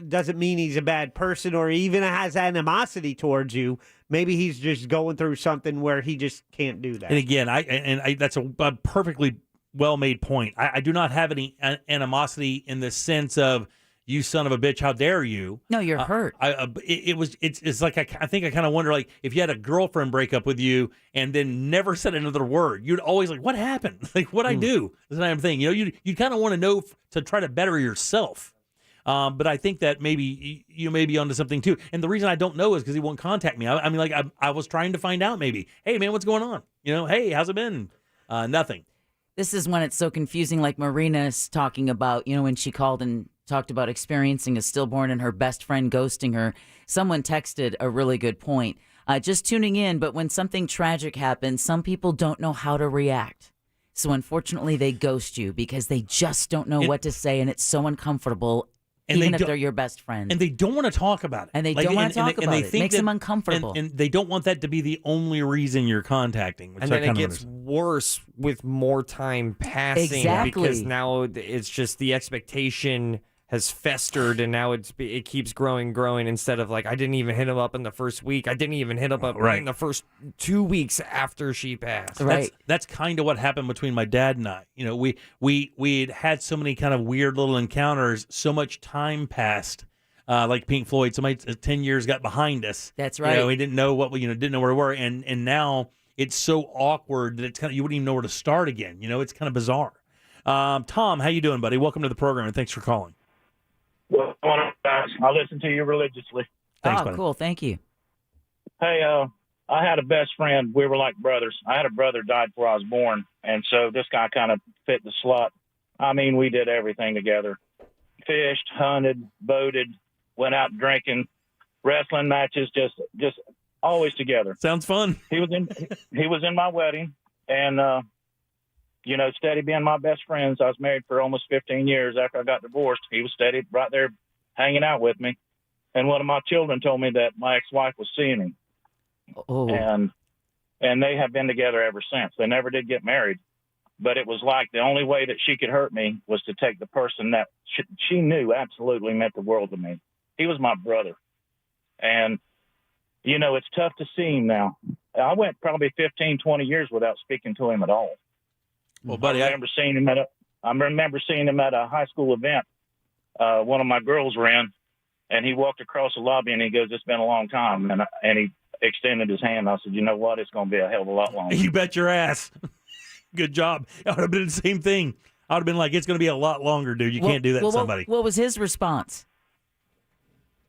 doesn't mean he's a bad person or even has animosity towards you. Maybe he's just going through something where he just can't do that. And again, I that's a perfectly well made point. I do not have any animosity in the sense of, you son of a bitch, how dare you? No, you're hurt. It's like, I think I kind of wonder, like, if you had a girlfriend break up with you and then never said another word, you'd always like, what happened? Like, what'd I do? That's the same thing. You kind of want to know to try to better yourself. But I think that maybe you may be onto something too. And the reason I don't know is because he won't contact me. I mean, like, I was trying to find out maybe, hey man, what's going on? Hey, how's it been? Nothing. This is when it's so confusing, like Marina's talking about, when she called and talked about experiencing a stillborn and her best friend ghosting her. Someone texted a really good point. Just tuning in, but when something tragic happens, some people don't know how to react. So unfortunately, they ghost you because they just don't know what to say, and it's so uncomfortable, even if they're your best friend. And they don't want to talk about it. And they don't want to talk about it. It makes them uncomfortable. And they don't want that to be the only reason you're contacting. And then it gets worse with more time passing. Exactly. Because now it's just the expectation has festered, and now it keeps growing, instead of like, I didn't even hit him up in the first week. I didn't even hit him up in the first 2 weeks after she passed. Right. That's kind of what happened between my dad and I. We had so many kind of weird little encounters, so much time passed. Like Pink Floyd, 10 years got behind us. That's right. We didn't know didn't know where we were, and now it's so awkward that it's you wouldn't even know where to start again. It's kind of bizarre. Tom, how you doing, buddy? Welcome to the program, and thanks for calling. Well, guys, I listen to you religiously. Thanks, buddy. Cool. Thank you. Hey, I had a best friend. We were like brothers. I had a brother died before I was born, and so this guy kind of fit the slot. I mean, we did everything together. Fished, hunted, boated, went out drinking, wrestling matches, just always together. Sounds fun. He was in my wedding, and steady being my best friends. I was married for almost 15 years after I got divorced. He was steady right there hanging out with me. And one of my children told me that my ex-wife was seeing him. Oh. And they have been together ever since. They never did get married. But it was like the only way that she could hurt me was to take the person that she knew absolutely meant the world to me. He was my brother. And, it's tough to see him now. I went probably 15, 20 years without speaking to him at all. Well, buddy, I remember seeing him at a high school event. One of my girls were in, and he walked across the lobby, and he goes, "It's been a long time," and he extended his hand. I said, "You know what? It's going to be a hell of a lot longer." You bet your ass. Good job. I would have been the same thing. I would have been like, "It's going to be a lot longer, dude. You can't do that to somebody." What was his response?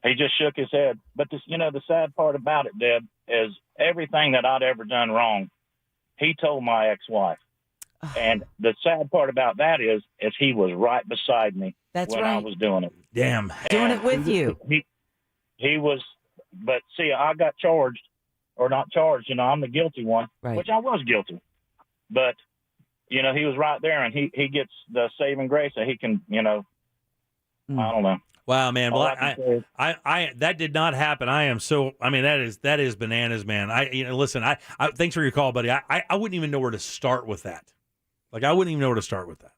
He just shook his head. But the sad part about it, Deb, is everything that I'd ever done wrong, he told my ex-wife. And the sad part about that is he was right beside me when I was doing it. Damn. Doing it with you. He was, but see, I got charged, or not charged, I'm the guilty one, which I was guilty. But, he was right there, and he gets the saving grace that he can, I don't know. Wow, man. Well, I that did not happen. That is bananas, man. Listen, I thanks for your call, buddy. I wouldn't even know where to start with that. I wouldn't even know where to start with that.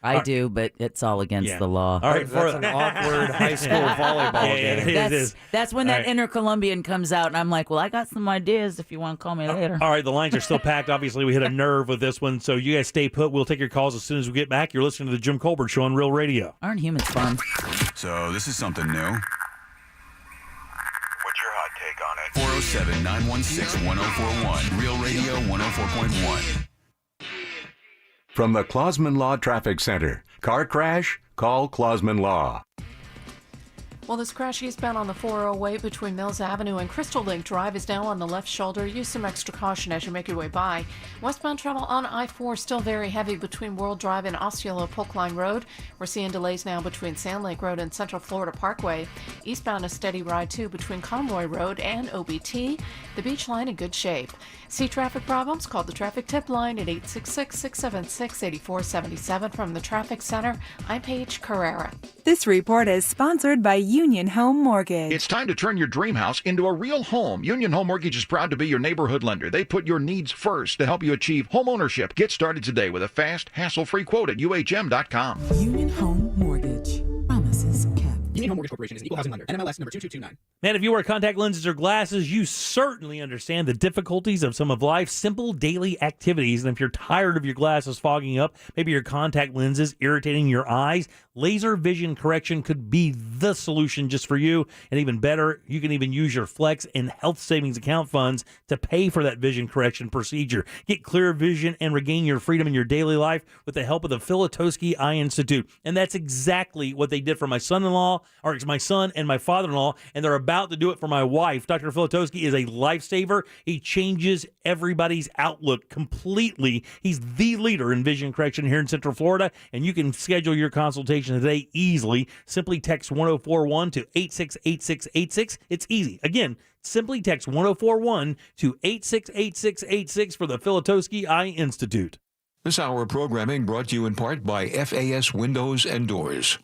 I do, but it's all against the law. All right, that's an awkward high school volleyball game. That's when that inner Colombian comes out, and I'm like, well, I got some ideas if you want to call me later. All right, the lines are still packed. Obviously, we hit a nerve with this one, so you guys stay put. We'll take your calls as soon as we get back. You're listening to the Jim Colbert Show on Real Radio. Aren't humans fun? So this is something new. What's your hot take on it? 407-916-1041. Real Radio 104.1. From the Clausman Law Traffic Center. Car crash? Call Clausman Law. Well, this crash eastbound on the 408 between Mills Avenue and Crystal Lake Drive is now on the left shoulder. Use some extra caution as you make your way by. Westbound travel on I-4 still very heavy between World Drive and Osceola Polk Line Road. We're seeing delays now between Sand Lake Road and Central Florida Parkway. Eastbound a steady ride too between Conroy Road and OBT. The beach line in good shape. See traffic problems? Call the traffic tip line at 866-676-8477 from the Traffic Center. I'm Paige Carrera. This report is sponsored by Union Home Mortgage. It's time to turn your dream house into a real home. Union Home Mortgage is proud to be your neighborhood lender. They put your needs first to help you achieve home ownership. Get started today with a fast, hassle-free quote at UHM.com. Union Home Mortgage. Promises kept. Union Home Mortgage Corporation is an equal housing lender. NMLS number 2229. Man, if you wear contact lenses or glasses, you certainly understand the difficulties of some of life's simple daily activities. And if you're tired of your glasses fogging up, maybe your contact lenses irritating your eyes, laser vision correction could be the solution just for you. And even better, you can even use your Flex and Health Savings Account funds to pay for that vision correction procedure. Get clear vision and regain your freedom in your daily life with the help of the Filatowski Eye Institute. And that's exactly what they did for my son-in-law or it's my son and my father-in-law, and they're about to do it for my wife. Dr. Filatowski is a lifesaver. He changes everybody's outlook completely. He's the leader in vision correction here in Central Florida, and you can schedule your consultation today easily. Simply text 1041 to 868686. It's easy. Again, simply text 1041 to 868686 for the Filatowski Eye Institute. This hour of programming brought to you in part by FAS Windows and Doors.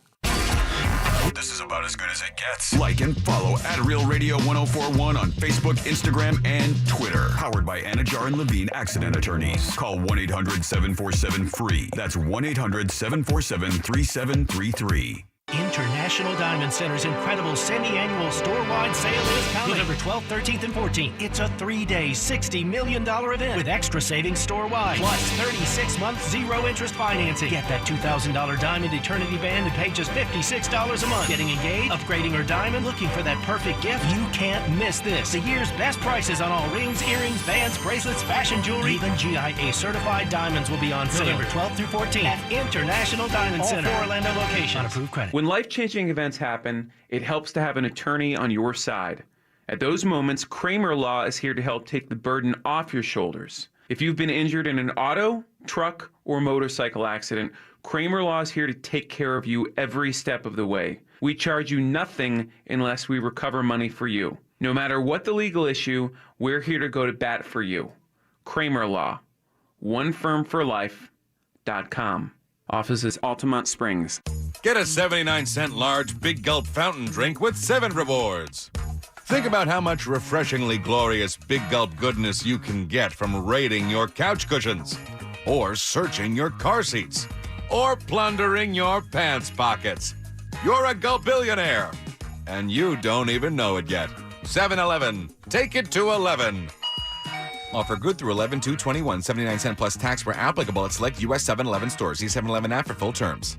This is about as good as it gets. Like and follow at Real Radio 1041 on Facebook, Instagram, and Twitter. Powered by Anajar and Levine Accident Attorneys. Call 1-800-747-FREE. That's 1-800-747-3733. International Diamond Center's incredible semi-annual store-wide sale is coming. November 12th, 13th, and 14th. It's a 3-day, $60 million event with extra savings store-wide. Plus 36-month zero-interest financing. Get that $2,000 Diamond Eternity Band and pay just $56 a month. Getting engaged, upgrading, or diamond, looking for that perfect gift? You can't miss this. The year's best prices on all rings, earrings, bands, bracelets, fashion jewelry, even GIA-certified diamonds will be on sale. November 12th through 14th at International Diamond Center. All 4 Orlando locations. On approved credit. When life-changing events happen, it helps to have an attorney on your side. At those moments, Kramer Law is here to help take the burden off your shoulders. If you've been injured in an auto, truck, or motorcycle accident, Kramer Law is here to take care of you every step of the way. We charge you nothing unless we recover money for you. No matter what the legal issue, we're here to go to bat for you. Kramer Law. OneFirmForLife.com. Offices Altamont Springs. Get a 79-cent large Big Gulp fountain drink with 7 rewards. Think about how much refreshingly glorious Big Gulp goodness you can get from raiding your couch cushions, or searching your car seats, or plundering your pants pockets. You're a Gulpillionaire, and you don't even know it yet. 7-Eleven. Take it to 11. Offer good through 11/2/21. 79-cent plus tax where applicable at select U.S. 7-Eleven stores. See 7-Eleven app for full terms.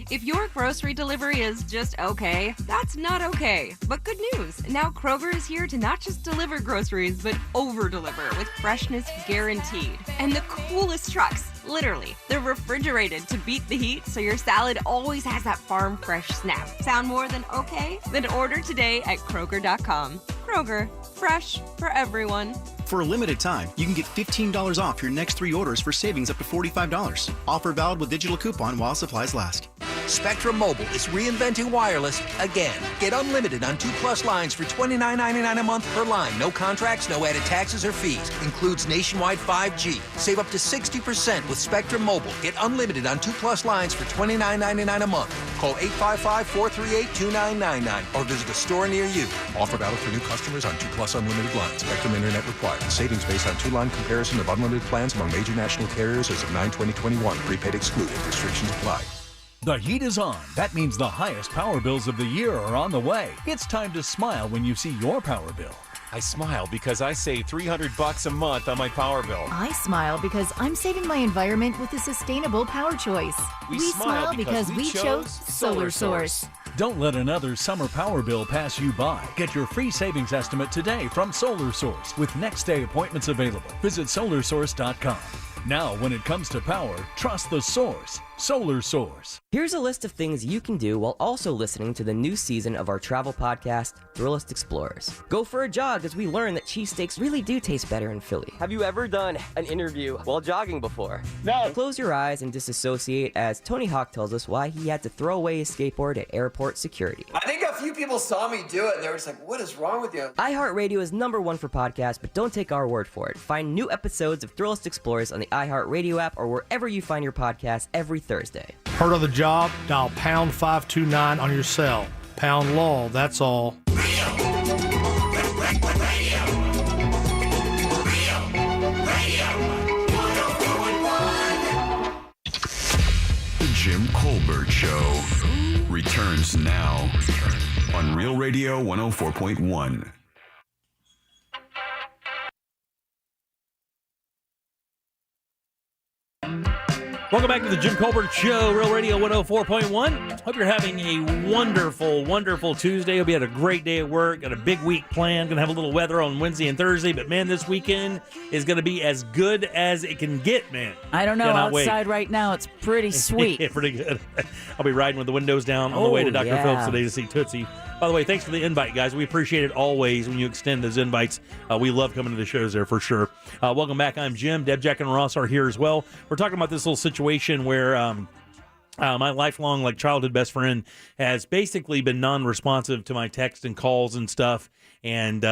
If your grocery delivery is just okay, that's not okay. But good news, now Kroger is here to not just deliver groceries, but over-deliver with freshness guaranteed. And the coolest trucks, literally, they're refrigerated to beat the heat, so your salad always has that farm fresh snap. Sound more than okay? Then order today at Kroger.com. Kroger, fresh for everyone. For a limited time, you can get $15 off your next 3 orders for savings up to $45. Offer valid with digital coupon while supplies last. Spectrum Mobile is reinventing wireless again. Get unlimited on 2+ lines for $29.99 a month per line. No contracts, no added taxes or fees. Includes nationwide 5G. Save up to 60% with Spectrum Mobile. Get unlimited on 2+ lines for $29.99 a month. Call 855-438-2999 or visit a store near you. Offer valid for new customers on 2+ unlimited lines. Spectrum Internet required. Savings based on 2-line comparison of unlimited plans among major national carriers as of 9/20/21. Prepaid excluded. Restrictions apply. The heat is on. That means the highest power bills of the year are on the way. It's time to smile when you see your power bill. I smile because I save $300 a month on my power bill. I smile because I'm saving my environment with a sustainable power choice. We smile because we chose Solar Source. Don't let another summer power bill pass you by. Get your free savings estimate today from Solar Source with next day appointments available. Visit solarsource.com. Now, when it comes to power, trust the source. Solar Source. Here's a list of things you can do while also listening to the new season of our travel podcast, Thrillist Explorers. Go for a jog as we learn that cheesesteaks really do taste better in Philly. Have you ever done an interview while jogging before? No. Close your eyes and disassociate as Tony Hawk tells us why he had to throw away his skateboard at airport security. I think a few people saw me do it and they were just like, what is wrong with you? iHeartRadio is #1 for podcasts, but don't take our word for it. Find new episodes of Thrillist Explorers on the iHeartRadio app or wherever you find your podcasts every Thursday. Heard of the job? Dial pound 529 on your cell. Pound law, that's all. The Jim Colbert Show returns now on Real Radio 104.1. Welcome back to the Jim Colbert Show, Real Radio 104.1. Hope you're having a wonderful, wonderful Tuesday. Hope you had a great day at work, got a big week planned. Going to have a little weather on Wednesday and Thursday, but man, this weekend is going to be as good as it can get, man. I don't know. Outside right now, it's pretty sweet. Yeah, pretty good. I'll be riding with the windows down on the way to Dr. Phillips today to see Tootsie. By the way, thanks for the invite, guys. We appreciate it always when you extend those invites. We love coming to the shows there for sure. Welcome back. I'm Jim. Deb, Jack, and Ross are here as well. We're talking about this little situation where my lifelong childhood best friend has basically been non-responsive to my text and calls and stuff. And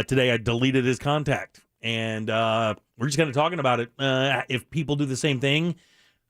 today I deleted his contact. And we're just kind of talking about it. If people do the same thing,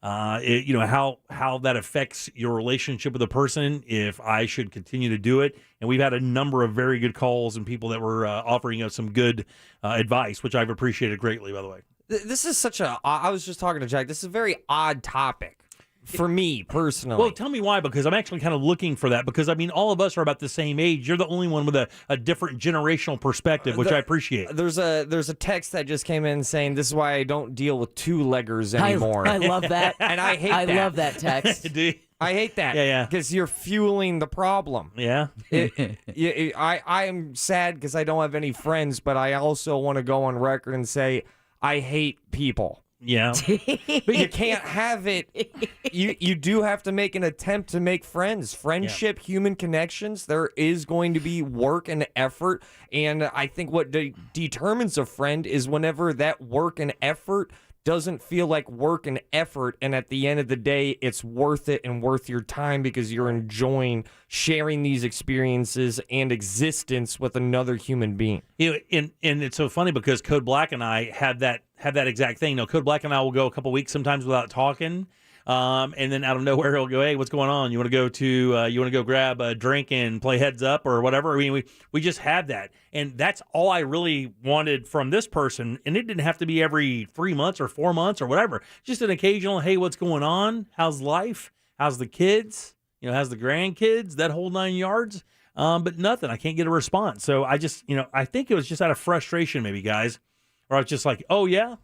how that affects your relationship with a person, if I should continue to do it. And we've had a number of very good calls and people that were offering us some good advice, which I've appreciated greatly, by the way. This is I was just talking to Jack, this is a very odd topic for me personally. Well, tell me why, because I'm actually kind of looking for that, because, I mean, all of us are about the same age. You're the only one with a different generational perspective, which I appreciate. There's a text that just came in saying, this is why I don't deal with two-leggers anymore. I love that. And I hate that. I love that text. Do you? I hate that. Yeah. Because you're fueling the problem. Yeah. I am sad because I don't have any friends, but I also want to go on record and say I hate people. Yeah. But you can't have it. You do have to make an attempt to make friends. Friendship, human connections, there is going to be work and effort. And I think what determines a friend is whenever that work and effort doesn't feel like work and effort, and at the end of the day, it's worth it and worth your time because you're enjoying sharing these experiences and existence with another human being. And it's so funny because Code Black and I have that exact thing. Code Black and I will go a couple weeks sometimes without talking. And then out of nowhere, he'll go, "Hey, what's going on? You want to go grab a drink and play heads up or whatever?" I mean, we just have that. And that's all I really wanted from this person. And it didn't have to be every 3 months or 4 months or whatever. Just an occasional, "Hey, what's going on? How's life? How's the kids? How's the grandkids?" That whole 9 yards. But nothing. I can't get a response. So I just, I think it was just out of frustration maybe, guys. Or I was just like, "Oh, yeah?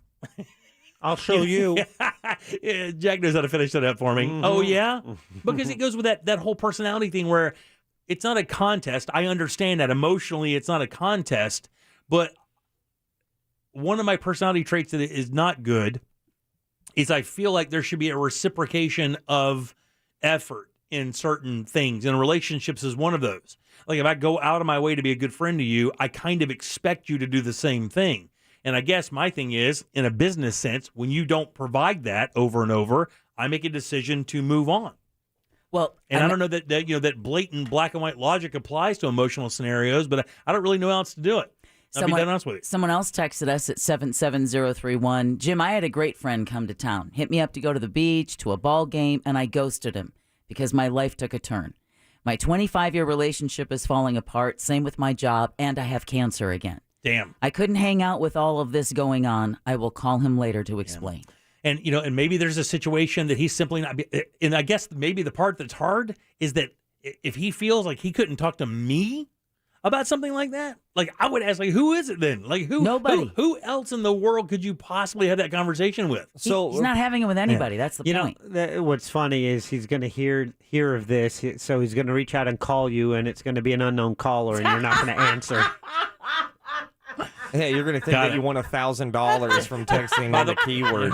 I'll show you." Yeah, Jack knows how to finish that up for me. Mm-hmm. Oh, yeah? Because it goes with that whole personality thing where it's not a contest. I understand that emotionally it's not a contest, but one of my personality traits that is not good is I feel like there should be a reciprocation of effort in certain things, and relationships is one of those. Like if I go out of my way to be a good friend to you, I kind of expect you to do the same thing. And I guess my thing is, in a business sense, when you don't provide that over and over, I make a decision to move on. Well, and I don't know that that blatant black and white logic applies to emotional scenarios, but I don't really know how else to do it. I'll be honest with you. Someone else texted us at 77031. Jim, I had a great friend come to town, hit me up to go to the beach, to a ball game, and I ghosted him because my life took a turn. My 25-year relationship is falling apart, same with my job, and I have cancer again. Damn. I couldn't hang out with all of this going on. I will call him later to explain. And, and maybe there's a situation that he's simply not, and I guess maybe the part that's hard is that if he feels like he couldn't talk to me about something like that, like I would ask, who is it then? Like Nobody. Who else in the world could you possibly have that conversation with? So he's not having it with anybody. That's the point. What's funny is he's going to hear of this, so he's going to reach out and call you, and it's going to be an unknown caller, and you're not going to answer. Yeah, you're going to think that you won $1,000 from texting the keyword.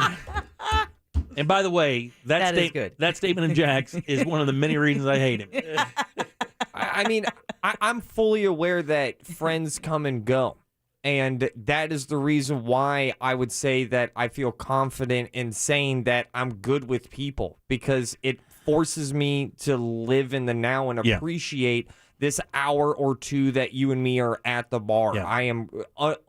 And by the way, that is good. That statement of Jack's is one of the many reasons I hate him. I mean, I'm fully aware that friends come and go. And that is the reason why I would say that I feel confident in saying that I'm good with people, because it forces me to live in the now and appreciate this hour or two that you and me are at the bar. Yeah. I am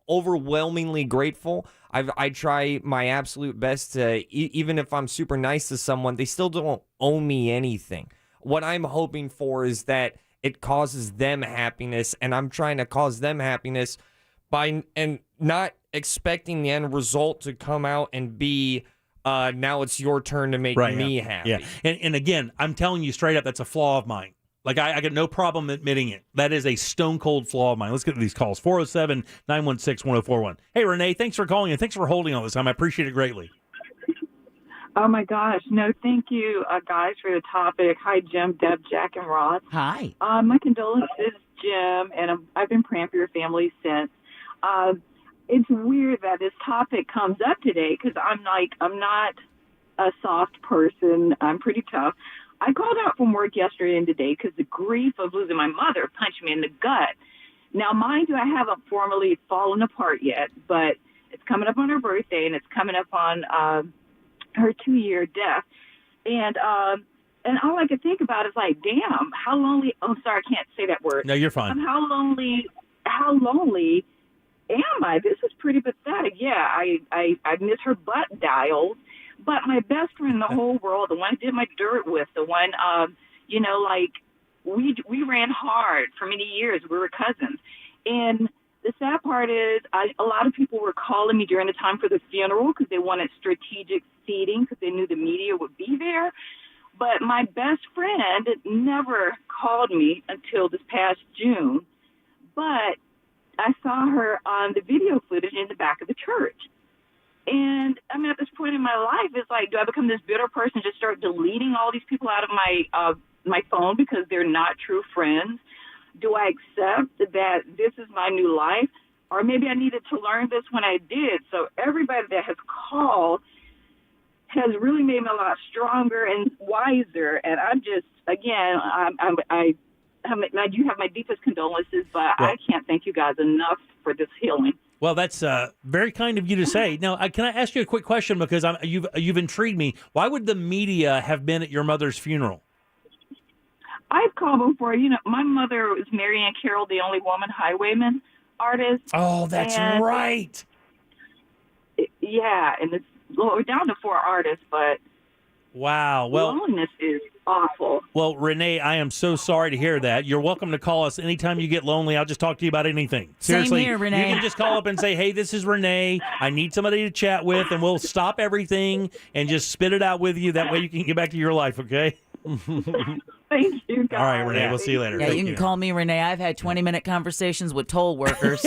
overwhelmingly grateful. I try my absolute best to, even if I'm super nice to someone, they still don't owe me anything. What I'm hoping for is that it causes them happiness, and I'm trying to cause them happiness by and not expecting the end result to come out and be now it's your turn to make me happy. Yeah. And again, I'm telling you straight up, that's a flaw of mine. Like, I got no problem admitting it. That is a stone-cold flaw of mine. Let's get to these calls. 407-916-1041. Hey, Renee, thanks for calling and thanks for holding all this time. I appreciate it greatly. Oh my gosh. No, thank you, guys, for the topic. Hi, Jim, Deb, Jack, and Ross. Hi. My condolences, Jim, and I've been praying for your family since. It's weird that this topic comes up today because I'm not a soft person. I'm pretty tough. I called out from work yesterday and today because the grief of losing my mother punched me in the gut. Now, mind you, I haven't formally fallen apart yet, but it's coming up on her birthday and it's coming up on her 2-year death. And all I could think about is like, damn, how lonely. Oh, sorry, I can't say that word. No, you're fine. How lonely am I? This is pretty pathetic. Yeah, I miss her butt dials, but my best friend in the whole world, the one I did my dirt with, the one, we ran hard for many years. We were cousins. And the sad part is a lot of people were calling me during the time for the funeral because they wanted strategic seating because they knew the media would be there. But my best friend never called me until this past June. But I saw her on the video footage in the back of the church. And I mean, at this point in my life, it's like, do I become this bitter person, just start deleting all these people out of my phone because they're not true friends? Do I accept that this is my new life? Or maybe I needed to learn this when I did. So everybody that has called has really made me a lot stronger and wiser. And I'm just, again, I do have my deepest condolences, but I can't thank you guys enough for this healing. Well, that's very kind of you to say. Now, can I ask you a quick question because you've intrigued me. Why would the media have been at your mother's funeral? I've called before. You know, my mother was Marianne Carroll, the only woman highwayman artist. Oh, that's right. Yeah, and we're down to 4 artists, but wow. Well, loneliness is awful. Well, Renee, I am so sorry to hear that. You're welcome to call us anytime you get lonely. I'll just talk to you about anything. Seriously, Same here, Renee. You can just call up and say, hey, this is Renee. I need somebody to chat with, and we'll stop everything and just spit it out with you. That way you can get back to your life, okay? Thank you, guys. All right, Renee, we'll see you later. Yeah, Thank you can call me Renee. I've had 20-minute conversations with toll workers.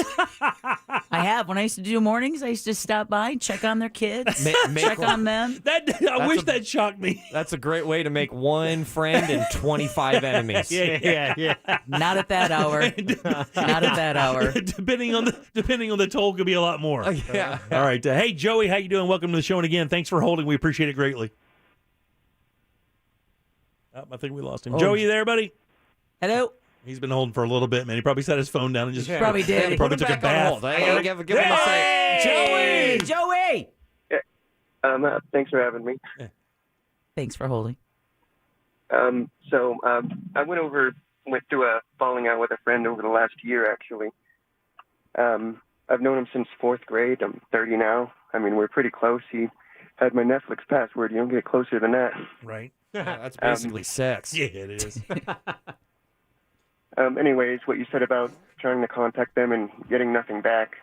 I have. When I used to do mornings, I used to stop by, check on their kids, check on them. I wish that shocked me. That's a great way to make one friend and 25 enemies. Yeah. Not at that hour. Not at that hour. Depending on the toll, could be a lot more. Yeah. All right. Hey, Joey, how you doing? Welcome to the show, and again, thanks for holding. We appreciate it greatly. Oh, I think we lost him. Joey, you there, buddy? Hello. He's been holding for a little bit, man. He probably set his phone down and just probably did. He probably took a bath. Give him a sec. Joey. Thanks for having me. Thanks for holding. I went through a falling out with a friend over the last year, actually. I've known him since 4th grade. I'm 30 now. I mean, we're pretty close. He had my Netflix password. You don't get closer than that. Right. Yeah, that's basically sex. Yeah, it is. Anyways, what you said about trying to contact them and getting nothing back,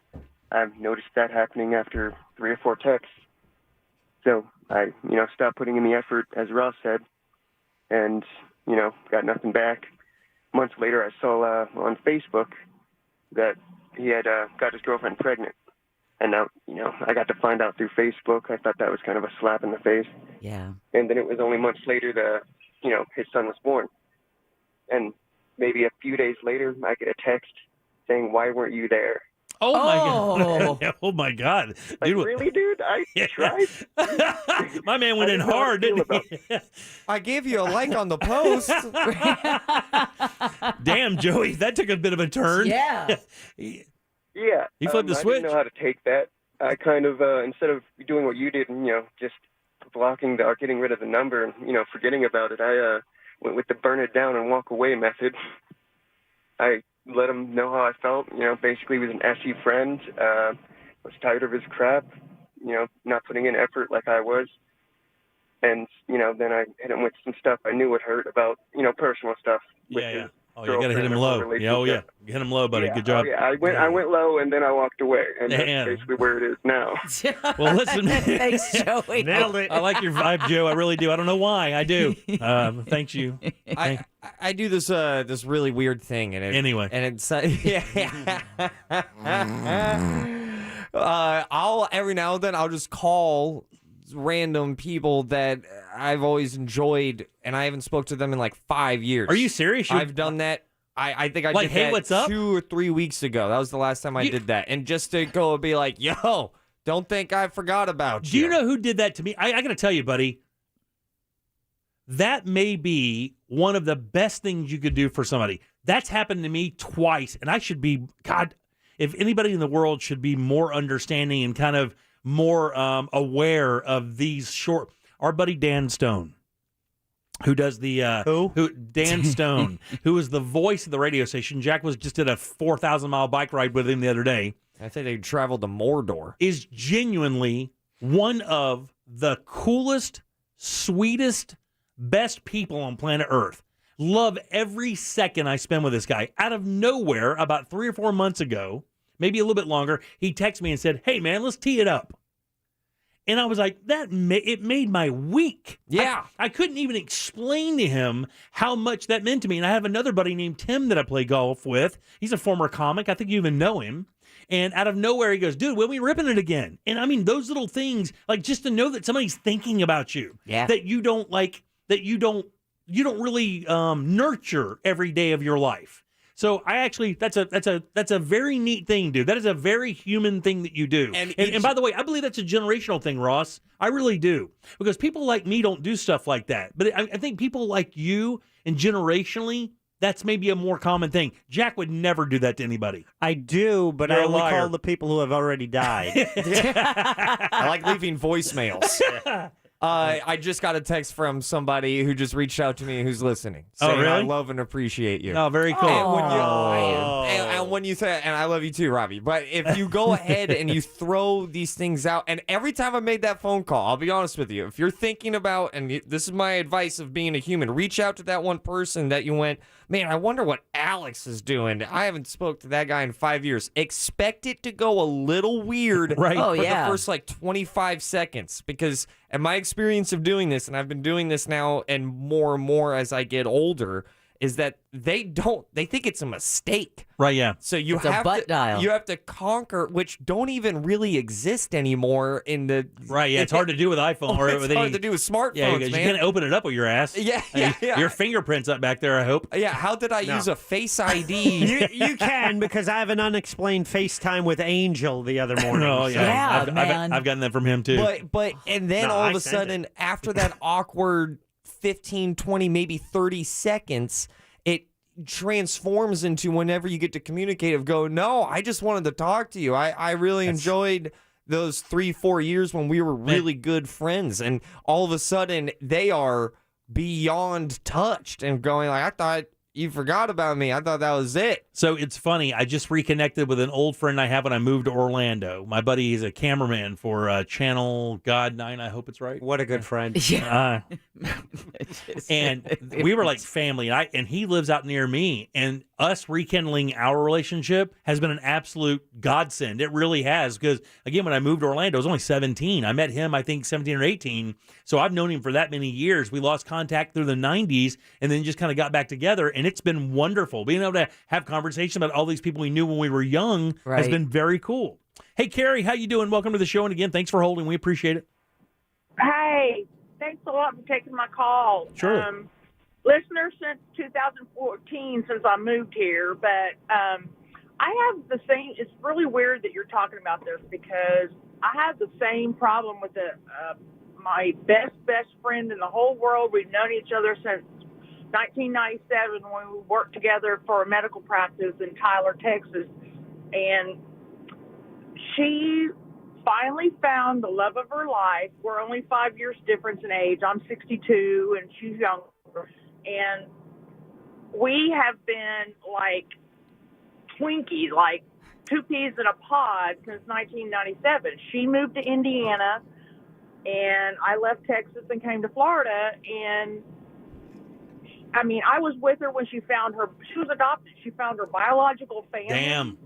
I've noticed that happening after 3 or 4 texts. So I, stopped putting in the effort, as Ross said, and, got nothing back. Months later, I saw on Facebook that he had got his girlfriend pregnant. And now, I got to find out through Facebook. I thought that was kind of a slap in the face. Yeah. And then it was only months later that, his son was born. And maybe a few days later, I get a text saying, "Why weren't you there?" Oh, my God. Oh, my God. Like, really, dude? I tried. My man went in hard, didn't he? I gave you a like on the post. Damn, Joey, that took a bit of a turn. Yeah. Yeah. He flipped the switch. I didn't know how to take that. I kind of, instead of doing what you did and, just blocking or getting rid of the number and, forgetting about it, I went with the burn it down and walk away method. I let him know how I felt. Basically he was an SE friend. Was tired of his crap, not putting in effort like I was. And, then I hit him with some stuff I knew would hurt about, personal stuff. Yeah. Oh, you got to hit him low. Yeah, oh, yeah. Hit him low, buddy. Yeah. Good job. Oh, yeah. I went low, and then I walked away. And that's basically where it is now. Well, listen. Thanks, Joey. Nailed it. I like your vibe, Joe. I really do. I don't know why. I do. Thanks you. I do this this really weird thing. It's I'll every now and then I'll just call random people that I've always enjoyed, and I haven't spoke to them in like 5 years. Are you serious? I've done that. I think I Like, did hey, that what's up? 2 or 3 weeks ago. That was the last time I did that. And just to go and be like, yo, don't think I forgot about you. Do you know who did that to me? I got to tell you, buddy, that may be one of the best things you could do for somebody. That's happened to me twice, and I should be, God, if anybody in the world should be more understanding and kind of more aware of these short. Our buddy Dan Stone, who does the Dan Stone, who is the voice of the radio station. Jack was just at a 4,000-mile bike ride with him the other day. I think they traveled to Mordor. Is genuinely one of the coolest, sweetest, best people on planet Earth. Love every second I spend with this guy. Out of nowhere, about 3 or 4 months ago, maybe a little bit longer, he texted me and said, "Hey, man, let's tee it up." And I was like, it made my week. Yeah. I couldn't even explain to him how much that meant to me. And I have another buddy named Tim that I play golf with. He's a former comic. I think you even know him. And out of nowhere, he goes, "Dude, when we ripping it again?" And I mean, those little things, like just to know that somebody's thinking about you, that you don't like, that you don't really nurture every day of your life. So I actually, that's a very neat thing, dude. That is a very human thing that you do. And by the way, I believe that's a generational thing, Ross. I really do. Because people like me don't do stuff like that. But I think people like you, and generationally, that's maybe a more common thing. Jack would never do that to anybody. I do, but You're I a only liar. call the people who have already died. I like leaving voicemails. I just got a text from somebody who just reached out to me who's listening. Oh, Saying, really? I love and appreciate you. Oh, very cool. And when you say, and I love you too, Robbie, but if you go ahead and you throw these things out, and every time I made that phone call, I'll be honest with you, if you're thinking about, and this is my advice of being a human, reach out to that one person that you went, man, I wonder what Alex is doing. I haven't spoke to that guy in 5 years. Expect it to go a little weird Right. for Oh, yeah. the first like 25 seconds, because in my experience of doing this, and I've been doing this now and more as I get older, is that they think it's a mistake. Right, yeah. So you It's a have butt to dial. you have to conquer, which don't even really exist anymore in the Right, yeah, it's hard to do with iPhone. or it's with hard any- to do with smartphones, Yeah, because man. you can't open it up with your ass. Yeah, yeah. Your fingerprint's up back there, I hope. Yeah, how did I No. use a Face ID? you can, because I have an unexplained FaceTime with Angel the other morning. Oh, yeah. Yeah, I've, man. I've gotten that from him, too. But and then No, all I of a sent sudden, after that awkward 15, 20, maybe 30 seconds, it transforms into whenever you get to communicate of go, no, I just wanted to talk to you. I really enjoyed those 3-4 years when we were really good friends. And all of a sudden they are beyond touched and going like, I thought you forgot about me. I thought that was it. So it's funny. I just reconnected with an old friend I have when I moved to Orlando. My buddy is a cameraman for Channel God 9. I hope it's right. What a good friend. Yeah. And we were like family. And he lives out near me. And us rekindling our relationship has been an absolute godsend. It really has. Because, again, when I moved to Orlando, I was only 17. I met him, I think, 17 or 18. So I've known him for that many years. We lost contact through the 90s and then just kind of got back together. And it's been wonderful. Being able to have conversations about all these people we knew when we were young has Right. been very cool. Hey, Carrie, how you doing? Welcome to the show. And again, thanks for holding. We appreciate it. Hey, thanks a lot for taking my call. Sure. Listener since 2014, since I moved here, but I have the same. It's really weird that you're talking about this because I have the same problem with my best friend in the whole world. We've known each other since 1997 when we worked together for a medical practice in Tyler, Texas, and she finally found the love of her life. We're only 5 years difference in age. I'm 62 and she's younger. And we have been like Twinkies, like two peas in a pod since 1997. She moved to Indiana and I left Texas and came to Florida. And I mean, I was with her when she was adopted. She found her biological family. Damn.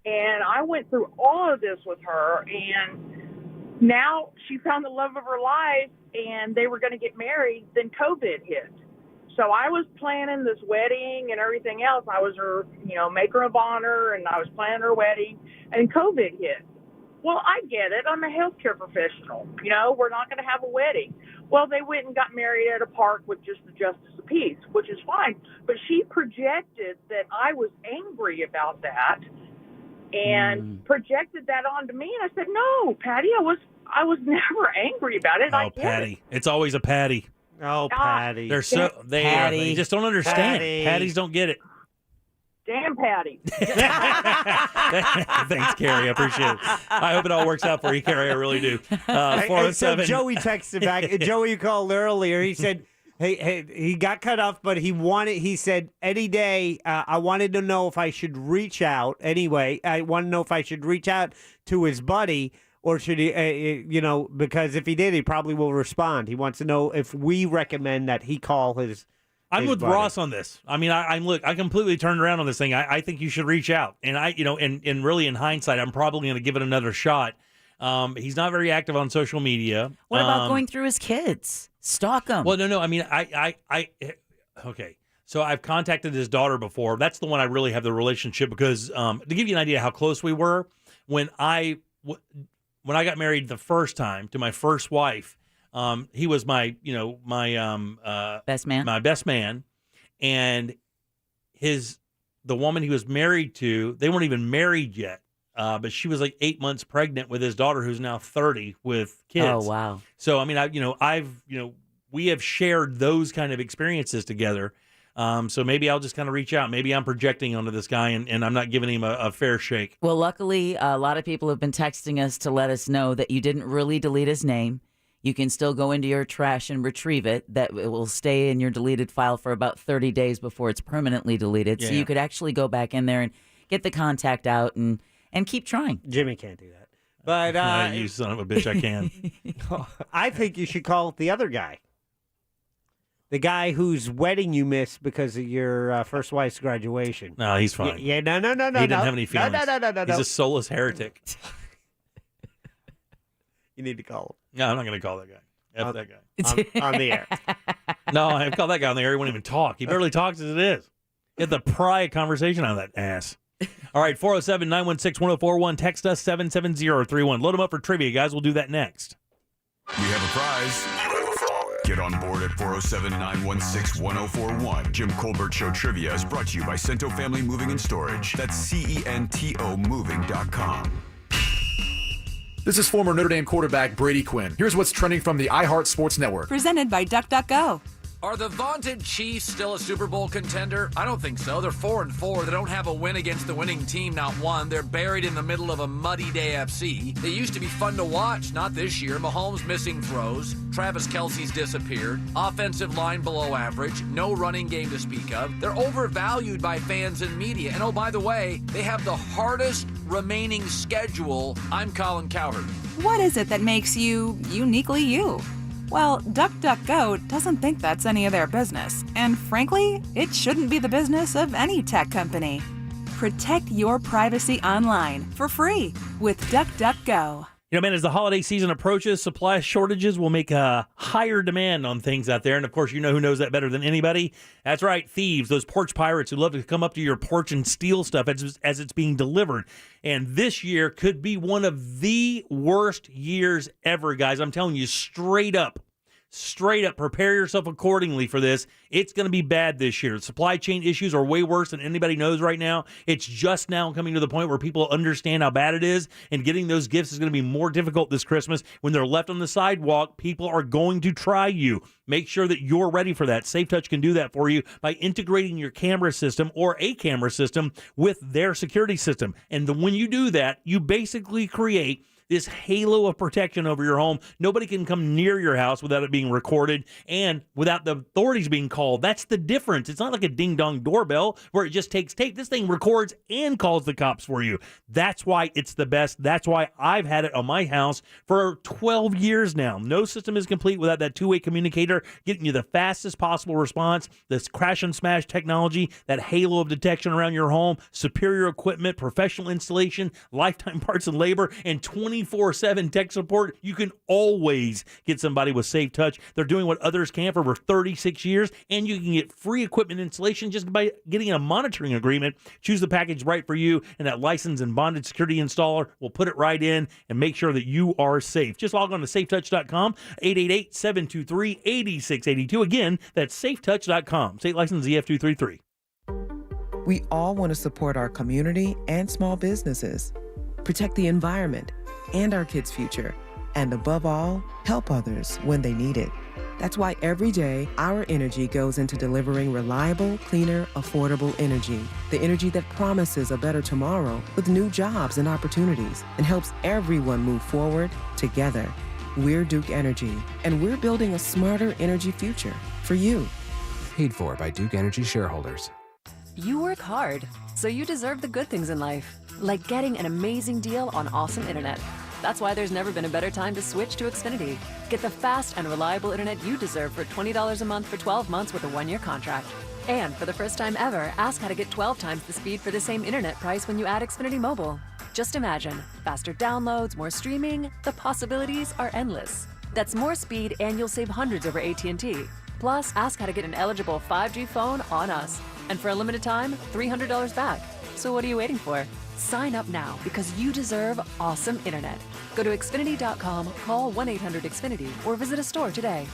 And I went through all of this with her, and now she found the love of her life, and they were going to get married. Then COVID hit. So I was planning this wedding and everything else. I was her, maker of honor, and I was planning her wedding, and COVID hit. Well, I get it. I'm a healthcare professional. We're not going to have a wedding. Well, they went and got married at a park with just the justice of peace, which is fine. But she projected that I was angry about that and projected that onto me. And I said, no, Patty, I was never angry about it. Oh, Patty. It's always a Patty. Oh, Patty. They just don't understand. Patties don't get it. Damn, Patty. Thanks, Carrie. I appreciate it. I hope it all works out for you, Carrie. I really do. 407. So Joey texted back. Joey called earlier. He said, hey, he got cut off, but he said, any day, I wanted to know if I should reach out. Anyway, I want to know if I should reach out to his buddy or should he, because if he did, he probably will respond. He wants to know if we recommend that he call his I'm with buddy. Ross on this. I mean, I completely turned around on this thing. I think you should reach out. And and really in hindsight, I'm probably going to give it another shot. He's not very active on social media. What about going through his kids? Stalk them. Well, no. I mean, okay. So I've contacted his daughter before. That's the one I really have the relationship because to give you an idea how close we were, when I got married the first time to my first wife, he was my best man. My best man, and the woman he was married to, they weren't even married yet, but she was like 8 months pregnant with his daughter, who's now 30 with kids. Oh wow! So I mean, we have shared those kind of experiences together. So maybe I'll just kind of reach out. Maybe I'm projecting onto this guy, and I'm not giving him a fair shake. Well, luckily, a lot of people have been texting us to let us know that you didn't really delete his name. You can still go into your trash and retrieve it. That it will stay in your deleted file for about 30 days before it's permanently deleted. Yeah. So you could actually go back in there and get the contact out and keep trying. Jimmy can't do that. But you son of a bitch, I can. I think you should call the other guy. The guy whose wedding you missed because of your first wife's graduation. No, he's fine. Yeah, no. He didn't have any feelings. No. He's a soulless heretic. You need to call him. No, I'm not going to call that guy. F that guy. On the air. No, I've called that guy on the air. He won't even talk. He barely talks as it is. You have to pry a conversation out of that ass. All right, 407-916-1041. Text us 77031. Load them up for trivia, guys. We'll do that next. We have a prize. Get on board at 407-916-1041. Jim Colbert Show Trivia is brought to you by Cento Family Moving and Storage. That's CENTO moving.com. This is former Notre Dame quarterback Brady Quinn. Here's what's trending from the iHeart Sports Network. Presented by DuckDuckGo. Are the vaunted Chiefs still a Super Bowl contender? I don't think so. They're 4-4. They don't have a win against the winning team, not one. They're buried in the middle of a muddied AFC. They used to be fun to watch, not this year. Mahomes missing throws. Travis Kelce's disappeared. Offensive line below average. No running game to speak of. They're overvalued by fans and media. And oh, by the way, they have the hardest remaining schedule. I'm Colin Cowherd. What is it that makes you uniquely you? Well, DuckDuckGo doesn't think that's any of their business. And frankly, it shouldn't be the business of any tech company. Protect your privacy online for free with DuckDuckGo. You know, man, as the holiday season approaches, supply shortages will make a higher demand on things out there. And, of course, you know who knows that better than anybody? That's right, thieves, those porch pirates who love to come up to your porch and steal stuff as it's being delivered. And this year could be one of the worst years ever, guys. I'm telling you, straight up, prepare yourself accordingly for this. It's going to be bad this year. Supply chain issues are way worse than anybody knows right now. It's just now coming to the point where people understand how bad it is, and getting those gifts is going to be more difficult this Christmas. When they're left on the sidewalk, people are going to try you. Make sure that you're ready for that. SafeTouch can do that for you by integrating your camera system or a camera system with their security system. And when you do that, you basically create this halo of protection over your home. Nobody can come near your house without it being recorded and without the authorities being called. That's the difference. It's not like a ding-dong doorbell where it just takes tape. This thing records and calls the cops for you. That's why it's the best. That's why I've had it on my house for 12 years now. No system is complete without that two-way communicator getting you the fastest possible response, this crash and smash technology, that halo of detection around your home, superior equipment, professional installation, lifetime parts and labor, and 20 24/7 tech support. You can always get somebody with Safe Touch. They're doing what others can for over 36 years, and you can get free equipment installation just by getting a monitoring agreement. Choose the package right for you, and that licensed and bonded security installer will put it right in and make sure that you are safe. Just log on to safetouch.com, 888-723-8682. Again, that's safetouch.com. State license EF233. We all want to support our community and small businesses, protect the environment and our kids' future, and above all, help others when they need it. That's why every day our energy goes into delivering reliable, cleaner, affordable energy. The energy that promises a better tomorrow with new jobs and opportunities and helps everyone move forward together. We're Duke Energy, and we're building a smarter energy future for you. Paid for by Duke Energy shareholders. You work hard, so you deserve the good things in life, like getting an amazing deal on awesome internet. That's why there's never been a better time to switch to Xfinity. Get the fast and reliable internet you deserve for $20 a month for 12 months with a 1-year contract. And for the first time ever, ask how to get 12 times the speed for the same internet price when you add Xfinity Mobile. Just imagine, faster downloads, more streaming, the possibilities are endless. That's more speed and you'll save hundreds over AT&T. Plus, ask how to get an eligible 5G phone on us. And for a limited time, $300 back. So what are you waiting for? Sign up now because you deserve awesome internet. Go to Xfinity.com, call 1-800-XFINITY, or visit a store today.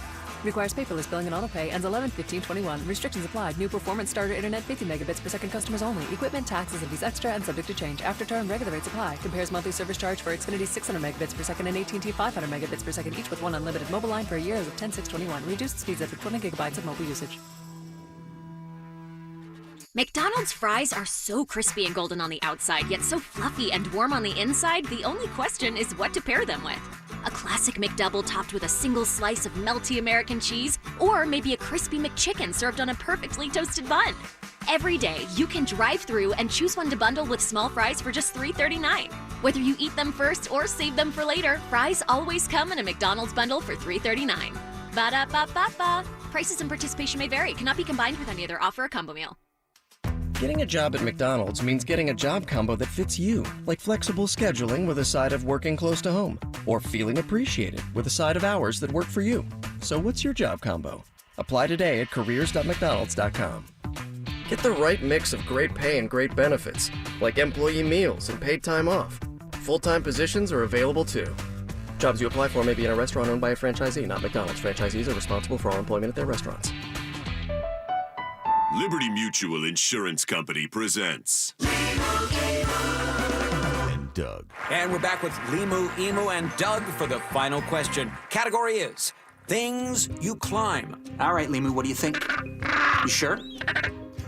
Requires paperless billing and autopay. Ends 11/15/21. Restrictions apply. New performance starter internet 50 megabits per second customers only. Equipment, taxes, and fees extra and subject to change. After term, regular rates apply. Compares monthly service charge for Xfinity 600 megabits per second and AT&T 500 megabits per second, each with one unlimited mobile line for a year as of 10/6/21. Reduced speeds after 20 gigabytes of mobile usage. McDonald's fries are so crispy and golden on the outside, yet so fluffy and warm on the inside, the only question is what to pair them with. A classic McDouble topped with a single slice of melty American cheese, or maybe a crispy McChicken served on a perfectly toasted bun. Every day, you can drive through and choose one to bundle with small fries for just $3.39. Whether you eat them first or save them for later, fries always come in a McDonald's bundle for $3.39. Ba-da-ba-ba-ba. Prices and participation may vary. Cannot be combined with any other offer or combo meal. Getting a job at McDonald's means getting a job combo that fits you, like flexible scheduling with a side of working close to home, or feeling appreciated with a side of hours that work for you. So what's your job combo? Apply today at careers.mcdonalds.com. Get the right mix of great pay and great benefits, like employee meals and paid time off. Full-time positions are available too. Jobs you apply for may be in a restaurant owned by a franchisee, not McDonald's. Franchisees are responsible for all employment at their restaurants. Liberty Mutual Insurance Company presents and Doug. And we're back with Limu, Emu, and Doug for the final question. Category is things you climb. All right, Limu, what do you think? You sure?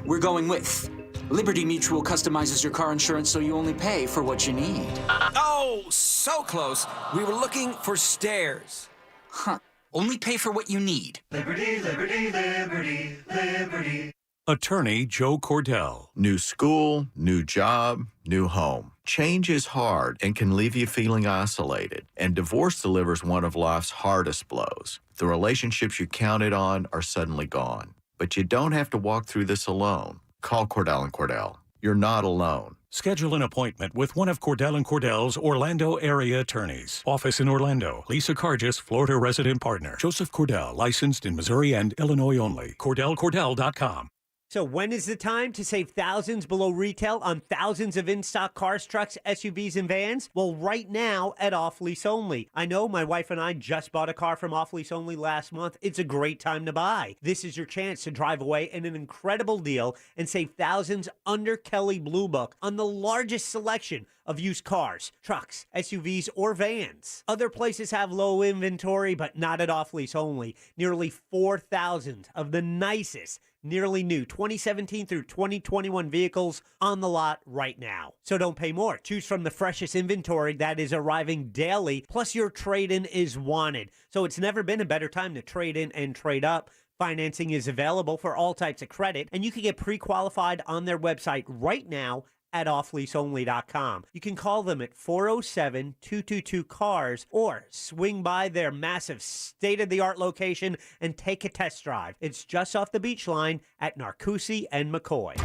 We're going with Liberty Mutual customizes your car insurance so you only pay for what you need. Oh, so close. We were looking for stairs. Huh. Only pay for what you need. Liberty, liberty, liberty, liberty. Attorney Joe Cordell. New school, new job, new home. Change is hard and can leave you feeling isolated. And divorce delivers one of life's hardest blows. The relationships you counted on are suddenly gone. But you don't have to walk through this alone. Call Cordell & Cordell. You're not alone. Schedule an appointment with one of Cordell & Cordell's Orlando area attorneys. Office in Orlando. Lisa Cargis, Florida resident partner. Joseph Cordell, licensed in Missouri and Illinois only. CordellCordell.com. So when is the time to save thousands below retail on thousands of in-stock cars, trucks, SUVs, and vans? Well, right now at Off Lease Only. I know my wife and I just bought a car from Off Lease Only last month. It's a great time to buy. This is your chance to drive away in an incredible deal and save thousands under Kelley Blue Book on the largest selection of used cars, trucks, SUVs, or vans. Other places have low inventory, but not at Off Lease Only. Nearly 4,000 of the nicest, nearly new 2017 through 2021 vehicles on the lot right now. So don't pay more. Choose from the freshest inventory that is arriving daily, plus your trade-in is wanted. So it's never been a better time to trade in and trade up. Financing is available for all types of credit, and you can get pre-qualified on their website right now at offleaseonly.com. You can call them at 407-222-CARS or swing by their massive state-of-the-art location and take a test drive. It's just off the beach line at Narcoossee and McCoy.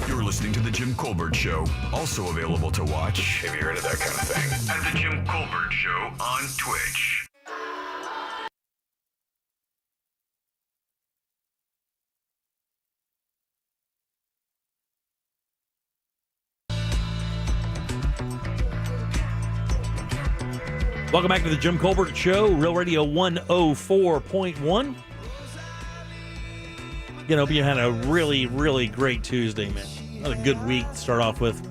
You're listening to The Jim Colbert Show, also available to watch, have you heard of that kind of thing, at The Jim Colbert Show on Twitch. Welcome back to the Jim Colbert Show, Real Radio 104.1. Again, hope you had a really, really great Tuesday, man. What a good week to start off with.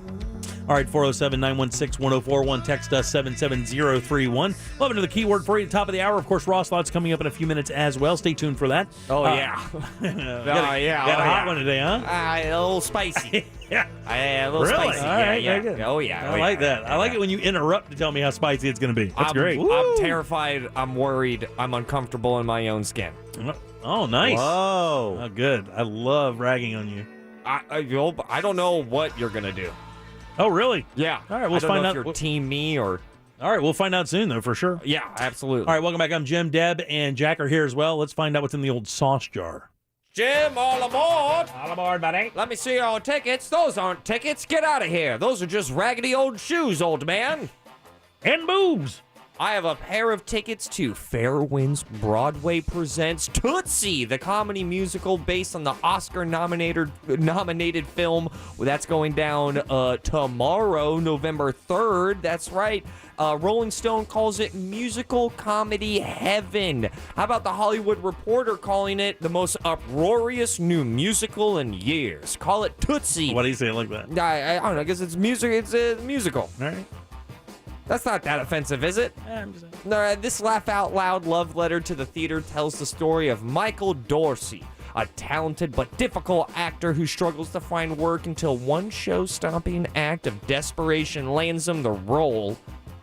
All right, 407-916-1041. Text us 77031. We'll have another keyword for you at the top of the hour. Of course, Ross Lott's coming up in a few minutes as well. Stay tuned for that. Oh, yeah. Got a hot one today, huh? A little spicy. Yeah. A little Really? spicy. All right, yeah. very good. Oh, yeah. I like that. I like it when you interrupt to tell me how spicy it's going to be. That's great. I'm terrified. I'm worried. I'm uncomfortable in my own skin. Oh, nice. Whoa. Oh, good. I love ragging on you. I don't know what you're going to do. Oh, really? Yeah. All right, we'll I don't find know out. if you're team me or... All right, we'll find out soon, though, for sure. Yeah, absolutely. All right, welcome back. I'm Jim, Deb, and Jack are here as well. Let's find out what's in the old sauce jar. Jim, all aboard. All aboard, buddy. Let me see your tickets. Those aren't tickets. Get out of here. Those are just raggedy old shoes, old man. And boobs. I have a pair of tickets to Fairwinds Broadway Presents Tootsie, the comedy musical based on the Oscar-nominated film. Well, that's going down tomorrow, November 3rd. That's right. Rolling Stone calls it musical comedy heaven. How about the Hollywood Reporter calling it the most uproarious new musical in years? Call it Tootsie. Why do you say it like that? I don't know, because it's music. It's a musical. All right. That's not that offensive, is it? No, this laugh-out-loud love letter to the theater tells the story of Michael Dorsey, a talented but difficult actor who struggles to find work until one show-stopping act of desperation lands him the role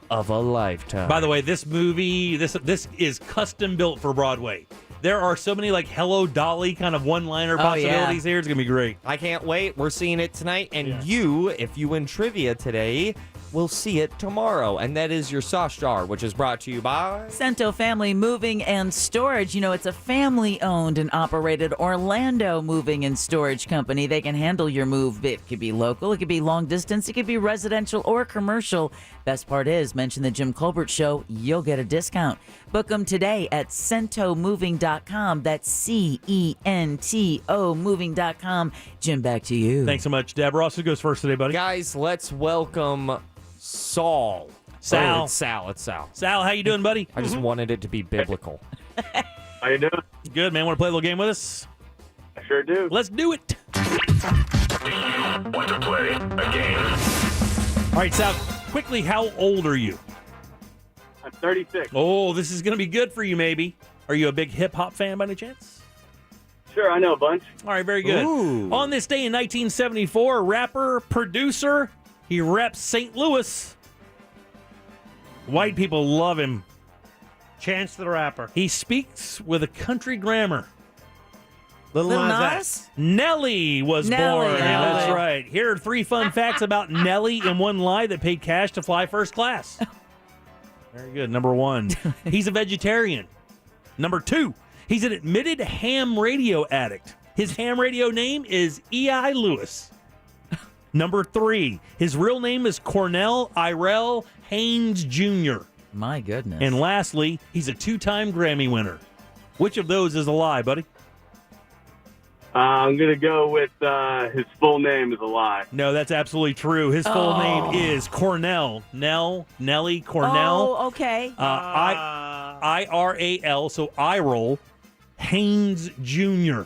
of a lifetime. By the way, this movie, this is custom built for Broadway. There are so many like Hello Dolly kind of one-liner possibilities here. It's going to be great. I can't wait. We're seeing it tonight. And you, if you win trivia today, will see it tomorrow. And that is your sauce jar, which is brought to you by Cento Family Moving and Storage. You know, it's a family-owned and operated Orlando moving and storage company. They can handle your move. It could be local, it could be long distance, it could be residential or commercial. Best part is, mention the Jim Colbert Show, you'll get a discount. Book them today at centomoving.com. That's CENTO moving.com. Jim, back to you. Thanks so much, Deb. Ross, who goes first today, buddy? Guys, let's welcome Saul. Sal. Oh, it's Sal. It's Sal. Sal, how you doing, buddy? I just wanted it to be biblical. How you doing? Good, man. Want to play a little game with us? I sure do. Let's do it. Want to play a game? All right, Sal, quickly, how old are you? I'm 36. Oh, this is going to be good for you, maybe. Are you a big hip-hop fan by any chance? Sure, I know a bunch. All right, very good. Ooh. On this day in 1974, rapper, producer, he reps St. Louis. White people love him. Chance the Rapper. He speaks with a country grammar. Lil Nas? Nelly was Nelly, born. Nelly. That's right. Here are 3 fun facts about Nelly and one lie that paid cash to fly first class. Very good. Number 1, he's a vegetarian. Number 2, he's an admitted ham radio addict. His ham radio name is E.I. Lewis. Number 3, his real name is Cornell Irell Haynes Jr. My goodness. And lastly, he's a 2-time Grammy winner. Which of those is a lie, buddy? I'm going to go with his full name is a lie. No, that's absolutely true. His full name is Cornell. Nelly Cornell. Oh, okay. I-R-A-L, so Irell Haynes Jr.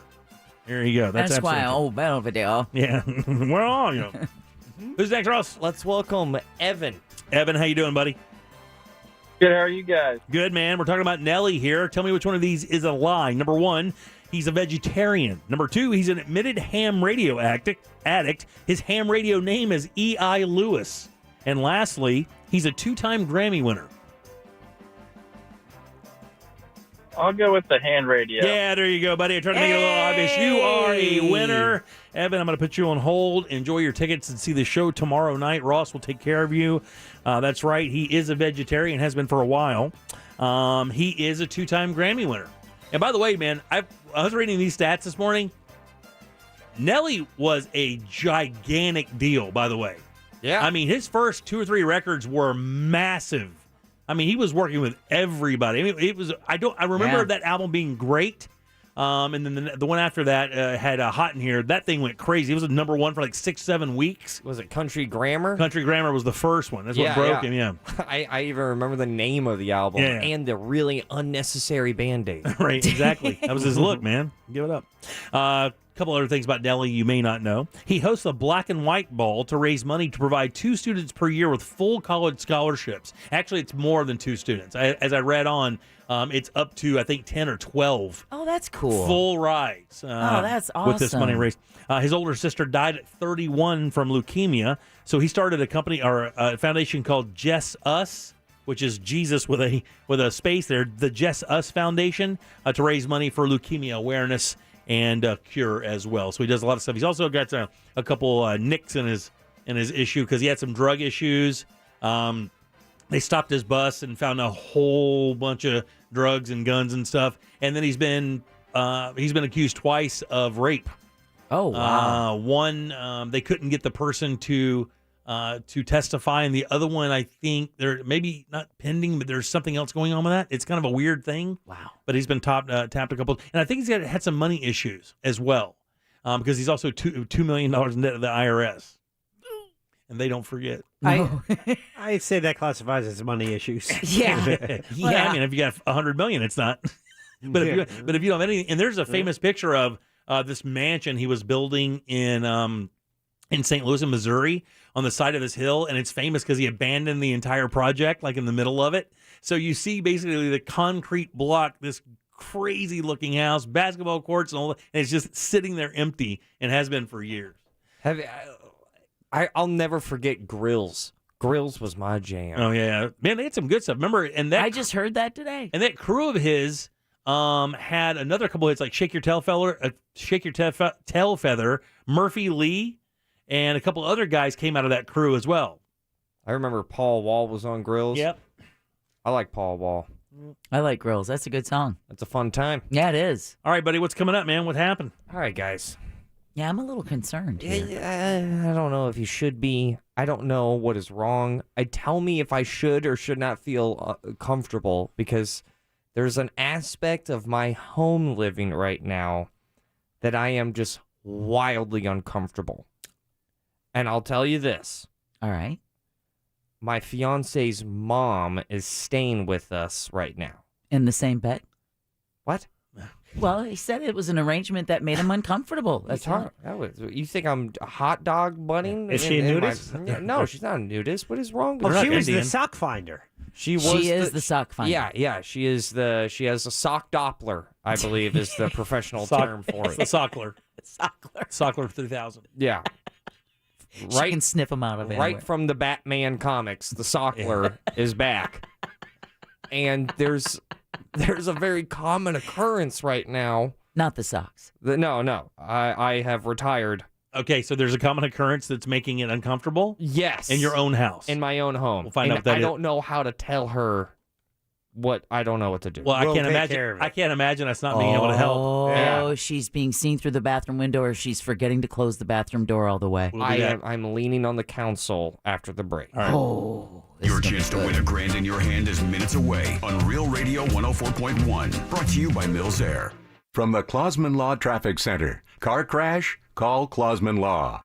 There you go. That's why absolutely old battle video. Yeah. Where are you? Who's next, Ross? Let's welcome Evan. Evan, how you doing, buddy? Good, how are you guys? Good, man. We're talking about Nelly here. Tell me which one of these is a lie. Number 1, he's a vegetarian. Number 2, he's an admitted ham radio addict. His ham radio name is E.I. Lewis. And lastly, he's a 2-time Grammy winner. I'll go with the hand radio. Yeah, there you go, buddy. I tried to make it a little obvious. You are a winner. Evan, I'm going to put you on hold. Enjoy your tickets and see the show tomorrow night. Ross will take care of you. That's right. He is a vegetarian, has been for a while. He is a 2-time Grammy winner. And by the way, man, I was reading these stats this morning. Nelly was a gigantic deal, by the way. Yeah. I mean, his first 2 or 3 records were massive. I mean, he was working with everybody. I mean, it was. I remember that album being great. And then the one after that had Hot in Here. That thing went crazy. It was a number 1 for like 6-7 weeks. Was it Country Grammar? Country Grammar was the first one. That's what broke him. Yeah. I even remember the name of the album and the really unnecessary Band-Aid. Right, exactly. That was his look, man. Give it up. A couple other things about Nelly you may not know. He hosts a black and white ball to raise money to provide 2 students per year with full college scholarships. Actually, it's more than 2 students. As I read on, it's up to, I think, 10 or 12. Oh, that's cool. Full rides. That's awesome. With this money raised. His older sister died at 31 from leukemia, so he started a company or a foundation called JCS, which is Jesus with a space there, the JCS Foundation, to raise money for leukemia awareness and cure as well. So he does a lot of stuff. He's also got a couple nicks in his issue because he had some drug issues. They stopped his bus and found a whole bunch of drugs and guns and stuff. And then he's been accused twice of rape. Oh wow! One, they couldn't get the person to testify, and the other one, I think they're maybe not pending, but there's something else going on with that. It's kind of a weird thing. Wow! But he's been tapped a couple, and I think he's had some money issues as well, because he's also $2 million in debt to the IRS, and they don't forget. I say that classifies as money issues. Yeah. I mean, if you got $100 million, it's not. But if you don't have anything, and there's a famous picture of this mansion he was building in St. Louis, in Missouri, on the side of this hill, and it's famous because he abandoned the entire project, like in the middle of it. So you see basically the concrete block, this crazy-looking house, basketball courts, and all that, and it's just sitting there empty, and has been for years. I'll never forget Grills. Grills was my jam. Oh yeah, man, they had some good stuff. Remember, and that I just heard that today. And that crew of his had another couple hits like Shake Your Tail Feather, Murphy Lee, and a couple other guys came out of that crew as well. I remember Paul Wall was on Grills. Yep. I like Paul Wall. I like Grills. That's a good song. That's a fun time. Yeah, it is. All right, buddy, what's coming up, man? What happened? All right, guys. Yeah, I'm a little concerned here. I don't know if you should be. I don't know what is wrong. Tell me if I should or should not feel comfortable, because there's an aspect of my home living right now that I am just wildly uncomfortable. And I'll tell you this. All right. My fiance's mom is staying with us right now. In the same bed? What? Well, he said it was an arrangement that made him uncomfortable. That's all. You think I'm a hot dog bunning? Is she a nudist? No, she's not a nudist. What is wrong with Oh, her? she was the sock finder. She is the sock finder. Yeah, she is she has a sock Doppler, I believe is the professional term for it. The Sockler. Sockler. Sockler 3000. Yeah. She can sniff them out of it. Right from the Batman comics, the Sockler is back. And there's a very common occurrence right now. Not the socks. No. I have retired. Okay, so there's a common occurrence that's making it uncomfortable? Yes. In your own house? In my own home. We'll find out what that I don't know how to tell her I don't know what to do. Well, I can't imagine us not being able to help. Oh, she's being seen through the bathroom window, or she's forgetting to close the bathroom door all the way. I'm leaning on the council after the break. All right. Oh. Your chance to win $1,000 in your hand is minutes away on Real Radio 104.1. Brought to you by Mills Air. From the Clausman Law Traffic Center. Car crash? Call Clausman Law.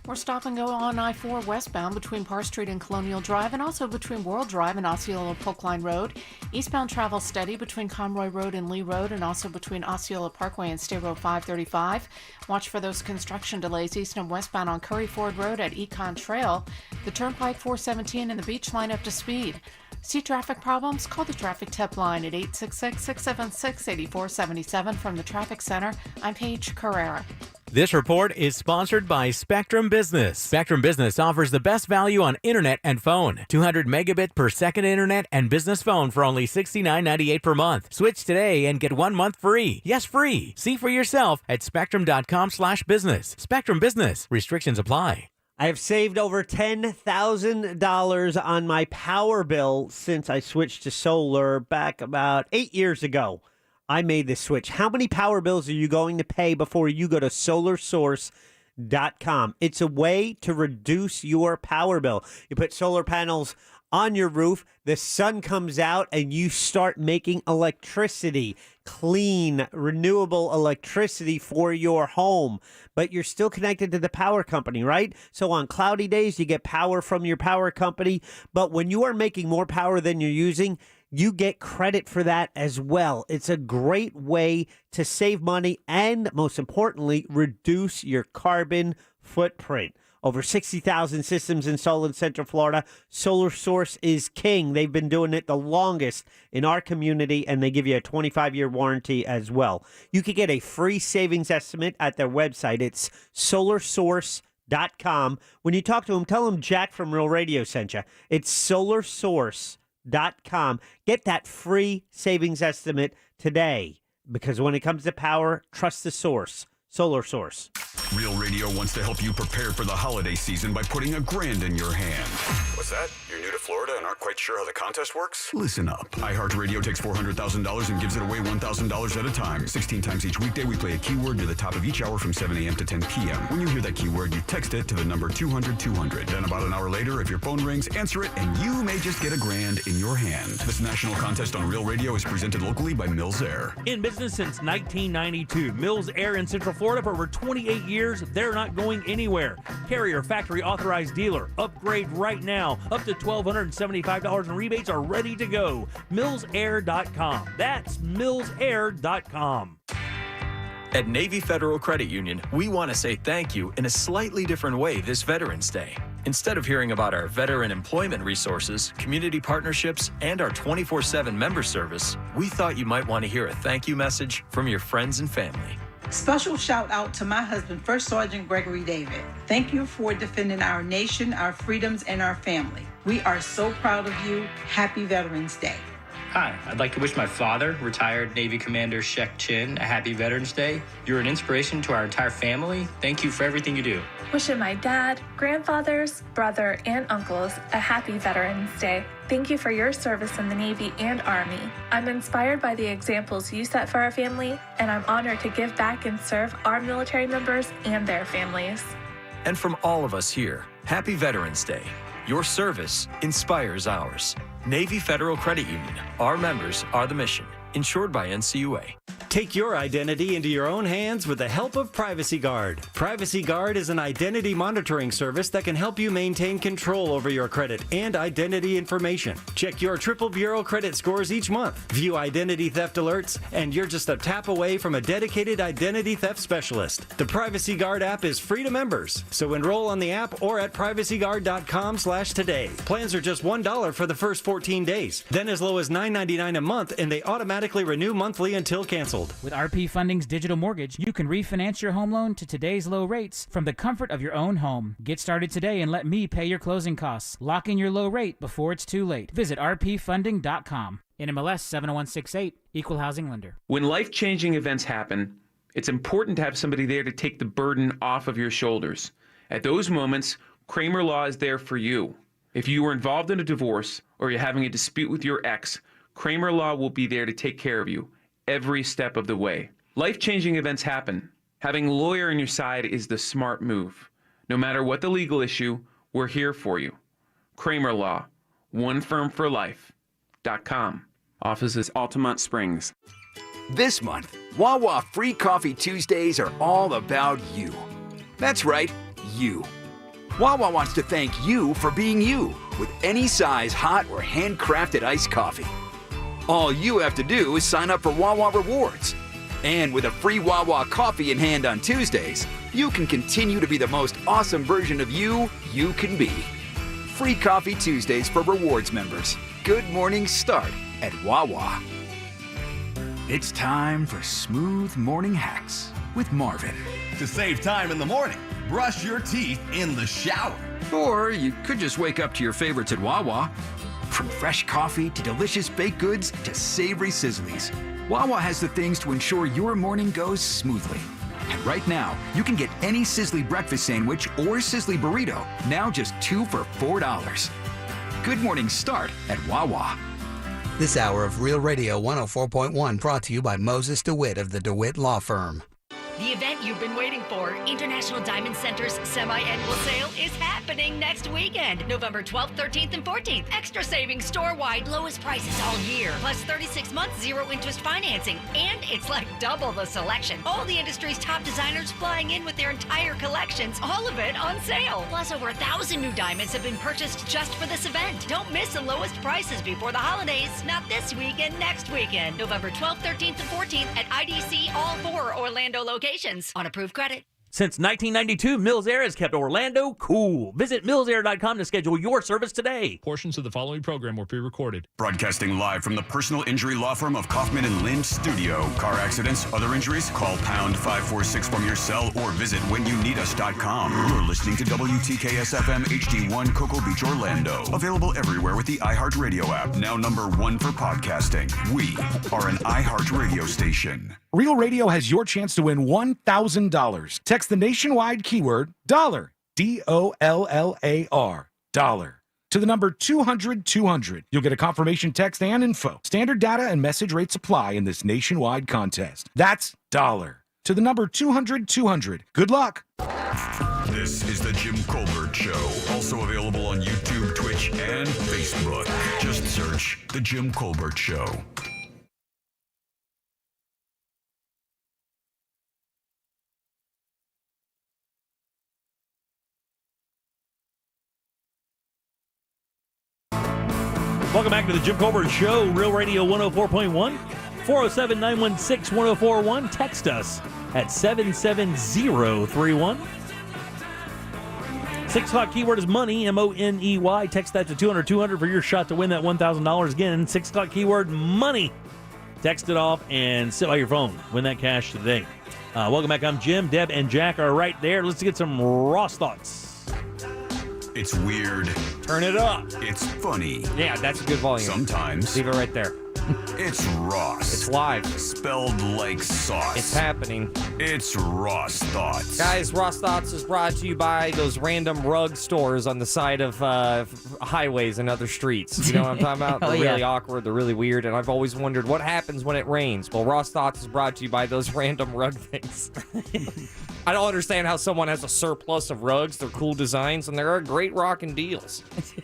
We're stop and go on I-4 westbound between Parr Street and Colonial Drive, and also between World Drive and Osceola Polkline Road. Eastbound travel steady between Conroy Road and Lee Road, and also between Osceola Parkway and State Road 535. Watch for those construction delays east and westbound on Curry Ford Road at Econ Trail. The Turnpike 417 and the Beach Line up to speed. See traffic problems? Call the Traffic Tip line at 866-676-8477. From the Traffic Center, I'm Paige Carrera. This report is sponsored by Spectrum Business. Spectrum Business offers the best value on internet and phone. 200 megabit per second internet and business phone for only $69.98 per month. Switch today and get 1 month free. Yes, free. See for yourself at spectrum.com/business. Spectrum Business. Restrictions apply. I have saved over $10,000 on my power bill since I switched to solar back about 8 years ago. I made the switch. How many power bills are you going to pay before you go to solarsource.com? It's a way to reduce your power bill. You put solar panels on your roof, the sun comes out, and you start making electricity, clean, renewable electricity for your home. But you're still connected to the power company, right? So on cloudy days, you get power from your power company. But when you are making more power than you're using, you get credit for that as well. It's a great way to save money and, most importantly, reduce your carbon footprint. Over 60,000 systems installed in Central Florida. Solar Source is king. They've been doing it the longest in our community, and they give you a 25-year warranty as well. You can get a free savings estimate at their website. It's solarsource.com. When you talk to them, tell them Jack from Real Radio sent you. It's solarsource.com. Get that free savings estimate today, because when it comes to power, trust the source. Solar Source. Real Radio wants to help you prepare for the holiday season by putting $1,000 in your hand. What's that? You're new to Florida and aren't quite sure how the contest works? Listen up. iHeartRadio takes $400,000 and gives it away $1,000 at a time. 16 times each weekday, we play a keyword near the top of each hour from 7 a.m. to 10 p.m. When you hear that keyword, you text it to the number 200-200. Then about an hour later, if your phone rings, answer it, and you may just get $1,000 in your hand. This national contest on Real Radio is presented locally by Mills Air. In business since 1992, Mills Air in Central Florida for over 28 years. They're not going anywhere. Carrier factory authorized dealer. Upgrade right now. Up to $1,275 in rebates are ready to go. MillsAir.com. That's MillsAir.com. At Navy Federal Credit Union, we want to say thank you in a slightly different way this Veterans Day. Instead of hearing about our veteran employment resources, community partnerships, and our 24/7 member service, we thought you might want to hear a thank you message from your friends and family. Special shout out to my husband, First Sergeant Gregory David. Thank you for defending our nation, our freedoms, and our family. We are so proud of you. Happy Veterans Day. Hi, I'd like to wish my father, retired Navy Commander Shek Chin, a happy Veterans Day. You're an inspiration to our entire family. Thank you for everything you do. Wishing my dad, grandfathers, brother, and uncles a happy Veterans Day. Thank you for your service in the Navy and Army. I'm inspired by the examples you set for our family, and I'm honored to give back and serve our military members and their families. And from all of us here, happy Veterans Day. Your service inspires ours. Navy Federal Credit Union. Our members are the mission. Insured by NCUA. Take your identity into your own hands with the help of Privacy Guard. Privacy Guard is an identity monitoring service that can help you maintain control over your credit and identity information. Check your Triple Bureau credit scores each month. View identity theft alerts, and you're just a tap away from a dedicated identity theft specialist. The Privacy Guard app is free to members, so enroll on the app or at privacyguard.com/today. Plans are just $1 for the first 14 days, then as low as $9.99 a month, and they automatically renew monthly until canceled. With RP Funding's digital mortgage, you can refinance your home loan to today's low rates from the comfort of your own home. Get started today and let me pay your closing costs. Lock in your low rate before it's too late. Visit rpfunding.com. NMLS 70168, Equal Housing Lender. When life-changing events happen, it's important to have somebody there to take the burden off of your shoulders. At those moments, Kramer Law is there for you. If you were involved in a divorce or you're having a dispute with your ex, Kramer Law will be there to take care of you every step of the way. Life-changing events happen. Having a lawyer on your side is the smart move. No matter what the legal issue, we're here for you. Kramer Law, one firm for life.com. Office is Altamont Springs. This month, Wawa Free Coffee Tuesdays are all about you. That's right, you. Wawa wants to thank you for being you with any size hot or handcrafted iced coffee. All you have to do is sign up for Wawa Rewards. And with a free Wawa coffee in hand on Tuesdays, you can continue to be the most awesome version of you can be. Free Coffee Tuesdays for rewards members. Good morning start at Wawa. It's time for Smooth Morning Hacks with Marvin. To save time in the morning, brush your teeth in the shower. Or you could just wake up to your favorites at Wawa. From fresh coffee to delicious baked goods to savory sizzlies, Wawa has the things to ensure your morning goes smoothly. And right now, you can get any Sizzly breakfast sandwich or Sizzly burrito, now just 2 for $4. Good morning start at Wawa. This hour of Real Radio 104.1 brought to you by Moses DeWitt of the DeWitt Law Firm. The event you've been waiting for, International Diamond Center's semi-annual sale, is happening next weekend, November 12th, 13th, and 14th. Extra savings store-wide, lowest prices all year, plus 36 months zero-interest financing, and it's like double the selection. All the industry's top designers flying in with their entire collections, all of it on sale. Plus, over 1,000 new diamonds have been purchased just for this event. Don't miss the lowest prices before the holidays. Not this weekend, next weekend, November 12th, 13th, and 14th at IDC, all 4 Orlando locations. On approved credit. Since 1992, Mills Air has kept Orlando cool. Visit millsair.com to schedule your service today. Portions of the following program were pre-recorded. Broadcasting live from the personal injury law firm of Kaufman and Lynch studio. Car accidents, other injuries, call pound 546 from your cell or visit whenyouneedus.com. You're listening to WTKS FM HD1 Cocoa Beach, Orlando. Available everywhere with the iHeartRadio app. Now #1 for podcasting. We are an iHeartRadio station. Real Radio has your chance to win $1,000. Text the nationwide keyword $, DOLLAR, dollar, to the number 200-200. You'll get a confirmation text and info. Standard data and message rates apply in this nationwide contest. That's $, to the number 200-200. Good luck. This is the Jim Colbert Show. Also available on YouTube, Twitch, and Facebook. Just search The Jim Colbert Show. Welcome back to the Jim Colbert Show, Real Radio 104.1, 407-916-1041. Text us at 77031. 6 o'clock keyword is money, M-O-N-E-Y. Text that to 200-200 for your shot to win that $1,000. Again, 6 o'clock keyword money. Text it off and sit by your phone. Win that cash today. Welcome back. I'm Jim. Deb and Jack are right there. Let's get some Ross thoughts. It's weird. Turn it up. It's funny. Yeah, that's a good volume. Sometimes. Leave it right there. It's Ross. It's live. Spelled like sauce. It's happening. It's Ross Thoughts. Guys, Ross Thoughts is brought to you by those random rug stores on the side of highways and other streets. You know what I'm talking about? They're really awkward. They're really weird. And I've always wondered what happens when it rains. Well, Ross Thoughts is brought to you by those random rug things. I don't understand how someone has a surplus of rugs. They're cool designs, and there are great rockin' deals.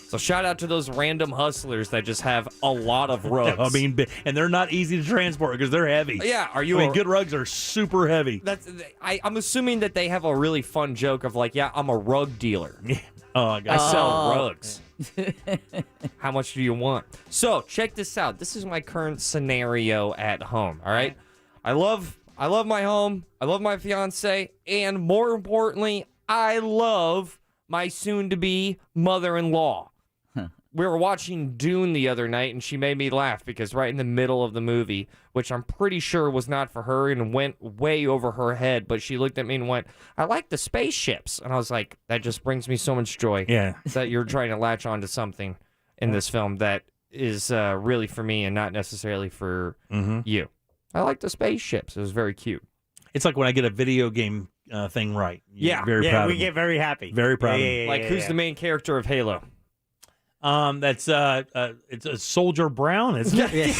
So shout out to those random hustlers that just have a lot of rugs. I mean, and they're not easy to transport because they're heavy. Yeah, good rugs are super heavy. I'm assuming that they have a really fun joke of like, yeah, I'm a rug dealer. I sell rugs. How much do you want? So check this out. This is my current scenario at home. All right, I love my home. I love my fiance, and more importantly, I love my soon-to-be mother-in-law. We were watching Dune the other night, and she made me laugh because right in the middle of the movie, which I'm pretty sure was not for her and went way over her head, but she looked at me and went, I like the spaceships. And I was like, that just brings me so much joy. Yeah. That you're trying to latch on to something in this film that is really for me and not necessarily for you. I like the spaceships. It was very cute. It's like when I get a video game thing right. Yeah. Very proud of we me. get very happy. Very proud of me. Like, who's the main character of Halo? That's it's a Soldier Brown, isn't it?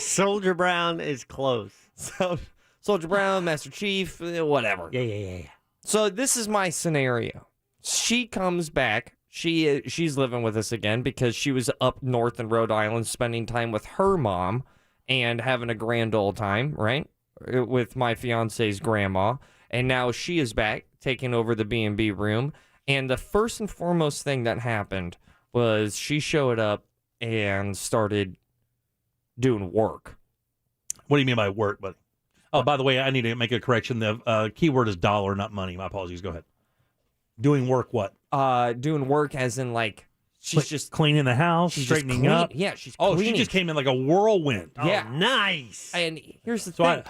Soldier Brown is close. So, Soldier Brown, Master Chief, whatever. Yeah. So this is my scenario. She comes back. She's living with us again because she was up north in Rhode Island spending time with her mom and having a grand old time, right? With my fiance's grandma. And now she is back taking over the B&B room. And the first and foremost thing that happened was she showed up and started doing work. What do you mean by work, buddy? Oh, by the way, I need to make a correction. The keyword is dollar, not money. My apologies. Go ahead. Doing work what? Doing work as in like she's just cleaning the house, straightening up. Yeah, she's Oh, cleaning. she just came in like a whirlwind. Yeah. Oh, nice. And here's the thing.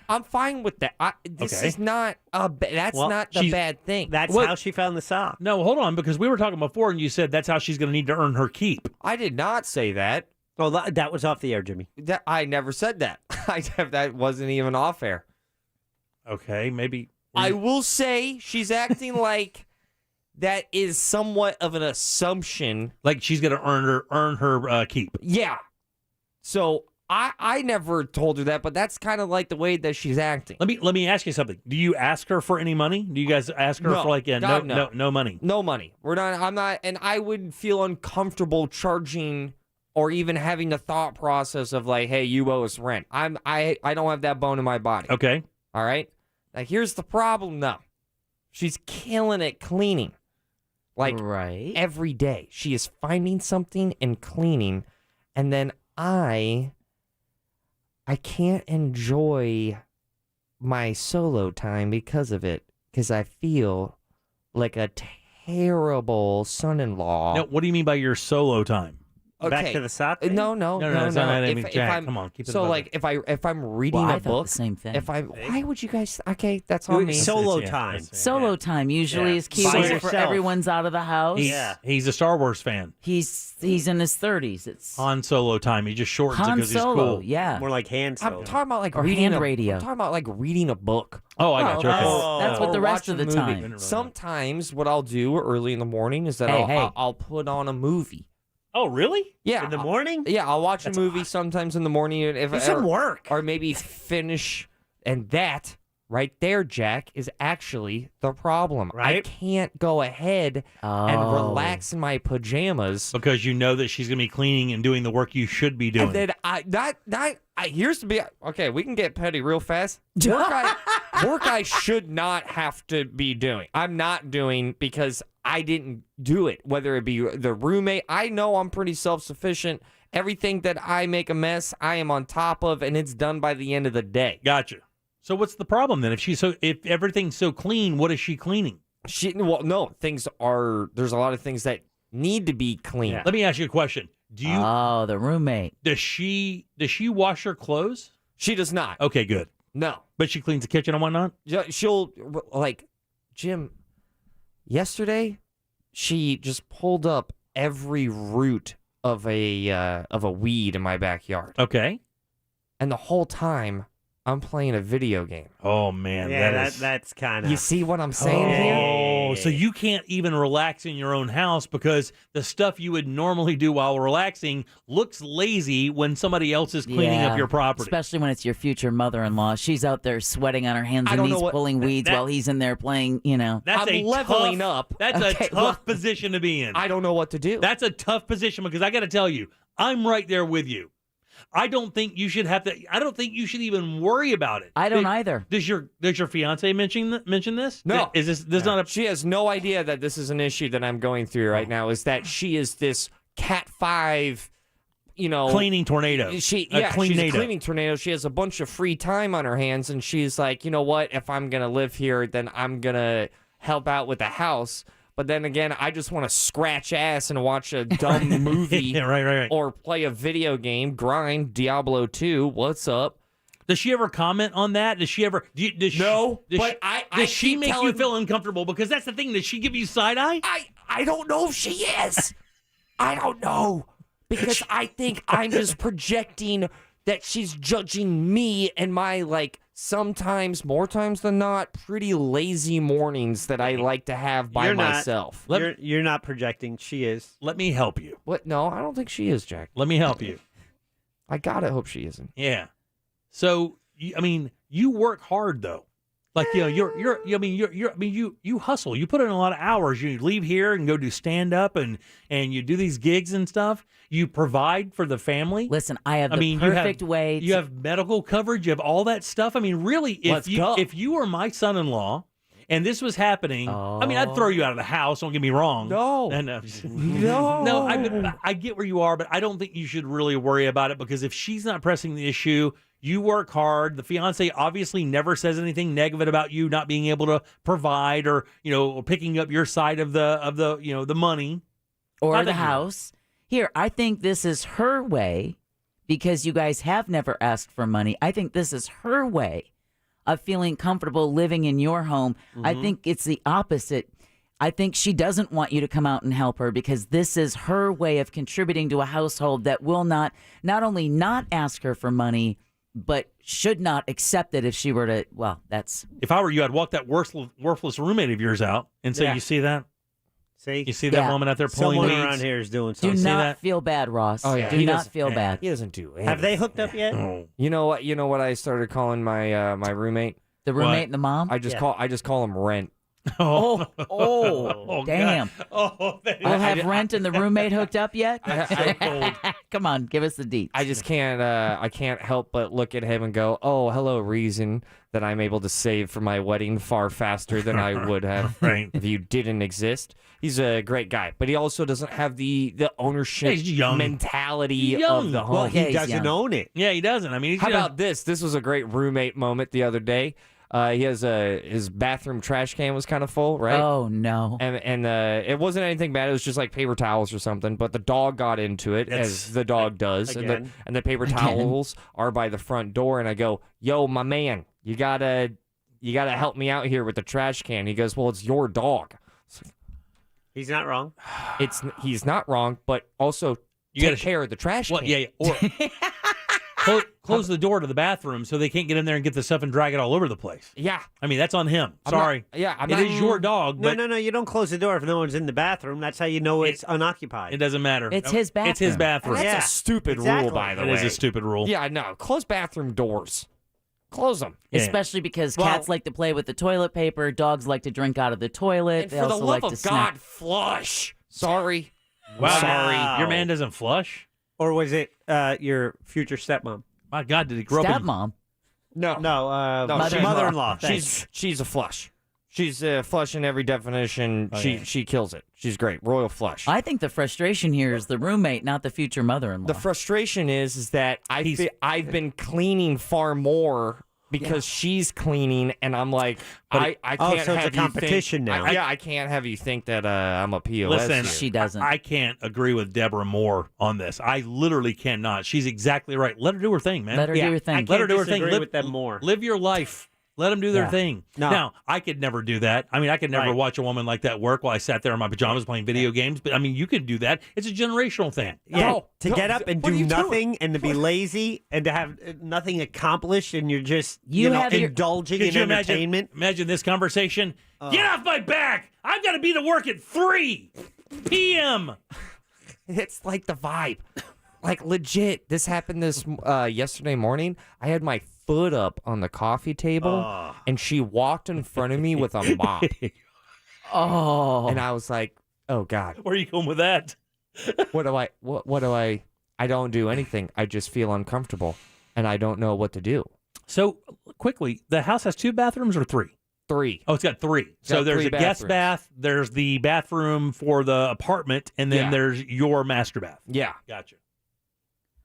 I'm fine with that. This is not that's not the bad thing. That's how she found the sock. No, hold on, because we were talking before, and you said that's how she's going to need to earn her keep. I did not say that. Well, that was off the air, Jimmy. I never said that. That wasn't even off air. Okay, maybe. I will say she's acting like that is somewhat of an assumption. Like she's going to earn her keep. Yeah. So I never told her that, but that's kind of like the way that she's acting. Let me ask you something. Do you ask her for any money? Do you guys ask her No. for like God, no money? No money. I'm not, and I would feel uncomfortable charging or even having the thought process of like, hey, you owe us rent. I don't have that bone in my body. Okay. All right. Now here's the problem though. She's killing it cleaning. Like every day. She is finding something and cleaning. And then I can't enjoy my solo time because of it. Because I feel like a terrible son-in-law. Now, what do you mean by your solo time? Back to the sock thing? No. It's not that. I mean, Jack, come on, keep it So above like if I'm reading I a thought book, the same thing. why would you guys? Okay, that's on me. Solo time. Solo time usually is cute By for yourself. everyone's out of the house. He's a Star Wars fan. He's in his 30s. It's Han Solo time. He just shortens it Han because he's Solo, cool. yeah. More like hand solo. I'm talking about like Or reading hand radio. I'm talking about like reading a book. Oh, I got you. Okay. That's what Or the rest of the watching a movie. time. Sometimes what I'll do early in the morning is that I'll put on a movie. Oh, really? Yeah. In the morning? Yeah, I'll watch a movie sometimes in the morning. If Do some work. Or maybe finish. And that right there, Jack, is actually the problem. I Right. can't go ahead and relax in my pajamas. Because you know that she's going to be cleaning and doing the work you should be doing. And then here's to be okay. We can get petty real fast. Work I should not have to be doing. I'm not doing because I didn't do it. Whether it be the roommate, I know I'm pretty self-sufficient. Everything that I make a mess, I am on top of, and it's done by the end of the day. Gotcha. So what's the problem then? If everything's so clean, what is she cleaning? There's a lot of things that need to be clean. Let me ask you a question. Do you? Oh, the roommate. Does she wash her clothes? She does not. Okay, good. No. But she cleans the kitchen and whatnot? She'll, like, Jim, yesterday, she just pulled up every root of a weed in my backyard. Okay. And the whole time, I'm playing a video game. Oh, man. Yeah, that's kind of... You see what I'm saying here? Oh, so you can't even relax in your own house because the stuff you would normally do while relaxing looks lazy when somebody else is cleaning up your property. Especially when it's your future mother-in-law. She's out there sweating on her hands I and don't know knees what- pulling weeds while he's in there playing, That's I'm leveling up. That's Okay, a tough position to be in. I don't know what to do. That's a tough position because I got to tell you, I'm right there with you. I don't think you should have to. I don't think you should even worry about it. I don't either. Does your fiance mention this? No. Is this not a? She has no idea that this is an issue that I'm going through right now. Is that she is this Cat 5, cleaning tornado. She's clean-nado. a cleaning tornado. She has a bunch of free time on her hands, and she's like, you know what? If I'm gonna live here, then I'm gonna help out with the house. But then again, I just want to scratch ass and watch a dumb movie, Yeah, right. or play a video game, grind Diablo 2. What's up? Does she ever comment on that? Does she ever? No, Does but does she keep make you telling- feel uncomfortable? Because that's the thing. Does she give you side eye? I don't know if she is. I don't know. Because I think I'm just projecting that she's judging me and my, sometimes, more times than not, pretty lazy mornings that I like to have by You're not. myself. You're not projecting. She is. Let me help you. What? No, I don't think she is, Jack. Let me help you. I gotta hope she isn't. Yeah. So you work hard though. Like you hustle. You put in a lot of hours. You leave here and go do stand up and you do these gigs and stuff. You provide for the family. Listen, I have the perfect way. You have medical coverage. You have all that stuff. I mean, really, if you were my son-in-law and this was happening, I'd throw you out of the house. Don't get me wrong. No. No. I get where you are, but I don't think you should really worry about it because if she's not pressing the issue, you work hard. The fiance obviously never says anything negative about you not being able to provide or picking up your side of the money or the house. Here, I think this is her way because you guys have never asked for money. I think this is her way of feeling comfortable living in your home. Mm-hmm. I think it's the opposite. I think she doesn't want you to come out and help her because this is her way of contributing to a household that will not only not ask her for money, but should not accept it if she were to, well, that's... If I were you, I'd walk that worthless roommate of yours out and say, Yeah. you see that? See? You see that woman out there pulling Someone weeds? around here is doing Do something. not feel bad, Ross. Oh, yeah. Do He not doesn't- feel bad. He doesn't do anything. Have they hooked up yet? You know what? You know what I started calling my my roommate? The roommate and the mom? I just call him Rent. Oh, damn. God. Oh, that is We'll have Rent and the roommate hooked up yet? I- Come on, give us the deets. I just can't. I can't help but look at him and go, "Oh, hello, reason that I'm able to save for my wedding far faster than I would have if you didn't exist." He's a great guy, but he also doesn't have the ownership He's young. mentality Young. of the home. Well, he doesn't own it. Yeah, he doesn't. I mean, he's How about this? This was a great roommate moment the other day. He has his bathroom trash can was kind of full, right? Oh no! And it wasn't anything bad. It was just like paper towels or something. But the dog got into it, as the dog does, Again. and the paper towels are by the front door. And I go, "Yo, my man, you gotta help me out here with the trash can." He goes, "Well, it's your dog." He's not wrong. He's not wrong, but also You take gotta- care of the trash Well, can. yeah, or close the door to the bathroom so they can't get in there and get the stuff and drag it all over the place. Yeah. I mean, that's on him. I'm not- Sorry. I'm It not- is your dog, No, but no, you don't close the door if no one's in the bathroom. That's how you know it's unoccupied. it doesn't matter. It's his It's his bathroom. That's Yeah, a stupid exactly. rule, by the It way. is a stupid rule. Yeah, no. Close bathroom doors. Close them. Yeah. Especially because Well- cats like to play with the toilet paper, dogs like to drink out of the toilet. And they for the also love like of to God, snack. flush. Sorry. Wow. Sorry. Your man doesn't flush? Or was it your future stepmom? My God, did he grow up in... Stepmom. No. No, she's- mother-in-law. She's a flush. She's flush in every definition. She kills it. She's great. Royal flush. I think the frustration here is the roommate, not the future mother-in-law. The frustration is that I've been cleaning far more because she's cleaning, and I'm like, I can't so it's a have you competition think, now. I can't have you think that I'm a POS. Listen, here. She doesn't. I can't agree with Deborah more on this. I literally cannot. She's exactly right. Let her do her thing, man. Let her do her thing. I Let her can't do her thing. disagree Live, with them more. Live your life. Let them do their Yeah. thing. No. Now, I could never do that. I mean, I could never Right. watch a woman like that work while I sat there in my pajamas playing video games. But I mean, you could do that. It's a generational thing. Yeah, to get up and what are do you doing? nothing and to be lazy and to have nothing accomplished and you're just You have your- indulging Could in you entertainment. imagine this conversation? Get off my back! I've got to be to work at 3 p.m. It's like the vibe. Like legit. This happened this yesterday morning. I had my foot up on the coffee table and she walked in front of me with a mop. Oh. And I was like, "Oh God. Where are you going with that? What do I don't do anything. I just feel uncomfortable and I don't know what to do." So, quickly, the house has 2 bathrooms or 3? 3. Oh, it's got 3. So got there's 3 a guest bathrooms. bath, there's the bathroom for the apartment, and then Yeah. there's your master bath. Yeah. Gotcha.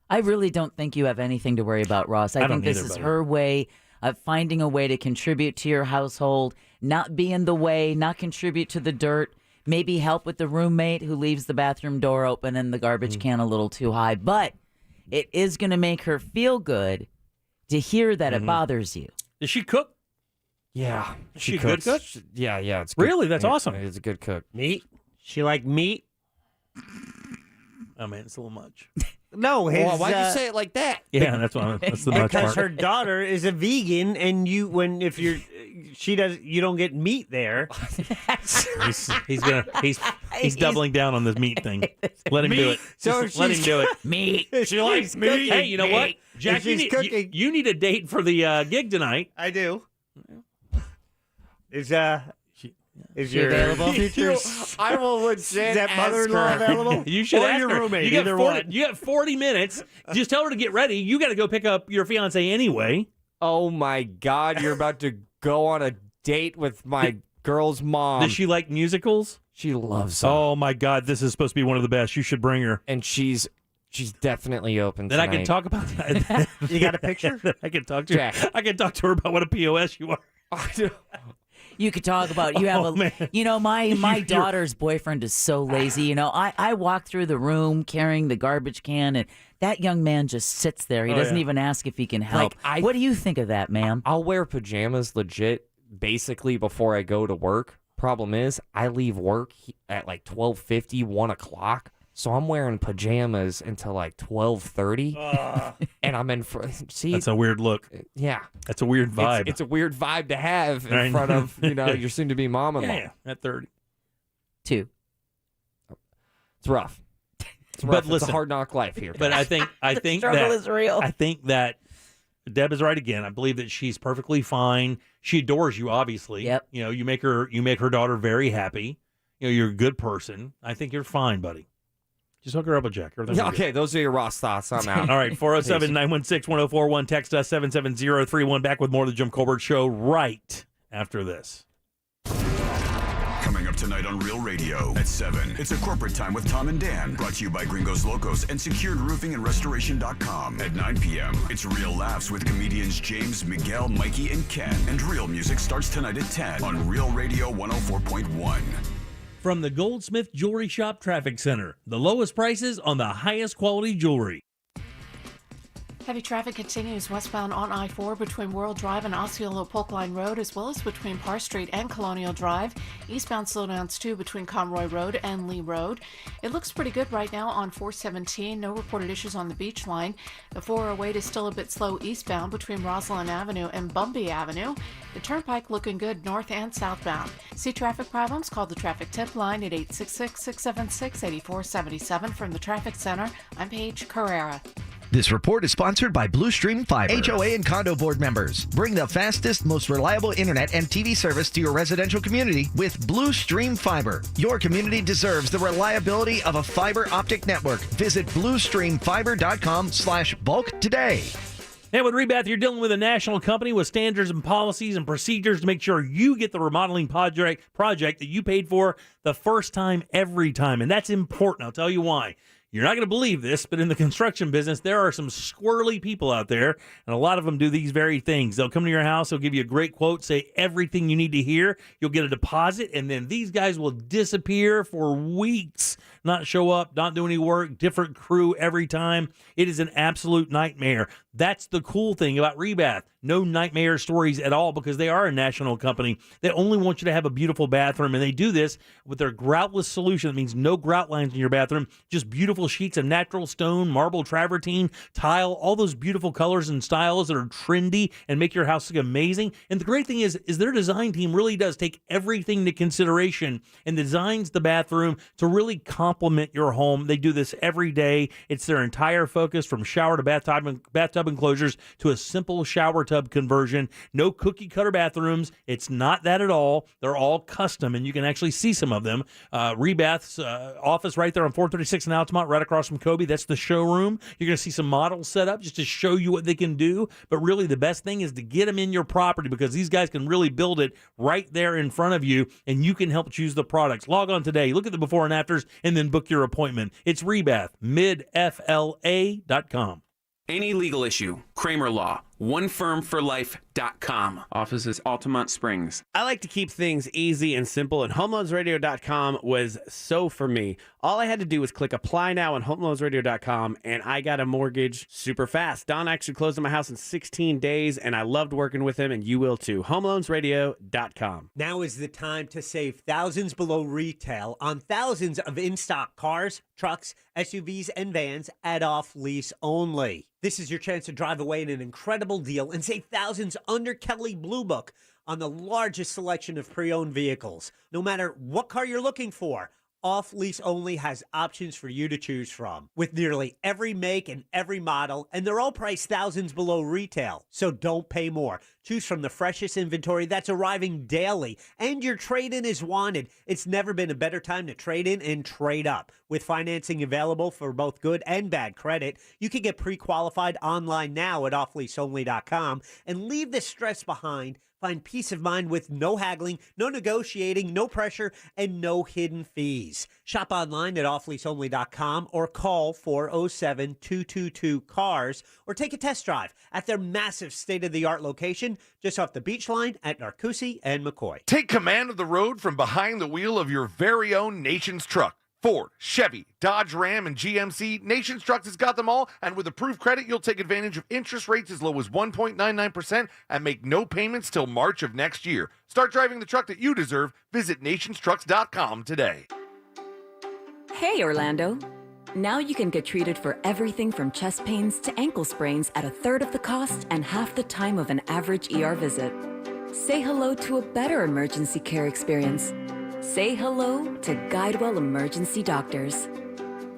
I really don't think you have anything to worry about, Ross. I don't think this either, is buddy. her way of finding a way to contribute to your household, not be in the way, not contribute to the dirt, maybe help with the roommate who leaves the bathroom door open and the garbage can a little too high. But it is going to make her feel good to hear that it bothers you. Does she cook? Yeah. Is she a good cook? Yeah, it's good. Really? That's Yeah, awesome. It's a good cook. Meat? She like meat? Oh, man, it's a little much. No, his, Well, why'd you say it like that? Yeah, that's the much because part. her daughter is a vegan, and you don't get meat there. He's doubling down on this meat thing. Let him do it. So Just let him do it. Meat. She likes meat. Hey, you know what, Jack? If she's cooking. You need a date for the gig tonight. I do. Is She your available? I will legit Is that ask mother-in-law her. available? You should or ask your her. roommate? You got Either 40, one. you got 40 minutes. Just tell her to get ready. You got to go pick up your fiance anyway. Oh my God, you're about to go on a date with my girl's mom. Does she like musicals? She loves them. Oh my God, this is supposed to be one of the best. You should bring her. And she's definitely open Then tonight. I can talk about that. You got a picture? I can talk to Jack. her. I can talk to her about what a POS you are. You could talk about you have man. my daughter's boyfriend is so lazy. You know, I walk through the room carrying the garbage can, and that young man just sits there. He doesn't even ask if he can help. What do you think of that, ma'am? I'll wear pajamas legit basically before I go to work. Problem is, I leave work at like 12:50, 1 o'clock. So I'm wearing pajamas until like 12:30, and I'm in front. See, That's a weird look. Yeah, That's a weird vibe. It's a weird vibe to have in Right. front of your soon-to-be mom-in-law. yeah, at 30. 2. It's rough. It's rough. But It's listen, a hard knock life here. But I think struggle that is real. I think that Deb is right again. I believe that she's perfectly fine. She adores you, obviously. Yep. You know, you make her daughter very happy. You know, you're a good person. I think you're fine, buddy. Just hook her up with Jack. Yeah, okay, those are your Ross thoughts. I'm out. All right, 407-916-1041. Text us 77031. Back with more of the Jim Colbert Show right after this. Coming up tonight on Real Radio at 7. It's a corporate time with Tom and Dan. Brought to you by Gringos Locos and SecuredRoofingAndRestoration.com. At 9 p.m., it's Real Laughs with comedians James, Miguel, Mikey, and Ken. And Real Music starts tonight at 10 on Real Radio 104.1. From the Goldsmith Jewelry Shop Traffic Center, the lowest prices on the highest quality jewelry. Heavy traffic continues westbound on I-4 between World Drive and Osceola Polk Line Road, as well as between Parr Street and Colonial Drive. Eastbound slowdowns, too, between Conroy Road and Lee Road. It looks pretty good right now on 417. No reported issues on the Beach Line. The 408 is still a bit slow eastbound between Roslyn Avenue and Bumby Avenue. The Turnpike looking good north and southbound. See traffic problems? Call the traffic tip line at 866-676-8477. From the Traffic Center, I'm Paige Carrera. This report is sponsored by Blue Stream Fiber. HOA and condo board members. Bring the fastest, most reliable internet and TV service to your residential community with Blue Stream Fiber. Your community deserves the reliability of a fiber optic network. Visit bluestreamfiber.com/bulk today. And with Rebath, you're dealing with a national company with standards and policies and procedures to make sure you get the remodeling project that you paid for the first time, every time. And that's important. I'll tell you why. You're not going to believe this, but in the construction business, there are some squirrely people out there, and a lot of them do these very things. They'll come to your house, they'll give you a great quote, say everything you need to hear. You'll get a deposit, and then these guys will disappear for weeks, not show up, not do any work, different crew every time. It is an absolute nightmare. That's the cool thing about Rebath. No nightmare stories at all, because they are a national company. They only want you to have a beautiful bathroom, and they do this with their groutless solution. That means no grout lines in your bathroom, just beautiful sheets of natural stone, marble travertine, tile, all those beautiful colors and styles that are trendy and make your house look amazing. And the great thing is their design team really does take everything into consideration and designs the bathroom to really complement your home. They do this every day. It's their entire focus, from shower to bathtub enclosures to a simple shower tub conversion. No cookie cutter bathrooms. It's not that at all. They're all custom, and you can actually see some of them. Rebath's office right there on 436 in Altamont, right across from Kobe. That's the showroom. You're going to see some models set up just to show you what they can do. But really, the best thing is to get them in your property, because these guys can really build it right there in front of you, and you can help choose the products. Log on today, look at the before and afters, and then book your appointment. It's Rebath, midfla.com. Any legal issue, Kramer Law, onefirmforlife.com. Offices Altamont Springs. I like to keep things easy and simple, and homeloansradio.com was so for me. All I had to do was click apply now on homeloansradio.com, and I got a mortgage super fast. Don actually closed on my house in 16 days, and I loved working with him, and you will too. homeloansradio.com. Now is the time to save thousands below retail on thousands of in-stock cars, trucks, SUVs, and vans at off-lease only. This is your chance to drive away in an incredible deal and save thousands under Kelley Blue Book on the largest selection of pre-owned vehicles. No matter what car you're looking for, Off Lease Only has options for you to choose from, with nearly every make and every model, and they're all priced thousands below retail. So don't pay more. Choose from the freshest inventory that's arriving daily, and your trade-in is wanted. It's never been a better time to trade in and trade up. With financing available for both good and bad credit, you can get pre-qualified online now at offleaseonly.com and leave the stress behind. Find peace of mind with no haggling, no negotiating, no pressure, and no hidden fees. Shop online at offleaseonly.com or call 407-222-CARS or take a test drive at their massive state-of-the-art location just off the beach line at Narcoossee and McCoy. Take command of the road from behind the wheel of your very own Nation's truck. Ford, Chevy, Dodge, Ram, and GMC, Nation's Trucks has got them all, and with approved credit, you'll take advantage of interest rates as low as 1.99% and make no payments till March of next year. Start driving the truck that you deserve. Visit nationstrucks.com today. Hey, Orlando. Now you can get treated for everything from chest pains to ankle sprains at a third of the cost and half the time of an average ER visit. Say hello to a better emergency care experience. Say hello to GuideWell Emergency Doctors.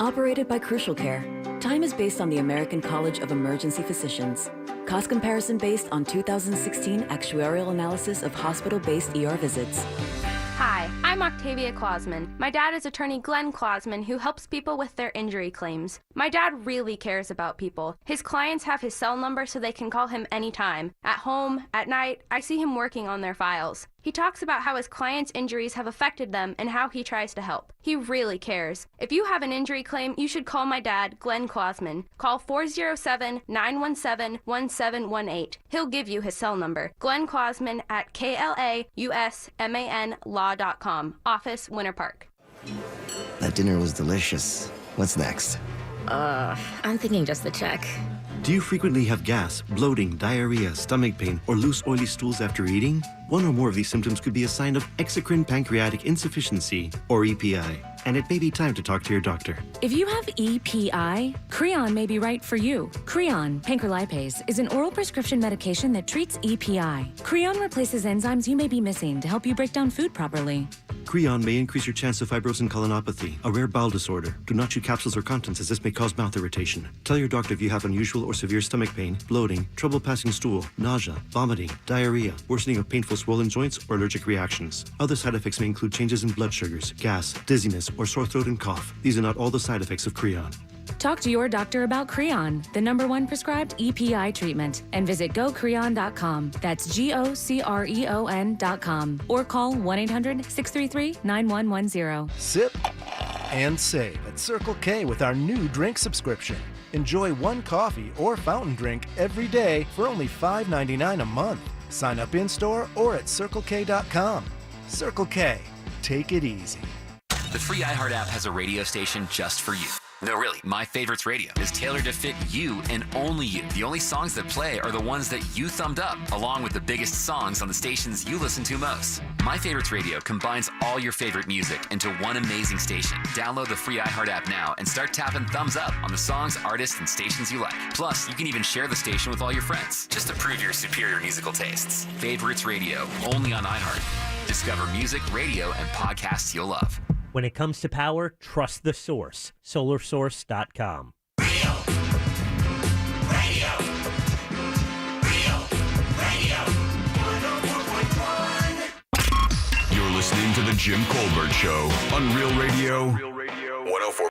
Operated by Crucial Care, Time is based on the American College of Emergency Physicians. Cost comparison based on 2016 actuarial analysis of hospital-based ER visits. Hi, I'm Octavia Clausman. My dad is attorney Glenn Clausman, who helps people with their injury claims. My dad really cares about people. His clients have his cell number so they can call him anytime. At home, at night, I see him working on their files. He talks about how his clients' injuries have affected them and how he tries to help. He really cares. If you have an injury claim, you should call my dad, Glenn Clausman. Call 407-917-1718. He'll give you his cell number. Glenn Clausman at KLAUSMAN law.com. Office, Winter Park. That dinner was delicious. What's next? I'm thinking just the check. Do you frequently have gas, bloating, diarrhea, stomach pain, or loose, oily stools after eating? One or more of these symptoms could be a sign of exocrine pancreatic insufficiency, or EPI, and it may be time to talk to your doctor. If you have EPI, Creon may be right for you. Creon, pancrelipase, is an oral prescription medication that treats EPI. Creon replaces enzymes you may be missing to help you break down food properly. Creon may increase your chance of fibrosing colonopathy, a rare bowel disorder. Do not chew capsules or contents, as this may cause mouth irritation. Tell your doctor if you have unusual or severe stomach pain, bloating, trouble passing stool, nausea, vomiting, diarrhea, worsening of painful swollen joints, or allergic reactions. Other side effects may include changes in blood sugars, gas, dizziness, or sore throat and cough. These are not all the side effects of Creon. Talk to your doctor about Creon, the #1 prescribed EPI treatment, and visit gocreon.com. That's GOCREON.com. Or call 1-800-633-9110. Sip and save at Circle K with our new drink subscription. Enjoy one coffee or fountain drink every day for only $5.99 a month. Sign up in-store or at CircleK.com. Circle K. Take it easy. The free iHeart app has a radio station just for you. No, really, My Favorites Radio is tailored to fit you and only you. The only songs that play are the ones that you thumbed up, along with the biggest songs on the stations you listen to most. My Favorites Radio combines all your favorite music into one amazing station. Download the free iHeart app now and start tapping thumbs up on the songs, artists, and stations you like. Plus, you can even share the station with all your friends, just to prove your superior musical tastes. Favorites Radio, only on iHeart. Discover music, radio, and podcasts you'll love. When it comes to power, trust the source. SolarSource.com. You're listening to The Jim Colbert Show on Real Radio 104.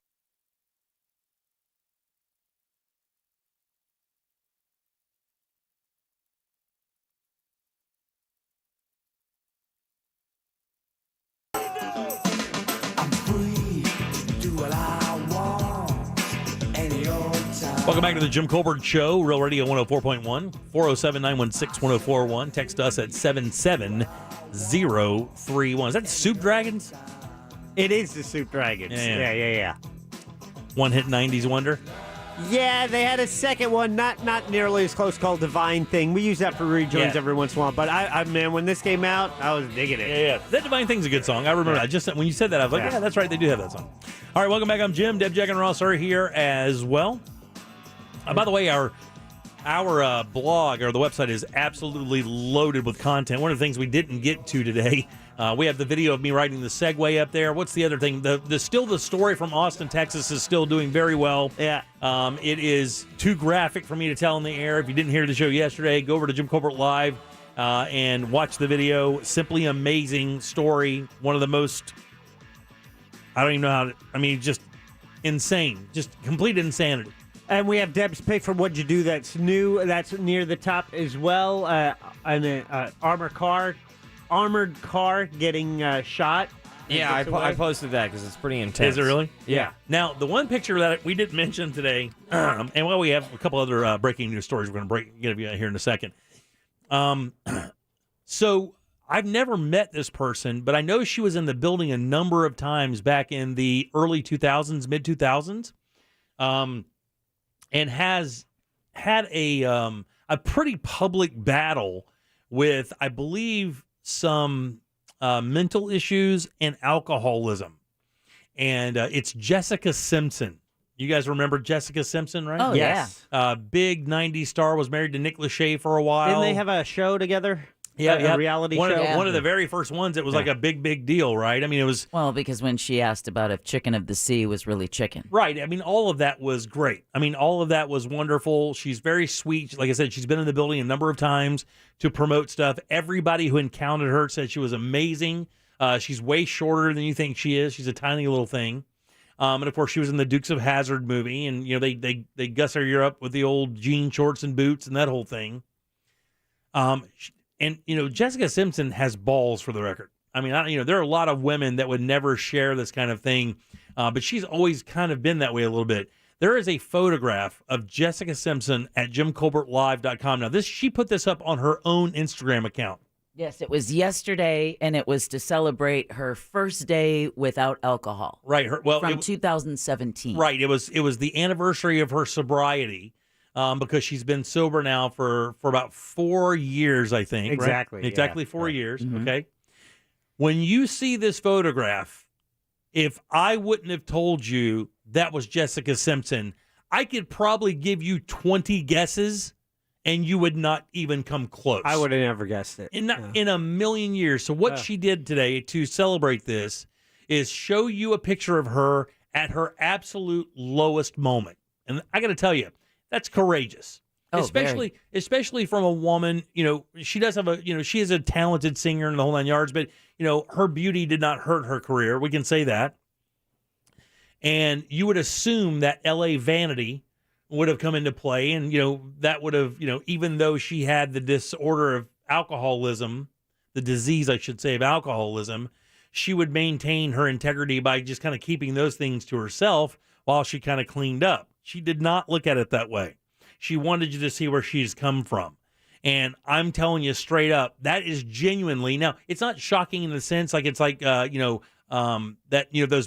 Welcome back to the Jim Colbert Show, Real Radio 104.1, 407-916-1041. Text us at 77031. Is that the Soup Dragons? It is the Soup Dragons. Yeah. One-hit 90s wonder? Yeah, they had a second one, not nearly as close, called Divine Thing. We use that for rejoins every once in a while. But, I man, when this came out, I was digging it. Yeah. That Divine Thing's a good song. I remember. I just when you said that, I was like, yeah, that's right. They do have that song. All right, welcome back. I'm Jim. Deb, Jack, and Ross are here as well. By the way, our blog or the website is absolutely loaded with content. One of the things we didn't get to today, we have the video of me riding the Segway up there. What's the other thing? The story from Austin, Texas is still doing very well. Yeah. It is too graphic for me to tell in the air. If you didn't hear the show yesterday, go over to Jim Colbert Live and watch the video. Simply amazing story. One of the most, I don't even know just insane. Just complete insanity. And we have Deb's pick for What'd You Do That's New. That's near the top as well. An armored car getting shot. Yeah, I posted that because it's pretty intense. Is it really? Yeah. Now, the one picture that we didn't mention today, and we have a couple other breaking news stories we're going to give you here in a second. So I've never met this person, but I know she was in the building a number of times back in the early 2000s, mid 2000s. And has had a pretty public battle with, I believe, some mental issues and alcoholism. And it's Jessica Simpson. You guys remember Jessica Simpson, right? Oh, yes. Big 90s star, was married to Nick Lachey for a while. Didn't they have a show together? a reality one show. One of the very first ones. It was like a big deal, right? I mean, it was because when she asked about if Chicken of the Sea was really chicken. right. I mean, all of that was great. I mean, all of that was wonderful. She's very sweet. Like I said, she's been in the building a number of times to promote stuff. Everybody who encountered her said she was amazing. She's way shorter than you think she is. She's a tiny little thing. And of course, she was in the Dukes of Hazzard movie, and they guss her up with the old jean shorts and boots and that whole thing. And Jessica Simpson has balls, for the record. I mean, there are a lot of women that would never share this kind of thing, but she's always kind of been that way a little bit. There is a photograph of Jessica Simpson at JimColbertLive.com. Now, she put this up on her own Instagram account. Yes, it was yesterday, and it was to celebrate her first day without alcohol. Right. From 2017. Right. It was the anniversary of her sobriety. Because she's been sober now for about 4 years, I think. Exactly. Right? Exactly 4 Right. years. Mhm. Okay. When you see this photograph, if I wouldn't have told you that was Jessica Simpson, I could probably give you 20 guesses, and you would not even come close. I would have never guessed it. In a million years. So what she did today to celebrate this is show you a picture of her at her absolute lowest moment. And I got to tell you, that's courageous. Especially from a woman, she does have she is a talented singer in the whole 9 yards, but her beauty did not hurt her career. We can say that. And you would assume that LA vanity would have come into play, and that would have, even though she had the disorder of alcoholism, the disease, I should say, of alcoholism, she would maintain her integrity by just kind of keeping those things to herself while she kind of cleaned up. She did not look at it that way. She wanted you to see where she's come from. And I'm telling you straight up, that is genuinely, now, it's not shocking in the sense like it's like, those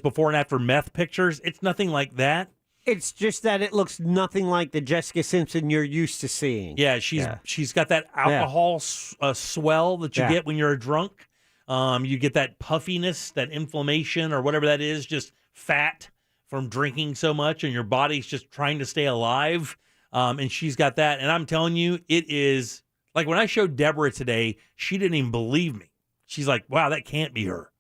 before and after meth pictures. It's nothing like that. It's just that it looks nothing like the Jessica Simpson you're used to seeing. Yeah, she's got that alcohol swell that you get when you're a drunk. You get that puffiness, that inflammation or whatever that is, just fat from drinking so much, and your body's just trying to stay alive. And she's got that. And I'm telling you, it is like when I showed Deborah today, she didn't even believe me. She's like, wow, that can't be her.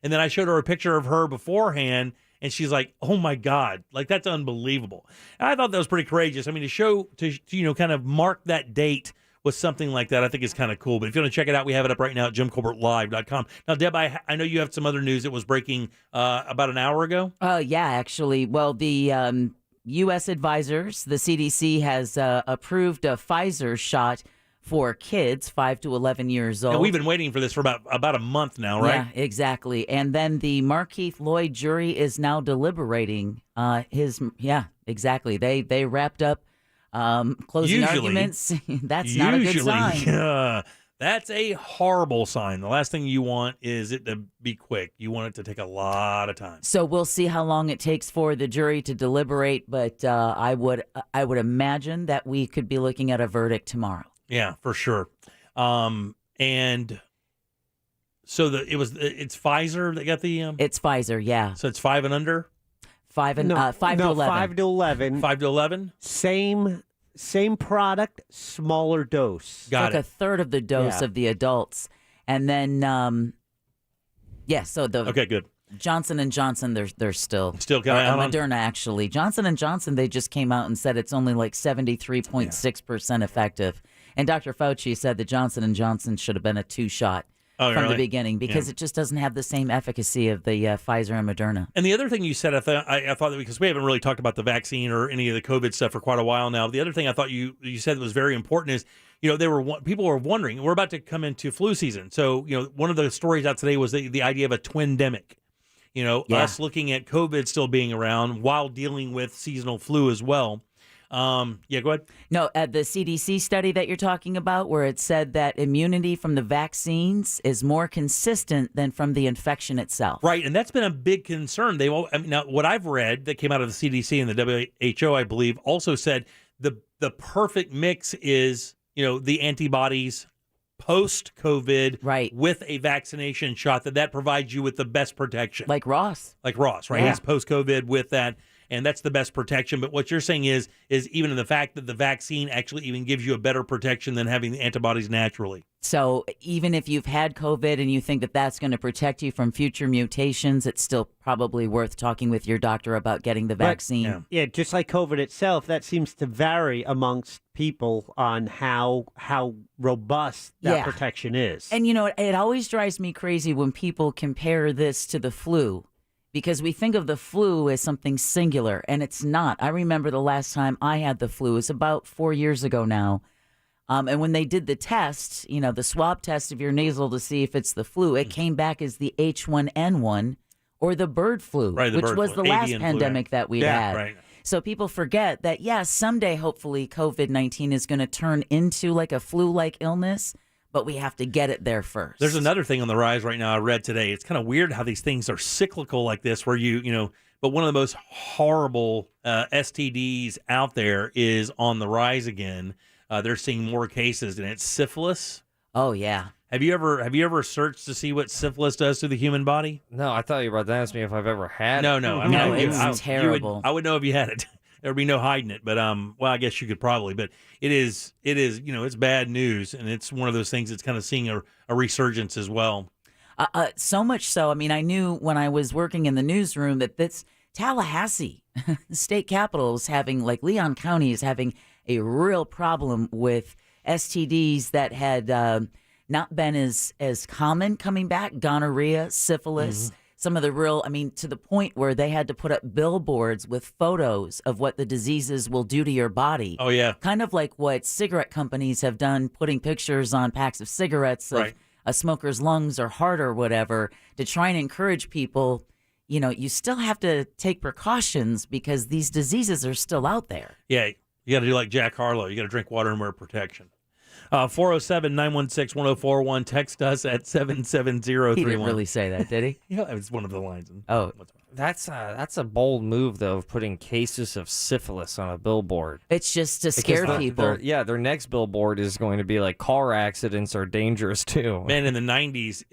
And then I showed her a picture of her beforehand, and she's like, oh my God, like that's unbelievable. And I thought that was pretty courageous. I mean, to kind of mark that date with something like that, I think is kind of cool. But if you want to check it out, we have it up right now at JimColbertLive.com. Now, Deb, I know you have some other news that was breaking about an hour ago. Yeah, actually. Well, the U.S. advisors, the CDC has approved a Pfizer shot for kids 5 to 11 years old. And we've been waiting for this for about a month now, right? Yeah, exactly. And then the Markeith Lloyd jury is now deliberating exactly. They wrapped up closing arguments. That's not a good sign. That's a horrible sign. The last thing you want is it to be quick. You want it to take a lot of time. So we'll see how long it takes for the jury to deliberate, but I would imagine that we could be looking at a verdict tomorrow. Yeah, for sure. And so it's Pfizer that got the It's Pfizer, yeah. So it's 5 and under? 5 to 11. 5 to 11. 5 to 11? Same product, smaller dose. Got it. A third of the dose of the adults. And then okay, good. Johnson & Johnson, they're still coming out on Moderna, actually. Johnson & Johnson, they just came out and said it's only like 73.6% effective. And Dr. Fauci said that Johnson & Johnson should have been a 2-shot from the beginning because it just doesn't have the same efficacy of the Pfizer and Moderna. And the other thing you said, I thought that because we haven't really talked about the vaccine or any of the COVID stuff for quite a while now. The other thing I thought you said that was very important is, people were wondering, we're about to come into flu season. So, one of the stories out today was the idea of a twindemic. Us looking at COVID still being around while dealing with seasonal flu as well. Go ahead. No, the CDC study that you're talking about, where it said that immunity from the vaccines is more consistent than from the infection itself. Right, and that's been a big concern. Now, what I've read that came out of the CDC and the WHO, I believe, also said the perfect mix is, the antibodies post-COVID with a vaccination shot that provides you with the best protection. Like Ross. Right? He's post-COVID with that. and that's the best protection. But what you're saying is even in the fact that the vaccine actually even gives you a better protection than having the antibodies naturally. So even if you've had COVID and you think that that's going to protect you from future mutations, it's still probably worth talking with your doctor about getting the vaccine. Yeah, just like COVID itself, that seems to vary amongst people on how robust that protection is. And, it always drives me crazy when people compare this to the flu, because we think of the flu as something singular, and it's not. I remember the last time I had the flu. It's about 4 years ago now. And when they did the test, the swab test of your nasal to see if it's the flu, it came back as the H1N1 or the bird flu, which was the last pandemic that we had. Right. So people forget that, someday, hopefully, COVID-19 is going to turn into like a flu-like illness, but we have to get it there first. There's another thing on the rise right now I read today. It's kind of weird how these things are cyclical like this, where but one of the most horrible STDs out there is on the rise again. They're seeing more cases, and it's syphilis. Oh, yeah. Have you ever searched to see what syphilis does to the human body? No, I thought you were about to ask me if I've ever had it. No. I mean, it's terrible. I would know if you had it. There would be no hiding it. But well, I guess you could probably. But it is. It's bad news, and it's one of those things that's kind of seeing a resurgence as well. So much so. I mean, I knew when I was working in the newsroom that this Tallahassee, the state capital, is having, like Leon County is having a real problem with STDs that had not been as common coming back, gonorrhea, syphilis, some of the real, to the point where they had to put up billboards with photos of what the diseases will do to your body. Oh, yeah. Kind of like what cigarette companies have done, putting pictures on packs of cigarettes of a smoker's lungs or heart or whatever, to try and encourage people, you still have to take precautions because these diseases are still out there. Yeah. You got to do like Jack Harlow. You got to drink water and wear protection. 407-916-1041. Text us at 77031. He didn't really say that, did he? Yeah, it's one of the lines. Oh. That's a bold move, though, of putting cases of syphilis on a billboard. It's just to scare people. Their next billboard is going to be like, car accidents are dangerous, too. Man, in the 90s,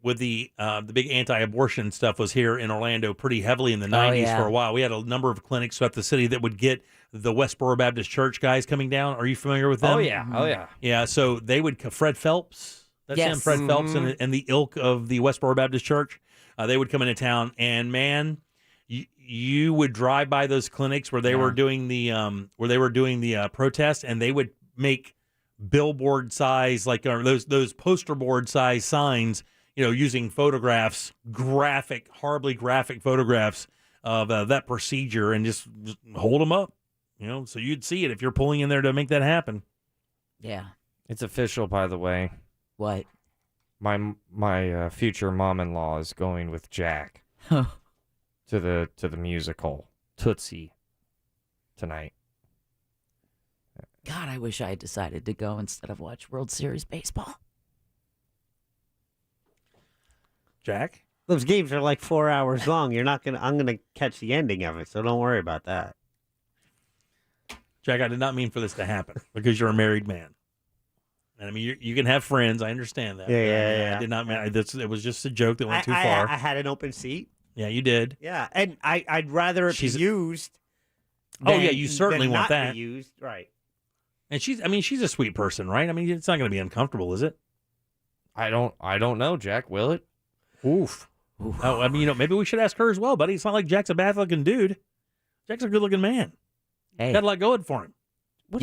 with the big anti-abortion stuff was here in Orlando pretty heavily in the 90s for a while. We had a number of clinics throughout the city that would get the Westboro Baptist Church guys coming down. Are you familiar with them? Oh, yeah. Yeah, so they would, Fred Phelps, that's him, Fred Phelps and the ilk of the Westboro Baptist Church. They would come into town, and man, you would drive by those clinics where they were doing the protest, and they would make billboard size, like those poster board size signs, using photographs, horribly graphic photographs of that procedure, and just hold them up, so you'd see it if you're pulling in there to make that happen. Yeah, it's official, by the way. What? My future mom-in-law is going with Jack to the musical Tootsie tonight. God, I wish I had decided to go instead of watch World Series baseball. Jack? Those games are like 4 hours long. I'm gonna catch the ending of it, so don't worry about that. Jack, I did not mean for this to happen because you're a married man. And you can have friends. I understand that. Yeah. I did not mean it was just a joke that went too far. I had an open seat. Yeah, you did. Yeah, and I'd rather it be used. You certainly than want not that. Be used, right? And she's a sweet person, right? It's not going to be uncomfortable, is it? I don't know, Jack. Will it? Oof. Oh, maybe we should ask her as well, buddy. It's not like Jack's a bad-looking dude. Jack's a good-looking man. Hey, got a lot going for him. Go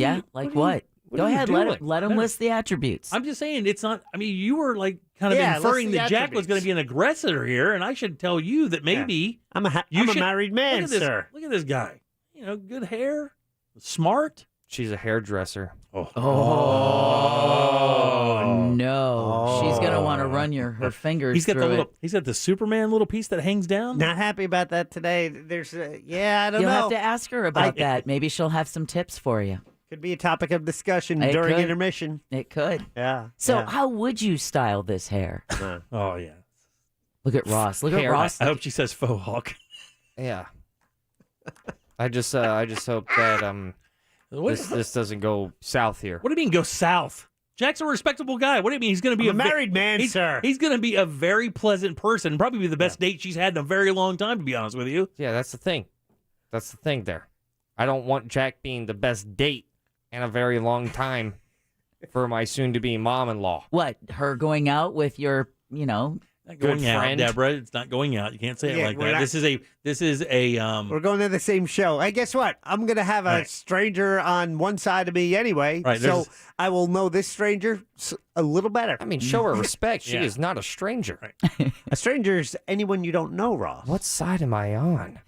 ahead, let him list the attributes. I'm just saying, it's not. You were like kind of inferring that Jack was going to be an aggressor here, and I should tell you that maybe I'm a married man, sir. Look at this guy. Good hair, smart. She's a hairdresser. Oh no! She's gonna want to run her fingers. He's got through it. He's got the Superman little piece that hangs down. Not happy about that today. There's I don't know. You'll have to ask her about that. Maybe she'll have some tips for you. Could be a topic of discussion It during could. intermission. It could. Yeah. So how would you style this hair? Oh yeah. Look at Ross. Look at Ross. I hope she says faux hawk. Yeah. I just hope that this doesn't go south here. What do you mean go south? Jack's a respectable guy. What do you mean he's going to be a married man, sir? He's going to be a very pleasant person. Probably be the best date she's had in a very long time, to be honest with you. Yeah, that's the thing. That's the thing there. I don't want Jack being the best date in a very long time for my soon-to-be mom-in-law. What, her going out with your, Not Good going out, friend. Deborah. It's not going out. You can't say it Yeah, like we're that. not- This is a We're going to the same show. Hey, guess what? I'm going to have a Right. stranger on one side of me anyway. Right, So there's- I will know this stranger a little better. I mean, show her respect. She Yeah. is not a stranger. A stranger is anyone you don't know, Ross. What side am I on?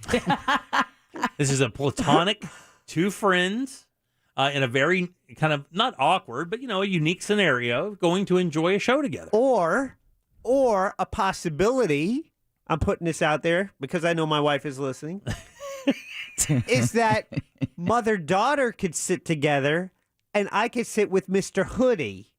This is a platonic two friends in a very kind of not awkward, but a unique scenario going to enjoy a show together. Or a possibility, I'm putting this out there because I know my wife is listening, is that mother-daughter could sit together and I could sit with Mr. Hoodie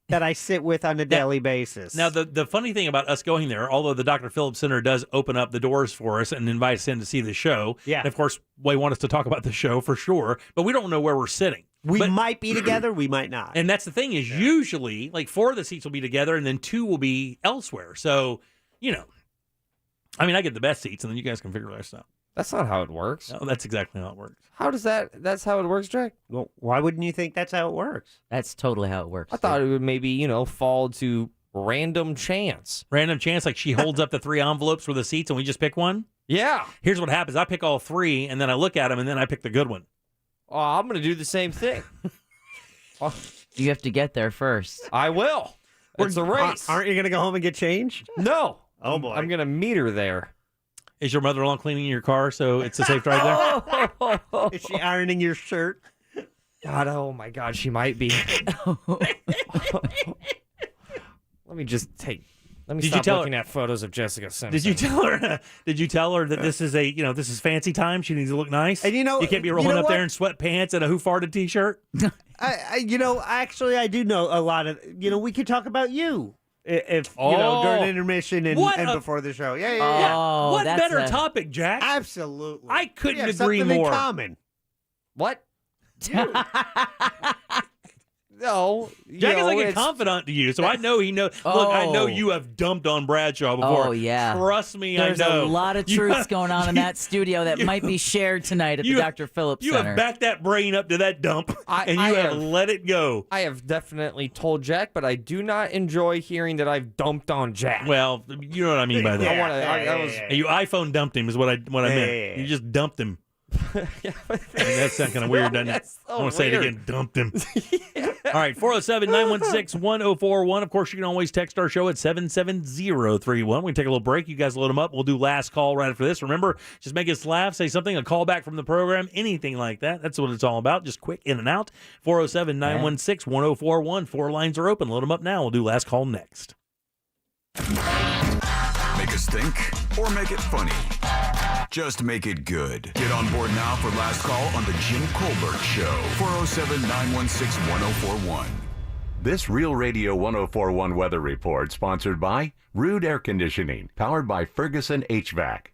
that I sit with on a daily basis. Now, the funny thing about us going there, although the Dr. Phillips Center does open up the doors for us and invite us in to see the show, Yeah. and of course, they want us to talk about the show for sure, but we don't know where we're sitting. We might be together, we might not. And that's the thing is usually, like, 4 of the seats will be together and then 2 will be elsewhere. So, I mean, I get the best seats and then you guys can figure that stuff. That's not how it works. No, that's exactly how it works. How does that's how it works, Jack? Well, why wouldn't you think that's how it works? That's totally how it works. I thought it would maybe, fall to random chance. Random chance, like she holds up the 3 envelopes for the seats and we just pick one? Yeah. Here's what happens. I pick all 3 and then I look at them and then I pick the good one. Oh, I'm going to do the same thing. You have to get there first. I will. It's a race. Aren't you going to go home and get changed? No. Oh, boy. I'm going to meet her there. Is your mother-in-law cleaning your car so it's a safe drive there? Is she ironing your shirt? God, oh my God, she might be. Let me Did you stop tell looking at photos of Jessica Simpson. Did you tell her? Did you tell her that this is this is fancy time? She needs to look nice. And you can't be rolling up there in sweatpants and a Who Farted t-shirt. Actually, I do know a lot of. We could talk about you if during intermission and before the show. Yeah. Oh, what that's better topic, Jack? Absolutely. I couldn't We have agree something more. In common. What? No. Jack is like a confidant to you, so I know he knows. Look, I know you have dumped on Bradshaw before. Oh, yeah. Trust me, There's I know. a lot of truths going on in that studio that might be shared tonight at the Dr. Phillips You Center. have backed that brain up to that dump, and you have let it go. I have definitely told Jack, but I do not enjoy hearing that I've dumped on Jack. Well, you know what I mean by that. You iPhone dumped him is what I meant. You just dumped him. That's not kind of weird, doesn't it? So I want to say it weird. again. Dumped him. All right, 407-916-1041. Of course, you can always text our show at 77031. We can take a little break. You guys load them up. We'll do last call right after this. Remember, just make us laugh, say something, a call back from the program, anything like that. That's what it's all about. Just quick in and out. 407-916-1041. 4 lines are open. Load them up now. We'll do last call next. Make us think or make it funny. Just make it good. Get on board now for last call on the Jim Colbert Show. 407-916-1041. This Real Radio 1041 weather report sponsored by Rude Air Conditioning, powered by Ferguson HVAC.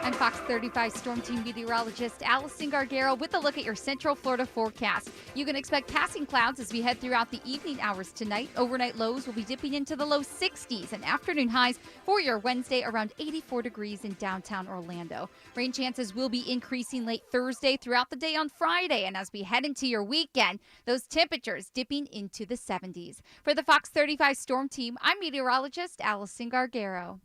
I'm Fox 35 Storm Team meteorologist Allison Gargaro with a look at your Central Florida forecast. You can expect passing clouds as we head throughout the evening hours tonight. Overnight lows will be dipping into the low 60s and afternoon highs for your Wednesday around 84 degrees in downtown Orlando. Rain chances will be increasing late Thursday throughout the day on Friday. And as we head into your weekend, those temperatures dipping into the 70s. For the Fox 35 Storm Team, I'm meteorologist Allison Gargaro.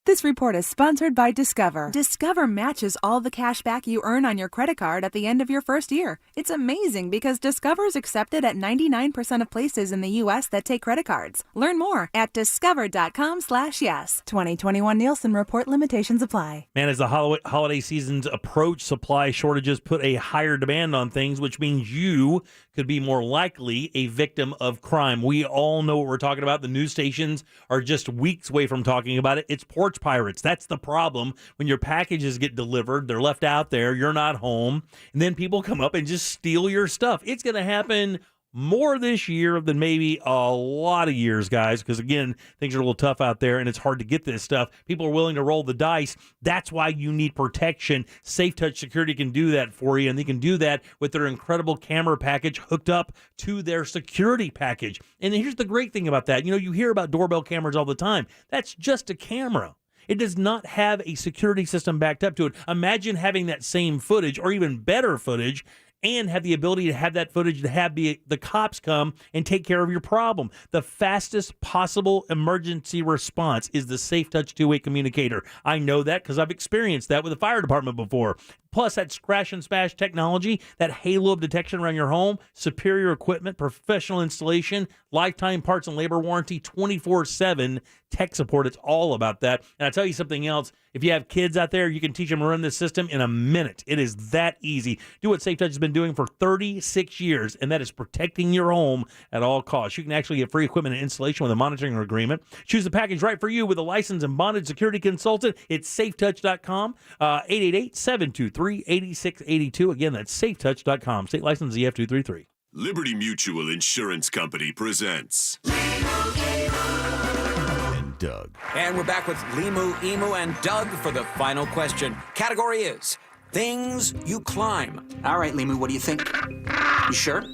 This report is sponsored by Discover. Discover matches all the cash back you earn on your credit card at the end of your first year. It's amazing because Discover is accepted at 99% of places in the U.S. that take credit cards. Learn more at discover.com/yes. 2021 Nielsen Report limitations apply. Man, as the holiday seasons approach, supply shortages put a higher demand on things, which means you could be more likely a victim of crime. We all know what we're talking about. The news stations are just weeks away from talking about it. It's porch pirates. That's the problem. When your packages get delivered, they're left out there, you're not home, and then people come up and just steal your stuff. It's going to happen more this year than maybe a lot of years, guys, because, again, things are a little tough out there, and it's hard to get this stuff. People are willing to roll the dice. That's why you need protection. Safe Touch Security can do that for you, and they can do that with their incredible camera package hooked up to their security package. And here's the great thing about that. You hear about doorbell cameras all the time. That's just a camera. It does not have a security system backed up to it. Imagine having that same footage or even better footage and have the ability to have that footage to have the cops come and take care of your problem. The fastest possible emergency response is the Safe Touch two-way communicator. I know that because I've experienced that with the fire department before. Plus, that scratch and smash technology, that halo of detection around your home, superior equipment, professional installation, lifetime parts and labor warranty, 24/7 tech support. It's all about that. And I'll tell you something else. If you have kids out there, you can teach them to run this system in a minute. It is that easy. Do what Safe Touch has been doing for 36 years, and that is protecting your home at all costs. You can actually get free equipment and installation with a monitoring agreement. Choose the package right for you with a licensed and bonded security consultant. It's safetouch.com, 888-723-8682. Again, that's safetouch.com. State license EF233. Liberty Mutual Insurance Company presents Doug. And we're back with Limu, Emu, and Doug for the final question. Category is things you climb. All right, Limu, what do you think? You sure?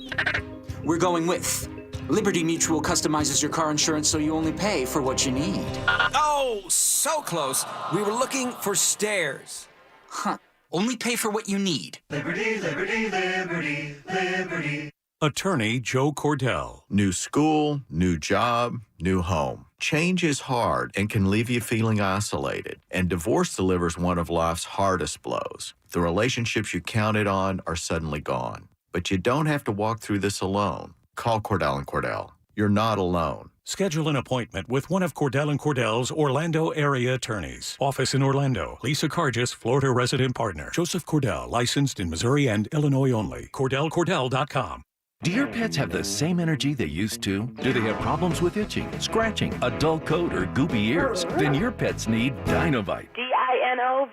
We're going with Liberty Mutual customizes your car insurance so you only pay for what you need. Oh, so close. We were looking for stairs. Huh. Only pay for what you need. Liberty, liberty, liberty, liberty. Attorney Joe Cordell. New school, new job, new home. Change is hard and can leave you feeling isolated, and divorce delivers one of life's hardest blows. The relationships you counted on are suddenly gone. But you don't have to walk through this alone. Call Cordell & Cordell. You're not alone. Schedule an appointment with one of Cordell & Cordell's Orlando area attorneys. Office in Orlando. Lisa Cargis, Florida resident partner. Joseph Cordell, licensed in Missouri and Illinois only. CordellCordell.com. Do your pets have the same energy they used to? Do they have problems with itching, scratching, a dull coat, or goopy ears? Then your pets need Dinovite. DINOVITE.com.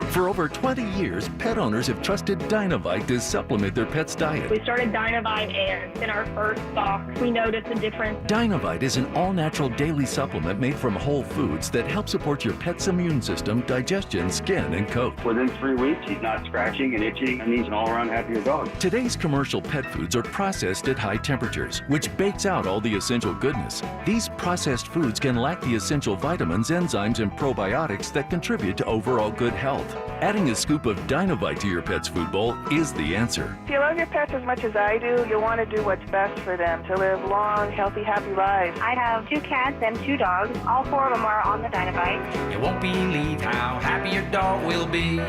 For over 20 years, pet owners have trusted Dinovite to supplement their pet's diet. We started Dinovite, and in our first stock, we noticed a difference. Dinovite is an all-natural daily supplement made from whole foods that help support your pet's immune system, digestion, skin, and coat. Within 3 weeks, he's not scratching and itching, and he's an all-around happier dog. Today's commercial pet foods are processed at high temperatures, which bakes out all the essential goodness. These processed foods can lack the essential vitamins, enzymes, and probiotics that contribute to overall good health. Adding a scoop of Dinovite to your pet's food bowl is the answer. If you love your pets as much as I do, you'll want to do what's best for them to live long, healthy, happy lives. I have 2 cats and 2 dogs. All 4 of them are on the Dinovite. You won't believe how happy your dog will be.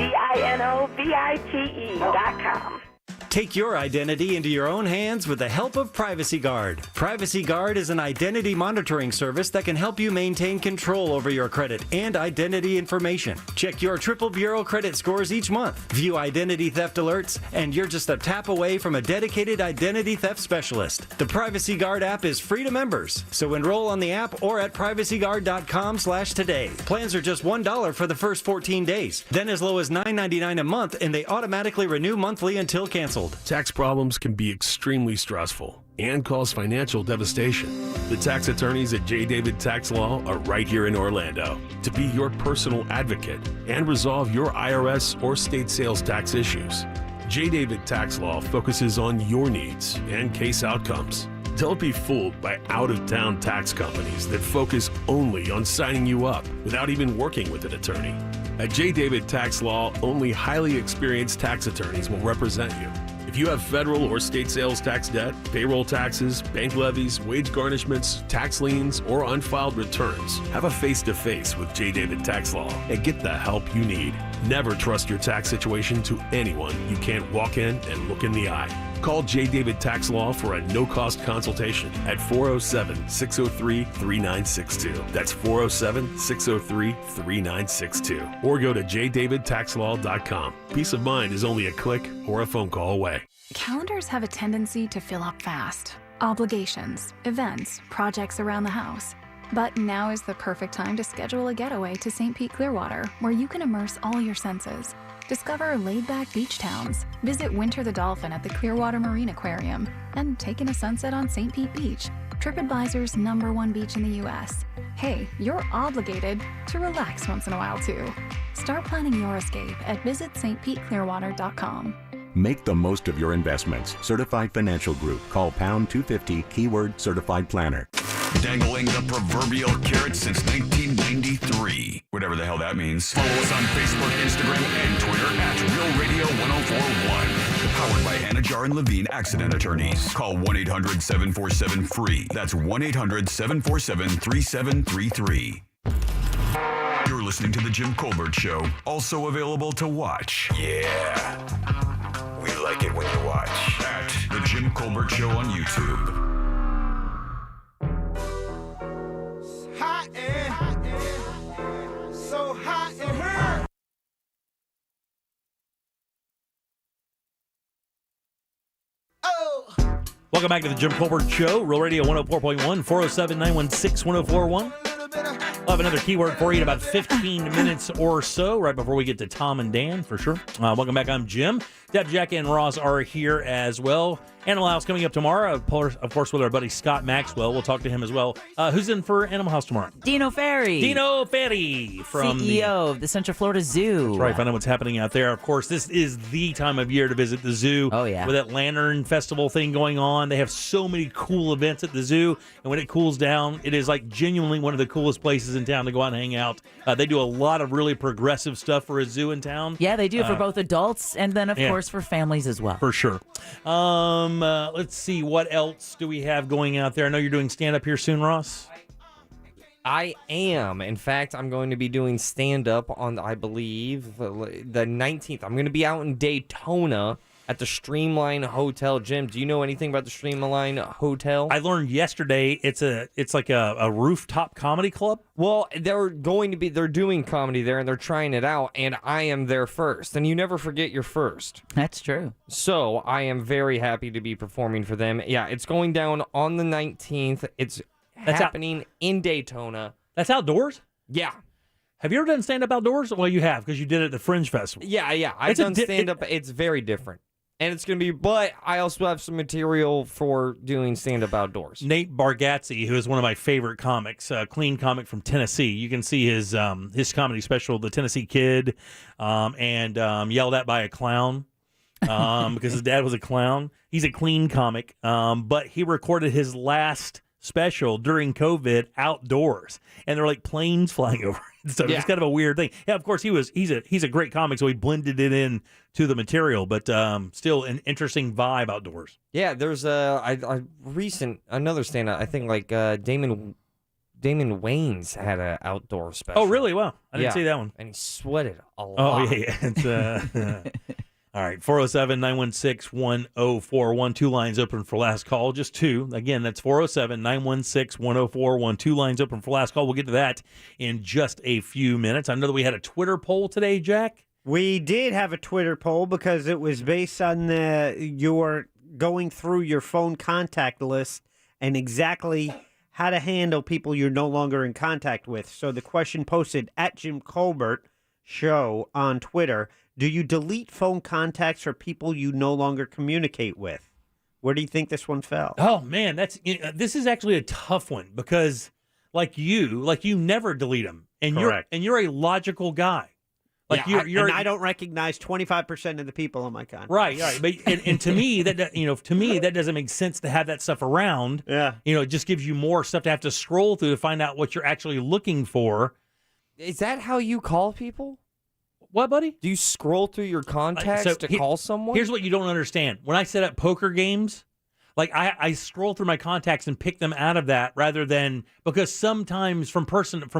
DINOVITE.com. Take your identity into your own hands with the help of Privacy Guard. Privacy Guard is an identity monitoring service that can help you maintain control over your credit and identity information. Check your Triple Bureau credit scores each month. View identity theft alerts, and you're just a tap away from a dedicated identity theft specialist. The Privacy Guard app is free to members, so enroll on the app or at privacyguard.com/today. Plans are just $1 for the first 14 days, then as low as $9.99 a month, and they automatically renew monthly until canceled. Tax problems can be extremely stressful and cause financial devastation. The tax attorneys at J. David Tax Law are right here in Orlando to be your personal advocate and resolve your IRS or state sales tax issues. J. David Tax Law focuses on your needs and case outcomes. Don't be fooled by out-of-town tax companies that focus only on signing you up without even working with an attorney. At J. David Tax Law, only highly experienced tax attorneys will represent you. If you have federal or state sales tax debt, payroll taxes, bank levies, wage garnishments, tax liens, or unfiled returns, have a face-to-face with J. David Tax Law and get the help you need. Never trust your tax situation to anyone you can't walk in and look in the eye. Call J. David Tax Law for a no-cost consultation at 407-603-3962. That's 407-603-3962. Or go to jdavidtaxlaw.com. Peace of mind is only a click or a phone call away. Calendars have a tendency to fill up fast. Obligations, events, projects around the house. But now is the perfect time to schedule a getaway to St. Pete Clearwater, where you can immerse all your senses. Discover laid-back beach towns, visit Winter the Dolphin at the Clearwater Marine Aquarium, and take in a sunset on St. Pete Beach, TripAdvisor's #1 beach in the U.S. Hey, you're obligated to relax once in a while, too. Start planning your escape at visitstpeteclearwater.com. Make the most of your investments. Certified Financial Group. Call #250 keyword certified planner. Dangling the proverbial carrot since 1993. Whatever the hell that means. Follow us on Facebook, Instagram, and Twitter at Real Radio 1041. Powered by Anajar and Levine Accident Attorneys. Call 1-800-747-FREE. That's 1-800-747-3733. You're listening to The Jim Colbert Show. Also available to watch. Yeah. We like it when you watch. At The Jim Colbert Show on YouTube. Hot in, so hot in here. Welcome back to the Jim Colbert Show, Real Radio 104.1, 407-916-1041. I'll have another keyword for you in about 15 minutes or so, right before we get to Tom and Dan, for sure. Welcome back. I'm Jim. Deb, Jack, and Ross are here as well. Animal House coming up tomorrow, of course, with our buddy Scott Maxwell. We'll talk to him as well. Who's in for Animal House tomorrow? Dino Ferry. Dino Ferry from CEO of the Central Florida Zoo. That's right. Find out what's happening out there. Of course, this is the time of year to visit the zoo. Oh, yeah. With that Lantern Festival thing going on. They have so many cool events at the zoo. And when it cools down, it is like genuinely one of the coolest places in town to go out and hang out. They do a lot of really progressive stuff for a zoo in town. Yeah, they do for both adults and then, of course, for families as well. For sure. Let's see. What else do we have going out there? I know you're doing stand-up here soon, Ross. I am. In fact, I'm going to be doing stand-up on, I believe, the 19th. I'm going to be out in Daytona at the Streamline Hotel. Jim, do you know anything about the Streamline Hotel? I learned yesterday it's like a rooftop comedy club. Well, they're doing comedy there, and they're trying it out, and I am there first. And you never forget your first. That's true. So I am very happy to be performing for them. Yeah, it's going down on the 19th. It's happening in Daytona. That's outdoors? Yeah. Have you ever done stand-up outdoors? Well, you have, because you did it at the Fringe Festival. Yeah. I've done stand-up. It's very different. And it's going to be, but I also have some material for doing stand-up outdoors. Nate Bargatze, who is one of my favorite comics, a clean comic from Tennessee. You can see his comedy special, The Tennessee Kid, and Yelled At by a Clown, because his dad was a clown. He's a clean comic, but he recorded his last special during COVID outdoors, and there were like planes flying over it. So it's kind of a weird thing. Yeah, of course he's a great comic, so he blended it in to the material, but still an interesting vibe outdoors. Yeah, there's another stand-up. I think like Damon Wayans had an outdoor special. Oh, really? Wow, I didn't see that one. And he sweated a lot. Oh yeah. It's, all right, 407-916-1041. Two lines open for last call, just two. Again, that's 407-916-1041. Two lines open for last call. We'll get to that in just a few minutes. I know that we had a Twitter poll today, Jack. We did have a Twitter poll because it was based on your going through your phone contact list and exactly how to handle people you're no longer in contact with. So the question posted at Jim Colbert Show on Twitter: do you delete phone contacts for people you no longer communicate with? Where do you think this one fell? Oh man, this is actually a tough one because, like you never delete them, and Correct. you're a logical guy. Like I don't recognize 25% of the people on my contact. Right. But and to me that doesn't make sense to have that stuff around. Yeah. It just gives you more stuff to have to scroll through to find out what you're actually looking for. Is that how you call people? What, buddy? Do you scroll through your contacts to call someone? Here's what you don't understand. When I set up poker games, like I scroll through my contacts and pick them out of that rather than, because sometimes from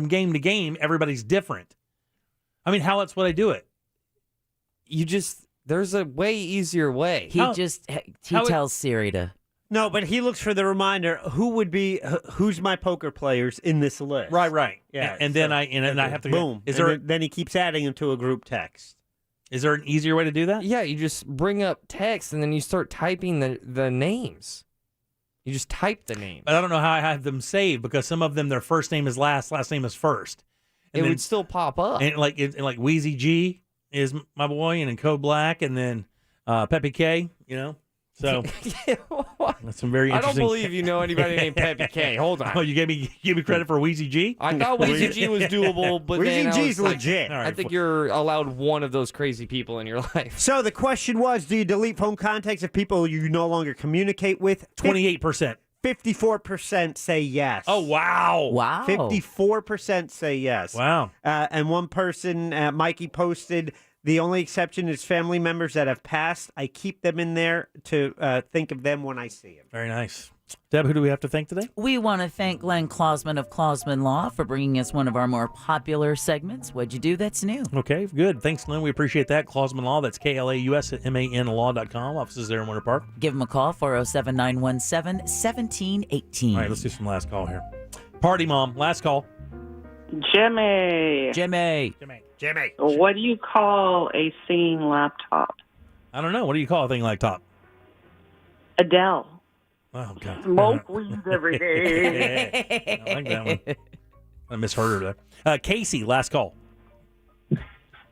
game to game, everybody's different. I mean, how else would I do it? There's a way easier way. He tells Siri to. No, but he looks for the reminder. Who's my poker players in this list? Right. Yeah, and then I have to boom. Then he keeps adding them to a group text. Is there an easier way to do that? Yeah, you just bring up text and then you start typing the names. You just type the names. But I don't know how I have them saved because some of them their first name is last name is first. And it would still pop up. And like Wheezy G is my boy, and then Code Black, and then Pepe K. So that's some very interesting. I don't believe you know anybody named Pepe K. Hold on. Oh, you gave me credit for Wheezy G? I thought Wheezy G was doable, but Wheezy G's legit. I think you're allowed one of those crazy people in your life. So the question was, do you delete phone contacts of people you no longer communicate with? 28%. 54% say yes. Oh, wow. Wow. 54% say yes. Wow. And one person, Mikey, posted, the only exception is family members that have passed. I keep them in there to think of them when I see them. Very nice. Deb, who do we have to thank today? We want to thank Glenn Klausman of Klausman Law for bringing us one of our more popular segments. What'd you do that's new? Okay, good. Thanks, Glenn. We appreciate that. Klausman Law, that's KLAUSMANlaw.com. Offices there in Winter Park. Give them a call, 407-917-1718. All right, let's do some last call here. Party Mom, last call. Jimmy. Jimmy. What do you call a singing laptop? I don't know. What do you call a thing like top? Adele. Oh, God. Smoke weed every day. I like that one. I misheard her there. Casey, last call.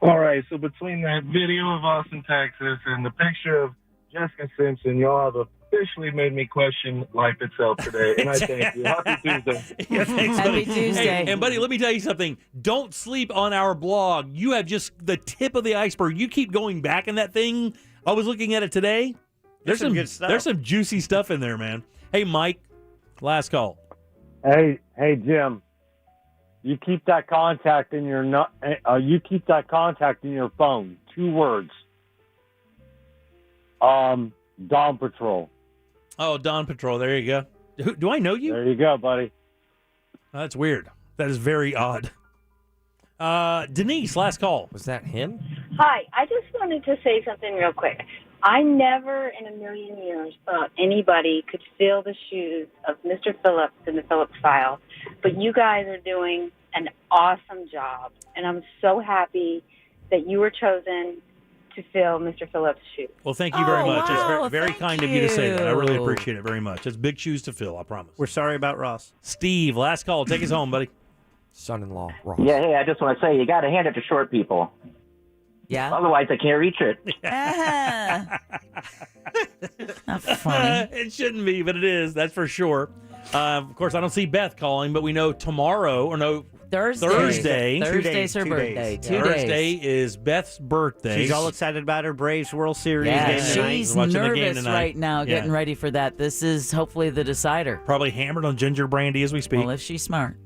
All right, so between that video of Austin, Texas, and the picture of Jessica Simpson, y'all have officially made me question life itself today, and I thank you. Happy Tuesday. Yeah, thanks, Happy buddy. Tuesday. Hey, and, buddy, let me tell you something. Don't sleep on our blog. You have just the tip of the iceberg. You keep going back in that thing. I was looking at it today. There's some good stuff. There's some juicy stuff in there, man. Hey, Mike, last call. Hey, Jim. You keep that contact in your phone. 2 words. Dawn Patrol. Oh, Dawn Patrol. There you go. Do I know you? There you go, buddy. Oh, that's weird. That is very odd. Denise, last call. Was that him? Hi, I just wanted to say something real quick. I never in a million years thought anybody could fill the shoes of Mr. Phillips in the Phillips file, but you guys are doing an awesome job, and I'm so happy that you were chosen to fill Mr. Phillips' shoes. Well, thank you very much. Wow, It's very kind of you to say that. I really appreciate it very much. It's big shoes to fill, I promise. We're sorry about Ross. Steve, last call. Take us home, buddy. Son-in-law, Ross. Yeah, hey, I just want to say you got to hand it to short people. Yeah? Otherwise, I can't reach it. Not funny. It shouldn't be, but it is. That's for sure. Of course, I don't see Beth calling, but we know tomorrow, or no, Thursday. Thursday's her birthday. 2 days. Thursday is Beth's birthday. She's all excited about her Braves World Series Yeah, game tonight. she's Watching the game nervous tonight. right now, Yeah. getting ready for that. This is hopefully the decider. Probably hammered on ginger brandy as we speak. Well, if she's smart.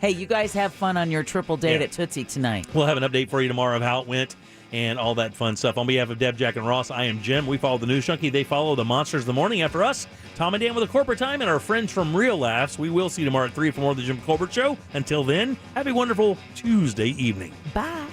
Hey, you guys have fun on your triple date at Tootsie tonight. We'll have an update for you tomorrow of how it went and all that fun stuff. On behalf of Deb, Jack, and Ross, I am Jim. We follow the News Junkie. They follow the Monsters of the Morning after us. Tom and Dan with a corporate time and our friends from Real Laughs. We will see you tomorrow at 3 for more of the Jim Colbert Show. Until then, have a wonderful Tuesday evening. Bye.